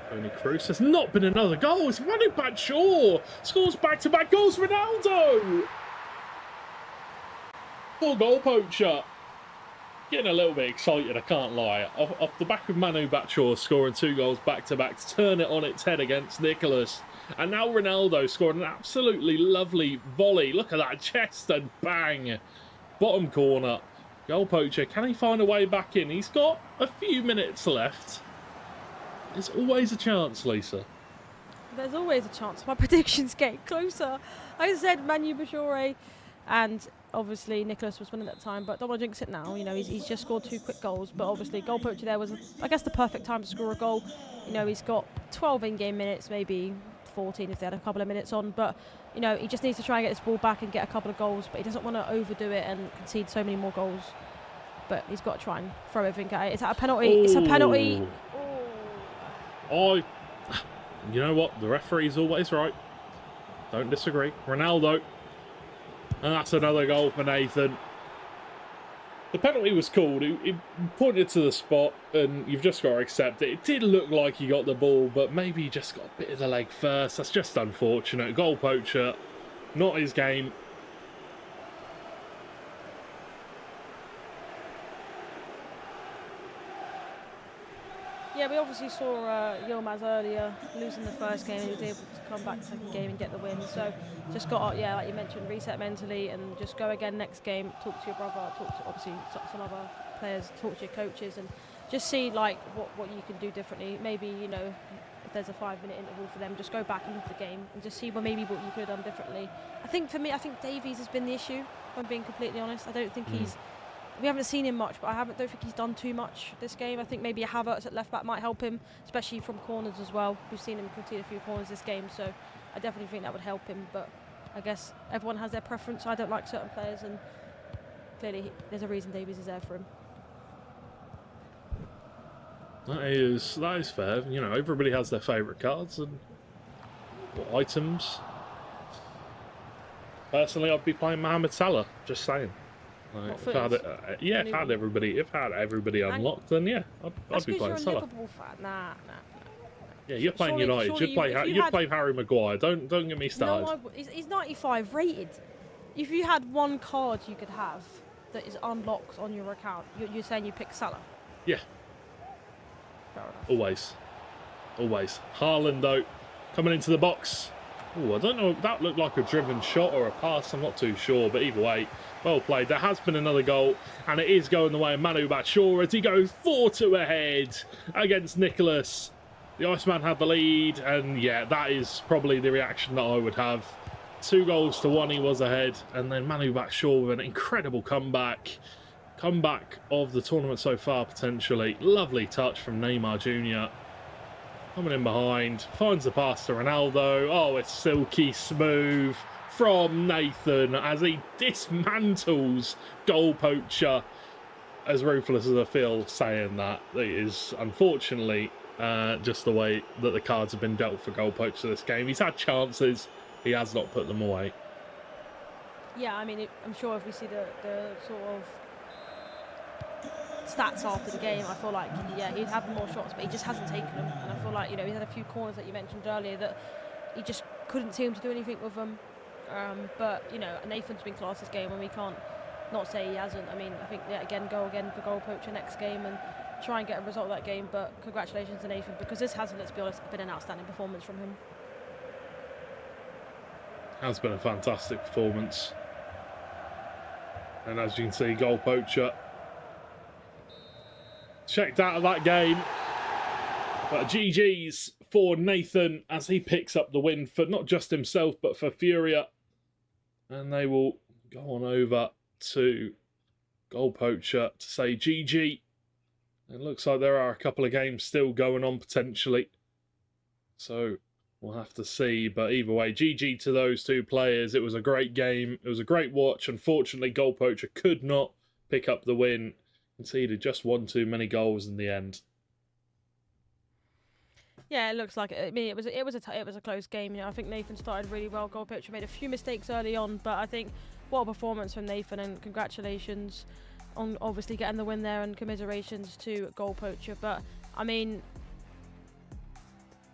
Tony Kroos. There's not been another goal. It's Manu Batshuayi. Scores back-to-back goals. Ronaldo. 4 goal poacher. Getting a little bit excited, I can't lie. Off the back of Manu Batshuayi scoring 2 goals back-to-back to turn it on its head against Nicholas. And now Ronaldo scored an absolutely lovely volley. Look at that chest and bang. Bottom corner. Goal poacher. Can he find a way back in? He's got a few minutes left. There's always a chance, Lisa. There's always a chance. My predictions get closer. I said Manu Batshuayi, and obviously Nicholas was winning at the time, but don't want to jinx it now. You know, he's just scored 2 quick goals, but obviously goal poacher there was, I guess, the perfect time to score a goal. You know, he's got 12 in-game minutes, maybe 14 if they had a couple of minutes on, but you know, he just needs to try and get this ball back and get a couple of goals, but he doesn't want to overdo it and concede so many more goals. But he's got to try and throw everything at it. It's a penalty. It's a penalty. You know what? The referee's always right. Don't disagree. Ronaldo. And that's another goal for Nathan. The penalty was called. It pointed to the spot, and you've just got to accept it. It did look like he got the ball, but maybe he just got a bit of the leg first. That's just unfortunate. Goal poacher, not his game. Yeah, we obviously saw Yilmaz earlier losing the first game, and he was able to come back second game and get the win. So just got to, yeah, like you mentioned, reset mentally and just go again next game. Talk to your brother, talk to obviously some other players, talk to your coaches, and just see like what you can do differently. Maybe, you know, if there's a 5-minute interval for them, just go back and look at the game and just see what you could have done differently. I think for me, I think Davies has been the issue, if I'm being completely honest. I don't think we haven't seen him much, but I don't think he's done too much this game. I think maybe a Havertz at left back might help him, especially from corners as well. We've seen him concede a few corners this game, so I definitely think that would help him. But I guess everyone has their preference. I don't like certain players, and clearly there's a reason Davies is there for him. That is fair. You know, everybody has their favourite cards and items. Personally, I'd be playing Mohamed Salah. Just saying. Like, if I had everybody unlocked, then yeah, I'd be playing Salah. Liverpool fan. Nah. Yeah, you're playing United. You'd play Harry Maguire. Don't get me started. No, he's 95 rated. If you had one card you could have that is unlocked on your account, you're saying you pick Salah? Yeah. Always. Haaland though, coming into the box. Oh, I don't know if that looked like a driven shot or a pass. I'm not too sure, but either way, well played. There has been another goal, and it is going the way of Manu Batshuayi as he goes 4-2 ahead against Nicholas. The Iceman had the lead, and yeah, that is probably the reaction that I would have. 2-1 he was ahead, and then Manu Batshuayi with an incredible comeback of the tournament so far, potentially. Lovely touch from Neymar Jr. Coming in behind, finds the pass to Ronaldo. Oh, it's silky smooth from Nathan as he dismantles goal poacher. As ruthless as I feel saying that, it is unfortunately just the way that the cards have been dealt for goal poacher this game. He's had chances, he has not put them away. Yeah, I mean, I'm sure if we see the sort of stats after the game, I feel like, yeah, he'd have more shots, but he just hasn't taken them. And I feel like, you know, he had a few corners that you mentioned earlier that he just couldn't seem to do anything with them. But, you know, Nathan's been class this game, and we can't not say he hasn't. I mean, I think, yeah, go again for goal poacher next game and try and get a result of that game. But congratulations to Nathan, because this hasn't, let's be honest, been an outstanding performance from him. Has been a fantastic performance. And as you can see, goal poacher checked out of that game. But GG's for Nathan as he picks up the win for not just himself, but for Furia. And they will go on over to Goal poacher to say GG. It looks like there are a couple of games still going on potentially. So we'll have to see. But either way, GG to those two players. It was a great game. It was a great watch. Unfortunately, Goal Poacher could not pick up the win. Conceded just one too many goals in the end. Yeah, it looks like it. I mean, it was a close game. You know, I think Nathan started really well. Goal Poacher made a few mistakes early on, but I think what a performance from Nathan, and congratulations on obviously getting the win there, and commiserations to Goal Poacher. But I mean,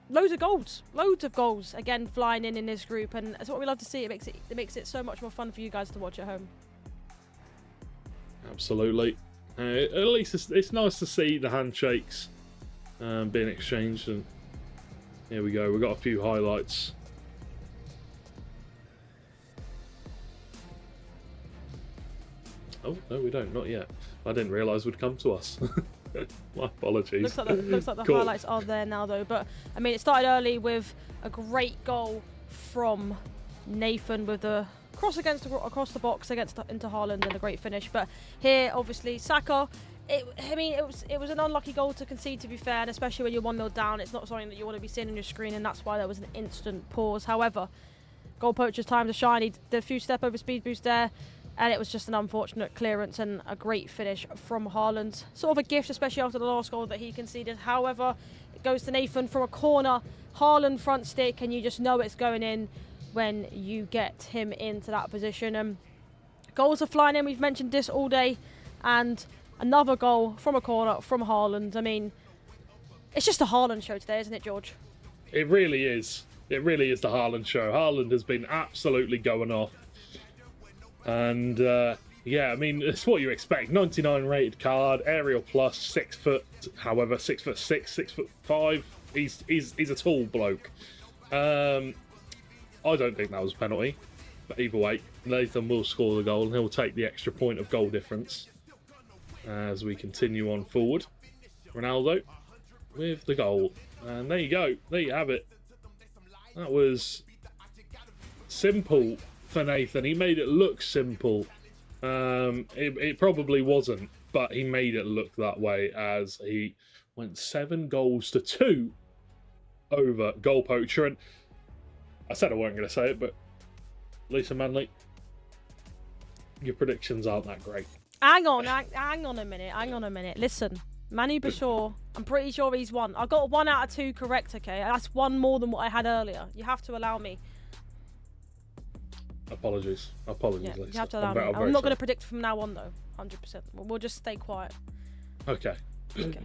loads of goals again flying in this group, and that's what we love to see. It makes it so much more fun for you guys to watch at home. Absolutely. At least it's nice to see the handshakes being exchanged, and here we go. We've got a few highlights. Oh, no, we don't. Not yet. I didn't realise would come to us. My apologies. Looks like the highlights are there now, though. But, I mean, it started early with a great goal from Nathan with the cross across the box into Haaland, and a great finish. But here, obviously, Saka... it was an unlucky goal to concede, to be fair, and especially when you're 1-0 down, it's not something that you want to be seeing on your screen, and that's why there was an instant pause. However, Goal Poacher's time to shine. He did a few step over speed boost there, and it was just an unfortunate clearance and a great finish from Haaland. Sort of a gift, especially after the last goal that he conceded. However, it goes to Nathan from a corner. Haaland front stick, and you just know it's going in when you get him into that position. Goals are flying in. We've mentioned this all day, and another goal from a corner from Haaland. I mean, it's just a Haaland show today, isn't it, George? It really is. It really is the Haaland show. Haaland has been absolutely going off. And, yeah, I mean, it's what you expect. 99 rated card, aerial plus, 6 foot, however, 6'6", 6'5". He's a tall bloke. I don't think that was a penalty. But either way, Nathan will score the goal, and he'll take the extra point of goal difference as we continue on forward. Ronaldo with the goal. And there you go. There you have it. That was simple for Nathan. He made it look simple. It probably wasn't, but he made it look that way as he went 7-2 over Goal Poacher. And I said I wasn't going to say it, but Lisa Manley, your predictions aren't that great. Hang on a minute. Listen, Manu Bashir, I'm pretty sure he's won. I got 1 out of 2 correct, okay? That's one more than what I had earlier. You have to allow me. Apologies, Yeah, Lisa. you have to allow me. I'm not going to predict from now on, though. 100%. We'll just stay quiet. Okay.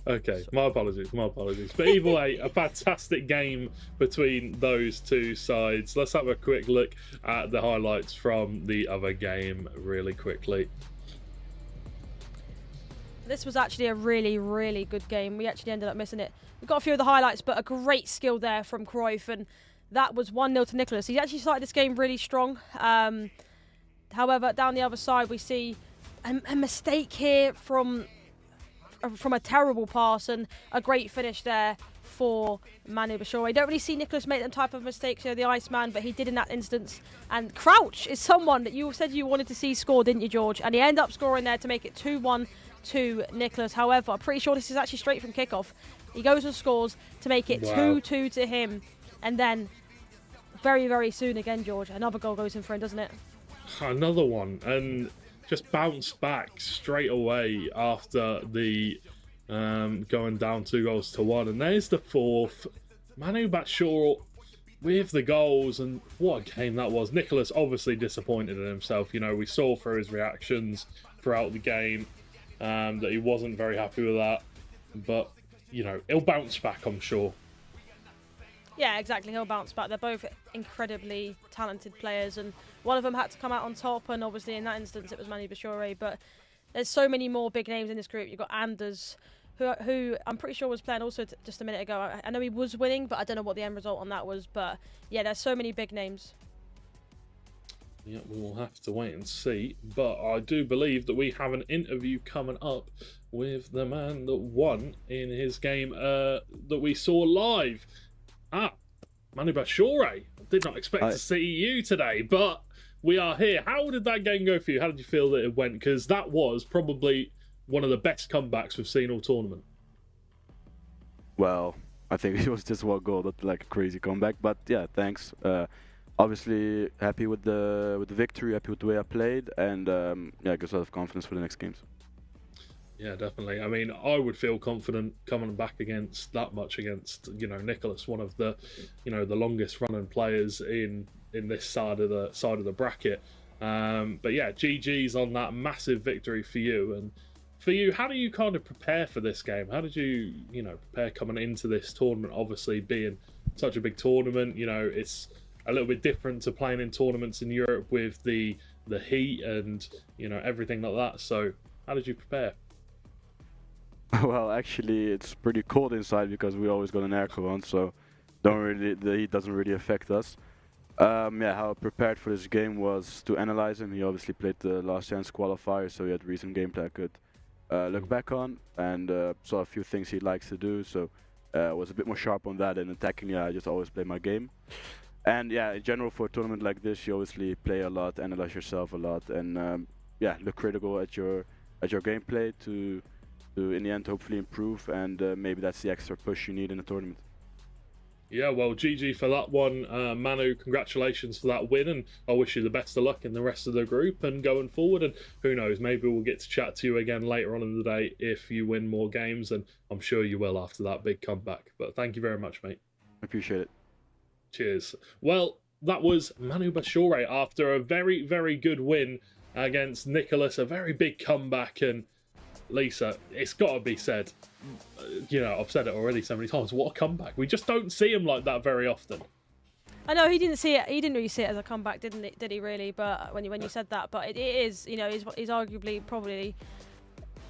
Okay. My apologies. But either way, a fantastic game between those two sides. Let's have a quick look at the highlights from the other game really quickly. This was actually a really, really good game. We actually ended up missing it. We got a few of the highlights, but a great skill there from Cruyff, and that was 1-0 to Nicholas. He actually started this game really strong. However, down the other side, we see a mistake here from a terrible pass, and a great finish there for Manu Bashir. I don't really see Nicholas make them type of mistakes here, the Iceman, but he did in that instance. And Crouch is someone that you said you wanted to see score, didn't you, George? And he ended up scoring there to make it 2-1 to Nicholas. However, I'm pretty sure this is actually straight from kickoff. He goes and scores to make it 2-2 to him. And then, very, very soon again, George, another goal goes in for him, doesn't it? Another one. And just bounced back straight away after the going down 2-1. And there's the fourth. Manu Bashir with the goals, and what a game that was. Nicholas obviously disappointed in himself. You know, we saw through his reactions throughout the game that he wasn't very happy with that. But, you know, he'll bounce back, I'm sure. Yeah, exactly. He'll bounce back. They're both incredibly talented players, and one of them had to come out on top, and obviously in that instance it was Manu Bashir. But there's so many more big names in this group. You've got Anders, who I'm pretty sure was playing also just a minute ago. I know he was winning, but I don't know what the end result on that was. But yeah, there's so many big names. Yeah, we will have to wait and see. But I do believe that we have an interview coming up with the man that won in his game that we saw live. Manu Bashir. I did not expect to see you today, but we are here. How did that game go for you? How did you feel that it went? Because that was probably one of the best comebacks we've seen all tournament. Well, I think it was just one goal, not like a crazy comeback. But yeah, thanks. Obviously happy with the victory, happy with the way I played, and yeah, gives a lot of confidence for the next games. Yeah, definitely. I mean, I would feel confident coming back against Nicholas, one of the, the longest running players in this side of the bracket. But yeah, GG's on that massive victory for you. And for you, how do you kind of prepare for this game? How did you, prepare coming into this tournament? Obviously, being such a big tournament, it's a little bit different to playing in tournaments in Europe with the heat and everything like that. So, how did you prepare? Well, actually, it's pretty cold inside because we always got an airco on, so the heat doesn't really affect us. Yeah, how I prepared for this game was to analyze him. He obviously played the last chance qualifier, so he had recent gameplay I could look back on, and saw a few things he likes to do. So was a bit more sharp on that. And attacking, yeah, I just always play my game. And yeah, in general, for a tournament like this, you obviously play a lot, analyze yourself a lot, and yeah, look critical at your gameplay to in the end hopefully improve, and maybe that's the extra push you need in a tournament. Yeah, well, GG for that one. Manu, congratulations for that win, and I wish you the best of luck in the rest of the group and going forward. And who knows, maybe we'll get to chat to you again later on in the day if you win more games, and I'm sure you will after that big comeback. But thank you very much, mate. I appreciate it. Cheers. Well, that was Manu Bashore after a very, very good win against Nicholas, a very big comeback. And Lisa, it's got to be said, I've said it already so many times, what a comeback. We just don't see him like that very often. I know he didn't really see it as a comeback, did he really? But when you said that, but it is, he's arguably probably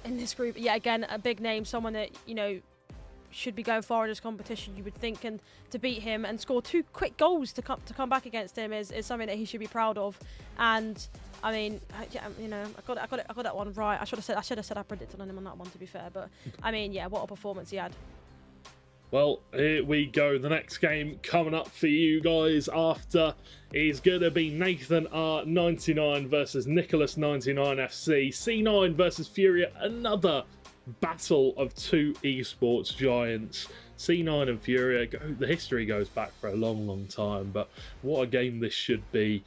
in this group, yeah, again, a big name, someone that, should be going far in this competition, you would think, and to beat him and score 2 quick goals to come back against him is something that he should be proud of. And I mean, yeah, I got that one right. I should have said I predicted on him on that one, to be fair. But I mean, yeah, what a performance he had. Well, here we go. The next game coming up for you guys after is going to be Nathan R99 versus Nicholas 99 FC. C9 versus Furia, another battle of 2 esports giants. C9 and Furia, the history goes back for a long, long time, but what a game this should be.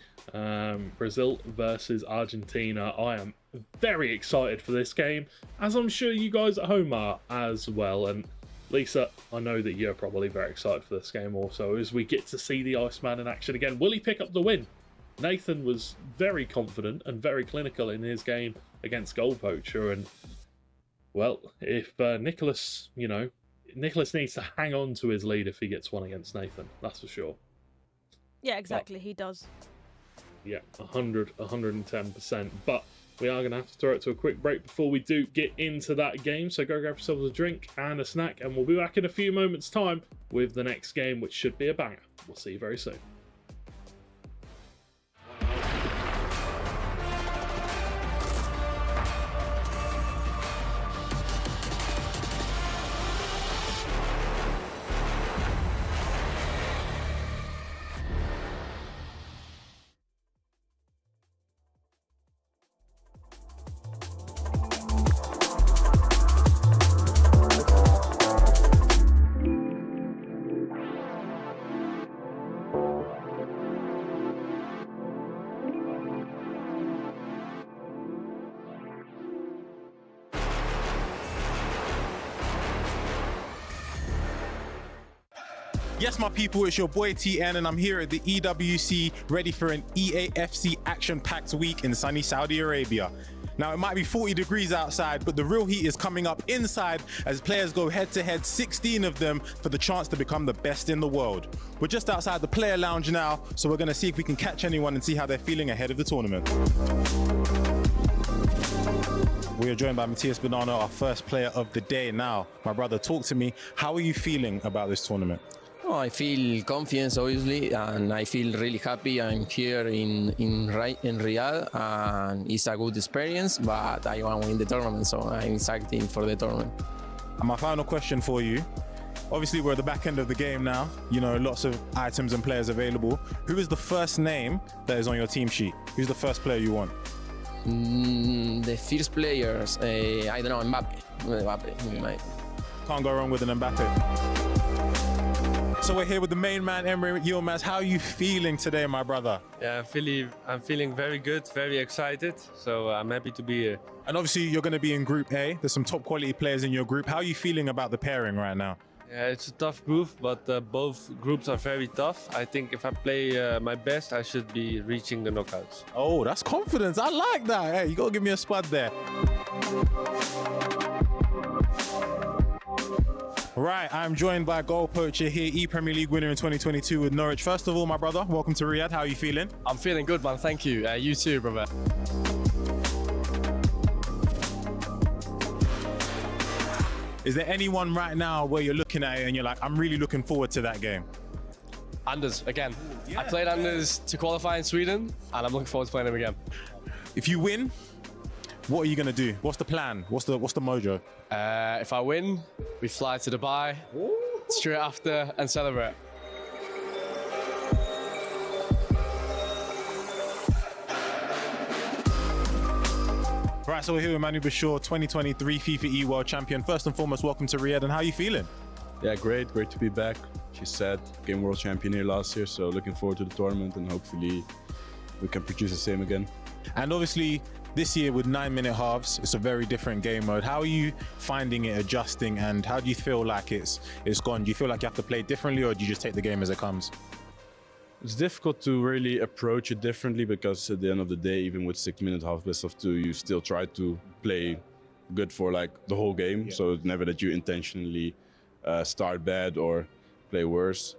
Brazil versus Argentina. I am very excited for this game, as I'm sure you guys at home are as well. And Lisa, I know that you're probably very excited for this game also, as we get to see the Iceman in action again. Will he pick up the win? Nathan was very confident and very clinical in his game against Goal Poacher, and well, if Nicholas, Nicholas needs to hang on to his lead if he gets one against Nathan, that's for sure. Yeah, exactly, he does. Yeah, 110%. But we are going to have to throw it to a quick break before we do get into that game. So go grab yourselves a drink and a snack, and we'll be back in a few moments' time with the next game, which should be a banger. We'll see you very soon. Yes, my people, it's your boy TN, and I'm here at the EWC, ready for an EAFC action-packed week in sunny Saudi Arabia. Now, it might be 40 degrees outside, but the real heat is coming up inside as players go head-to-head, 16 of them, for the chance to become the best in the world. We're just outside the player lounge now, so we're going to see if we can catch anyone and see how they're feeling ahead of the tournament. We are joined by Matthias Banana, our first player of the day. Now, my brother, talk to me. How are you feeling about this tournament? Oh, I feel confidence, obviously, and I feel really happy. I'm here in Riyadh, and it's a good experience, but I want to win the tournament, so I'm excited for the tournament. And my final question for you, Obviously, we're at the back end of the game now. You know, lots of items and players available. Who is the first name that is on your team sheet? Who's the first player you want? The first players, I don't know, Mbappe. Can't go wrong with an Mbappe. So we're here with the main man, Emre Yilmaz. How are you feeling today, my brother? Yeah, I'm feeling very good, very excited. So I'm happy to be here. And obviously, you're going to be in Group A. There's some top quality players in your group. How are you feeling about the pairing right now? Yeah, it's a tough group, but both groups are very tough. I think if I play my best, I should be reaching the knockouts. Oh, that's confidence. I like that. Hey, you got to give me a spud there. Right, I'm joined by goal poacher here, E-Premier League winner in 2022 with Norwich. First of all, my brother, welcome to Riyadh. How are you feeling? I'm feeling good, man. Thank you. You too, brother. Is there anyone right now where you're looking at it and you're like, I'm really looking forward to that game? Anders, again. Yeah. I played Anders to qualify in Sweden, and I'm looking forward to playing him again. If you win, what are you going to do? What's the plan? What's the mojo? If I win, we fly to Dubai straight after and celebrate. Right, so we're here with Manu Bashir, 2023 FIFA E World Champion. First and foremost, welcome to Riyadh, and how are you feeling? Yeah, great to be back. She said, game World Champion here last year, so looking forward to the tournament and hopefully we can produce the same again. And obviously, this year with 9-minute halves, it's a very different game mode. How are you finding it, adjusting, and how do you feel like it's gone? Do you feel like you have to play differently, or do you just take the game as it comes? It's difficult to really approach it differently because at the end of the day, even with 6-minute half best of 2, you still try to play good for like the whole game. Yeah. So it's never that you intentionally start bad or play worse.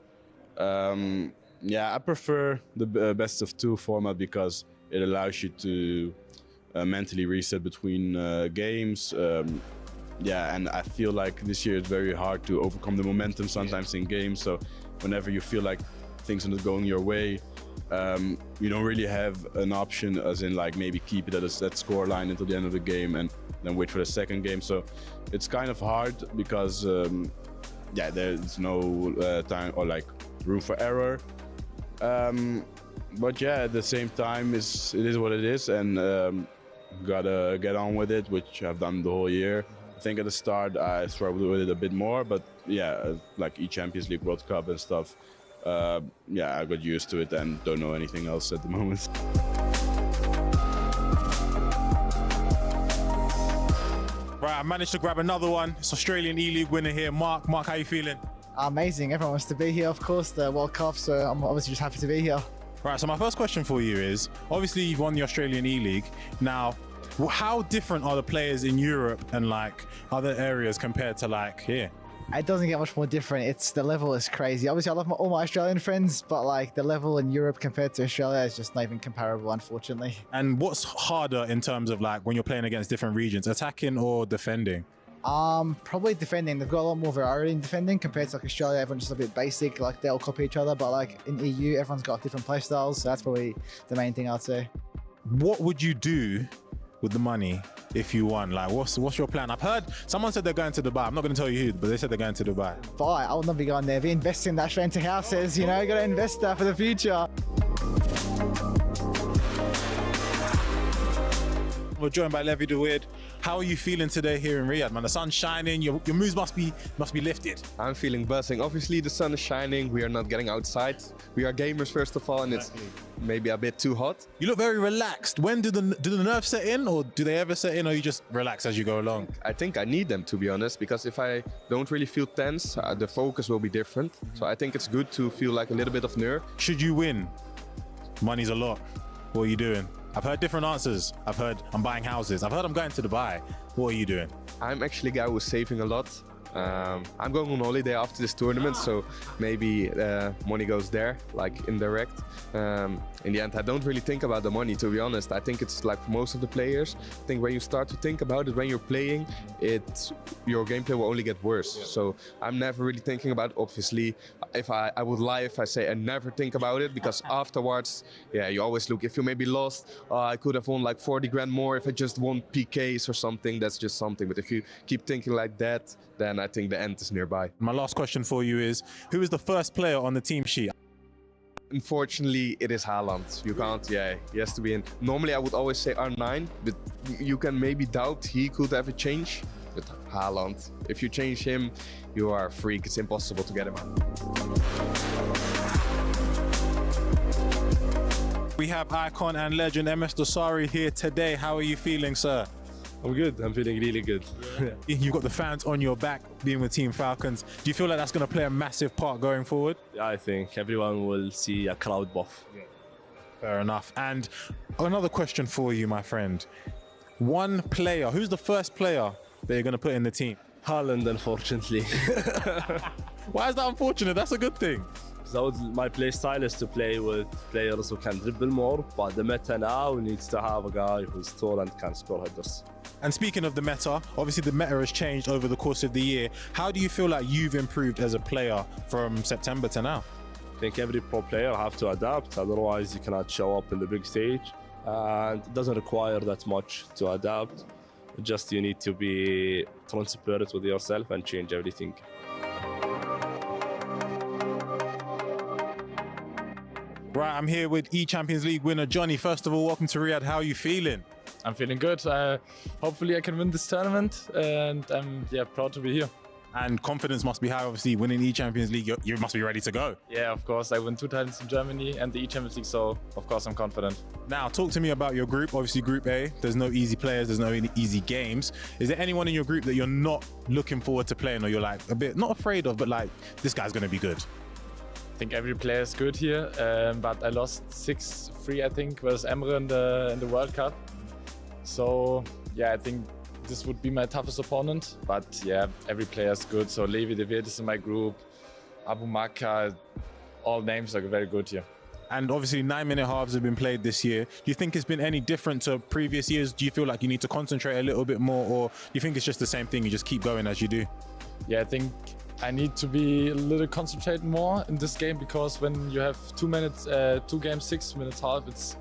Yeah, I prefer the best of 2 format because it allows you to mentally reset between games. Yeah, and I feel like this year it's very hard to overcome the momentum sometimes in games. So whenever you feel like things are not going your way, you don't really have an option, as in like maybe keep it at that score line until the end of the game and then wait for the second game. So it's kind of hard because yeah, there's no time or like room for error. But yeah, at the same time, it is what it is, and gotta get on with it, which I've done the whole year. I think at the start I struggled with it a bit more, but yeah, like Champions League, World Cup and stuff. Yeah, I got used to it and don't know anything else at the moment. Right, I managed to grab another one. It's Australian E-League winner here, Mark. Mark, how you feeling? Amazing. Everyone wants to be here, of course, the World Cup, so I'm obviously just happy to be here. Right, so my first question for you is, obviously you've won the Australian E-League. Now, how different are the players in Europe and like other areas compared to like here? It doesn't get much more different. The level is crazy. Obviously, I love all my Australian friends, but like the level in Europe compared to Australia is just not even comparable, unfortunately. And what's harder in terms of like when you're playing against different regions, attacking or defending? Probably defending. They've got a lot more variety in defending compared to like Australia. Everyone's just a bit basic, like they all copy each other. But like in EU, everyone's got different play styles. So that's probably the main thing I'd say. What would you do with the money if you won? Like, what's your plan? I've heard someone said they're going to Dubai. I'm not going to tell you who, but they said they're going to Dubai. Dubai, I would not be going there. Be investing in that straight into houses. You know, you got to invest that for the future. We're joined by Levi DeWeerd. How are you feeling today here in Riyadh, man? The sun's shining, your mood must be lifted. I'm feeling buzzing. Obviously the sun is shining, we are not getting outside. We are gamers first of all, and it's maybe a bit too hot. You look very relaxed. When do the nerves set in, or do they ever set in, or you just relax as you go along? I think I need them, to be honest, because if I don't really feel tense, the focus will be different. So I think it's good to feel like a little bit of nerve. Should you win? Money's a lot. What are you doing? I've heard different answers. I've heard I'm buying houses. I've heard I'm going to Dubai. What are you doing? I'm actually a guy who's saving a lot. I'm going on holiday after this tournament, so maybe money goes there, like indirect. in the end, I don't really think about the money, to be honest. I think it's like for most of the players, I think when you start to think about it when you're playing, your gameplay will only get worse. So I'm never really thinking about it. Obviously, if I would lie if I say I never think about it, because afterwards, yeah, you always look, if you maybe lost, I could have won like 40 grand more if I just won PKs or something. That's just something. But if you keep thinking like that, then I think the end is nearby. My last question for you is, who is the first player on the team sheet? Unfortunately, it is Haaland. You can't, yeah, he has to be in. Normally, I would always say R9, but you can maybe doubt he could have a change. But Haaland, if you change him, you are a freak. It's impossible to get him out. We have icon and legend MS Dosari here today. How are you feeling, sir? I'm good. I'm feeling really good. You've got the fans on your back being with Team Falcons. Do you feel like that's going to play a massive part going forward? Yeah, I think everyone will see a crowd buff. Yeah. Fair enough. And another question for you, my friend. One player, who's the first player that you're going to put in the team? Haaland, unfortunately. Why is that unfortunate? That's a good thing. My play style is to play with players who can dribble more, but the meta now needs to have a guy who's tall and can score headers. And speaking of the meta, obviously the meta has changed over the course of the year. How do you feel like you've improved as a player from September to now? I think every pro player have to adapt, otherwise you cannot show up in the big stage. And it doesn't require that much to adapt. Just you need to be transparent with yourself and change everything. Right, I'm here with E-Champions League winner Johnny. First of all, welcome to Riyadh. How are you feeling? I'm feeling good. Hopefully I can win this tournament, and I'm proud to be here. And confidence must be high, obviously. Winning E-Champions League, you must be ready to go. Yeah, of course. I won 2 titles in Germany and the E-Champions League, so of course I'm confident. Now, talk to me about your group. Obviously, Group A, there's no easy players, there's no easy games. Is there anyone in your group that you're not looking forward to playing, or you're like a bit, not afraid of, but like, this guy's going to be good? I think every player is good here, but I lost 6-3, I think, versus Emre in the World Cup. So, yeah, I think this would be my toughest opponent. But, yeah, every player is good. So, Levi De Witt is in my group, Abu Makka, all names are very good here. And obviously 9-minute halves have been played this year. Do you think it's been any different to previous years? Do you feel like you need to concentrate a little bit more, or do you think it's just the same thing, you just keep going as you do? Yeah, I think I need to be a little concentrate more in this game, because when you have 2 games, 6 minutes half, it's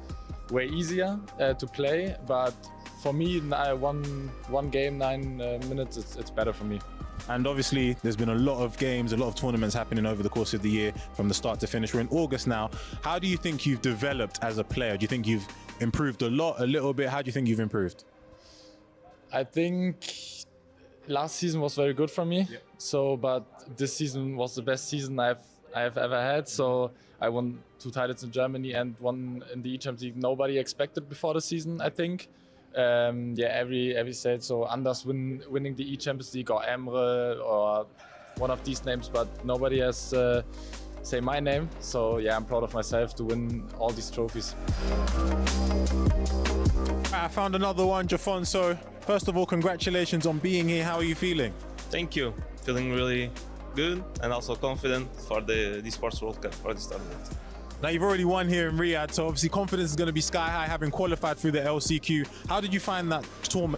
way easier to play. But for me, one game, 9 minutes, it's better for me. And obviously, there's been a lot of games, a lot of tournaments happening over the course of the year from the start to finish. We're in August now. How do you think you've developed as a player? Do you think you've improved a lot, a little bit? How do you think you've improved? I think last season was very good for me. Yeah. But this season was the best season I've ever had. So I won 2 titles in Germany and 1 in the E-Champions League. Nobody expected before the season, I think. Every stage. So Anders winning the E-Champions League, or Emre, or one of these names, but nobody has say my name. So yeah, I'm proud of myself to win all these trophies. I found another one, Jafonso. First of all, congratulations on being here. How are you feeling? Thank you. Feeling really good and also confident for the Esports World Cup for this tournament. Now, you've already won here in Riyadh, so obviously confidence is going to be sky high, having qualified through the LCQ. How did you find that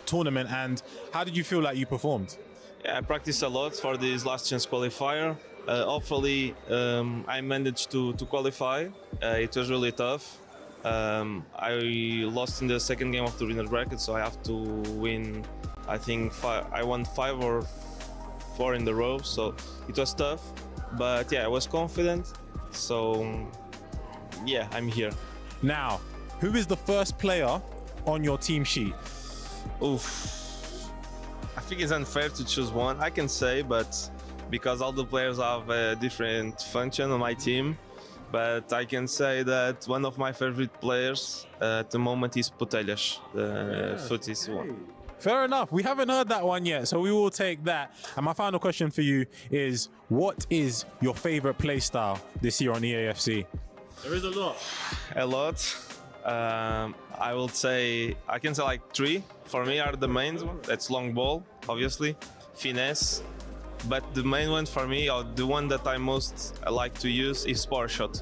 tournament, and how did you feel like you performed? Yeah, I practiced a lot for this last chance qualifier. Hopefully, I managed to qualify. It was really tough. I lost in the second game of the winner bracket, so I have to win, I think, I won 5 or 4 in a row, so it was tough. But yeah, I was confident, so yeah, I'm here. Now, who is the first player on your team sheet? Oof. I think it's unfair to choose one, I can say, but because all the players have a different function on my team. But I can say that one of my favorite players at the moment is Putelhas, the footies one. Fair enough. We haven't heard that one yet, so we will take that. And my final question for you is, what is your favorite play style this year on EAFC? There is a lot. A lot. I will say, I can say like 3. For me are the main one. That's long ball, obviously, finesse. But the main one for me, or the one that I most like to use, is power shot.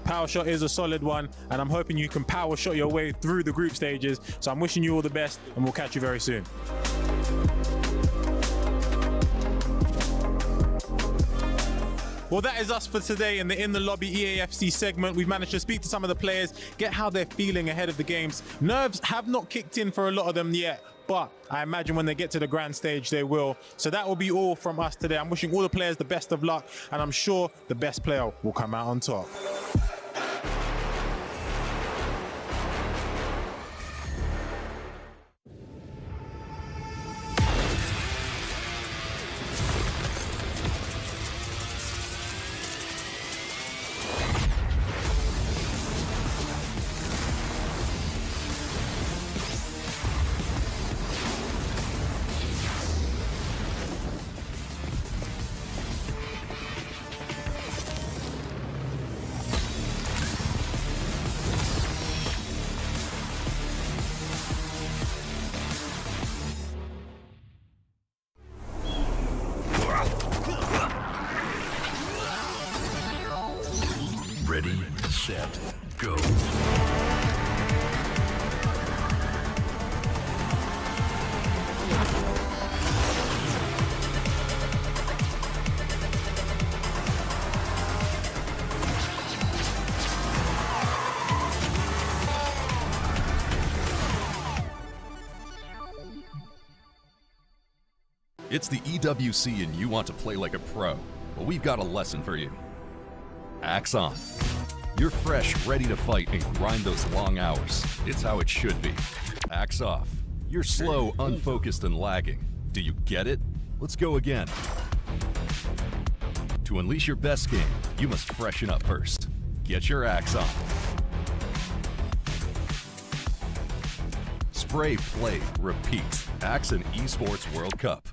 Power shot is a solid one, and I'm hoping you can power shot your way through the group stages. So I'm wishing you all the best, and we'll catch you very soon. Well, that is us for today in the Lobby EAFC segment. We've managed to speak to some of the players, get how they're feeling ahead of the games. Nerves have not kicked in for a lot of them yet, but I imagine when they get to the grand stage, they will. So that will be all from us today. I'm wishing all the players the best of luck, and I'm sure the best player will come out on top. Ready, set, go. It's the EWC and you want to play like a pro. Well, we've got a lesson for you. Axe on. You're fresh, ready to fight and grind those long hours. It's how it should be. Axe off. You're slow, unfocused, and lagging. Do you get it? Let's go again. To unleash your best game, you must freshen up first. Get your axe on. Spray, play, repeat. Axe and Esports World Cup.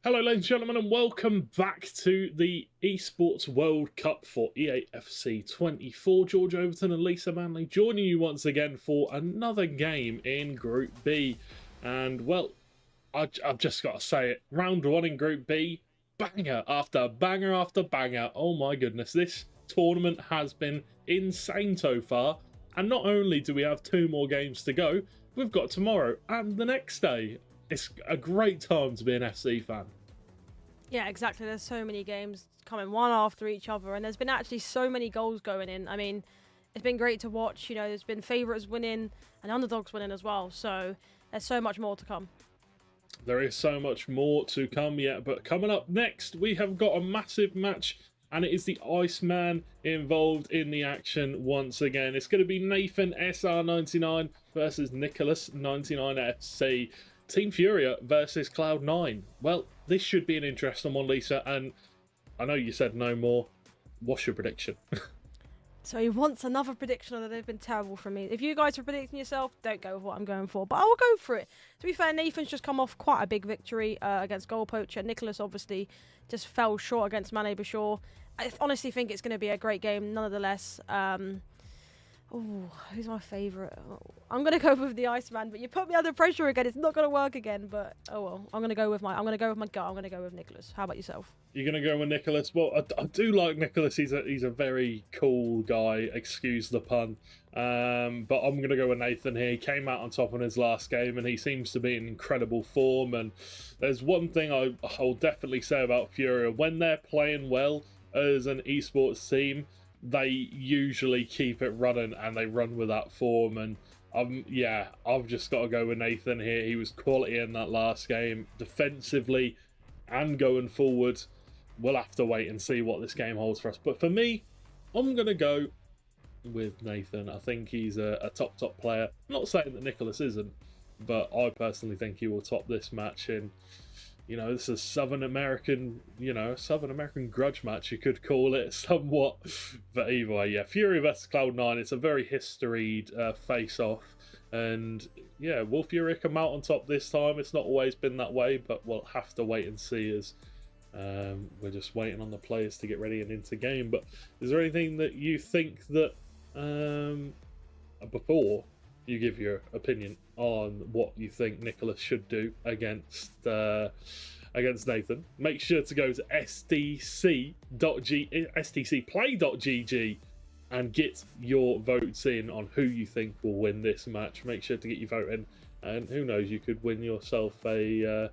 Hello, ladies and gentlemen, and welcome back to the Esports World Cup for EAFC 24. George Overton and Lisa Manley joining you once again for another game in Group B. And, well, I've just got to say it. Round one in Group B, banger after banger after banger. Oh my goodness, this tournament has been insane so far. And not only do we have 2 more games to go, we've got tomorrow and the next day. It's a great time to be an FC fan. Yeah, exactly. There's so many games coming one after each other, and there's been actually so many goals going in. I mean, it's been great to watch. You know, there's been favourites winning and underdogs winning as well. So there's so much more to come. There is so much more to come yet, but coming up next, we have got a massive match, and it is the Iceman involved in the action once again. It's going to be Nathan SR99 versus Nicholas 99FC. Team Furia versus Cloud9. Well, this should be an interesting one, Lisa, and I know you said no more. What's your prediction? So he wants another prediction, although they've been terrible for me. If you guys are predicting yourself, don't go with what I'm going for, but I will go for it. To be fair, Nathan's just come off quite a big victory against Goal Poacher. Nicholas obviously just fell short against Mane Bashor. I honestly think it's going to be a great game, nonetheless. Oh, who's my favourite? Oh, I'm gonna go with the Iceman, but you put me under pressure again. It's not gonna work again. But oh well, I'm gonna go with my gut. I'm gonna go with Nicholas. How about yourself? You're gonna go with Nicholas. Well, I do like Nicholas. He's a very cool guy. Excuse the pun. But I'm gonna go with Nathan here. He came out on top in his last game, and he seems to be in incredible form. And there's one thing I'll definitely say about Furia: when they're playing well as an esports team, they usually keep it running, and they run with that form. And I've just got to go with Nathan here. He was quality in that last game, defensively and going forward. We'll have to wait and see what this game holds for us. But for me, I'm going to go with Nathan. I think he's a top player. I'm not saying that Nicholas isn't, but I personally think he will top this match in. This is Southern American grudge match, you could call it somewhat. But either way, yeah, Fury versus Cloud9, it's a very historied face-off. And yeah, will Fury come out on top this time? It's not always been that way, but we'll have to wait and see as we're just waiting on the players to get ready and into game. But is there anything that you think that, before you give your opinion on what you think Nicholas should do against Nathan, make sure to go to stcplay.gg and get your votes in on who you think will win this match. Make sure to get your vote in, and who knows, you could win yourself an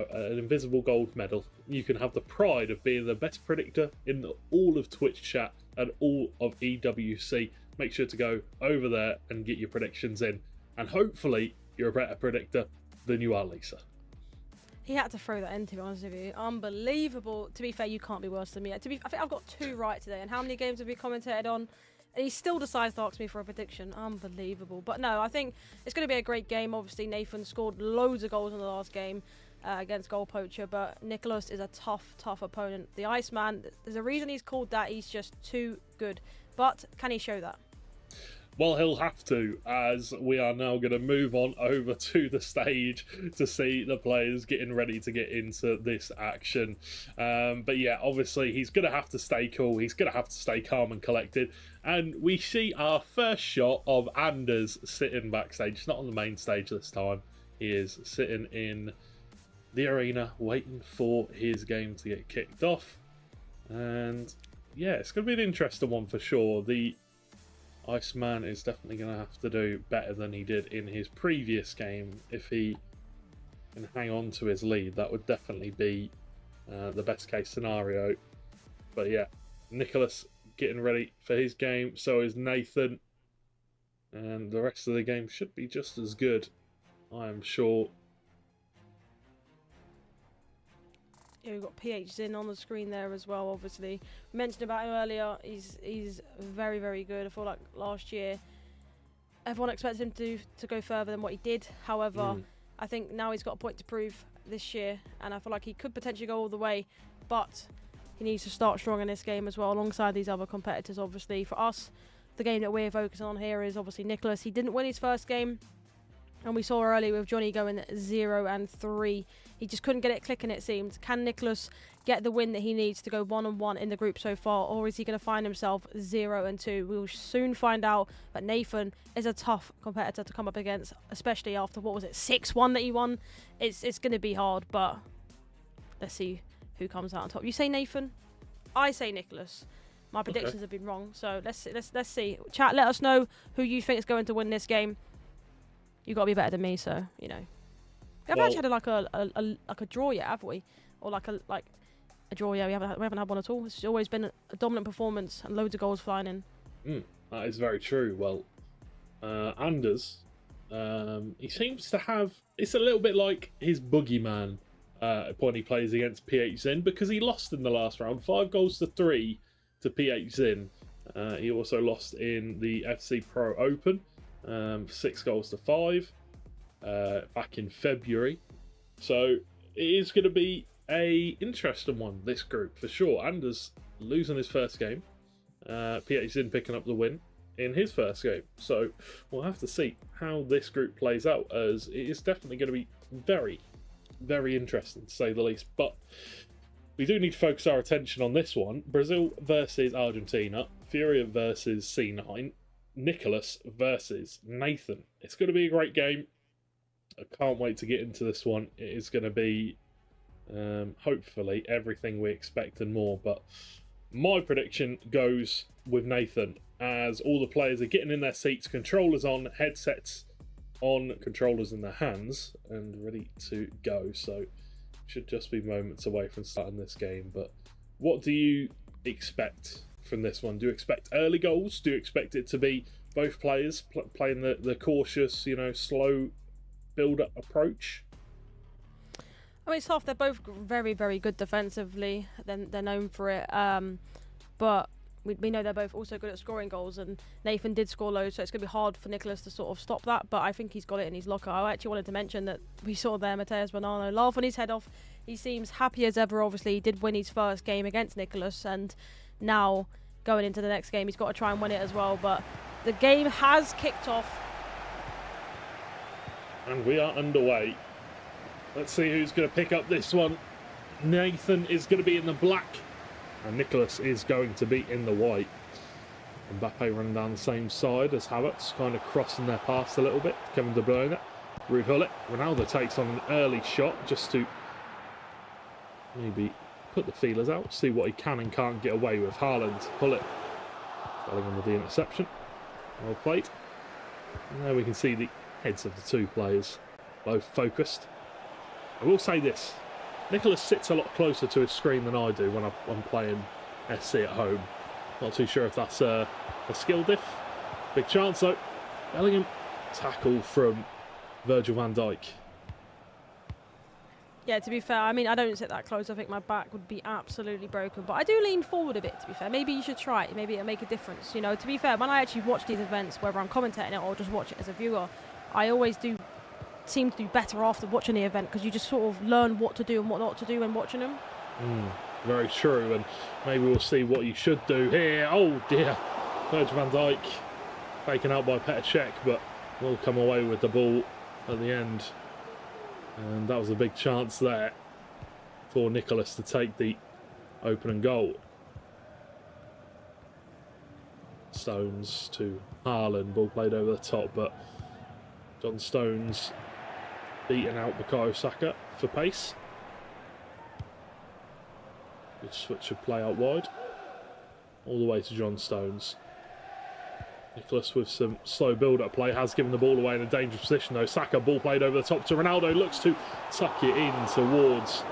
invisible gold medal. You can have the pride of being the best predictor in all of Twitch chat and all of EWC. Make sure to go over there and get your predictions in, and hopefully you're a better predictor than you are, Lisa. He had to throw that in, to be honest with you. Unbelievable. To be fair, you can't be worse than me. I think I've got 2 right today. And how many games have we commentated on? And he still decides to ask me for a prediction. Unbelievable. But no, I think it's going to be a great game. Obviously, Nathan scored loads of goals in the last game against Goal Poacher. But Nicholas is a tough opponent. The Iceman, there's a reason he's called that. He's just too good. But can he show that? Well, he'll have to, as we are now going to move on over to the stage to see the players getting ready to get into this action. But yeah, obviously he's going to have to stay cool. He's going to have to stay calm and collected. And we see our first shot of Anders sitting backstage. It's not on the main stage this time. He is sitting in the arena waiting for his game to get kicked off. And yeah, it's going to be an interesting one for sure. The Iceman is definitely going to have to do better than he did in his previous game. If he can hang on to his lead, that would definitely be the best case scenario. But yeah, Nicholas getting ready for his game, so is Nathan, and the rest of the game should be just as good, I am sure. Yeah, we've got PH Zin on the screen there as well, obviously. We mentioned about him earlier. He's very, very good. I feel like last year, everyone expected him to go further than what he did. However, I think now he's got a point to prove this year, and I feel like he could potentially go all the way, but he needs to start strong in this game as well, alongside these other competitors, obviously. For us, the game that we're focusing on here is obviously Nicholas. He didn't win his first game, and we saw earlier with Johnny going 0-3. He just couldn't get it clicking, it seemed. Can Nicholas get the win that he needs to go 1-1 in the group so far, or is he going to find himself 0-2? We'll soon find out. But Nathan is a tough competitor to come up against, especially after, what was it, 6-1 that he won? It's going to be hard, but let's see who comes out on top. You say Nathan? I say Nicholas. My predictions have been wrong, so let's see. Chat, let us know who you think is going to win this game. You've got to be better than me, so, you know. We haven't actually had a draw yet, have we? Or like a draw, yeah, we haven't had one at all. It's always been a dominant performance and loads of goals flying in. That is very true. Well, Anders, he seems to have... It's a little bit like his boogeyman when he plays against PH Zin, because he lost in the last round, 5-3 to PH Zin. He also lost in the FC Pro Open, 6-5 back in February. So it is going to be a interesting one, this group, for sure. Anders losing his first game, PH Zin picking up the win in his first game. So we'll have to see how this group plays out, as it is definitely going to be very, very interesting, to say the least. But we do need to focus our attention on this one. Brazil versus Argentina, Furia versus C9. Nicholas versus Nathan. It's going to be a great game. I can't wait to get into this one. It is going to be, hopefully, everything we expect and more. But my prediction goes with Nathan, as all the players are getting in their seats, controllers on, headsets on, controllers in their hands, and ready to go. So should just be moments away from starting this game. But what do you expect from this one? Do you expect early goals? Do you expect it to be both players playing the cautious, slow build-up approach? I mean, it's tough. They're both very, very good defensively. They're known for it. But we know they're both also good at scoring goals, and Nathan did score loads, so it's going to be hard for Nicholas to sort of stop that, but I think he's got it in his locker. I actually wanted to mention that we saw there Mateus Bonanno laughing his head off. He seems happy as ever. Obviously, he did win his first game against Nicholas, and now going into the next game, he's got to try and win it as well. But the game has kicked off. And we are underway. Let's see who's going to pick up this one. Nathan is going to be in the black, and Nicholas is going to be in the white. Mbappe running down the same side as Havertz, kind of crossing their paths a little bit. Kevin De Bruyne, Ruud Gullit. Ronaldo takes on an early shot just to maybe put the feelers out, see what he can and can't get away with. Haaland, Gullit, Bellingham with the interception. Well played. And there we can see the heads of the two players, both focused. I will say this, Nicholas sits a lot closer to his screen than I do when I'm playing SC at home. Not too sure if that's a skill diff. Big chance though. Bellingham, tackle from Virgil van Dijk. Yeah, to be fair, I mean, I don't sit that close. I think my back would be absolutely broken. But I do lean forward a bit, to be fair. Maybe you should try it. Maybe it'll make a difference. To be fair, when I actually watch these events, whether I'm commentating it or just watch it as a viewer, I always do seem to do better after watching the event, because you just sort of learn what to do and what not to do when watching them. Very true, and maybe we'll see what you should do here. Oh dear, Virgil van Dijk taken out by Petr Cech, but will come away with the ball at the end. And that was a big chance there for Nicholas to take the opening goal. Stones to Haaland, ball played over the top, but John Stones beaten out Bukayo Saka for pace. Good switch of play out wide, all the way to John Stones. Nicholas with some slow build-up play has given the ball away in a dangerous position though. Saka, ball played over the top to Ronaldo, looks to tuck it in towards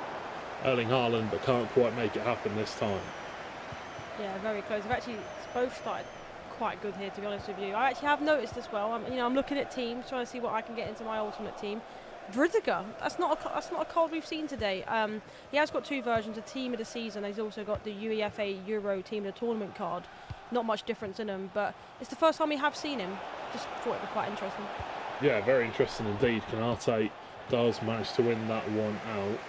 Erling Haaland, but can't quite make it happen this time. Yeah, very close. I've actually both started quite good here, to be honest with you. I actually have noticed as well. I'm looking at teams, trying to see what I can get into my ultimate team. Rudiger, that's not a card we've seen today. He has got two versions, a team of the season. He's also got the UEFA Euro team of the tournament card. Not much difference in them, but it's the first time we have seen him. Just thought it was quite interesting. Yeah, very interesting indeed. Canate does manage to win that one out.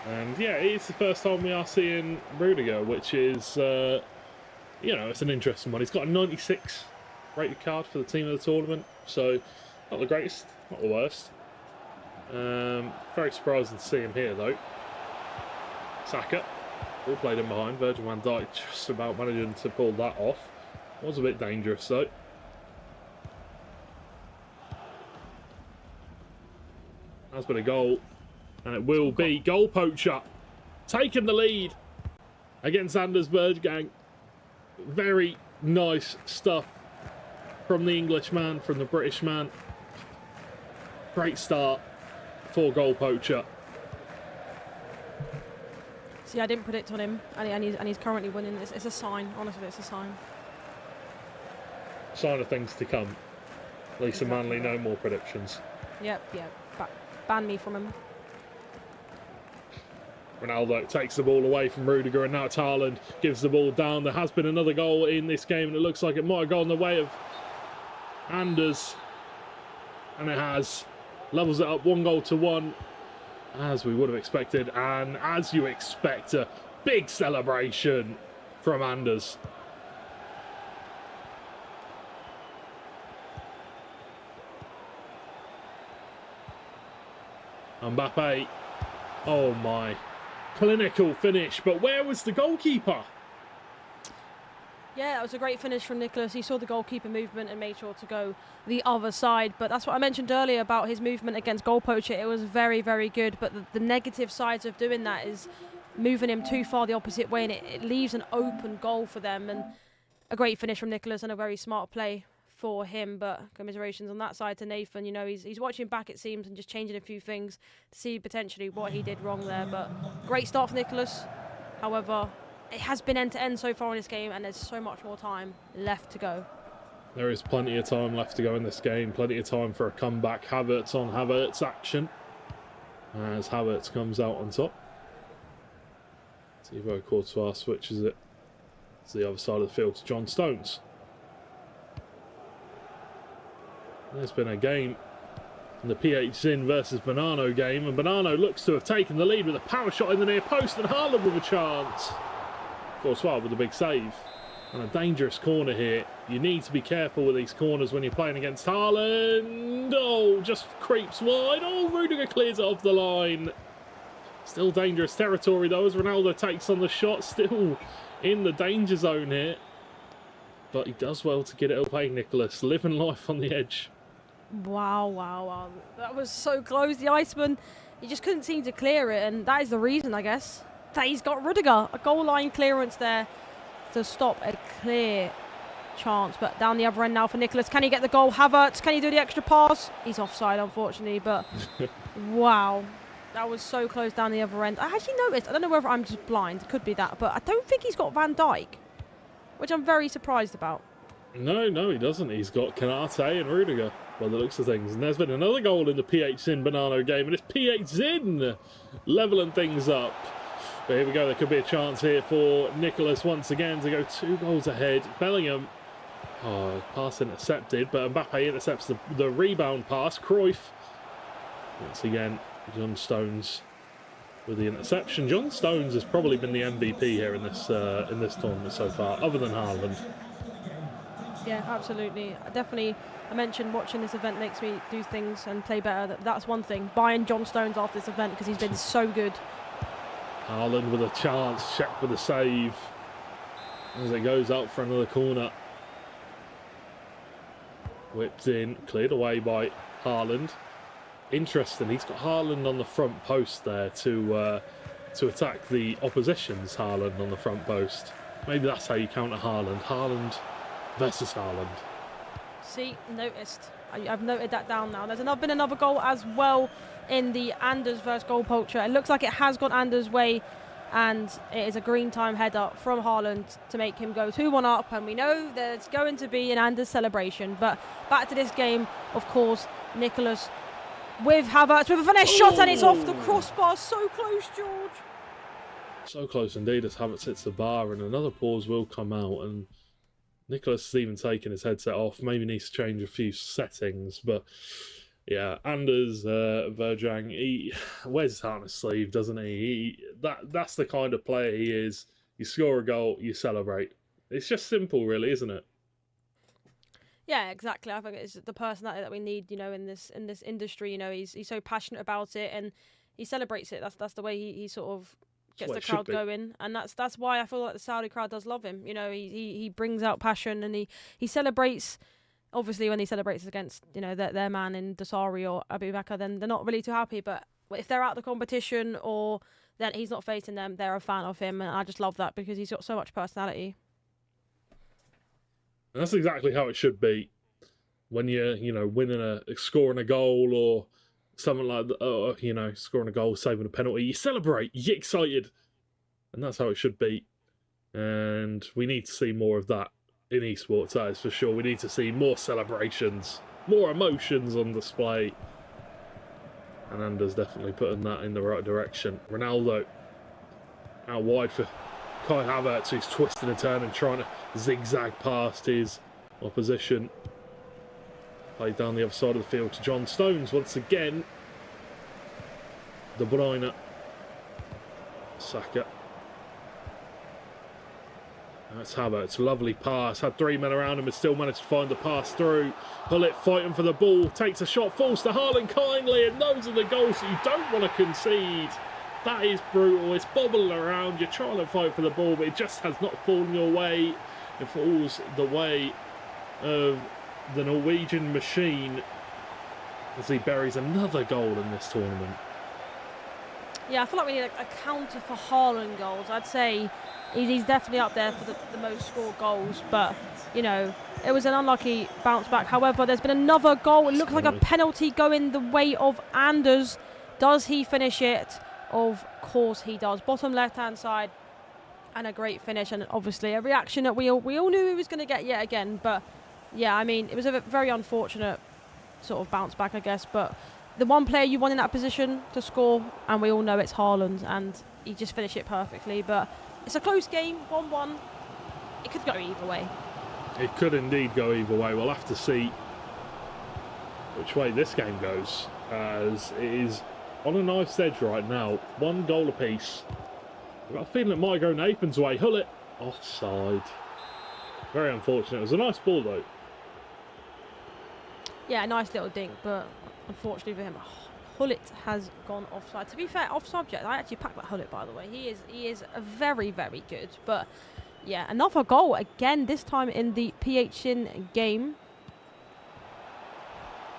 And yeah, it's the first time we are seeing Rudiger, which is, it's an interesting one. He's got a 96 rated card for the team of the tournament, so not the greatest, not the worst. Very surprising to see him here though. Saka, all played in behind. Virgil van Dijk just about managing to pull that off. Was a bit dangerous though. That's been a goal, and it will be goal poacher taking the lead against Anders Berggang. Very nice stuff from the Englishman, from the British man. Great start for goal poacher. See, I didn't predict on him, and he's currently winning. It's a sign, honestly, it's a sign. Sign of things to come. Lisa Manley, no more predictions. Yep. Ban me from him. Ronaldo takes the ball away from Rudiger, and now it's Haaland, gives the ball down. There has been another goal in this game, and it looks like it might have gone the way of Anders. And it has. Levels it up 1-1, as we would have expected, and as you expect, a big celebration from Anders. Mbappe, oh my, clinical finish, but where was the goalkeeper? Yeah, that was a great finish from Nicholas. He saw the goalkeeper movement and made sure to go the other side. But that's what I mentioned earlier about his movement against goal poacher. It was very, very good. But the negative sides of doing that is moving him too far the opposite way, and it leaves an open goal for them. And a great finish from Nicholas and a very smart play for him. But commiserations on that side to Nathan. You know, he's watching back, it seems, and just changing a few things to see potentially what he did wrong there. But great start for Nicholas. However, it has been end-to-end so far in this game, and there's so much more time left to go. There is plenty of time left to go in this game. Plenty of time for a comeback. Havertz on Havertz action as Havertz comes out on top. Thibaut Courtois switches it to the other side of the field to John Stones. There's been a game in the PH Zin versus Bonanno game, and Bonanno looks to have taken the lead with a power shot in the near post, and Haaland with a chance. Courtois with a big save. And a dangerous corner here. You need to be careful with these corners when you're playing against Haaland. Oh, just creeps wide. Oh, Rudiger clears it off the line. Still dangerous territory though as Ronaldo takes on the shot. Still in the danger zone here. But he does well to get it away, Nicholas. Living life on the edge. Wow. That was so close. The Iceman, he just couldn't seem to clear it. And that is the reason, I guess, that he's got Rudiger. A goal line clearance there to stop a clear chance. But down the other end now for Nicholas. Can he get the goal? Havertz, can he do the extra pass? He's offside, unfortunately. But wow. That was so close down the other end. I actually noticed, I don't know whether I'm just blind, it could be that, but I don't think he's got Van Dijk, which I'm very surprised about. No, he doesn't. He's got Kanate and Rudiger, by the looks of things. And there's been another goal in the PH Zin Bonanno game, and it's PH Zin levelling things up. But here we go, there could be a chance here for Nicholas once again to go 2 goals ahead. Bellingham, pass intercepted, but Mbappe intercepts the rebound pass. Cruyff, once again, John Stones with the interception. John Stones has probably been the MVP here in this tournament so far, other than Haaland. Yeah, absolutely. I mentioned watching this event makes me do things and play better. That's one thing. Buying John Stones after this event because he's been so good. Haaland with a chance, check with a save as it goes out for another corner. Whipped in, cleared away by Haaland. Interesting, he's got Haaland on the front post there to attack the opposition's Haaland on the front post. Maybe that's how you counter Haaland. Haaland versus Haaland. See, noticed. I've noted that down now. There's been another goal as well in the Anders versus goal poacher. It looks like it has gone Anders' way, and it is a green time header from Haaland to make him go 2-1 up, and we know there's going to be an Anders celebration. But back to this game, of course, Nicholas with Havertz with a finesse shot, and it's off the crossbar. So close, George. So close indeed as Havertz hits the bar, and another pause will come out, and Nicholas has even taken his headset off. Maybe needs to change a few settings, but yeah, Anders Verjang, he wears his heart on his sleeve, doesn't he? That's the kind of player he is. You score a goal, you celebrate. It's just simple, really, isn't it? Yeah, exactly. I think it's the personality that we need, you know, in this industry. You know, he's so passionate about it and he celebrates it. That's the way he sort of gets the crowd going, and that's why I feel like the Saudi crowd does love him. You know, he brings out passion and he celebrates. Obviously, when he celebrates against, you know, their man in Dasari or Abu Bakr, then they're not really too happy. But if they're out the competition or then he's not facing them, they're a fan of him, and I just love that because he's got so much personality. And that's exactly how it should be. When you're, you know, scoring a goal or something like that, you know, scoring a goal, saving a penalty, you celebrate, you get excited. And that's how it should be. And we need to see more of that in esports, that is for sure. We need to see more celebrations, more emotions on display. And Anders definitely putting that in the right direction. Ronaldo out wide for Kai Havertz, who's twisting and turning, trying to zigzag past his opposition. Played down the other side of the field to John Stones once again. De Bruyne. Saka. That's Havertz. Lovely pass. Had 3 men around him and still managed to find the pass through. Hullet fighting for the ball. Takes a shot. Falls to Haaland kindly. And those are the goals that you don't want to concede. That is brutal. It's bobbling around. You're trying to fight for the ball, but it just has not fallen your way. it falls the way of the Norwegian machine as he buries another goal in this tournament. Yeah, I feel like we need a counter for Haaland goals. I'd say he's definitely up there for the most scored goals, but, you know, it was an unlucky bounce back. However, there's been another goal. It looks like a penalty going the way of Anders. Does he finish it? Of course he does. Bottom left-hand side, and a great finish, and obviously a reaction that we all knew he was going to get yet again. But, yeah, I mean, it was a very unfortunate sort of bounce back, I guess, but the one player you want in that position to score, and we all know it's Haaland, and he just finished it perfectly. But it's a close game, 1-1. It could go either way. It could indeed go either way. We'll have to see which way this game goes, as it is on a knife's edge right now. 1 goal apiece. I've got a feeling it might go Nathan's way. Hullet offside. Very unfortunate. It was a nice ball though. Yeah, a nice little dink, but unfortunately for him, Hullet has gone offside. To be fair, off subject, I actually packed that Hullet, by the way. He is very, very good. But yeah, another goal again, this time in the PHN game.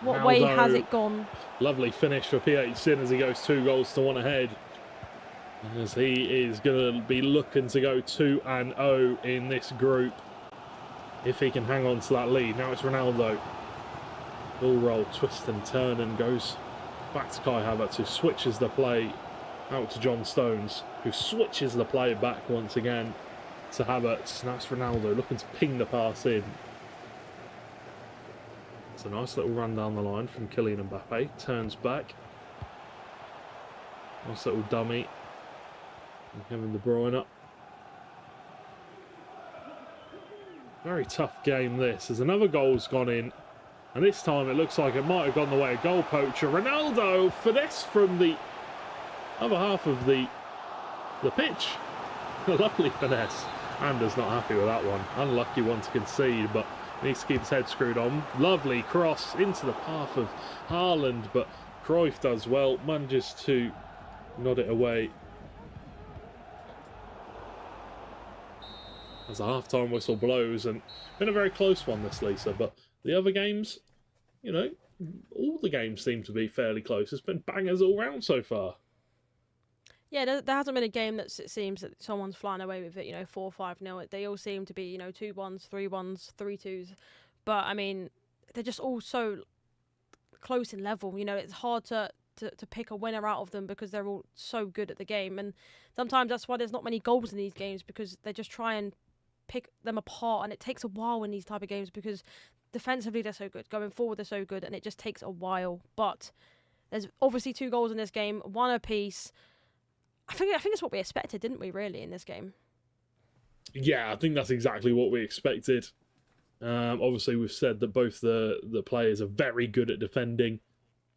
What way has it gone? Lovely finish for PHN as he goes 2 goals to 1 ahead. As he is going to be looking to go 2-0 in this group if he can hang on to that lead. Now it's Ronaldo. Ball roll, twist and turn, and goes back to Kai Havertz, who switches the play out to John Stones, who switches the play back once again to Havertz. Now it's Ronaldo looking to ping the pass in. It's a nice little run down the line from Kylian Mbappe. Turns back. Nice little dummy. And Kevin De Bruyne up. Very tough game this. There's another goal's gone in. And this time it looks like it might have gone the way of goal poacher. Ronaldo, finesse from the other half of the pitch. A lovely finesse. Anders not happy with that one. Unlucky one to concede, but needs to keep his head screwed on. Lovely cross into the path of Haaland, but Cruyff does well. Manages to nod it away. As a half-time whistle blows, and been a very close one this, Lisa, but the other games, you know, all the games seem to be fairly close. It's been bangers all round so far. Yeah, there hasn't been a game that it seems that someone's flying away with it, you know, 4-5-0. They all seem to be, you know, 2-1s, 3-1s, 3-2s. But, I mean, they're just all so close in level. You know, it's hard to pick a winner out of them because they're all so good at the game. And sometimes that's why there's not many goals in these games, because they just try and pick them apart. And it takes a while in these type of games because defensively they're so good. Going forward they're so good, and it just takes a while. But there's obviously 2 goals in this game, 1 apiece. I think it's what we expected, didn't we, really, in this game? Yeah, I think that's exactly what we expected. Obviously, we've said that both the players are very good at defending,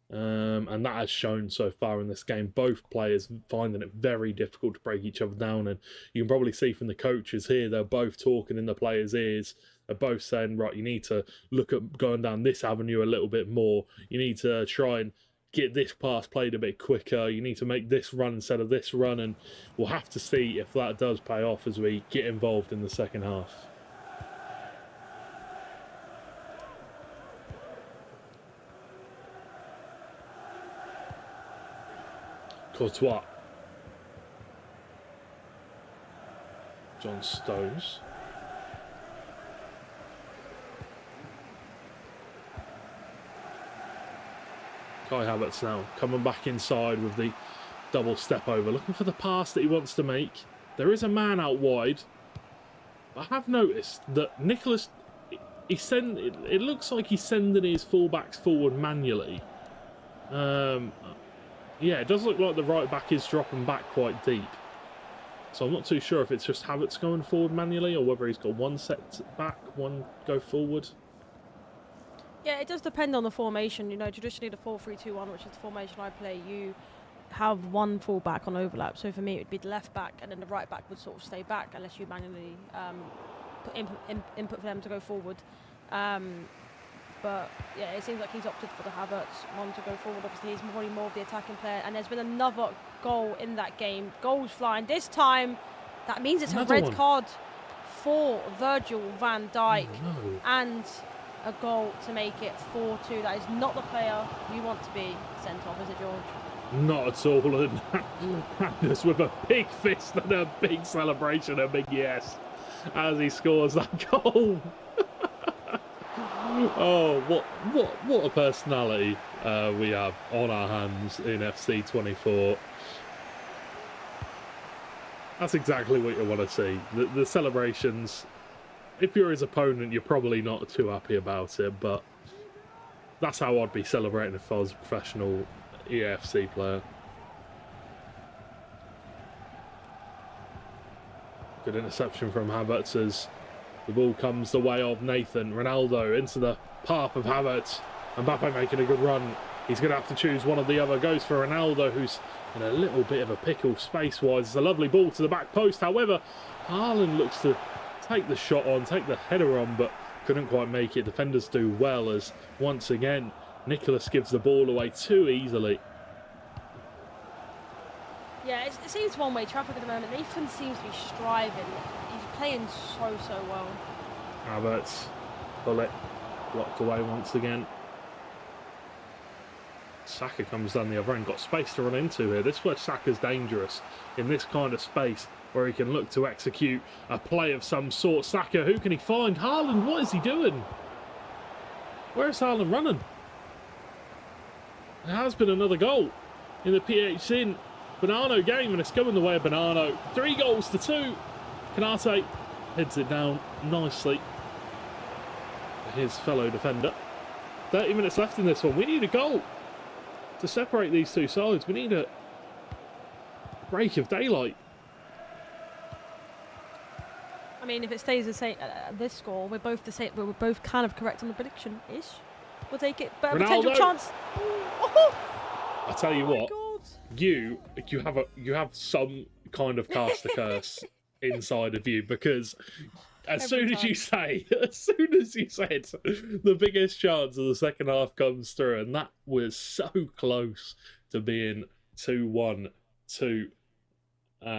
and that has shown so far in this game. Both players finding it very difficult to break each other down, and you can probably see from the coaches here, they're both talking in the players' ears. They're both saying, right, you need to look at going down this avenue a little bit more. You need to try and get this pass played a bit quicker. You need to make this run instead of this run, and we'll have to see if that does pay off as we get involved in the second half. Courtois. John Stones. Kai Havertz now coming back inside with the double step over, looking for the pass that he wants to make. There is a man out wide. I have noticed that Nicholas, it looks like he's sending his fullbacks forward manually. Yeah, it does look like the right back is dropping back quite deep. So I'm not too sure if it's just Havertz going forward manually or whether he's got one set back, one go forward. Yeah, it does depend on the formation. You know, traditionally the 4-3-2-1, which is the formation I play, you have one full back on overlap. So for me, it would be the left back, and then the right back would sort of stay back unless you manually put input for them to go forward. But yeah, it seems like he's opted for the Havertz one to go forward. Obviously, he's probably more of the attacking player. And there's been another goal in that game. Goals flying. This time, that means it's a red card for Virgil van Dijk no. and a goal to make it 4-2. That is not the player you want to be sent off, is it, George? Not at all. And Anders with a big fist and a big celebration, a big yes, as he scores that goal. Oh, what a personality we have on our hands in FC 24. That's exactly what you want to see. The celebrations, if you're his opponent, you're probably not too happy about it, but that's how I'd be celebrating if I was a professional EAFC player. Good interception from Havertz as the ball comes the way of Nathan. Ronaldo into the path of Havertz. Mbappe making a good run. He's going to have to choose one or the other. Goes for Ronaldo, who's in a little bit of a pickle space-wise. It's a lovely ball to the back post. However, Haaland looks to take the shot on, take the header on, but couldn't quite make it. Defenders do well as, once again, Nicholas gives the ball away too easily. Yeah, it seems one-way traffic at the moment. Nathan seems to be striving. He's playing so well. Havertz, bullet, blocked away once again. Saka comes down the other end, got space to run into here. This is where Saka's dangerous, in this kind of space where he can look to execute a play of some sort. Saka, who can he find? Haaland, what is he doing? Where's Haaland running? There has been another goal in the PHC Bonano game, and it's going the way of Bonano. 3-2. Kanate heads it down nicely. His fellow defender. 30 minutes left in this one. We need a goal to separate these two sides. We need a break of daylight. I mean, if it stays the same, this score, we're both the same. We're both kind of correct on the prediction-ish. We'll take it. But a potential chance. I tell you what, you have some kind of cast a curse inside of you, because as soon as you said the biggest chance of the second half comes through, and that was so close to being 2-1 to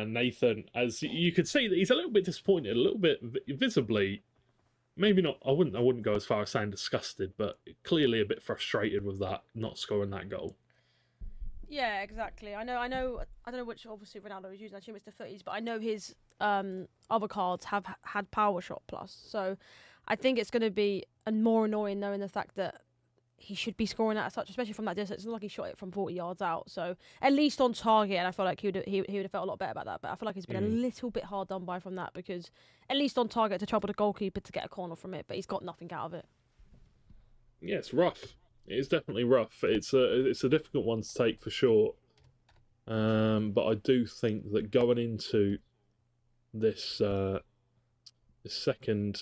Nathan, as you could see that he's a little bit disappointed, a little bit visibly, maybe not, I wouldn't go as far as saying disgusted, but clearly a bit frustrated with that, not scoring that goal. Yeah, exactly. I don't know which obviously Ronaldo is using. I assume it's the 30s, but I know his other cards have had power shot plus. So I think it's going to be more annoying knowing the fact that he should be scoring that as such, especially from that distance. It's not like he shot it from 40 yards out. So at least on target, and I feel like he would have felt a lot better about that. But I feel like he's been a little bit hard done by from that, because at least on target to trouble the goalkeeper to get a corner from it, but he's got nothing out of it. Yeah, it's rough. It's definitely rough. It's a difficult one to take for sure. But I do think that going into this second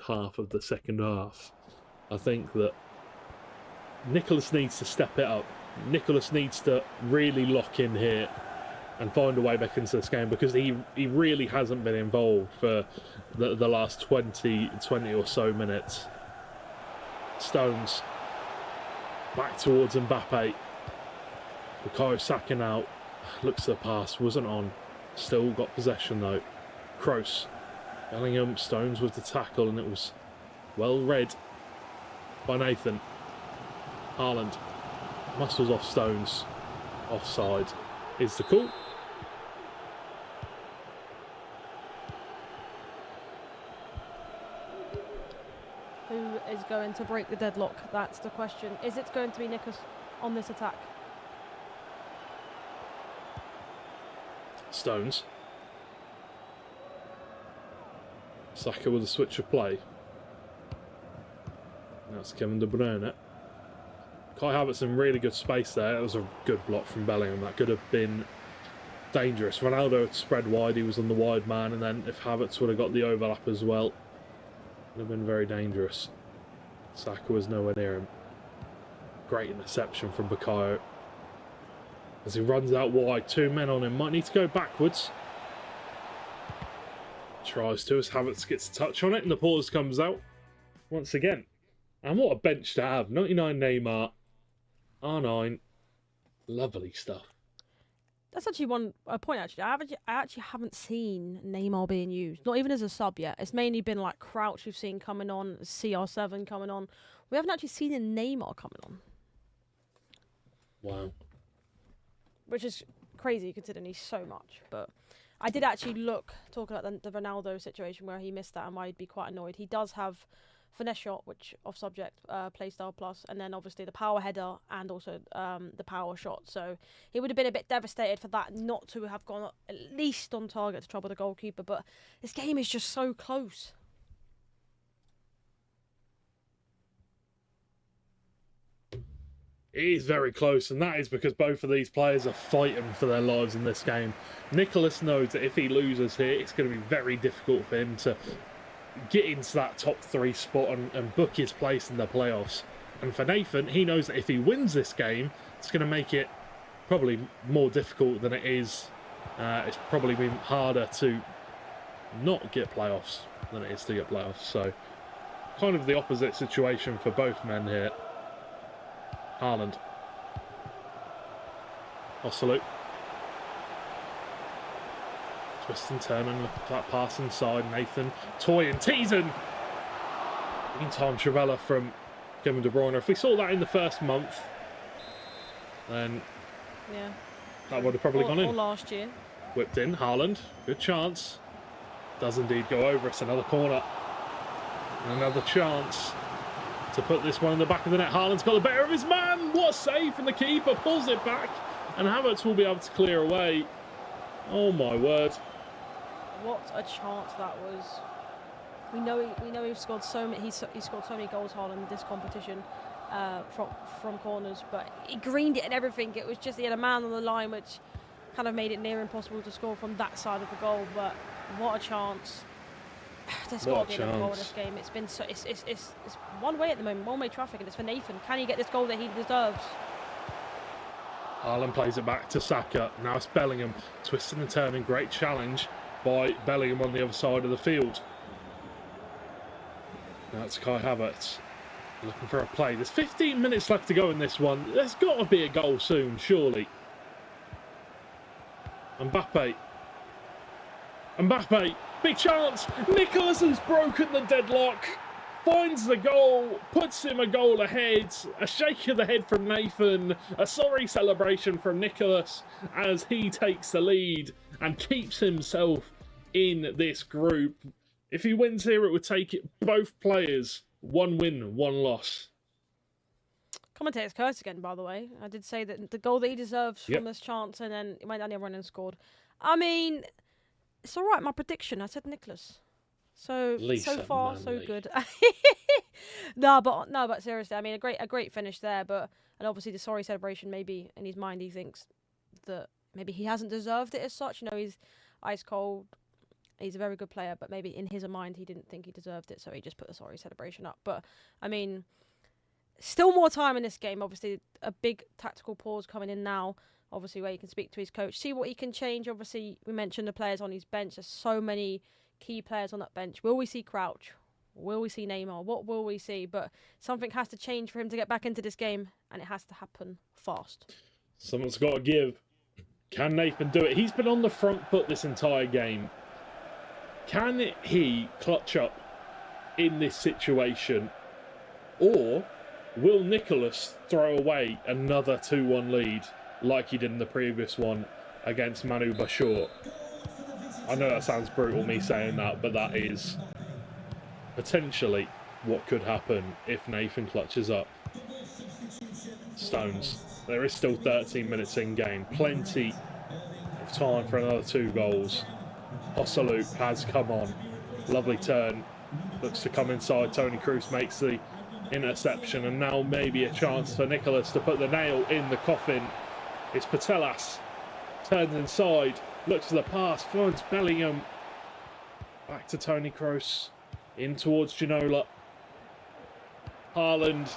half of the second half, I think that Nicholas needs to step it up. Nicholas needs to really lock in here and find a way back into this game, because he really hasn't been involved for the last 20 or so minutes. Stones back towards Mbappe. Bukayo Saka now looks to the pass, wasn't on, still got possession though. Kroos, Bellingham, Stones with the tackle, and it was well read by Nathan. Haaland muscles off Stones, offside is the call. Who is going to break the deadlock? That's the question. Is it going to be Nicholas on this attack? Stones. Saka with a switch of play. That's Kevin De Bruyne. Kai Havertz in really good space there. That was a good block from Bellingham. That could have been dangerous. Ronaldo had spread wide. He was on the wide man. And then if Havertz would have got the overlap as well, would have been very dangerous. Saka was nowhere near him. Great interception from Bukayo. As he runs out wide, 2 men on him. Might need to go backwards. Tries to, as Havertz gets a touch on it, and the pause comes out once again. And what a bench to have. 99 Neymar, R9. Lovely stuff. That's actually a point. Actually, I actually haven't seen Neymar being used, not even as a sub yet. It's mainly been like Crouch we've seen coming on, CR7 coming on. We haven't actually seen a Neymar coming on. Wow. Which is crazy considering he's so much. But I did actually talking about the Ronaldo situation where he missed that and why he'd be quite annoyed. He does have finesse shot, which off subject, playstyle plus, and then obviously the power header and also the power shot. So he would have been a bit devastated for that not to have gone at least on target to trouble the goalkeeper. But this game is just so close. It is very close, and that is because both of these players are fighting for their lives in this game. Nicholas knows that if he loses here, it's going to be very difficult for him to get into that top 3 spot and book his place in the playoffs. And for Nathan, he knows that if he wins this game, it's going to make it probably more difficult than it is. It's probably been harder to not get playoffs than it is to get playoffs. So kind of the opposite situation for both men here. Haaland. Osalute. Twist and turn and look at that pass inside. Nathan. Toy and Teasen. Meantime, Trivella from Kevin De Bruyne. If we saw that in the first month, then yeah, that would have probably gone in. Or last year. Whipped in. Haaland. Good chance. Does indeed go over. It's another corner. And another chance to put this one in the back of the net. Haaland's got the better of his man. What a save from the keeper. Pulls it back. And Havertz will be able to clear away. Oh my word. What a chance that was. We know he's scored so many. He scored so many goals, Haaland, in this competition from corners. But he greened it and everything. It was just he had a man on the line, which kind of made it near impossible to score from that side of the goal. But what a chance! There's got to be another goal in this game. It's been it's one way at the moment, one way traffic, and it's for Nathan. Can he get this goal that he deserves? Haaland plays it back to Saka. Now it's Bellingham twisting and turning. Great challenge by Bellingham on the other side of the field. Now it's Kai Havertz looking for a play. There's 15 minutes left to go in this one. There's got to be a goal soon, surely. Mbappe, big chance. Nicholas has broken the deadlock. Finds the goal, puts him a goal ahead. A shake of the head from Nathan. A sorry celebration from Nicholas as he takes the lead and keeps himself in this group. If he wins here, it would take it both players. 1 win, 1 loss. Commentator's curse again, by the way. I did say that the goal that he deserves from this chance, and then he went down the run and scored. I mean, it's all right. My prediction, I said Nicholas. So far, so good. No, but seriously, I mean, a great finish there. And obviously the sorry celebration. Maybe in his mind he thinks that maybe he hasn't deserved it as such. You know, he's ice cold. He's a very good player, but maybe in his mind he didn't think he deserved it, so he just put the sorry celebration up. But I mean, still more time in this game. Obviously, a big tactical pause coming in now. Obviously, where he can speak to his coach, see what he can change. Obviously, we mentioned the players on his bench. There's so many key players on that bench. Will we see Crouch? Will we see Neymar? What will we see? But something has to change for him to get back into this game, and it has to happen fast. Someone's got to give. Can Nathan do it? He's been on the front foot this entire game. Can he clutch up in this situation? Or will Nicholas throw away another 2-1 lead like he did in the previous one against Manu Bashir? I know that sounds brutal, me saying that, but that is potentially what could happen if Nathan clutches up. Stones. There is still 13 minutes in game. Plenty of time for another 2 goals. Osalute has come on. Lovely turn. Looks to come inside. Toni Kroos makes the interception, and now maybe a chance for Nicholas to put the nail in the coffin. It's Patelas. Turns inside. Looks for the pass. Finds Bellingham. Back to Toni Kroos. In towards Ginola. Haaland.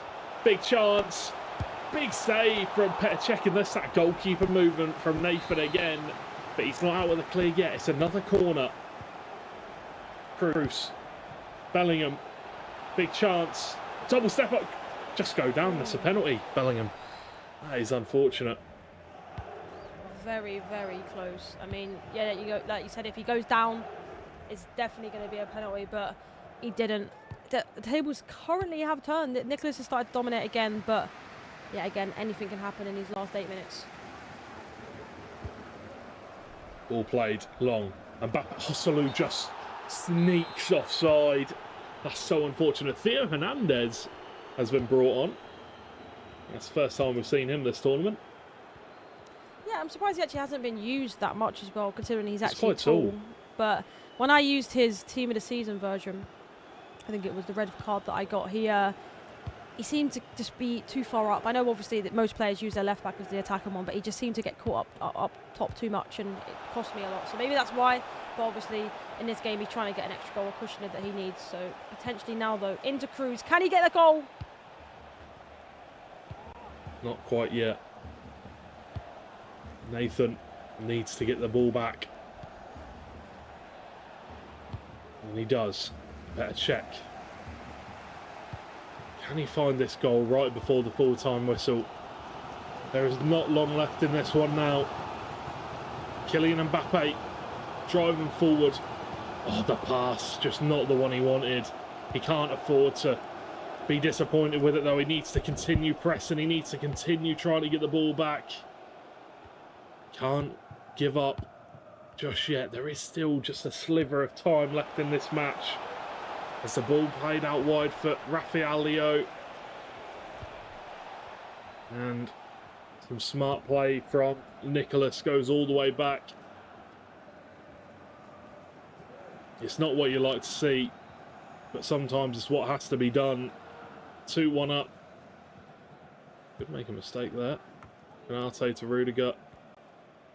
Big chance. Big save from Petr Cech, and that's that goalkeeper movement from Nathan again. But he's not out with a clear yet. It's another corner. Kroos. Bellingham. Big chance. Double step up. Just go down. That's a penalty. Bellingham. That is unfortunate. very, very close. I mean, yeah, like you said, if he goes down, it's definitely going to be a penalty, but he didn't. The tables currently have turned. Nicholas has started to dominate again, but yeah, again, anything can happen in these last 8 minutes. Ball played long, and Hosselu just sneaks offside. That's so unfortunate. Theo Hernandez has been brought on. That's the first time we've seen him this tournament. Yeah, I'm surprised he actually hasn't been used that much as well, considering he's It's actually quite tall. But when I used his team of the season version, I think it was the red card that I got, he seemed to just be too far up. I know obviously that most players use their left back as the attacking one, but he just seemed to get caught up top too much, and it cost me a lot. So maybe that's why. But obviously in this game he's trying to get an extra goal, a cushion that he needs. So potentially now though into Cruz. Can he get the goal? Not quite yet. Nathan needs to get the ball back. And he does. Better check. Can he find this goal right before the full-time whistle? There is not long left in this one now. Kylian Mbappe driving forward. Oh, the pass, just not the one he wanted. He can't afford to be disappointed with it though. He needs to continue pressing. He needs to continue trying to get the ball back. Can't give up just yet. There is still just a sliver of time left in this match. As the ball played out wide for Rafael Leo. And some smart play from Nicholas goes all the way back. It's not what you like to see, but sometimes it's what has to be done. 2-1 up. Could make a mistake there. Canate to Rudiger.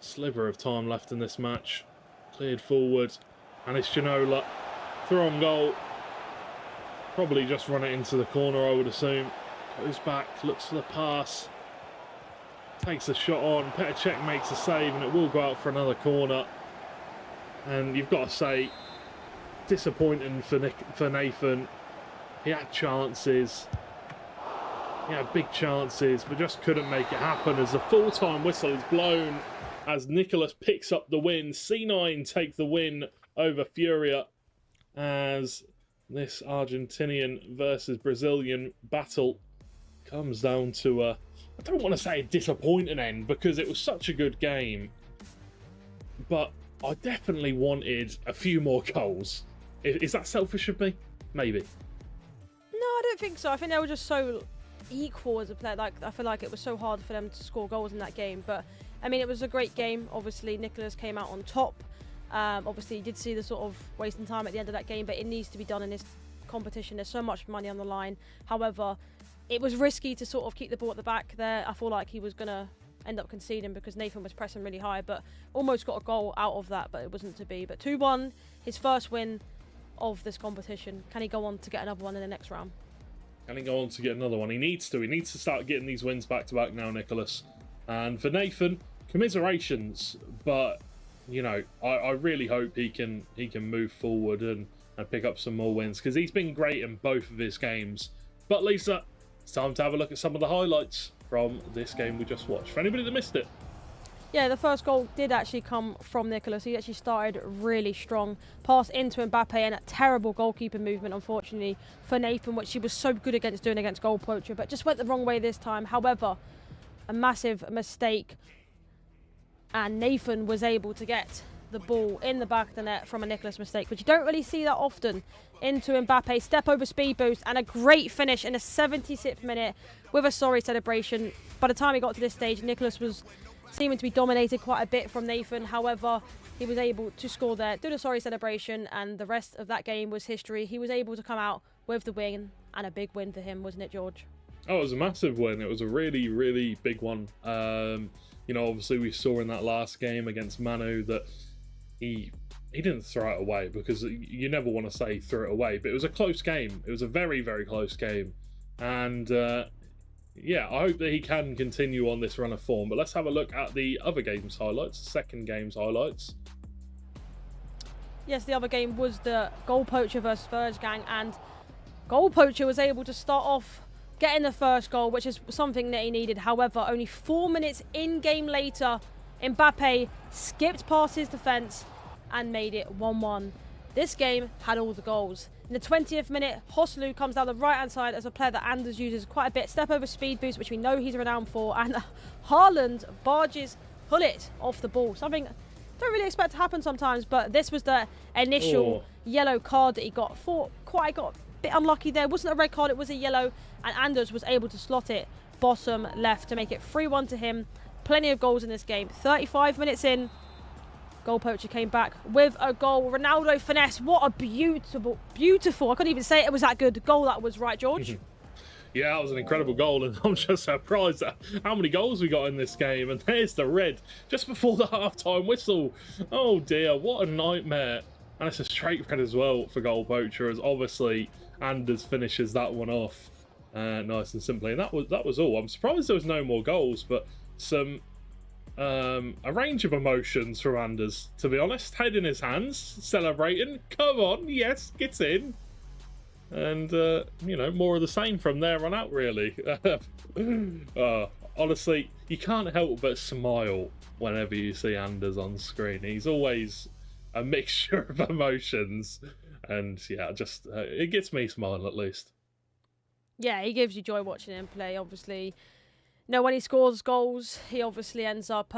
Sliver of time left in this match. Cleared forward. And it's Ginola. Throw on goal. Probably just run it into the corner, I would assume. Goes back, looks for the pass. Takes the shot on. Petr Cech makes a save, and it will go out for another corner. And you've got to say, disappointing for Nathan. He had chances. He had big chances, but just couldn't make it happen as the full-time whistle is blown as Nicholas picks up the win. C9 take the win over Furia as this Argentinian versus Brazilian battle comes down to I don't want to say a disappointing end because it was such a good game, but I definitely wanted a few more goals. Is that selfish of me? Maybe. No, I don't think so. I think they were just so equal as a player. Like, I feel like it was so hard for them to score goals in that game. But I mean, it was a great game. Obviously, Nicholas came out on top. Obviously, you did see the sort of wasting time at the end of that game, but it needs to be done in this competition. There's so much money on the line. However, it was risky to sort of keep the ball at the back there. I feel like he was going to end up conceding because Nathan was pressing really high, but almost got a goal out of that, but it wasn't to be. But 2-1, his first win of this competition. Can he go on to get another one in the next round? Can he go on to get another one? He needs to. He needs to start getting these wins back to back now, Nicholas. And for Nathan, commiserations, but you know, I really hope he can move forward and pick up some more wins because he's been great in both of his games. But Lisa, it's time to have a look at some of the highlights from this game we just watched. For anybody that missed it. Yeah, the first goal did actually come from Nicholas. He actually started really strong. Pass into Mbappe and a terrible goalkeeping movement, unfortunately, for Nathan, which he was so good against doing against goal poacher, but just went the wrong way this time. However, a massive mistake. And Nathan was able to get the ball in the back of the net from a Nicholas mistake, which you don't really see that often. Into Mbappe, step over speed boost, and a great finish in the 76th minute with a sorry celebration. By the time he got to this stage, Nicholas was seeming to be dominated quite a bit from Nathan. However, he was able to score there, do the sorry celebration, and the rest of that game was history. He was able to come out with the win, and a big win for him, wasn't it, George? Oh, it was a massive win. It was a really, really big one. You know, obviously we saw in that last game against Manu that he didn't throw it away, because you never want to say throw it away, but it was a close game. It was a very, very close game. And yeah, I hope that he can continue on this run of form. But let's have a look at the other game's highlights, the second game's highlights. Yes, the other game was the goal poacher versus Verge Gang, and goal poacher was able to start off getting the first goal, which is something that he needed. However, only 4 minutes in game later Mbappe skipped past his defence and made it 1-1. This game had all the goals. In the 20th minute, Hoslu comes down the right-hand side as a player that Anders uses quite a bit. Step over speed boost, which we know he's renowned for. And Haaland barges Hullet off the ball. Something I don't really expect to happen sometimes, but this was the initial yellow card that he got. Got a bit unlucky there. It wasn't a red card, it was a yellow. And Anders was able to slot it bottom left to make it 3-1 to him. Plenty of goals in this game. 35 minutes in, goal poacher came back with a goal. Ronaldo finesse. What a beautiful, I couldn't even say it was that good goal that was, right, George? Yeah, that was an incredible goal, and I'm just surprised at how many goals we got in this game. And there's the red just before the half-time whistle. Oh dear, what a nightmare. And it's a straight red as well for goal poacher, as obviously Anders finishes that one off nice and simply. And that was all. I'm surprised there was no more goals, but some a range of emotions from Anders, to be honest. Head in his hands, celebrating. Come on, yes, get in. And, you know, more of the same from there on out, really. Honestly, you can't help but smile whenever you see Anders on screen. He's always a mixture of emotions. And, yeah, just it gets me smiling, at least. Yeah, he gives you joy watching him play, obviously. You know, when he scores goals, he obviously ends up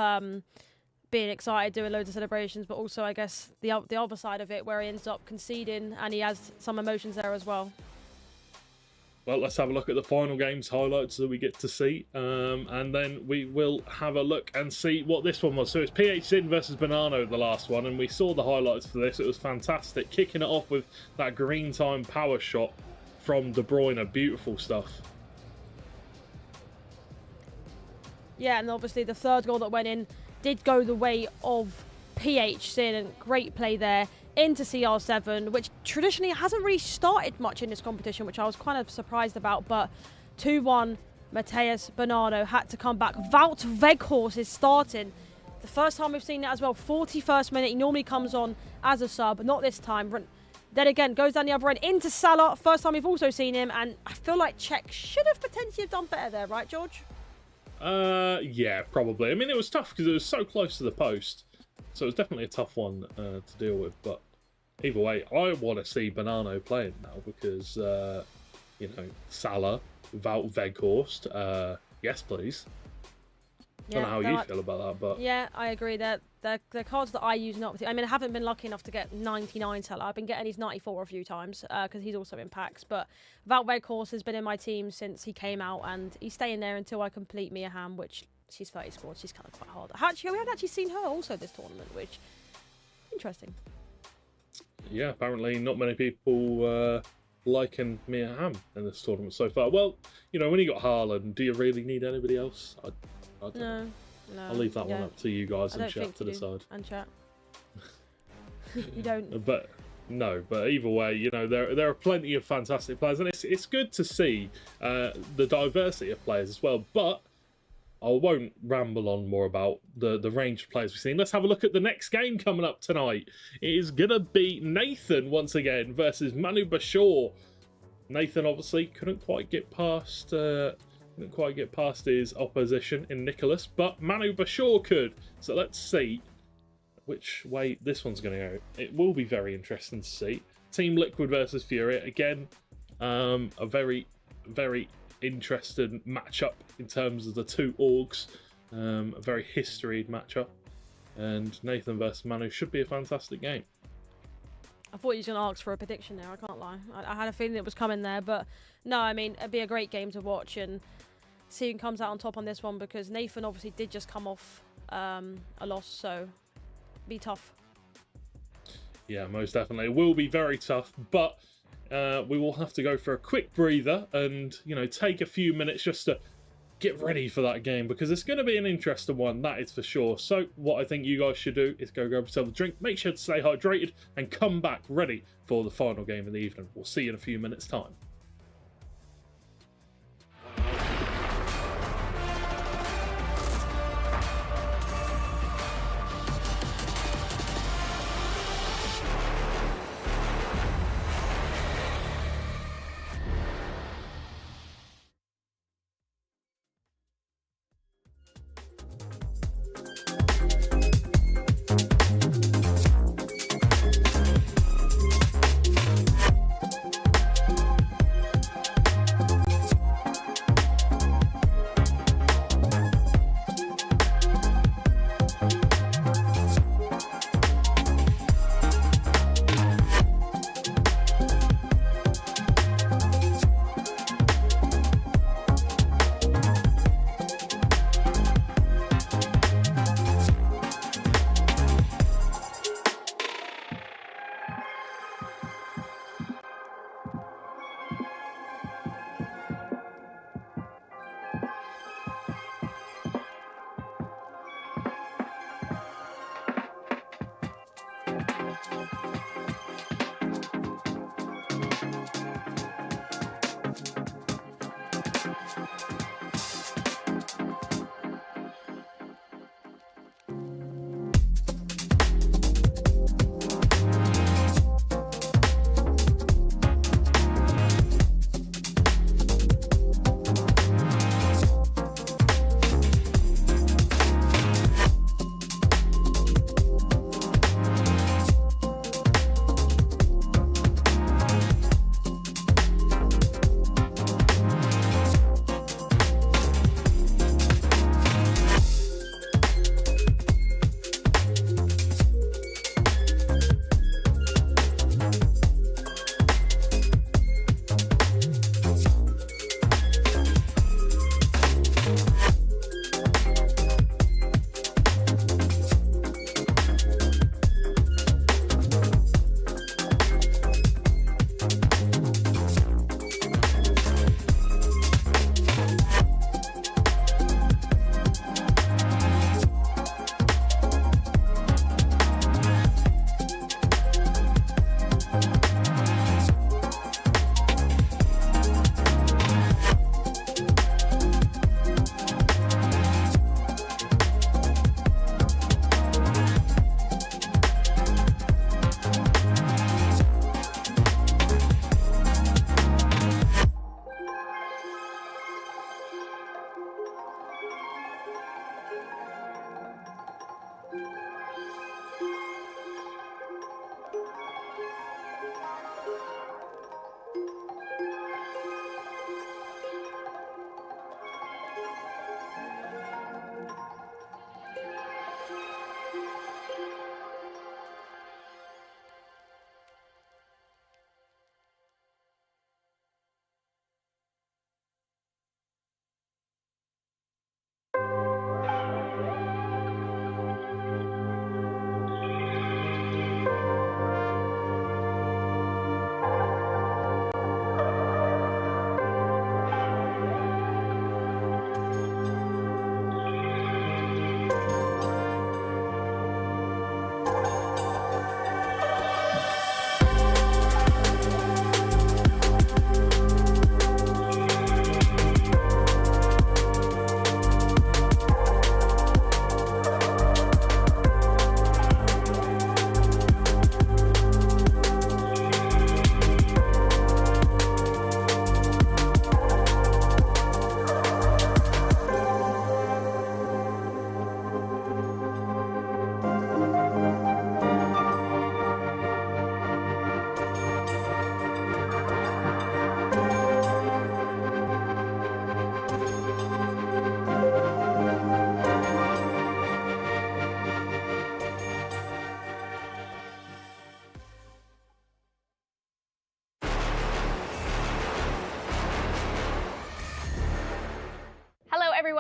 being excited, doing loads of celebrations, but also, I guess, the other side of it, where he ends up conceding, and he has some emotions there as well. Well, let's have a look at the final game's highlights that we get to see, and then we will have a look and see what this one was. So it's PH Sin versus Bonanno, the last one, and we saw the highlights for this. It was fantastic, kicking it off with that green time power shot from De Bruyne. Beautiful stuff. Yeah, and obviously the third goal that went in did go the way of PH Sin, and great play there into CR7, which traditionally hasn't really started much in this competition, which I was kind of surprised about, but 2-1, Matheus Bonanno had to come back. Wout Weghorst is starting. The first time we've seen that as well, 41st minute, he normally comes on as a sub, not this time. Then again, goes down the other end into Salah. First time we've also seen him, and I feel like Czech should have potentially done better there, right, George? Yeah, probably. I mean, it was tough because it was so close to the post, so it was definitely a tough one to deal with. But either way, I want to see Bonanno playing now because, you know, Salah, Wout Weghorst, yes, please. Yeah, I don't know how you feel about that, but yeah, I agree that the cards that I use not. I mean, I haven't been lucky enough to get 99 Salah. I've been getting his 94 a few times because he's also in packs. But Wout Weghorst has been in my team since he came out, and he's staying there until I complete Mia Hamm, which she's 30 scored. She's kind of quite hard. Actually, we haven't actually seen her also this tournament, which interesting. Yeah, apparently not many people liking Mia Hamm in this tournament so far. Well, you know, when you got Haaland, do you really need anybody else? I don't know. No, I'll leave that one up to you guys and chat to decide. And chat. You don't. But no, but either way, you know, there are plenty of fantastic players, and it's good to see the diversity of players as well. But I won't ramble on more about the range of players we've seen. Let's have a look at the next game coming up tonight. It is gonna be Nathan once again versus Manu Bashir. Nathan obviously couldn't quite get past his opposition in Nicholas, but Manu Bashir could. So let's see which way this one's going to go. It will be very interesting to see. Team Liquid versus Fury. Again, a very, very interesting matchup in terms of the two orgs. A very historied matchup. And Nathan versus Manu should be a fantastic game. I thought you was going to ask for a prediction there, I can't lie. I had a feeling it was coming there, but no, I mean, it'd be a great game to watch and see who comes out on top on this one, because Nathan obviously did just come off a loss, so be tough. Yeah, most definitely. It will be very tough, but we will have to go for a quick breather and, you know, take a few minutes just to get ready for that game, because it's going to be an interesting one, that is for sure. So what I think you guys should do is go grab yourself a drink, make sure to stay hydrated, and come back ready for the final game of the evening. We'll see you in a few minutes' time.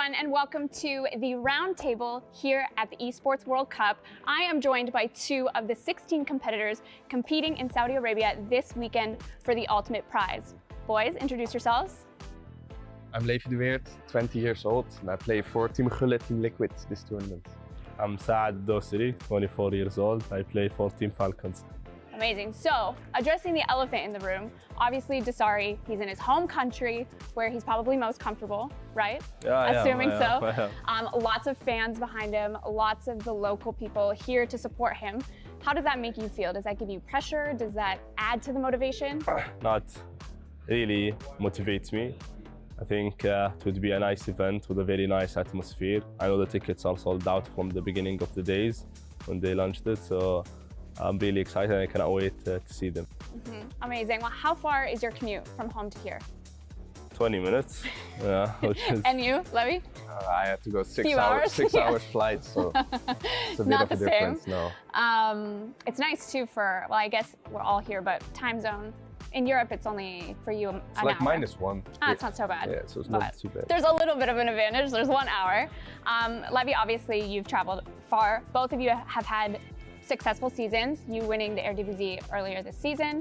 everyone, and welcome to the round table here at the Esports World Cup. I am joined by 2 of the 16 competitors competing in Saudi Arabia this weekend for the ultimate prize. Boys, introduce yourselves. I'm Levi de Weert, 20 years old, and I play for Team Gulle, Team Liquid this tournament. I'm Saad Dosiri, 24 years old. I play for Team Falcons. Amazing. So, addressing the elephant in the room, obviously Dasari, he's in his home country where he's probably most comfortable, right? Yeah, Assuming I so. Lots of fans behind him, lots of the local people here to support him. How does that make you feel? Does that give you pressure? Does that add to the motivation? Not really motivates me. I think it would be a nice event with a very nice atmosphere. I know the tickets are sold out from the beginning of the days when they launched it, so I'm really excited and I cannot wait to see them. Amazing. Well, how far is your commute from home to here? 20 minutes. Yeah, which is... And you, Levy? I had to go 6 Few hours, hours. 6 Yeah. hours flight, so it's a bit Not of a the difference. same. No. It's nice too for, well, I guess we're all here, but time zone. In Europe, it's only for you an It's like hour. -1. It's not so bad. Yeah, so it's but not too bad. There's a little bit of an advantage. There's 1 hour. Levy, obviously, you've traveled far. Both of you have had successful seasons. You winning the EWC earlier this season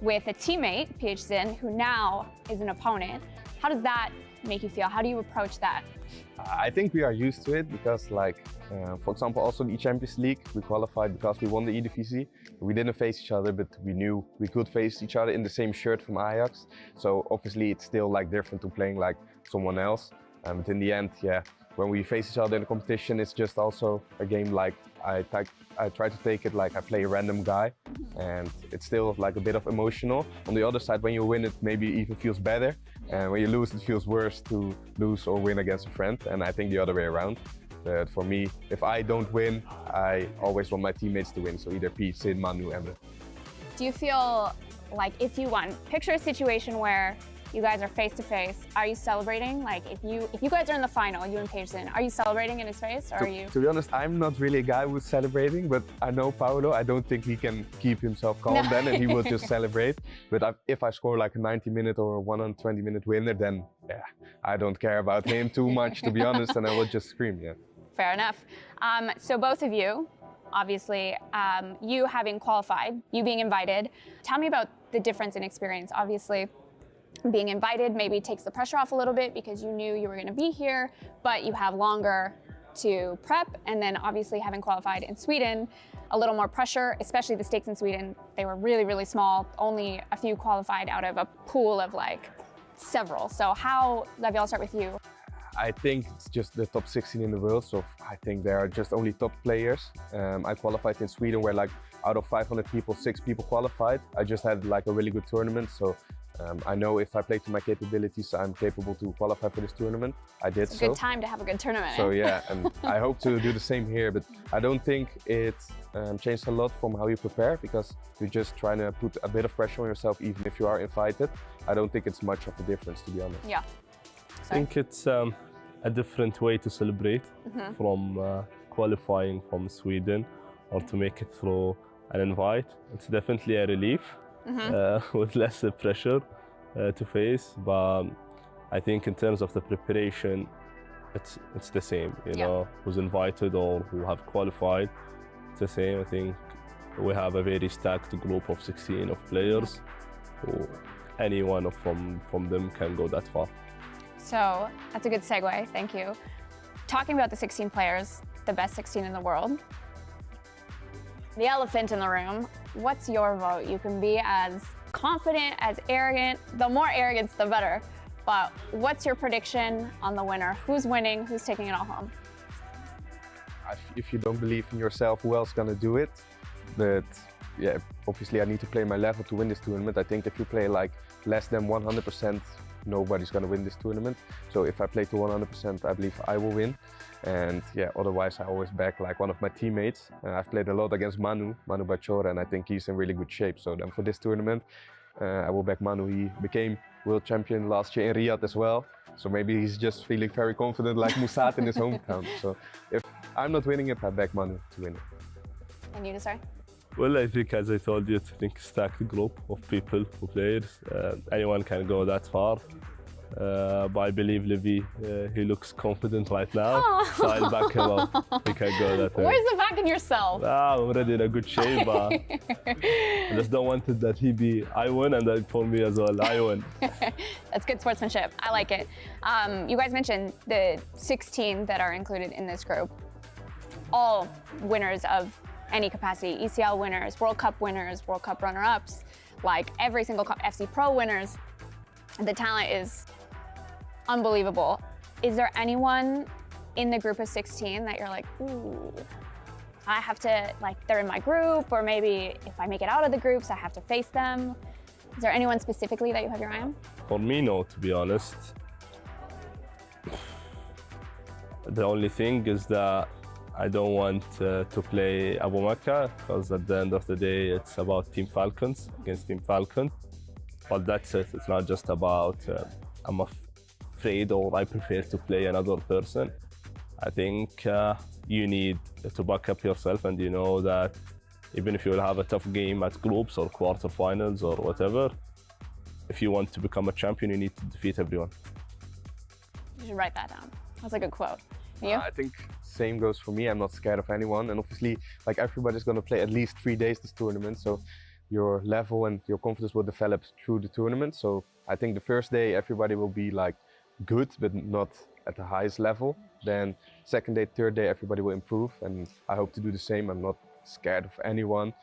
with a teammate, PHZin, who now is an opponent. How does that make you feel? How do you approach that? I think we are used to it because, like, for example, also the Champions League, we qualified because we won the EWC. We didn't face each other, but we knew we could face each other in the same shirt from Ajax. So obviously it's still like different to playing like someone else. But in the end, yeah, when we face each other in the competition, it's just also a game like I try to take it like I play a random guy, and it's still like a bit of emotional. On the other side, when you win, it maybe even feels better, and when you lose, it feels worse to lose or win against a friend. And I think the other way around. But for me, if I don't win, I always want my teammates to win. So either Pete, Sid, Manu, Emre. Do you feel like if you won, picture a situation where you guys are face to face. Are you celebrating? Like if you guys are in the final, you and PHZin, are you celebrating in his face, or are you? To be honest, I'm not really a guy who's celebrating, but I know Paolo. I don't think he can keep himself calm then, and he will just celebrate. But if I score like a 90-minute or a 120-minute winner, then yeah, I don't care about him too much, to be honest, and I will just scream. Yeah. Fair enough. So both of you, obviously, you having qualified, you being invited. Tell me about the difference in experience. Obviously, being invited maybe takes the pressure off a little bit because you knew you were going to be here, but you have longer to prep. And then obviously having qualified in Sweden, a little more pressure, especially the stakes in Sweden. They were really, really small. Only a few qualified out of a pool of like several. So how, Levi, I'll start with you. I think it's just the top 16 in the world, so I think there are just only top players. I qualified in Sweden where like out of 500 people, 6 people qualified. I just had like a really good tournament, so I know if I play to my capabilities, I'm capable to qualify for this tournament. I did so. It's a good time to have a good tournament. So yeah, and I hope to do the same here, but I don't think it changed a lot from how you prepare, because you're just trying to put a bit of pressure on yourself even if you are invited. I don't think it's much of a difference, to be honest. Yeah. I think it's a different way to celebrate from qualifying from Sweden or to make it through an invite. It's definitely a relief with less pressure to face, but I think in terms of the preparation, it's the same, you know, who's invited or who have qualified, it's the same. I think we have a very stacked group of 16 of players, who anyone from them can go that far. So that's a good segue, thank you. Talking about the 16 players, the best 16 in the world, the elephant in the room, what's your vote? You can be as confident, as arrogant, the more arrogance, the better. But what's your prediction on the winner? Who's winning? Who's taking it all home? If you don't believe in yourself, who else is gonna do it? But yeah, obviously I need to play my level to win this tournament. I think if you play like less than 100%, nobody's gonna win this tournament. So if I play to 100%, I believe I will win. And yeah, otherwise I always back like one of my teammates. I've played a lot against Manu Bachor, and I think he's in really good shape. So then for this tournament, I will back Manu. He became world champion last year in Riyadh as well. So maybe he's just feeling very confident like Musat in his hometown. So if I'm not winning it, I back Manu to win it. And you, Desiree? Well, I think, as I told you, it's a stacked group of people, of players. Anyone can go that far. but I believe Levy, he looks confident right now, so I'll back him up. He can go that way. Where's the back in yourself? I'm already in a good shape, but I just don't want it that he be I win and then for me as well, I win. That's good sportsmanship. I like it. You guys mentioned the 16 that are included in this group. All winners of any capacity, ECL winners, World Cup winners, World Cup runner-ups, like every single FC Pro winners. The talent is unbelievable. Is there anyone in the group of 16 that you're like, ooh, I have to, like, they're in my group, or maybe if I make it out of the groups, I have to face them? Is there anyone specifically that you have your eye on? For me, no, to be honest. The only thing is that I don't want to play Abu Mecca, because at the end of the day, it's about Team Falcons against Team Falcons. But that's it. It's not just about I'm afraid or I prefer to play another person. I think you need to back up yourself, and you know that even if you will have a tough game at groups or quarterfinals or whatever, if you want to become a champion, you need to defeat everyone. You should write that down. That's a good quote. You? I think same goes for me. I'm not scared of anyone, and obviously, like, everybody's going to play at least 3 days this tournament, so your level and your confidence will develop through the tournament. So I think the first day everybody will be like good, but not at the highest level. Then second day, third day, everybody will improve, and I hope to do the same. I'm not scared of anyone.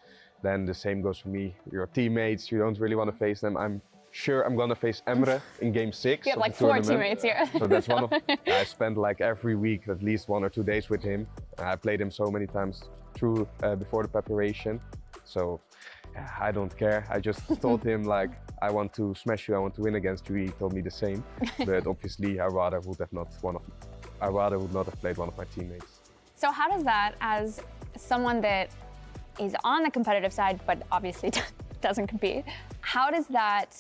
Then the same goes for me. Your teammates, you don't really want to face them. I'm sure I'm gonna face Emre in game 6. You have like 4 teammates here. So that's one of, I spend like every week at least 1 or 2 days with him. I played him so many times through before the preparation. So I don't care. I just told him, like, I want to smash you, I want to win against you. He told me the same. But obviously I rather would not have played one of my teammates. So how does that, as someone that is on the competitive side but obviously doesn't compete, how does that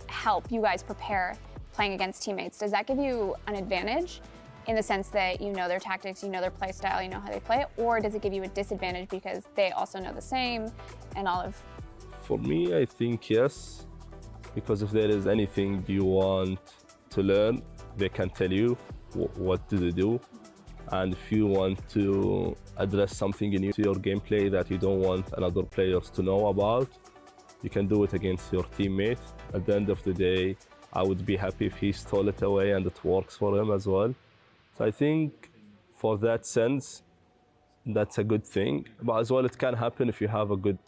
help you guys prepare playing against teammates? Does that give you an advantage in the sense that you know their tactics, you know their play style, you know how they play, or does it give you a disadvantage because they also know the same and all of? For me, I think yes, because if there is anything you want to learn, they can tell you what to do. And if you want to address something in your gameplay that you don't want other players to know about, you can do it against your teammate. At the end of the day, I would be happy if he stole it away and it works for him as well. So I think for that sense, that's a good thing. But as well, it can happen if you have a good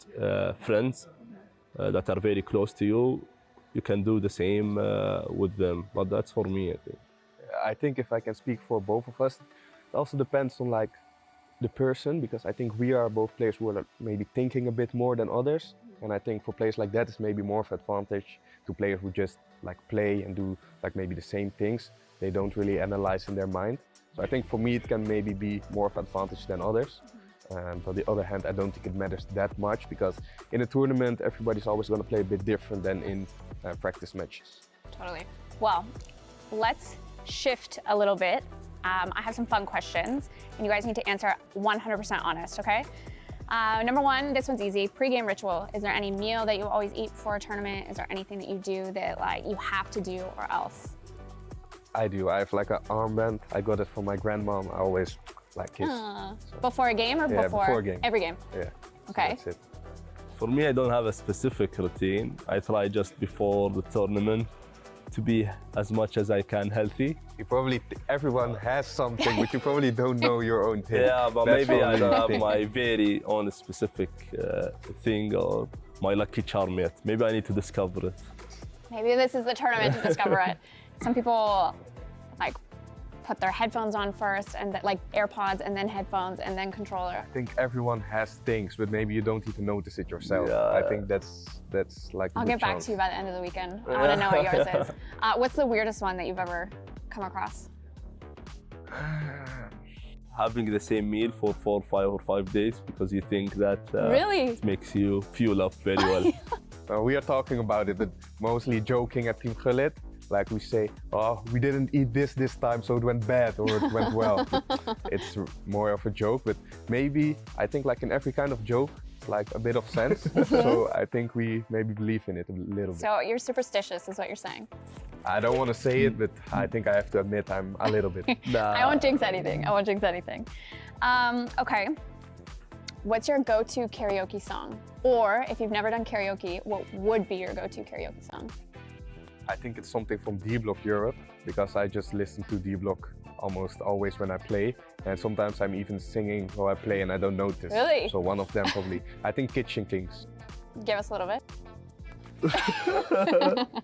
friends that are very close to you. You can do the same with them. But that's for me, I think. I think if I can speak for both of us, it also depends on like the person, because I think we are both players who are maybe thinking a bit more than others. And I think for players like that, it's maybe more of an advantage to players who just like play and do like maybe the same things. They don't really analyze in their mind. So I think for me, it can maybe be more of an advantage than others. But on the other hand, I don't think it matters that much, because in a tournament, everybody's always going to play a bit different than in practice matches. Totally. Well, let's shift a little bit. I have some fun questions, and you guys need to answer 100% honest, okay? Number 1, this one's easy. Pre-game ritual. Is there any meal that you always eat before a tournament? Is there anything that you do that like you have to do or else? I do. I have like an armband. I got it from my grandmom. I always like kiss. So. Before a game or before a game? Every game? Yeah. Okay. So that's it. For me, I don't have a specific routine. I try just before the tournament to be as much as I can healthy. You probably, everyone has something, but you probably don't know your own thing. Yeah, but That's maybe I don't have thing. my very own specific thing or my lucky charm yet. Maybe I need to discover it. Maybe this is the tournament to discover it. Some people like put their headphones on first, and like AirPods, and then headphones, and then controller. I think everyone has things, but maybe you don't even notice it yourself. Yeah. I think that's like. I'll get back to you by the end of the weekend. I want to know what yours is. What's the weirdest one that you've ever come across? Having the same meal for 4, 5 or 5 days because you think that really? It makes you fuel up very well. We are talking about it, but mostly joking at Team Gullit. Like we say, oh, we didn't eat this time, so it went bad or it went well. It's more of a joke, but maybe, I think like in every kind of joke, like a bit of sense. So I think we maybe believe in it a little bit. So you're superstitious is what you're saying? I don't want to say it, but I think I have to admit I'm a little bit. I won't jinx anything. I won't jinx anything. Okay. What's your go-to karaoke song? Or if you've never done karaoke, what would be your go-to karaoke song? I think it's something from D-Block Europe, because I just listen to D-Block almost always when I play, and sometimes I'm even singing while I play and I don't notice. Really? So one of them probably. I think Kitchen Kings. Give us a little bit.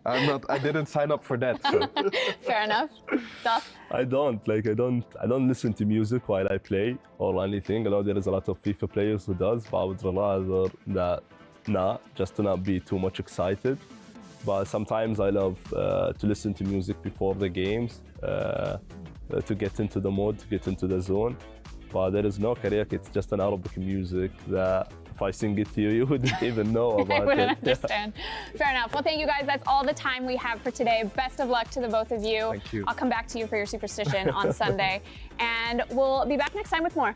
I didn't sign up for that. So. Fair enough. Duff? I don't listen to music while I play or anything. I know there is a lot of FIFA players who does, but I would rather that just to not be too much excited. But sometimes I love to listen to music before the games to get into the mode, to get into the zone. But there is no karaoke, it's just an Arabic music that if I sing it to you, you wouldn't even know about I wouldn't it. understand. Fair enough. Well, thank you guys. That's all the time we have for today. Best of luck to the both of you. Thank you. I'll come back to you for your superstition on Sunday. And we'll be back next time with more.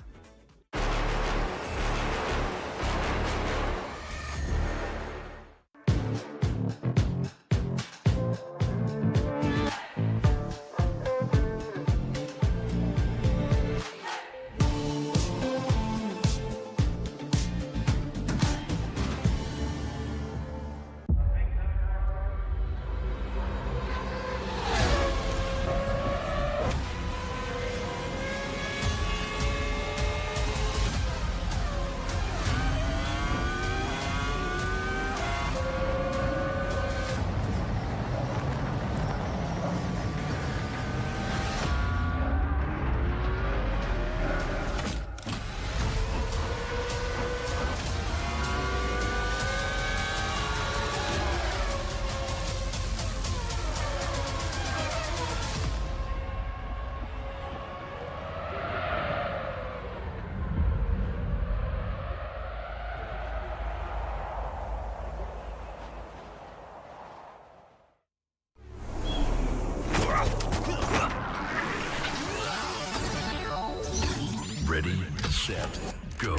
Ready, set, go.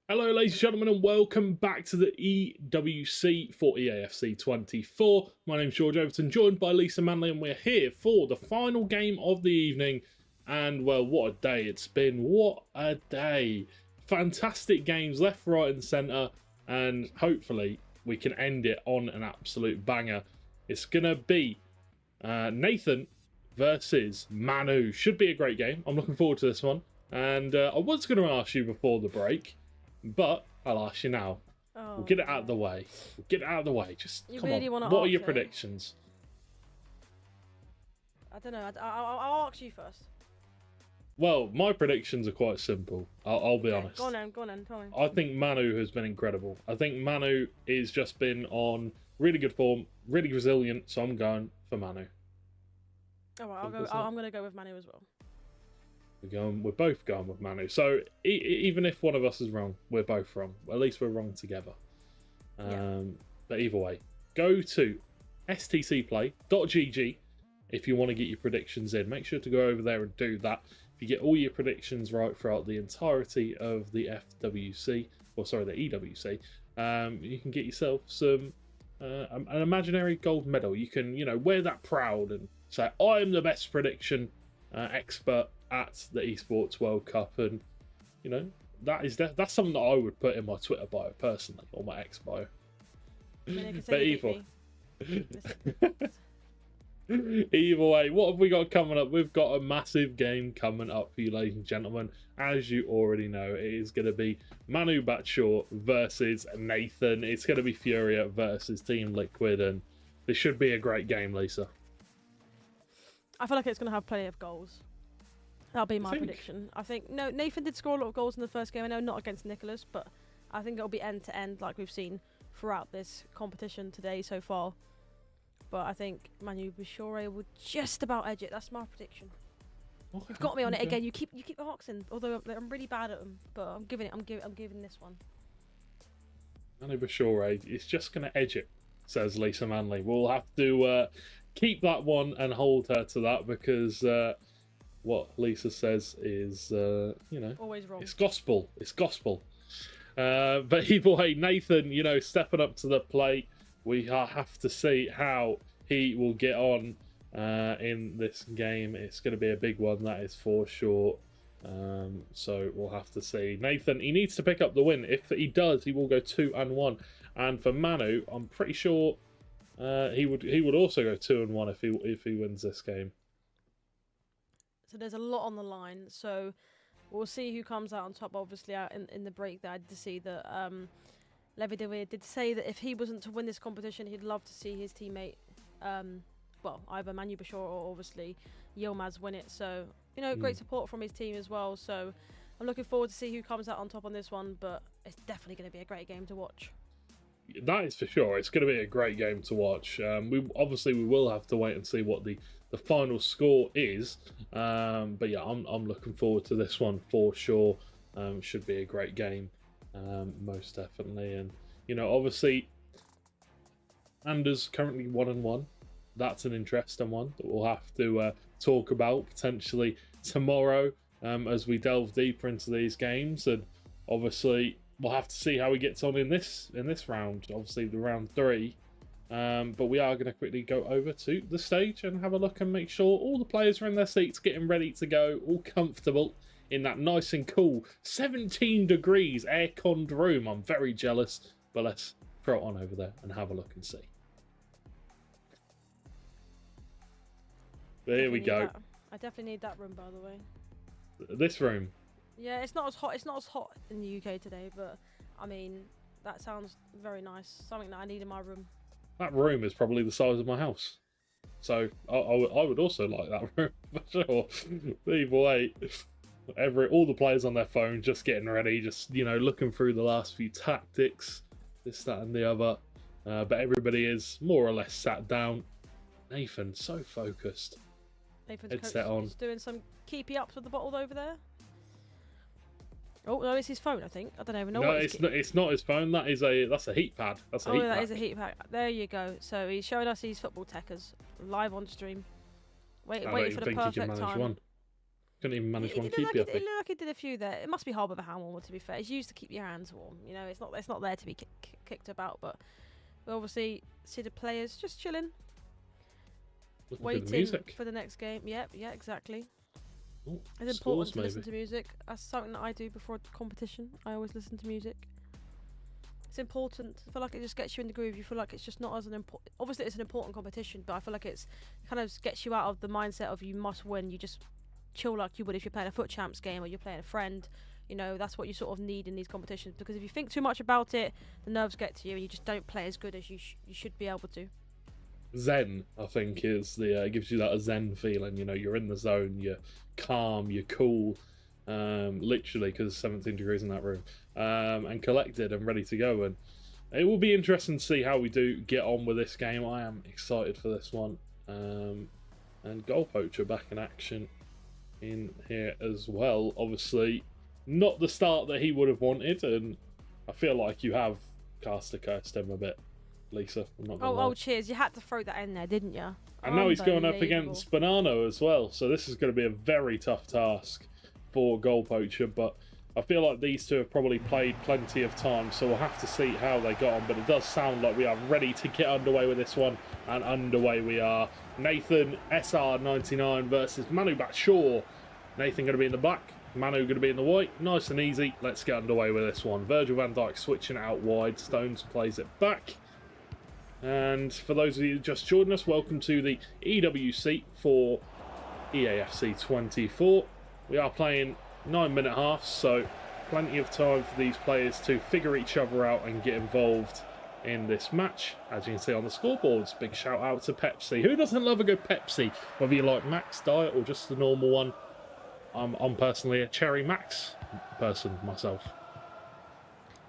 Hello, ladies and gentlemen, and welcome back to the EWC for EAFC 24. My name's George Overton, joined by Lisa Manley, and we're here for the final game of the evening. And, well, what a day it's been. What a day. Fantastic games left, right and centre, and hopefully we can end it on an absolute banger. It's going to be Nathan versus Manu. Should be a great game. I'm looking forward to this one. And I was going to ask you before the break, but I'll ask you now. Oh. We'll get it out of the way. Just You come really on. wanna What are ask your me? predictions? I don't know. I'll ask you first. Well, my predictions are quite simple. I'll be honest. Go on then, tell me. I think Manu has been incredible. I think Manu has just been on really good form, really resilient. So I'm going for Manu. All right, Simple as that. I'm going to go with Manu as well. We're both going with Manu. So even if one of us is wrong, we're both wrong. At least we're wrong together. But either way, go to stcplay.gg if you want to get your predictions in. Make sure to go over there and do that. If you get all your predictions right throughout the entirety of the FWC, or sorry, the EWC, you can get yourself some an imaginary gold medal. You can, wear that proud and say, I'm the best prediction expert at the Esports World Cup. And, that's something that I would put in my Twitter bio personally, or my X bio. But either way, what have we got coming up? We've got a massive game coming up for you, ladies and gentlemen. As you already know, it is going to be Manu Batshaw versus Nathan. It's going to be Furia versus Team Liquid, and this should be a great game, Lisa. I feel like it's going to have plenty of goals. That'll be my prediction. I think, no, Nathan did score a lot of goals in the first game. I know not against Nicholas, but I think it'll be end-to-end like we've seen throughout this competition today so far. But I think Manu Batshaw will just about edge it. That's my prediction. Okay, you've got me on it again. You keep asking, although I'm really bad at them. But I'm giving this one. Manu Batshaw is just going to edge it, says Lisa Manley. We'll have to keep that one and hold her to that, because what Lisa says is, always wrong. It's gospel. It's gospel. But either way, Nathan, stepping up to the plate. We have to see how he will get on in this game. It's going to be a big one, that is for sure. So we'll have to see. Nathan, he needs to pick up the win. If he does, he will go 2-1. And for Manu, I'm pretty sure he would also go 2-1 if he wins this game. So there's a lot on the line. So we'll see who comes out on top. Obviously, out in the break there, I did see that Levi De Weer did say that if he wasn't to win this competition, he'd love to see his teammate, either Manu Batshaw or obviously Yilmaz win it. So, great support from his team as well. So I'm looking forward to see who comes out on top on this one, but it's definitely going to be a great game to watch. That is for sure. It's going to be a great game to watch. We will have to wait and see what the final score is. But yeah, I'm looking forward to this one for sure. Should be a great game. Most definitely. And obviously Anders currently 1-1. That's an interesting one that we'll have to talk about potentially tomorrow as we delve deeper into these games. And obviously we'll have to see how he gets on in this round, obviously the round 3. But we are going to quickly go over to the stage and have a look and make sure all the players are in their seats, getting ready to go, all comfortable in that nice and cool 17 degrees air-conned room. I'm very jealous, but let's throw it on over there and have a look and see. There we go. I definitely need that room, by the way. This room? Yeah, it's not as hot. It's not as hot in the UK today, but I mean, that sounds very nice. Something that I need in my room. That room is probably the size of my house. So I would also like that room for sure. Either way, all the players on their phone just getting ready, just looking through the last few tactics, this, that, and the other. But everybody is more or less sat down. Nathan, so focused. Nathan's headset on, doing some keepy ups with the bottle over there. Oh no, it's his phone. I think I don't even know. No, it's not his phone. That's a heat pad. That's a heat pad. That is a heat pad. There you go. So he's showing us these football techers live on stream. Waiting for the perfect time. One. Couldn't even manage one keepy. It looked like he did a few there. It must be hard with a hand warmer, to be fair. It's used to keep your hands warm. It's not there to be kicked about. But we obviously see the players just chilling, waiting for the next game. Yep, yeah, exactly. Ooh, it's important to listen to music. That's something that I do before a competition. I always listen to music. It's important. I feel like it just gets you in the groove. You feel like it's just not as an important. Obviously, it's an important competition, but I feel like it kind of gets you out of the mindset of you must win. You just chill like you would if you're playing a foot champs game or you're playing a friend. That's what you sort of need in these competitions, because if you think too much about it, the nerves get to you and you just don't play as good as you should be able to. Zen, I think, is it gives you that Zen feeling. You're in the zone, you're calm, you're cool, literally, because it's 17 degrees in that room, and collected and ready to go. And it will be interesting to see how we do get on with this game. I am excited for this one. And Goal Poacher back in action in here as well. Obviously, not the start that he would have wanted, and I feel like you have cast a cursed him a bit, Lisa. I'm not gonna lie. Oh, cheers. You had to throw that in there, didn't you? And now he's going up against Bonanno as well, so this is going to be a very tough task for Goal Poacher, but I feel like these two have probably played plenty of time, so we'll have to see how they got on, but it does sound like we are ready to get underway with this one, and underway we are. Nathan SR99 versus Manu Batshaw. Nathan going to be in the black, Manu going to be in the white. Nice and easy. Let's get underway with this one. Virgil van Dijk switching it out wide. Stones plays it back. And for those of you just joining us, welcome to the EWC for EAFC 24. We are playing 9-minute halves, so plenty of time for these players to figure each other out and get involved in this match. As you can see on the scoreboards, big shout out to Pepsi. Who doesn't love a good Pepsi? Whether you like Max Diet or just the normal one. I'm personally a Cherry Max person myself.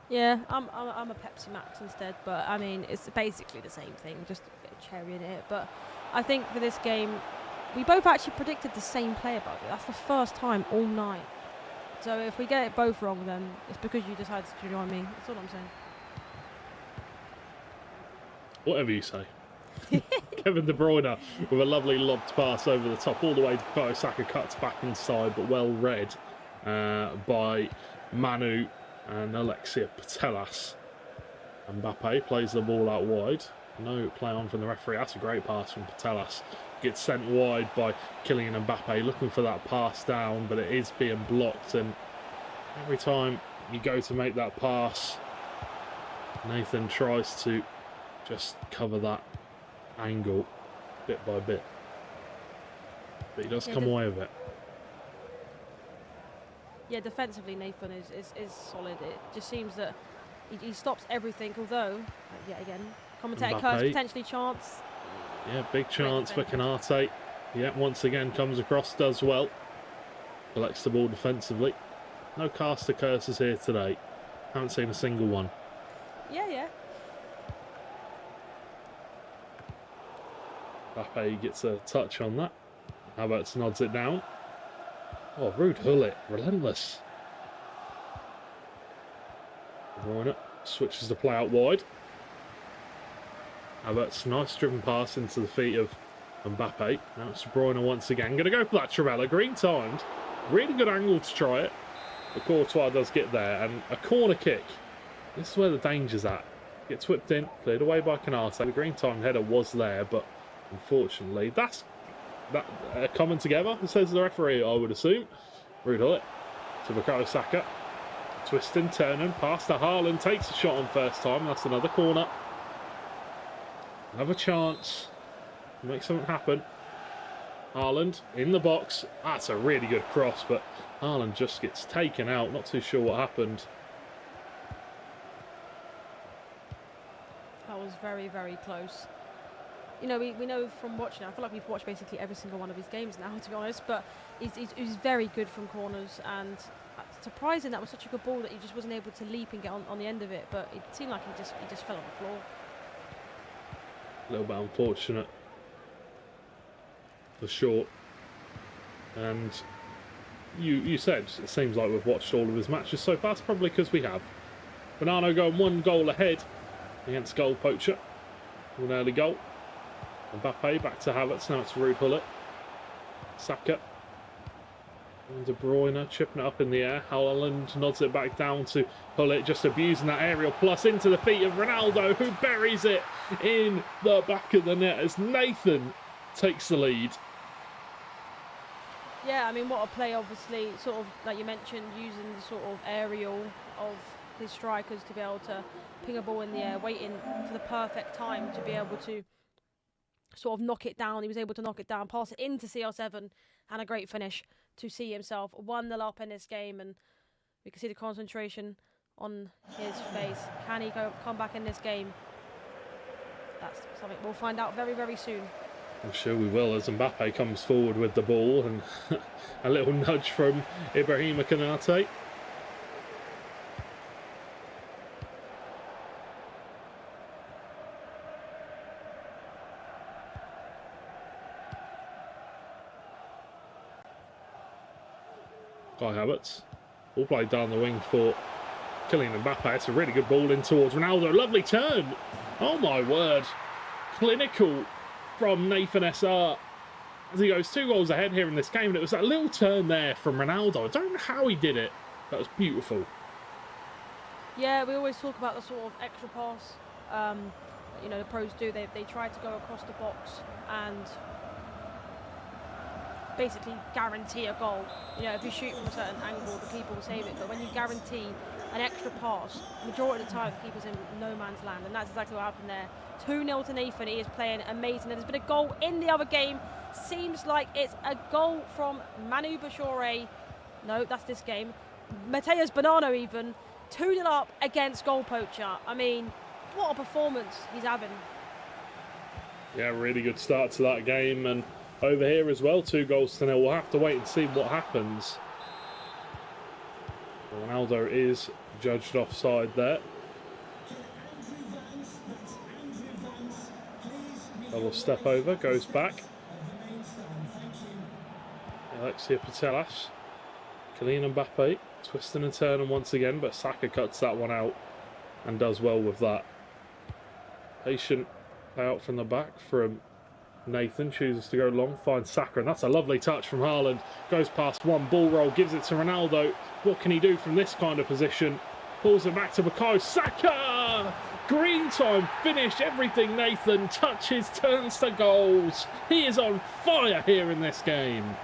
Yeah, I'm a Pepsi Max instead, but I mean it's basically the same thing, just a bit of cherry in it. But I think for this game, we both actually predicted the same player budget. That's the first time all night. So if we get it both wrong, then it's because you decided to join me. That's all I'm saying. Whatever you say. Kevin De Bruyne with a lovely lobbed pass over the top, all the way to Bukayo Saka, cuts back inside, but well read by Manu and Alexia Putellas. Mbappe plays the ball out wide. No play on from the referee. That's a great pass from Putellas. Gets sent wide by Kylian Mbappe, looking for that pass down, but it is being blocked, and every time you go to make that pass, Nathan tries to just cover that angle bit by bit, but he does come away with it. Yeah, defensively Nathan is solid. It just seems that he stops everything, although yet again commentator curse potentially chance. Yeah, big chance for Canate. Yeah, once again comes across, does well, collects the ball defensively. No caster curses here today, haven't seen a single one. Yeah. Mbappe gets a touch on that. Havertz nods it down. Oh, Ruud Gullit, relentless. De Bruyne switches the play out wide. Havertz, nice driven pass into the feet of Mbappe. Now it's De Bruyne once again. Going to go for that Trivella. Green timed. Really good angle to try it. But Courtois does get there. And a corner kick. This is where the danger's at. Gets whipped in, cleared away by Canate. The green timed header was there, but unfortunately, that's coming together, says the referee, I would assume. Ruud Gullit to Bukayo Saka. Twisting, turning, pass to Haaland. Takes a shot on first time. That's another corner. Another chance to make something happen. Haaland in the box. That's a really good cross, but Haaland just gets taken out. Not too sure what happened. That was very, very close. You know, we know from watching, I feel like we've watched basically every single one of his games now, to be honest, but he's very good from corners, and surprising that was such a good ball that he just wasn't able to leap and get on the end of it, but it seemed like he just fell on the floor. A little bit unfortunate for sure. And you said it seems like we've watched all of his matches so far. It's probably because we have. Bonanno going 1 goal ahead against Goal Poacher. An early goal. Mbappe back to Havertz. Now it's Ruud Gullit. Saka. And De Bruyne chipping it up in the air. Haaland nods it back down to Gullit, just abusing that aerial plus into the feet of Ronaldo, who buries it in the back of the net as Nathan takes the lead. Yeah, I mean, what a play, obviously, sort of, like you mentioned, using the sort of aerial of his strikers to be able to ping a ball in the air, waiting for the perfect time to be able to sort of knock it down. He was able to knock it down, pass it into CR7, and a great finish to see himself 1-0 up in this game. And we can see the concentration on his face. Can he come back in this game? That's something we'll find out very, very soon. I'm sure we will, as Mbappe comes forward with the ball, and a little nudge from Ibrahima Konate. Kai Havertz. All played down the wing for Kylian Mbappe. It's a really good ball in towards Ronaldo. Lovely turn. Oh my word. Clinical from Nathan SR as he goes 2 goals ahead here in this game. And it was that little turn there from Ronaldo. I don't know how he did it. That was beautiful. Yeah, we always talk about the sort of extra pass. You know, the pros do. They try to go across the box and basically guarantee a goal. You know, if you shoot from a certain angle, the keeper will save it. But when you guarantee an extra pass, majority of the time the keeper's in no man's land, and that's exactly what happened there. 2-0 to Nathan. He is playing amazing. There's been a goal in the other game. Seems like it's a goal from Manu Bashore. No, that's this game. Mateus Bonanno even. 2-0 up against goal poacher. I mean, what a performance he's having. Yeah, really good start to that game. And over here as well, 2 goals to 0. We'll have to wait and see what happens. Ronaldo is judged offside there. Double step over, goes back. Alexia Putellas. Kylian Mbappe twisting and turning once again, but Saka cuts that one out and does well with that. Patient play out from the back from Nathan, chooses to go long, finds Saka, and that's a lovely touch from Haaland. Goes past one, ball roll, gives it to Ronaldo. What can he do from this kind of position? Pulls it back to Bukayo Saka! Green time finish, everything Nathan touches turns to goals. He is on fire here in this game.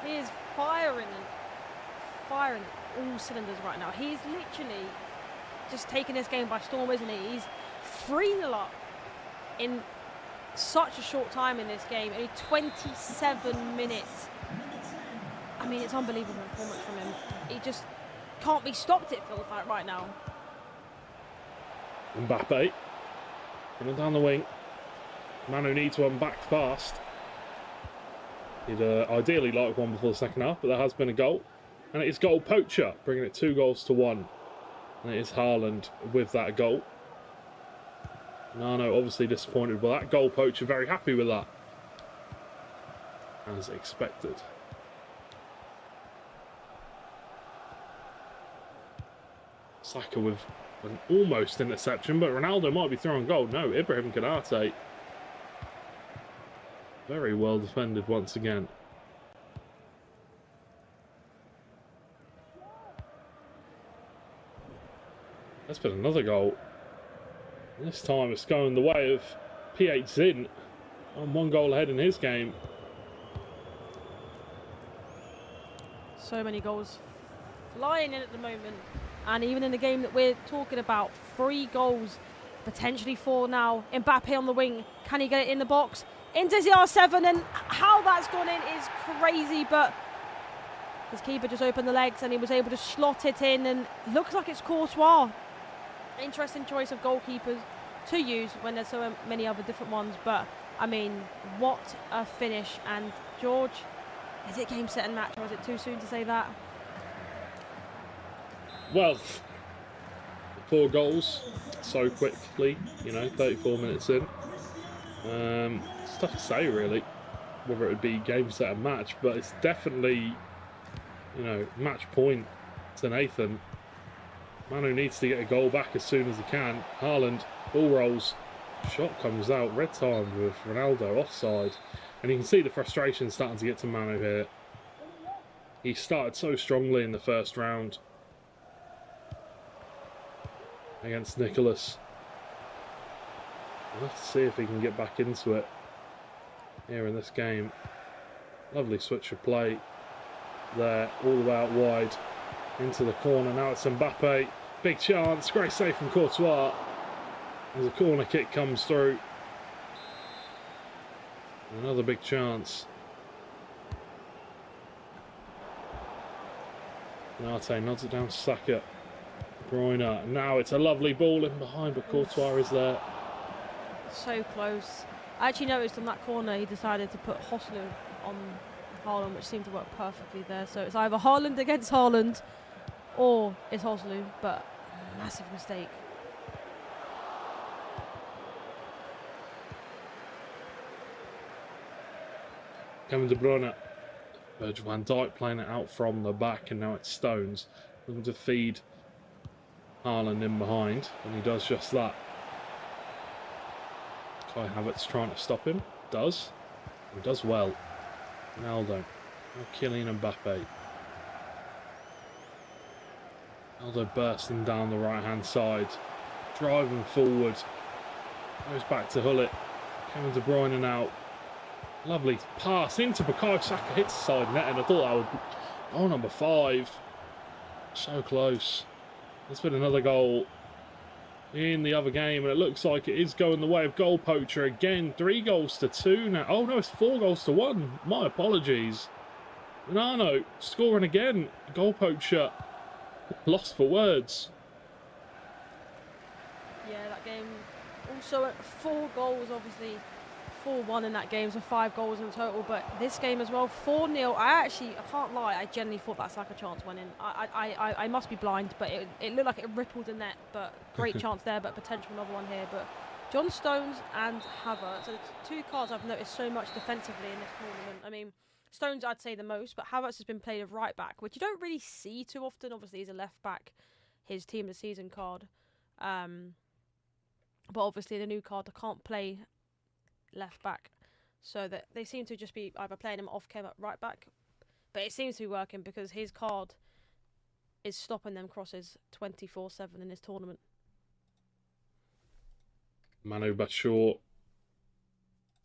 He is firing all cylinders right now. He's literally just taking this game by storm, isn't he? He's 3-0 up in such a short time in this game, only 27 minutes. I mean, it's unbelievable performance from him. He just can't be stopped, it feels like right now. Mbappe, running down the wing. Manu needs one back fast. He'd ideally like one before the second half, but there has been a goal. And it is goal poacher, bringing it 2 goals to 1. And it is Haaland with that goal. Nano obviously disappointed with that. Goal poacher very happy with that. As expected. Saka with an almost interception, but Ronaldo might be throwing goal. No, Ibrahim Konate. Very well defended once again. That's been another goal. This time it's going the way of PH Zin on 1 goal ahead in his game. So many goals flying in at the moment. And even in the game that we're talking about, 3 goals, potentially 4 now. Mbappe on the wing. Can he get it in the box? Into CR7, and how that's gone in is crazy, but his keeper just opened the legs and he was able to slot it in, and looks like it's Courtois. Interesting choice of goalkeepers to use when there's so many other different ones, but I mean, what a finish. And George, is it game, set and match, or is it too soon to say that? Well, 4 goals so quickly, you know, 34 minutes in. It's tough to say really whether it would be game, set and match, but it's definitely, you know, match point to Nathan. Manu needs to get a goal back as soon as he can. Haaland, ball rolls, shot comes out, red time with Ronaldo offside, and you can see the frustration starting to get to Manu here. He started so strongly in the first round against Nicholas. We'll have to see if he can get back into it here in this game. Lovely switch of play there, all the way out wide into the corner. Now it's Mbappe. Big chance, great save from Courtois as a corner kick comes through. Another big chance. Nate nods it down to Saka. Bruyne. Now it's a lovely ball in behind, but Courtois is there. So close. I actually noticed on that corner he decided to put Hoslu on Haaland, which seemed to work perfectly there. So it's either Haaland against Haaland or it's Hoslu, but massive mistake. Kevin De Bruyne Virgil van Dijk playing it out from the back, and now it's Stones looking to feed Haaland in behind, and he does just that. Kai Havertz trying to stop him. Does. He does well. Ronaldo. Now Kylian Mbappe. Ronaldo bursting down the right-hand side. Driving forward. Goes back to Hullet. Kevin De Bruyne now. Lovely pass into Bukayo Saka. Hits the side net, and I thought that would... Oh, number 5. So close. There's been another goal in the other game, and it looks like it is going the way of goal poacher again. 3 goals to 2 now. Oh no, it's 4 goals to 1. My apologies. Nano scoring again. Goal poacher lost for words. Yeah, that game also at 4 goals, obviously 4-1 in that game, so 5 goals in total. But this game as well, 4-0. I can't lie, I genuinely thought that Saka chance went in. I must be blind, but it looked like it rippled the net. But great chance there, but potential another one here. But John Stones and Havertz, so the 2 cards I've noticed so much defensively in this tournament. I mean, Stones I'd say the most, but Havertz has been played as right back, which you don't really see too often. Obviously, he's a left back, his team of the season card. But obviously, the new card, I can't play left back, so that they seem to just be either playing him off cam at right back, but it seems to be working because his card is stopping them crosses 24/7 in this tournament. Manu Bashir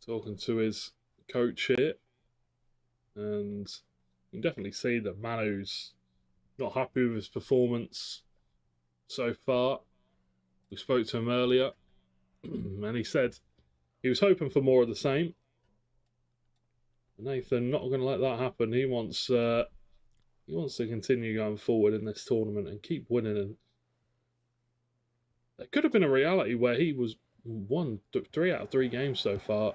talking to his coach here, and you can definitely see that Manu's not happy with his performance so far. We spoke to him earlier and he said he was hoping for more of the same. Nathan not going to let that happen. He wants to continue going forward in this tournament and keep winning. And there could have been a reality where he was won 3 out of 3 games so far.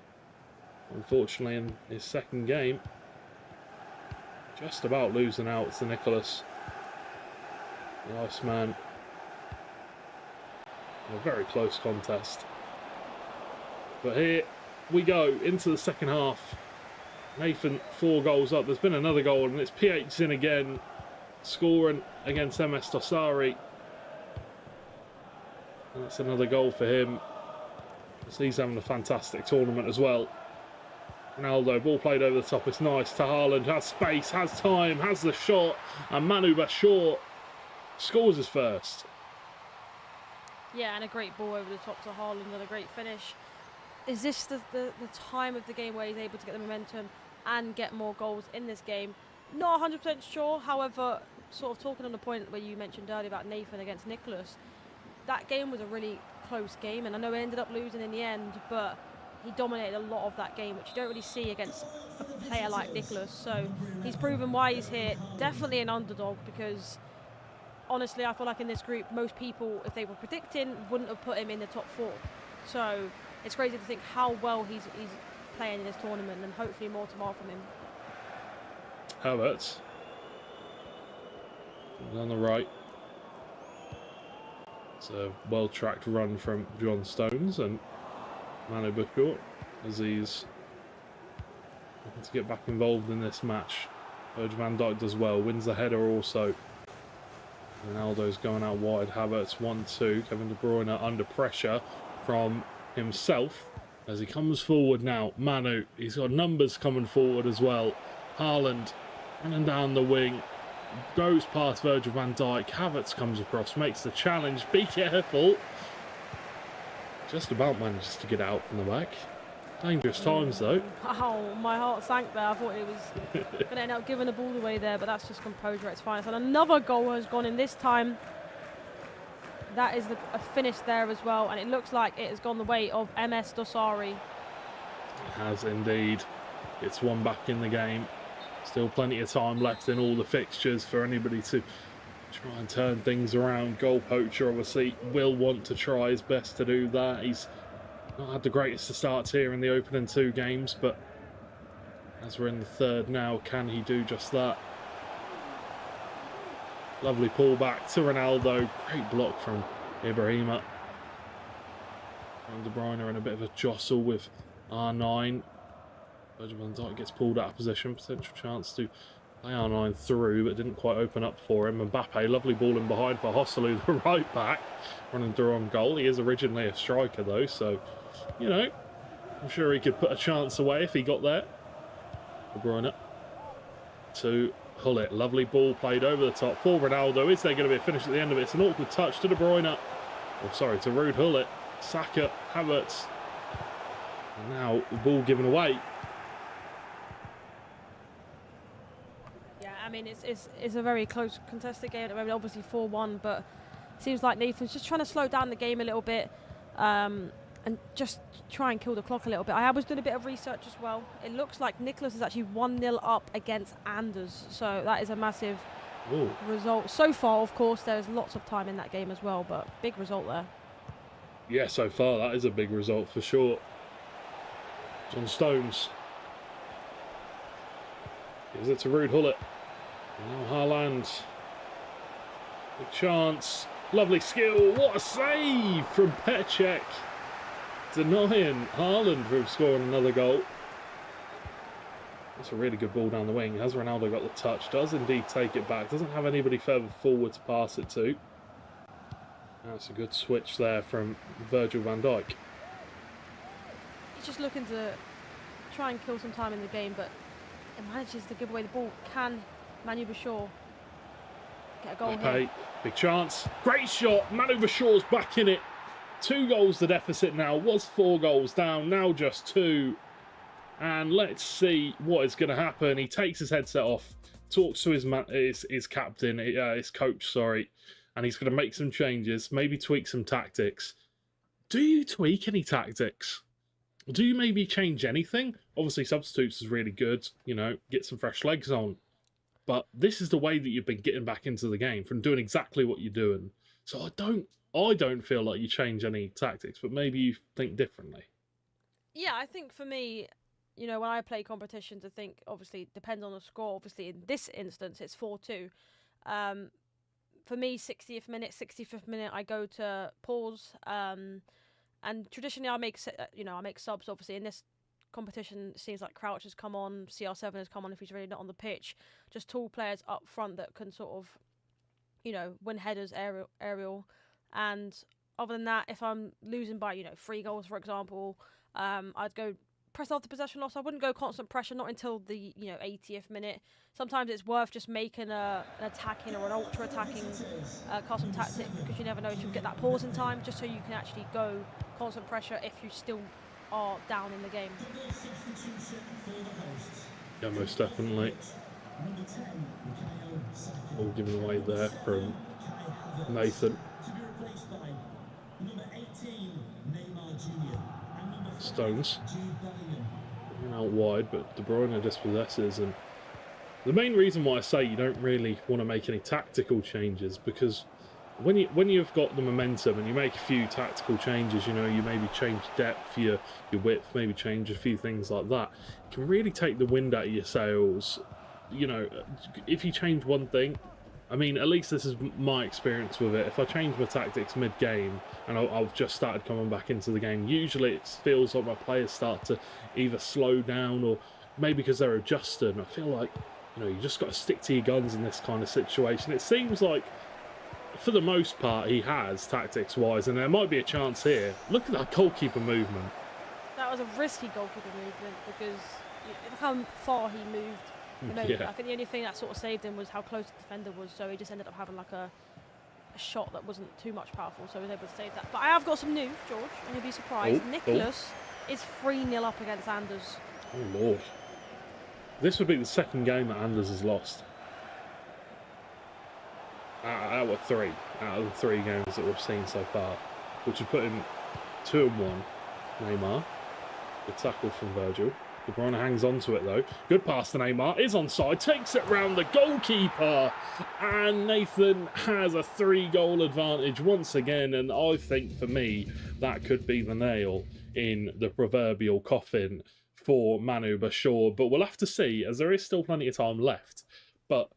Unfortunately, in his second game, just about losing out to Nicholas, the Iceman. A very close contest. But here we go into the second half. Nathan 4 goals up. There's been another goal, and it's PH in again, scoring against MS Tossari. And that's another goal for him. So he's having a fantastic tournament as well. Ronaldo, ball played over the top. It's nice to Haaland. Has space, has time, has the shot, and Manu Bashir scores his first. Yeah, and a great ball over the top to Haaland and a great finish. Is this the time of the game where he's able to get the momentum and get more goals in this game? Not 100% sure. However, sort of talking on the point where you mentioned earlier about Nathan against Nicholas, that game was a really close game, and I know he ended up losing in the end, but he dominated a lot of that game, which you don't really see against a player like Nicholas. So he's proven why he's here. Definitely an underdog, because honestly, I feel like in this group, most people, if they were predicting, wouldn't have put him in the top 4. So it's crazy to think how well he's playing in this tournament, and hopefully more tomorrow from him. Havertz on the right. It's a well-tracked run from John Stones and Manu Bashir as he's looking to get back involved in this match. Virgil van Dijk does well, wins the header also. Ronaldo's going out wide. Havertz 1-2. Kevin De Bruyne under pressure from himself as he comes forward now. Manu, he's got numbers coming forward as well. Haaland running down the wing, goes past Virgil van Dijk. Havertz comes across, makes the challenge. Be careful. Just about manages to get out from the back. Dangerous times though. Oh, my heart sank there. I thought he was going to end up giving the ball away there, but that's just composure at its finest. And another goal has gone in this time. That is a finish there as well, and it looks like it has gone the way of MS Tossari. It has indeed. It's one back in the game. Still plenty of time left in all the fixtures for anybody to try and turn things around. Goal poacher obviously will want to try his best to do that. He's not had the greatest of starts here in the opening 2 games, but as we're in the 3rd now, can he do just that? Lovely pullback to Ronaldo. Great block from Ibrahima. And De Bruyne in a bit of a jostle with R9. Virgil van Dijk gets pulled out of position. Potential chance to play R9 through, but didn't quite open up for him. Mbappe, lovely ball in behind for Hosselu, the right back, running through on goal. He is originally a striker though, so, you know, I'm sure he could put a chance away if he got there. De Bruyne to Hullet. Lovely ball played over the top for Ronaldo. Is there going to be a finish at the end of it? It's an awkward touch to De Bruyne. Oh, sorry, to Ruud Hullet. Saka, Havertz. And now the ball given away. Yeah, I mean, it's a very close contested game at the moment, obviously 4-1, but it seems like Nathan's just trying to slow down the game a little bit. And just try and kill the clock a little bit. I was doing a bit of research as well. It looks like Nicholas is actually 1-0 up against Anders, so that is a massive result. So far, of course, there's lots of time in that game as well, but big result there. Yeah, so far that is a big result for sure. John Stones. Gives it to Ruud Hullet. Now Haaland. Big chance. Lovely skill. What a save from Petcek. Denying Haaland from scoring another goal. That's a really good ball down the wing. Has Ronaldo got the touch? Does indeed take it back. Doesn't have anybody further forward to pass it to. That's a good switch there from Virgil van Dijk. He's just looking to try and kill some time in the game, but it manages to give away the ball. Can Manu Bashir get a goal here? Big chance. Great shot. Manu Bashir's back in it. 2 goals the deficit now. Was 4 goals down. Now just 2. And let's see what is going to happen. He takes his headset off, talks to his captain, his coach, sorry, and he's going to make some changes, maybe tweak some tactics. Do you tweak any tactics? Do you maybe change anything? Obviously, substitutes is really good, you know, get some fresh legs on. But this is the way that you've been getting back into the game, from doing exactly what you're doing. So I don't feel like you change any tactics, but maybe you think differently. Yeah, I think for me, you know, when I play competitions, I think obviously it depends on the score. Obviously, in this instance, it's 4-2. For me, 60th minute, 65th minute, I go to pause. And traditionally, I make subs. Obviously, in this competition, it seems like Crouch has come on, CR7 has come on if he's really not on the pitch. Just tall players up front that can sort of, you know, win headers, aerial. And other than that, if I'm losing by, you know, 3 goals, for example, I'd go press after possession loss. I wouldn't go constant pressure, not until the 80th minute. Sometimes it's worth just making an attacking or an ultra attacking custom tactic, because you never know if you'll get that pause in time, just so you can actually go constant pressure if you still are down in the game. Yeah, most definitely. All given away there from Nathan. Stones out wide, but De Bruyne dispossesses. And the main reason why I say you don't really want to make any tactical changes, because when you've got the momentum and you make a few tactical changes, you know, you maybe change depth, your width, maybe change a few things like that, it can really take the wind out of your sails. You know, if you change one thing, I mean, at least this is my experience with it. If I change my tactics mid-game and I've just started coming back into the game, usually it feels like my players start to either slow down, or maybe because they're adjusting. I feel like, you know, you just got to stick to your guns in this kind of situation. It seems like, for the most part, he has tactics-wise, and there might be a chance here. Look at that goalkeeper movement. That was a risky goalkeeper movement, because look how far he moved. Yeah. I think the only thing that sort of saved him was how close the defender was, so he just ended up having like a shot that wasn't too much powerful, so he was able to save that. But I have got some news, George, and you'll be surprised. Nicholas is 3-0 up against Anders. Oh, Lord. This would be the second game that Anders has lost. Out of 3. Out of the 3 games that we've seen so far, which would put him 2-1. Neymar. Good tackle from Virgil. De Bruyne hangs on to it though. Good pass to Neymar. Is onside. Takes it round the goalkeeper. And Nathan has a 3-goal advantage once again. And I think for me, that could be the nail in the proverbial coffin for Manu Bashir. But we'll have to see, as there is still plenty of time left. But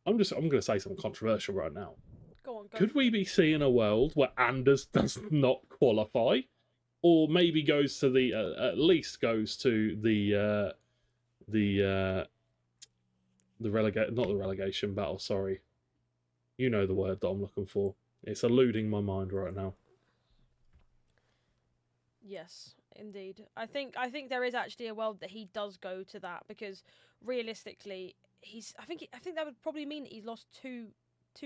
I'm going to say something controversial right now. Go on, go. Could we be seeing a world where Anders does not qualify? Or maybe goes to the, at least goes to the the not the relegation battle, sorry. You know the word that I'm looking for. It's eluding my mind right now. Yes, indeed. I think there is actually a world that he does go to that, because realistically, I think that would probably mean that he's lost two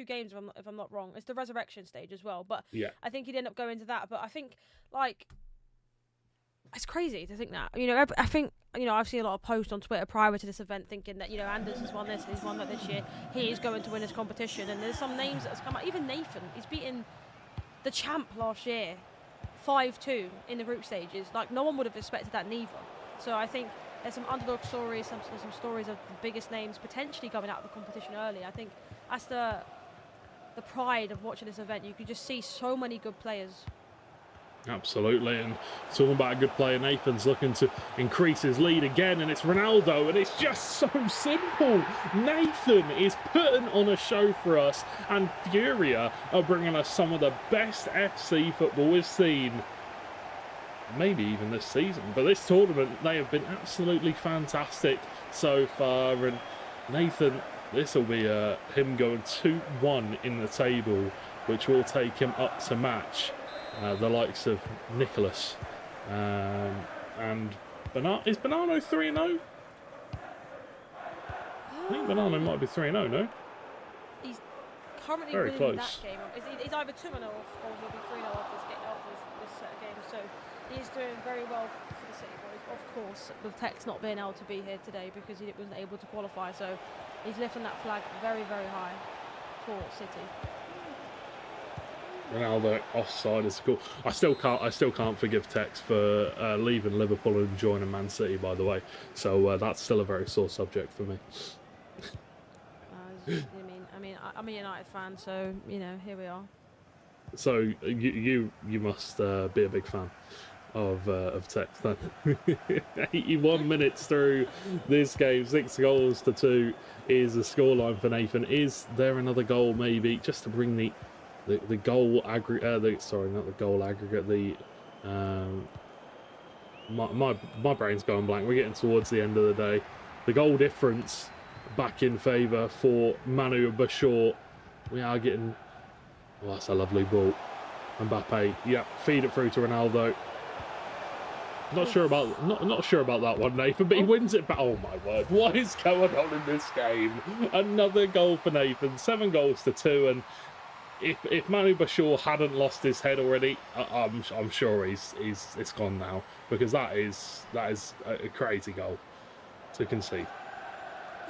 games if I'm not wrong. It's the resurrection stage as well, but yeah. I think he'd end up going to that. But I think, like, it's crazy to think that. You know, I think, you know, I've seen a lot of posts on Twitter prior to this event thinking that, you know, Anders has won this, he's won that this year, he is going to win this competition. And there's some names that has come out. Even Nathan, he's beaten the champ last year 5-2 in the group stages. Like, no one would have expected that neither. So I think there's some underdog stories, some stories of the biggest names potentially coming out of the competition early. I think that's the pride of watching this event. You can just see so many good players. Absolutely, and talking about a good player, Nathan's looking to increase his lead again, and it's Ronaldo, and it's just so simple. Nathan is putting on a show for us, and Furia are bringing us some of the best FC football we've seen, maybe even this season. But this tournament, they have been absolutely fantastic so far, and Nathan, this will be him going 2-1 in the table, which will take him up to match the likes of Nicholas and is Bonanno 3-0? I think Bonanno might be 3-0, no? He's currently very winning close. that game. He's either 2-0 or he'll be 3-0 off this set of games. So he's doing very well for the City boys. Of course, with Tex not being able to be here today because he wasn't able to qualify. So he's lifting that flag very, very high for City. Ronaldo offside is cool. I still can't forgive Tex for leaving Liverpool and joining Man City, by the way. So that's still a very sore subject for me. I'm a United fan, so you know, here we are. So you must be a big fan of Tex then. 81 minutes through this game, 6-2 is the scoreline for Nathan. Is there another goal maybe just to bring the goal aggregate? Sorry, not the goal aggregate. My brain's going blank. We're getting towards the end of the day. The goal difference back in favour for Manu and Bashort. We are getting. Oh, that's a lovely ball. Mbappe, yeah, feed it through to Ronaldo. Not sure about that one, Nathan, but he wins it back. Oh my word, what is going on in this game? Another goal for Nathan, 7-2, and if Manu Bashir hadn't lost his head already, I'm sure it's gone now, because that is a crazy goal to concede.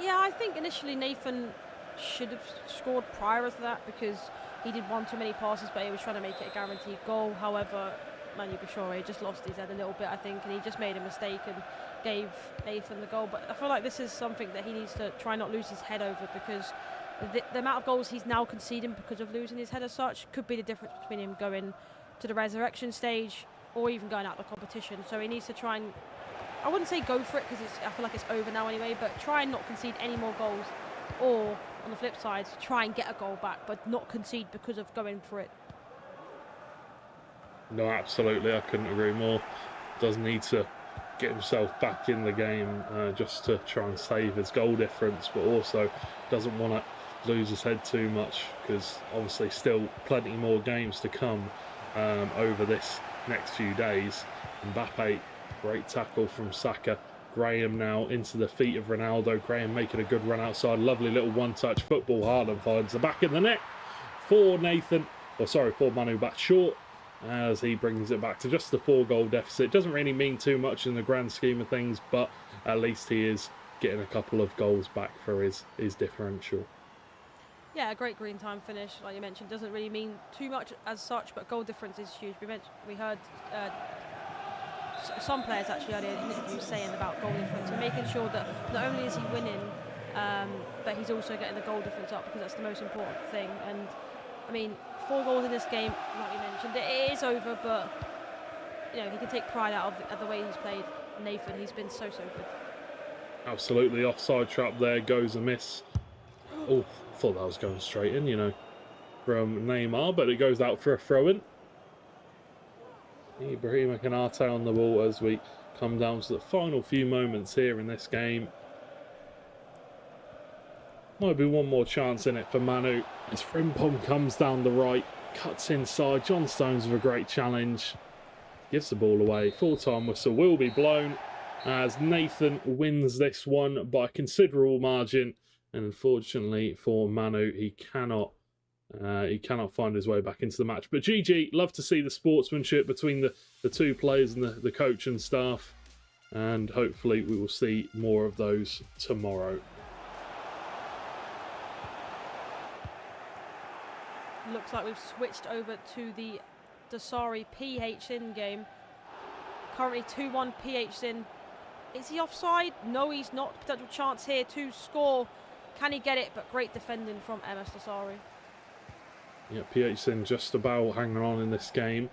Yeah, I think initially Nathan should have scored prior to that because he did one too many passes, but he was trying to make it a guaranteed goal. However, Manu Bashir just lost his head a little bit, I think, and he just made a mistake and gave Nathan the goal. But I feel like this is something that he needs to try not lose his head over, because the amount of goals he's now conceding because of losing his head as such could be the difference between him going to the resurrection stage or even going out of the competition. So he needs to try and, I wouldn't say go for it because I feel like it's over now anyway, but try and not concede any more goals, or on the flip side, try and get a goal back but not concede because of going for it. No, absolutely, I couldn't agree more. Does need to get himself back in the game just to try and save his goal difference, but also doesn't want to lose his head too much, because obviously still plenty more games to come over this next few days. Mbappe, great tackle from Saka. Graham now into the feet of Ronaldo. Graham making a good run outside. Lovely little one-touch football. Haaland finds the back of the net for for Manu Bashir, as he brings it back to just the 4-goal deficit. Doesn't really mean too much in the grand scheme of things, but at least he is getting a couple of goals back for his differential. Yeah, a great green time finish, like you mentioned. Doesn't really mean too much as such, but goal difference is huge. We heard some players actually earlier in the interview saying about goal difference and making sure that not only is he winning, but he's also getting the goal difference up, because that's the most important thing. And I mean, 4 goals in this game, like you mentioned, it is over, but you know, he can take pride out of the way he's played. Nathan, he's been so good. Absolutely, offside trap there, goes a miss. Oh, thought that was going straight in, you know, from Neymar, but it goes out for a throw-in. Ibrahima Konate on the ball as we come down to the final few moments here in this game. Might be one more chance in it for Manu as Frimpong comes down the right, cuts inside. John Stones with a great challenge, gives the ball away. Full-time whistle will be blown as Nathan wins this one by a considerable margin, and unfortunately for Manu, he cannot find his way back into the match. But GG, love to see the sportsmanship between the two players and the coach and staff, and hopefully we will see more of those tomorrow. Looks like we've switched over to the Dasari PHN game. Currently 2-1 PHN. Is he offside? No, he's not. Potential chance here to score. Can he get it? But great defending from MS Dasari. Yeah, PHN just about hanging on in this game.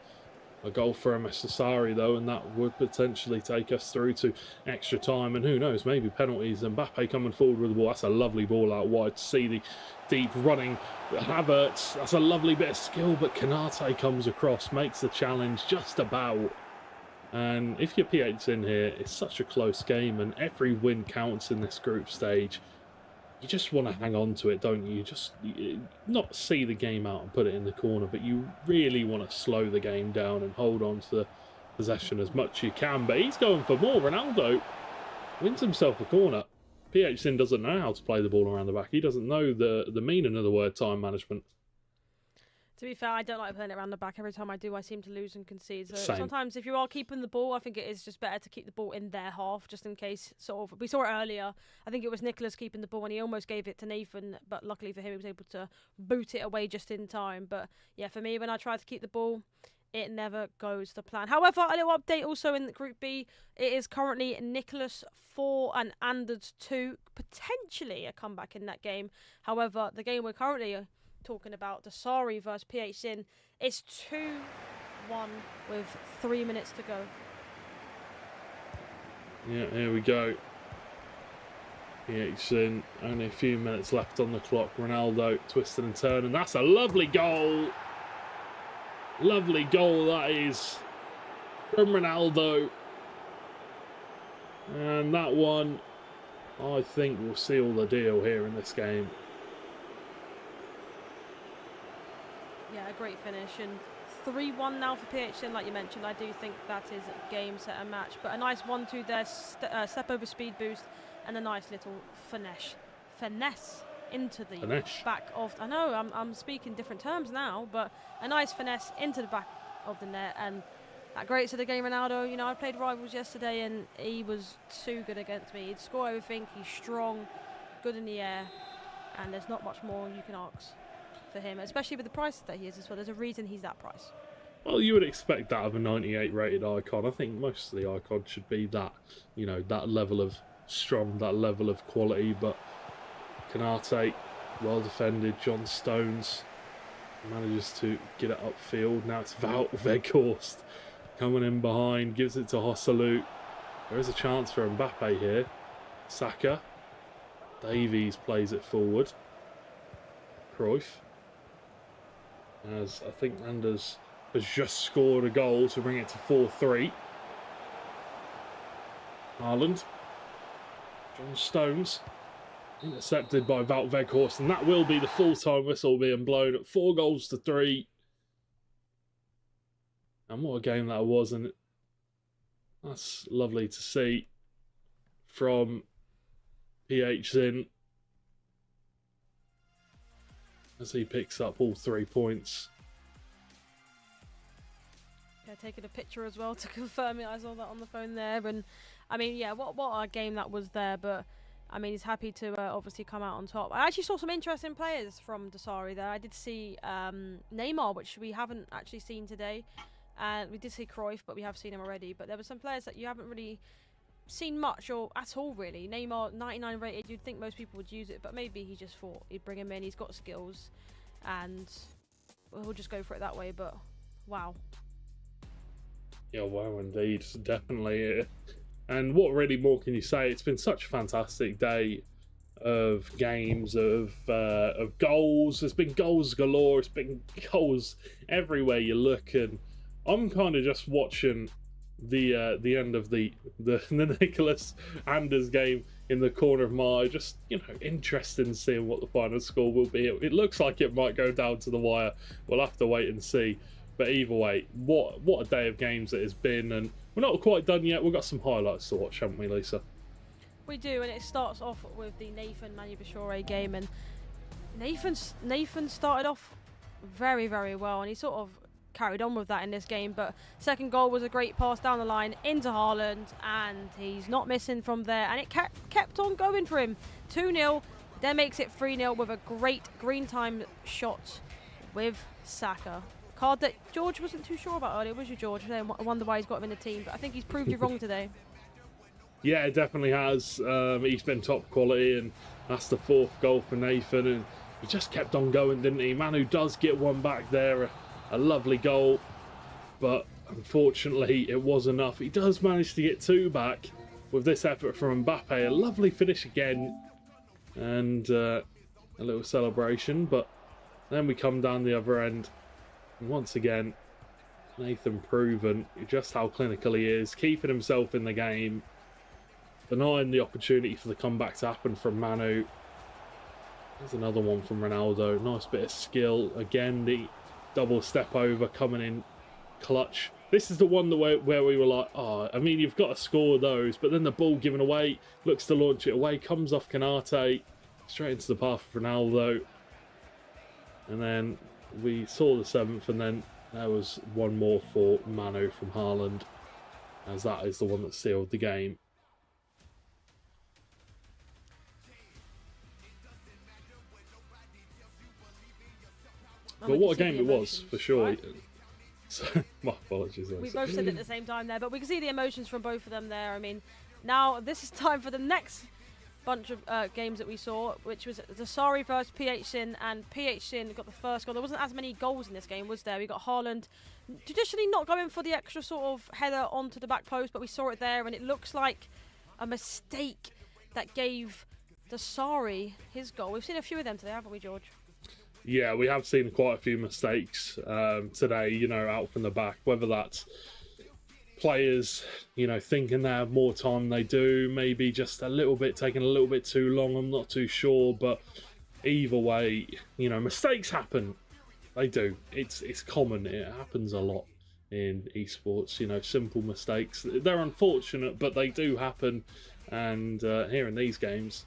A goal for MS Dasari though, and that would potentially take us through to extra time, and who knows, maybe penalties. Mbappe coming forward with the ball. That's a lovely ball out wide to see the deep running Havertz. That's a lovely bit of skill, but Konate comes across, makes the challenge just about. And if you're PHN here, it's such a close game, and every win counts in this group stage. You just want to hang on to it, don't you? Just not see the game out and put it in the corner, but you really want to slow the game down and hold on to the possession as much as you can. But he's going for more. Ronaldo wins himself a corner. PHN doesn't know how to play the ball around the back. He doesn't know the meaning of the word time management. To be fair, I don't like playing it around the back. Every time I do, I seem to lose and concede. So Same. sometimes if you are keeping the ball, I think it is just better to keep the ball in their half, just in case. Sort of, we saw it earlier. I think it was Nicholas keeping the ball, and he almost gave it to Nathan, but luckily for him, he was able to boot it away just in time. But yeah, for me, when I try to keep the ball, it never goes to plan. However, a little update also in Group B. It is currently Nicholas 4 and Anders 2. Potentially a comeback in that game. However, the game we're currently talking about, Dasari versus PHN, is 2-1 with 3 minutes to go. Yeah, here we go. PHN, only a few minutes left on the clock. Ronaldo twisting and turning. That's a lovely goal. Lovely goal that is from Ronaldo. And that one, I think, will seal the deal here in this game. Yeah, a great finish, and 3-1 now for PHN. Like you mentioned, I do think that is game, set and match. But a nice 1-2 there, step over speed boost, and a nice little finesse into the back of. I know I'm speaking different terms now, but a nice finesse into the back of the net, and that great to the game. Ronaldo, you know, I played rivals yesterday, and he was too good against me. He'd score everything. He's strong, good in the air, and there's not much more you can ask for him, especially with the price that he is as well. There's a reason he's that price. Well, you would expect that of a 98 rated icon. I think most of the icons should be that, you know, that level of strong, that level of quality. But Konate, well defended. John Stones manages to get it upfield. Now it's Wout Weghorst coming in behind, gives it to Hosselu. There is a chance for Mbappe here. Saka. Davies plays it forward. Cruyff. As I think Anders has just scored a goal to bring it to 4-3. Haaland. John Stones. Intercepted by Wout Weghorst, and that will be the full-time whistle being blown at 4-3. And what a game that was, and that's lovely to see from PHN as he picks up all 3 points. Yeah, taking a picture as well to confirm it. I saw that on the phone there, and I mean, yeah, what a game that was there. But I mean, he's happy to obviously come out on top. I actually saw some interesting players from Dasari there. I did see Neymar, which we haven't actually seen today. And we did see Cruyff, but we have seen him already. But there were some players that you haven't really seen much or at all, really. Neymar, 99 rated. You'd think most people would use it, but maybe he just thought he'd bring him in. He's got skills, and we'll just go for it that way. But wow. Yeah, wow, indeed. Definitely. And what really more can you say? It's been such a fantastic day of games, of goals. There's been goals galore. It's been goals everywhere you look. And I'm kind of just watching the end of the Nicholas Anders game in the corner of my eye. Just, you know, interested in seeing what the final score will be. It looks like it might go down to the wire. We'll have to wait and see. But either way, what a day of games it has been, and we're not quite done yet. We've got some highlights to watch, haven't we, Lisa? We do, and it starts off with the Nathan Manubishore game, and Nathan started off very, very well, and he sort of carried on with that in this game. But second goal was a great pass down the line into Haaland, and he's not missing from there, and it kept on going for him. 2-0, then makes it 3-0 with a great green time shot with Saka. Card that George wasn't too sure about earlier, was you, George? I wonder why he's got him in the team, but I think he's proved you wrong today. Yeah, it definitely has. He's been top quality, and that's the 4th goal for Nathan, and he just kept on going, didn't he? Manu does get one back there, a lovely goal, but unfortunately it was enough. He does manage to get 2 back with this effort from Mbappe. A lovely finish again, and a little celebration, but then we come down the other end, and once again, Nathan proven just how clinical he is, keeping himself in the game, denying the opportunity for the comeback to happen from Manu. There's another one from Ronaldo. Nice bit of skill. Again, the double step over coming in clutch. This is the one where we were like, oh, I mean, you've got to score those, but then the ball given away, looks to launch it away, comes off Canate, straight into the path of Ronaldo. And then we saw the 7th, and then there was one more for Manu from Haaland, as that is the one that sealed the game. But what a game it was, for sure. Right? So, my apologies. We both said it at the same time there, but we can see the emotions from both of them there. I mean, now this is time for the next bunch of games that we saw, which was Dasari versus PH Sin, and PH Sin got the first goal. There wasn't as many goals in this game, was there? We got Haaland traditionally not going for the extra sort of header onto the back post, but we saw it there, and it looks like a mistake that gave Dasari his goal. We've seen a few of them today, haven't we, George? Yeah, we have seen quite a few mistakes today, you know, out from the back, whether that's players, you know, thinking they have more time than they do, maybe just a little bit, taking a little bit too long, I'm not too sure, but either way, you know, mistakes happen. They do. It's common. It happens a lot in esports, you know, simple mistakes. They're unfortunate, but they do happen, and here in these games,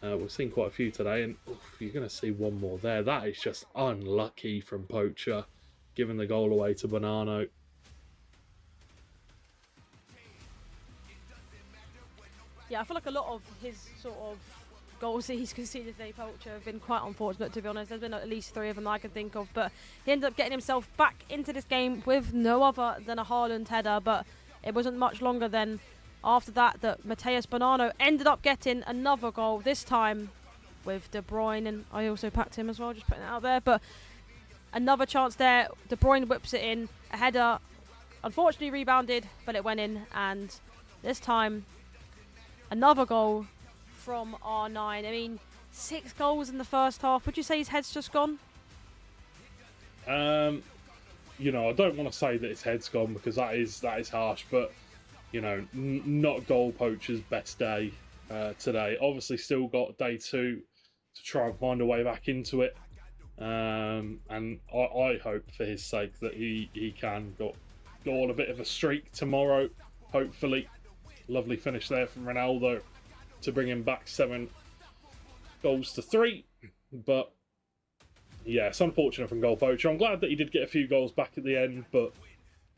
we've seen quite a few today, and you're going to see one more there. That is just unlucky from Poacher, giving the goal away to Bonanno. Yeah, I feel like a lot of his sort of goals that he's conceded today, Poacher, have been quite unfortunate, to be honest. There's been at least 3 of them I can think of, but he ended up getting himself back into this game with no other than a Haaland header, but it wasn't much longer then after that Mateus Bonanno ended up getting another goal, this time with De Bruyne, and I also packed him as well, just putting it out there. But another chance there, De Bruyne whips it in, a header, unfortunately rebounded, but it went in, and this time another goal from R9. I mean, 6 goals in the first half. Would you say his head's just gone? You know, I don't want to say that his head's gone, because that is harsh, but you know, not goal Poacher's best day today. Obviously still got day 2 to try and find a way back into it, and I hope for his sake that he can go on a bit of a streak tomorrow, hopefully. Lovely finish there from Ronaldo to bring him back 7 goals to 3, but yeah, it's unfortunate from goal Poacher. I'm glad that he did get a few goals back at the end, but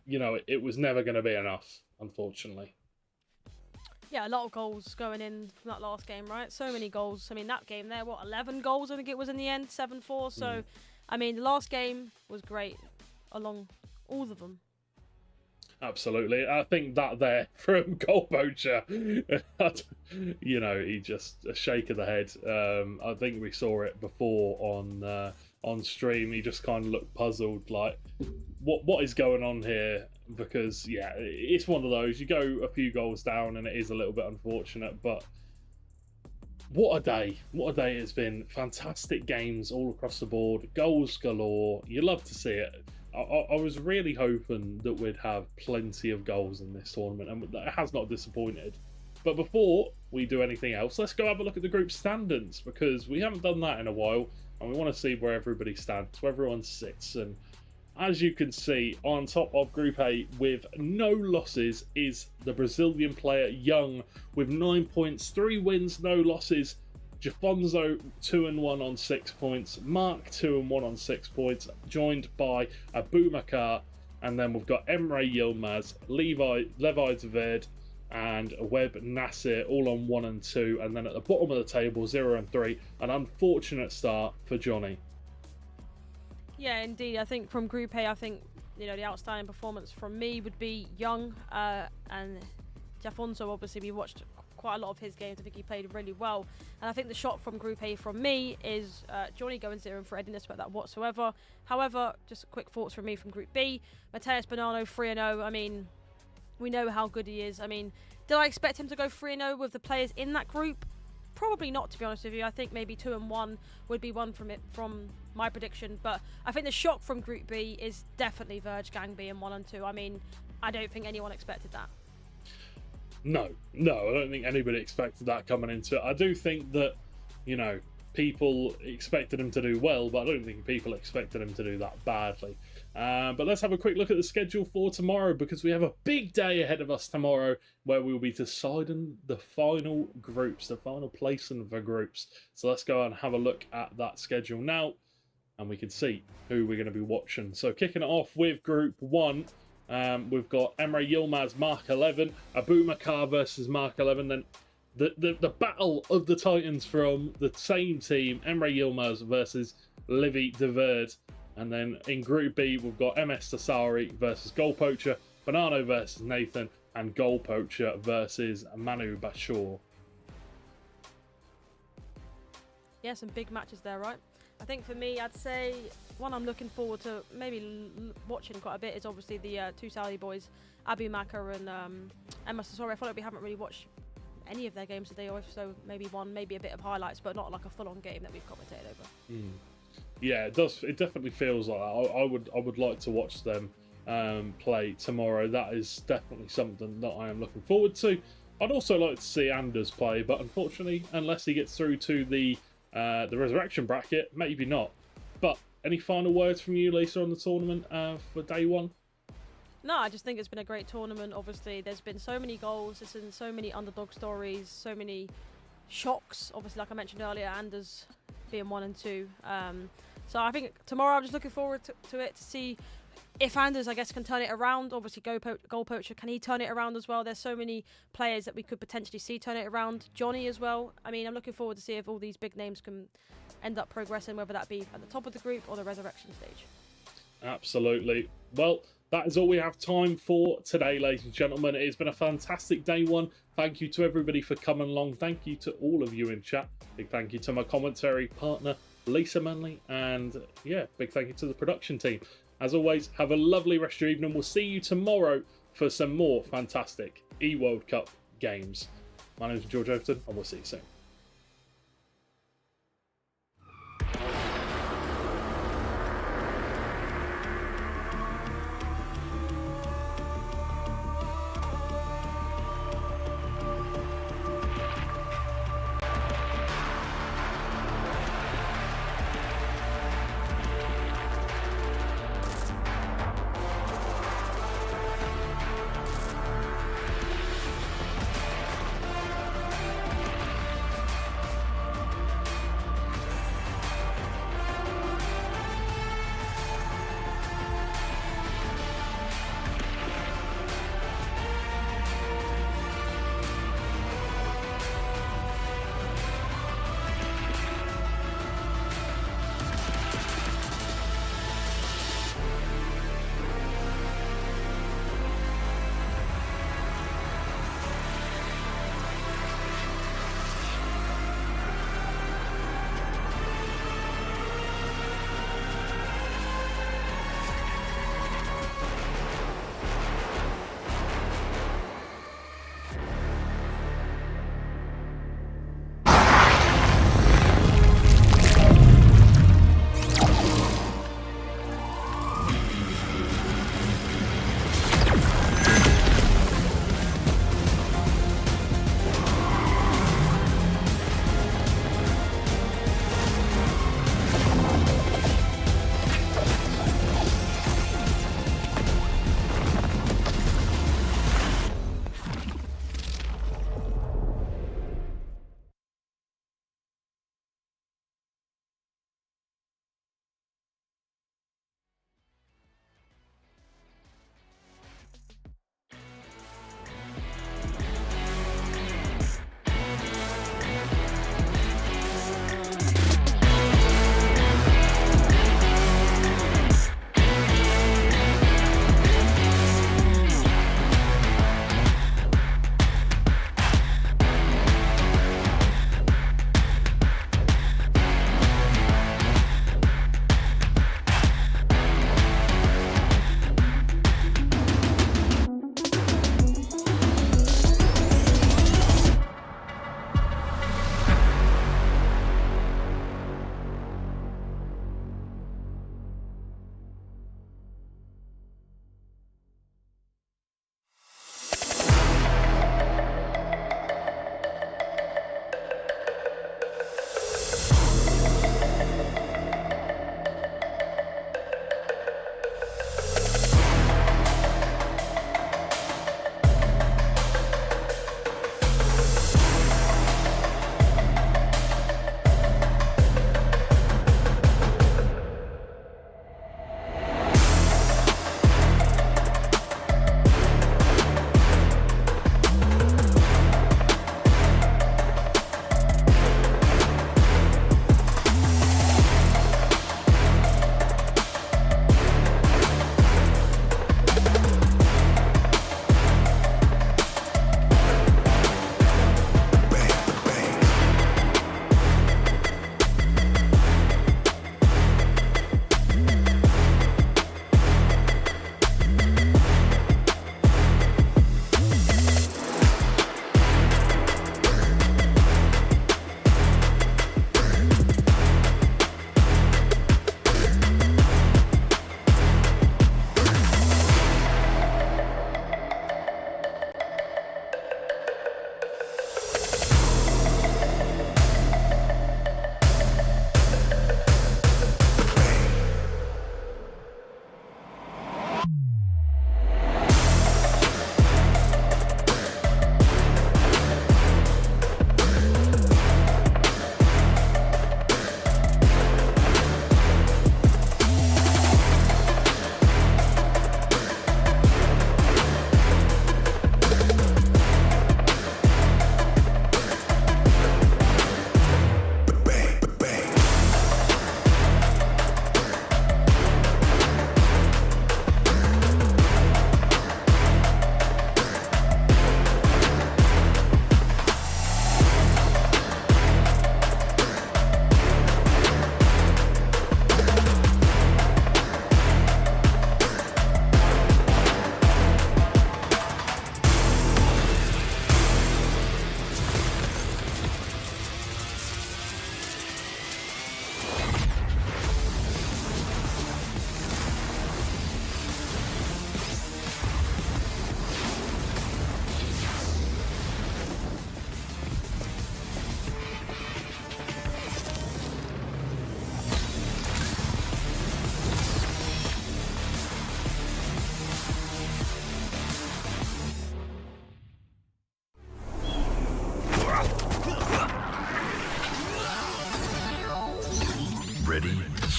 you know, it was never going to be enough, unfortunately. Yeah, a lot of goals going in from that last game, right? So many goals. I mean, that game there, 11 goals I think it was in the end, 7-4. So, I mean, the last game was great along all of them. Absolutely. I think that there from goal Poacher, you know, he just a shake of the head. I think we saw it before on stream. He just kind of looked puzzled, like, what is going on here? Because yeah, it's one of those, you go a few goals down and it is a little bit unfortunate, but what a day it's been. Fantastic games all across the board, goals galore. You love to see it. I was really hoping that we'd have plenty of goals in this tournament, and it has not disappointed. But before we do anything else, let's go have a look at the group standings, because we haven't done that in a while, and we want to see where everybody stands, where everyone sits. And as you can see, on top of Group A with no losses is the Brazilian player Young with 9 points, 3 wins, no losses. Jafonzo 2-1 on 6 points, Mark 2-1 on 6 points, joined by Abubakar, and then we've got Emre Yilmaz, Levi Zved, and Webb Nasir all on 1 and 2, and then at the bottom of the table 0 and 3. An unfortunate start for Johnny. Yeah, indeed. I think from Group A, I think the outstanding performance from me would be Young and Jafonso. Obviously, we watched quite a lot of his games. I think he played really well, and I think the shock from Group A from me is Johnny going 0 for Eddie, about that whatsoever. However, just quick thoughts from me from Group B. Mateus Bonanno 3-0. I mean, we know how good he is. I mean, did I expect him to go 3-0 with the players in that group? Probably not, to be honest with you. I think maybe 2-1 would be one from my prediction. But I think the shock from Group B is definitely Verge Gang being 1 and 2. I mean, I don't think anyone expected that. No, I don't think anybody expected that coming into it. I do think that, people expected him to do well, but I don't think people expected him to do that badly. But let's have a quick look at the schedule for tomorrow, because we have a big day ahead of us tomorrow where we'll be deciding the final groups, the final placing for groups. So let's go and have a look at that schedule now, and we can see who we're going to be watching. So kicking it off with Group 1, we've got Emre Yilmaz, Mark 11, Abubakar versus Mark 11, then the battle of the Titans from the same team, Emre Yilmaz versus Livy Deverd. And then in Group B, we've got MS Tasari versus Goal Poacher, Bonanno versus Nathan, and Goal Poacher versus Manu Bashor. Yeah, some big matches there, right? I think for me, I'd say one I'm looking forward to maybe watching quite a bit is obviously the two Saudi boys, Abu Maka and MS Tasari. I feel like we haven't really watched any of their games today, so maybe a bit of highlights, but not like a full-on game that we've commentated over. Yeah, it does. It definitely feels like that. I would like to watch them play tomorrow. That is definitely something that I am looking forward to. I'd also like to see Anders play, but unfortunately, unless he gets through to the resurrection bracket, maybe not. But any final words from you, Lisa, on the tournament for day one? No, I just think it's been a great tournament. Obviously, there's been so many goals, there's been so many underdog stories, so many shocks. Obviously, like I mentioned earlier, Anders being 1 and 2. So I think tomorrow I'm just looking forward to it, to see if Anders, I guess, can turn it around. Obviously, Goal Poacher, can he turn it around as well? There's so many players that we could potentially see turn it around. Johnny as well. I mean, I'm looking forward to see if all these big names can end up progressing, whether that be at the top of the group or the resurrection stage. Absolutely. Well, that is all we have time for today, ladies and gentlemen. It's been a fantastic day one. Thank you to everybody for coming along. Thank you to all of you in chat. Big thank you to my commentary partner, Lisa Manley. And yeah, big thank you to the production team. As always, have a lovely rest of your evening. We'll see you tomorrow for some more fantastic E-World Cup games. My name is George Overton, and we'll see you soon.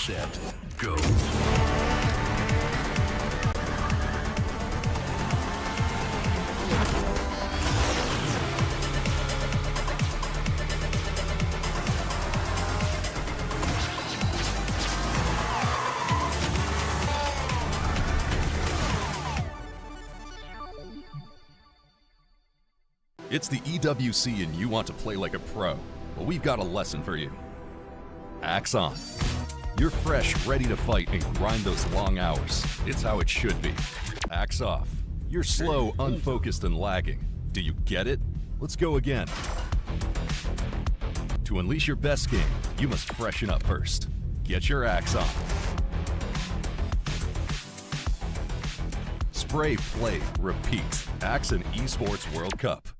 set, go. It's the EWC and you want to play like a pro. Well, we've got a lesson for you. Axe on. You're fresh, ready to fight and grind those long hours. It's how it should be. Axe off. You're slow, unfocused, and lagging. Do you get it? Let's go again. To unleash your best game, you must freshen up first. Get your axe on. Spray, play, repeat. Axe and Esports World Cup.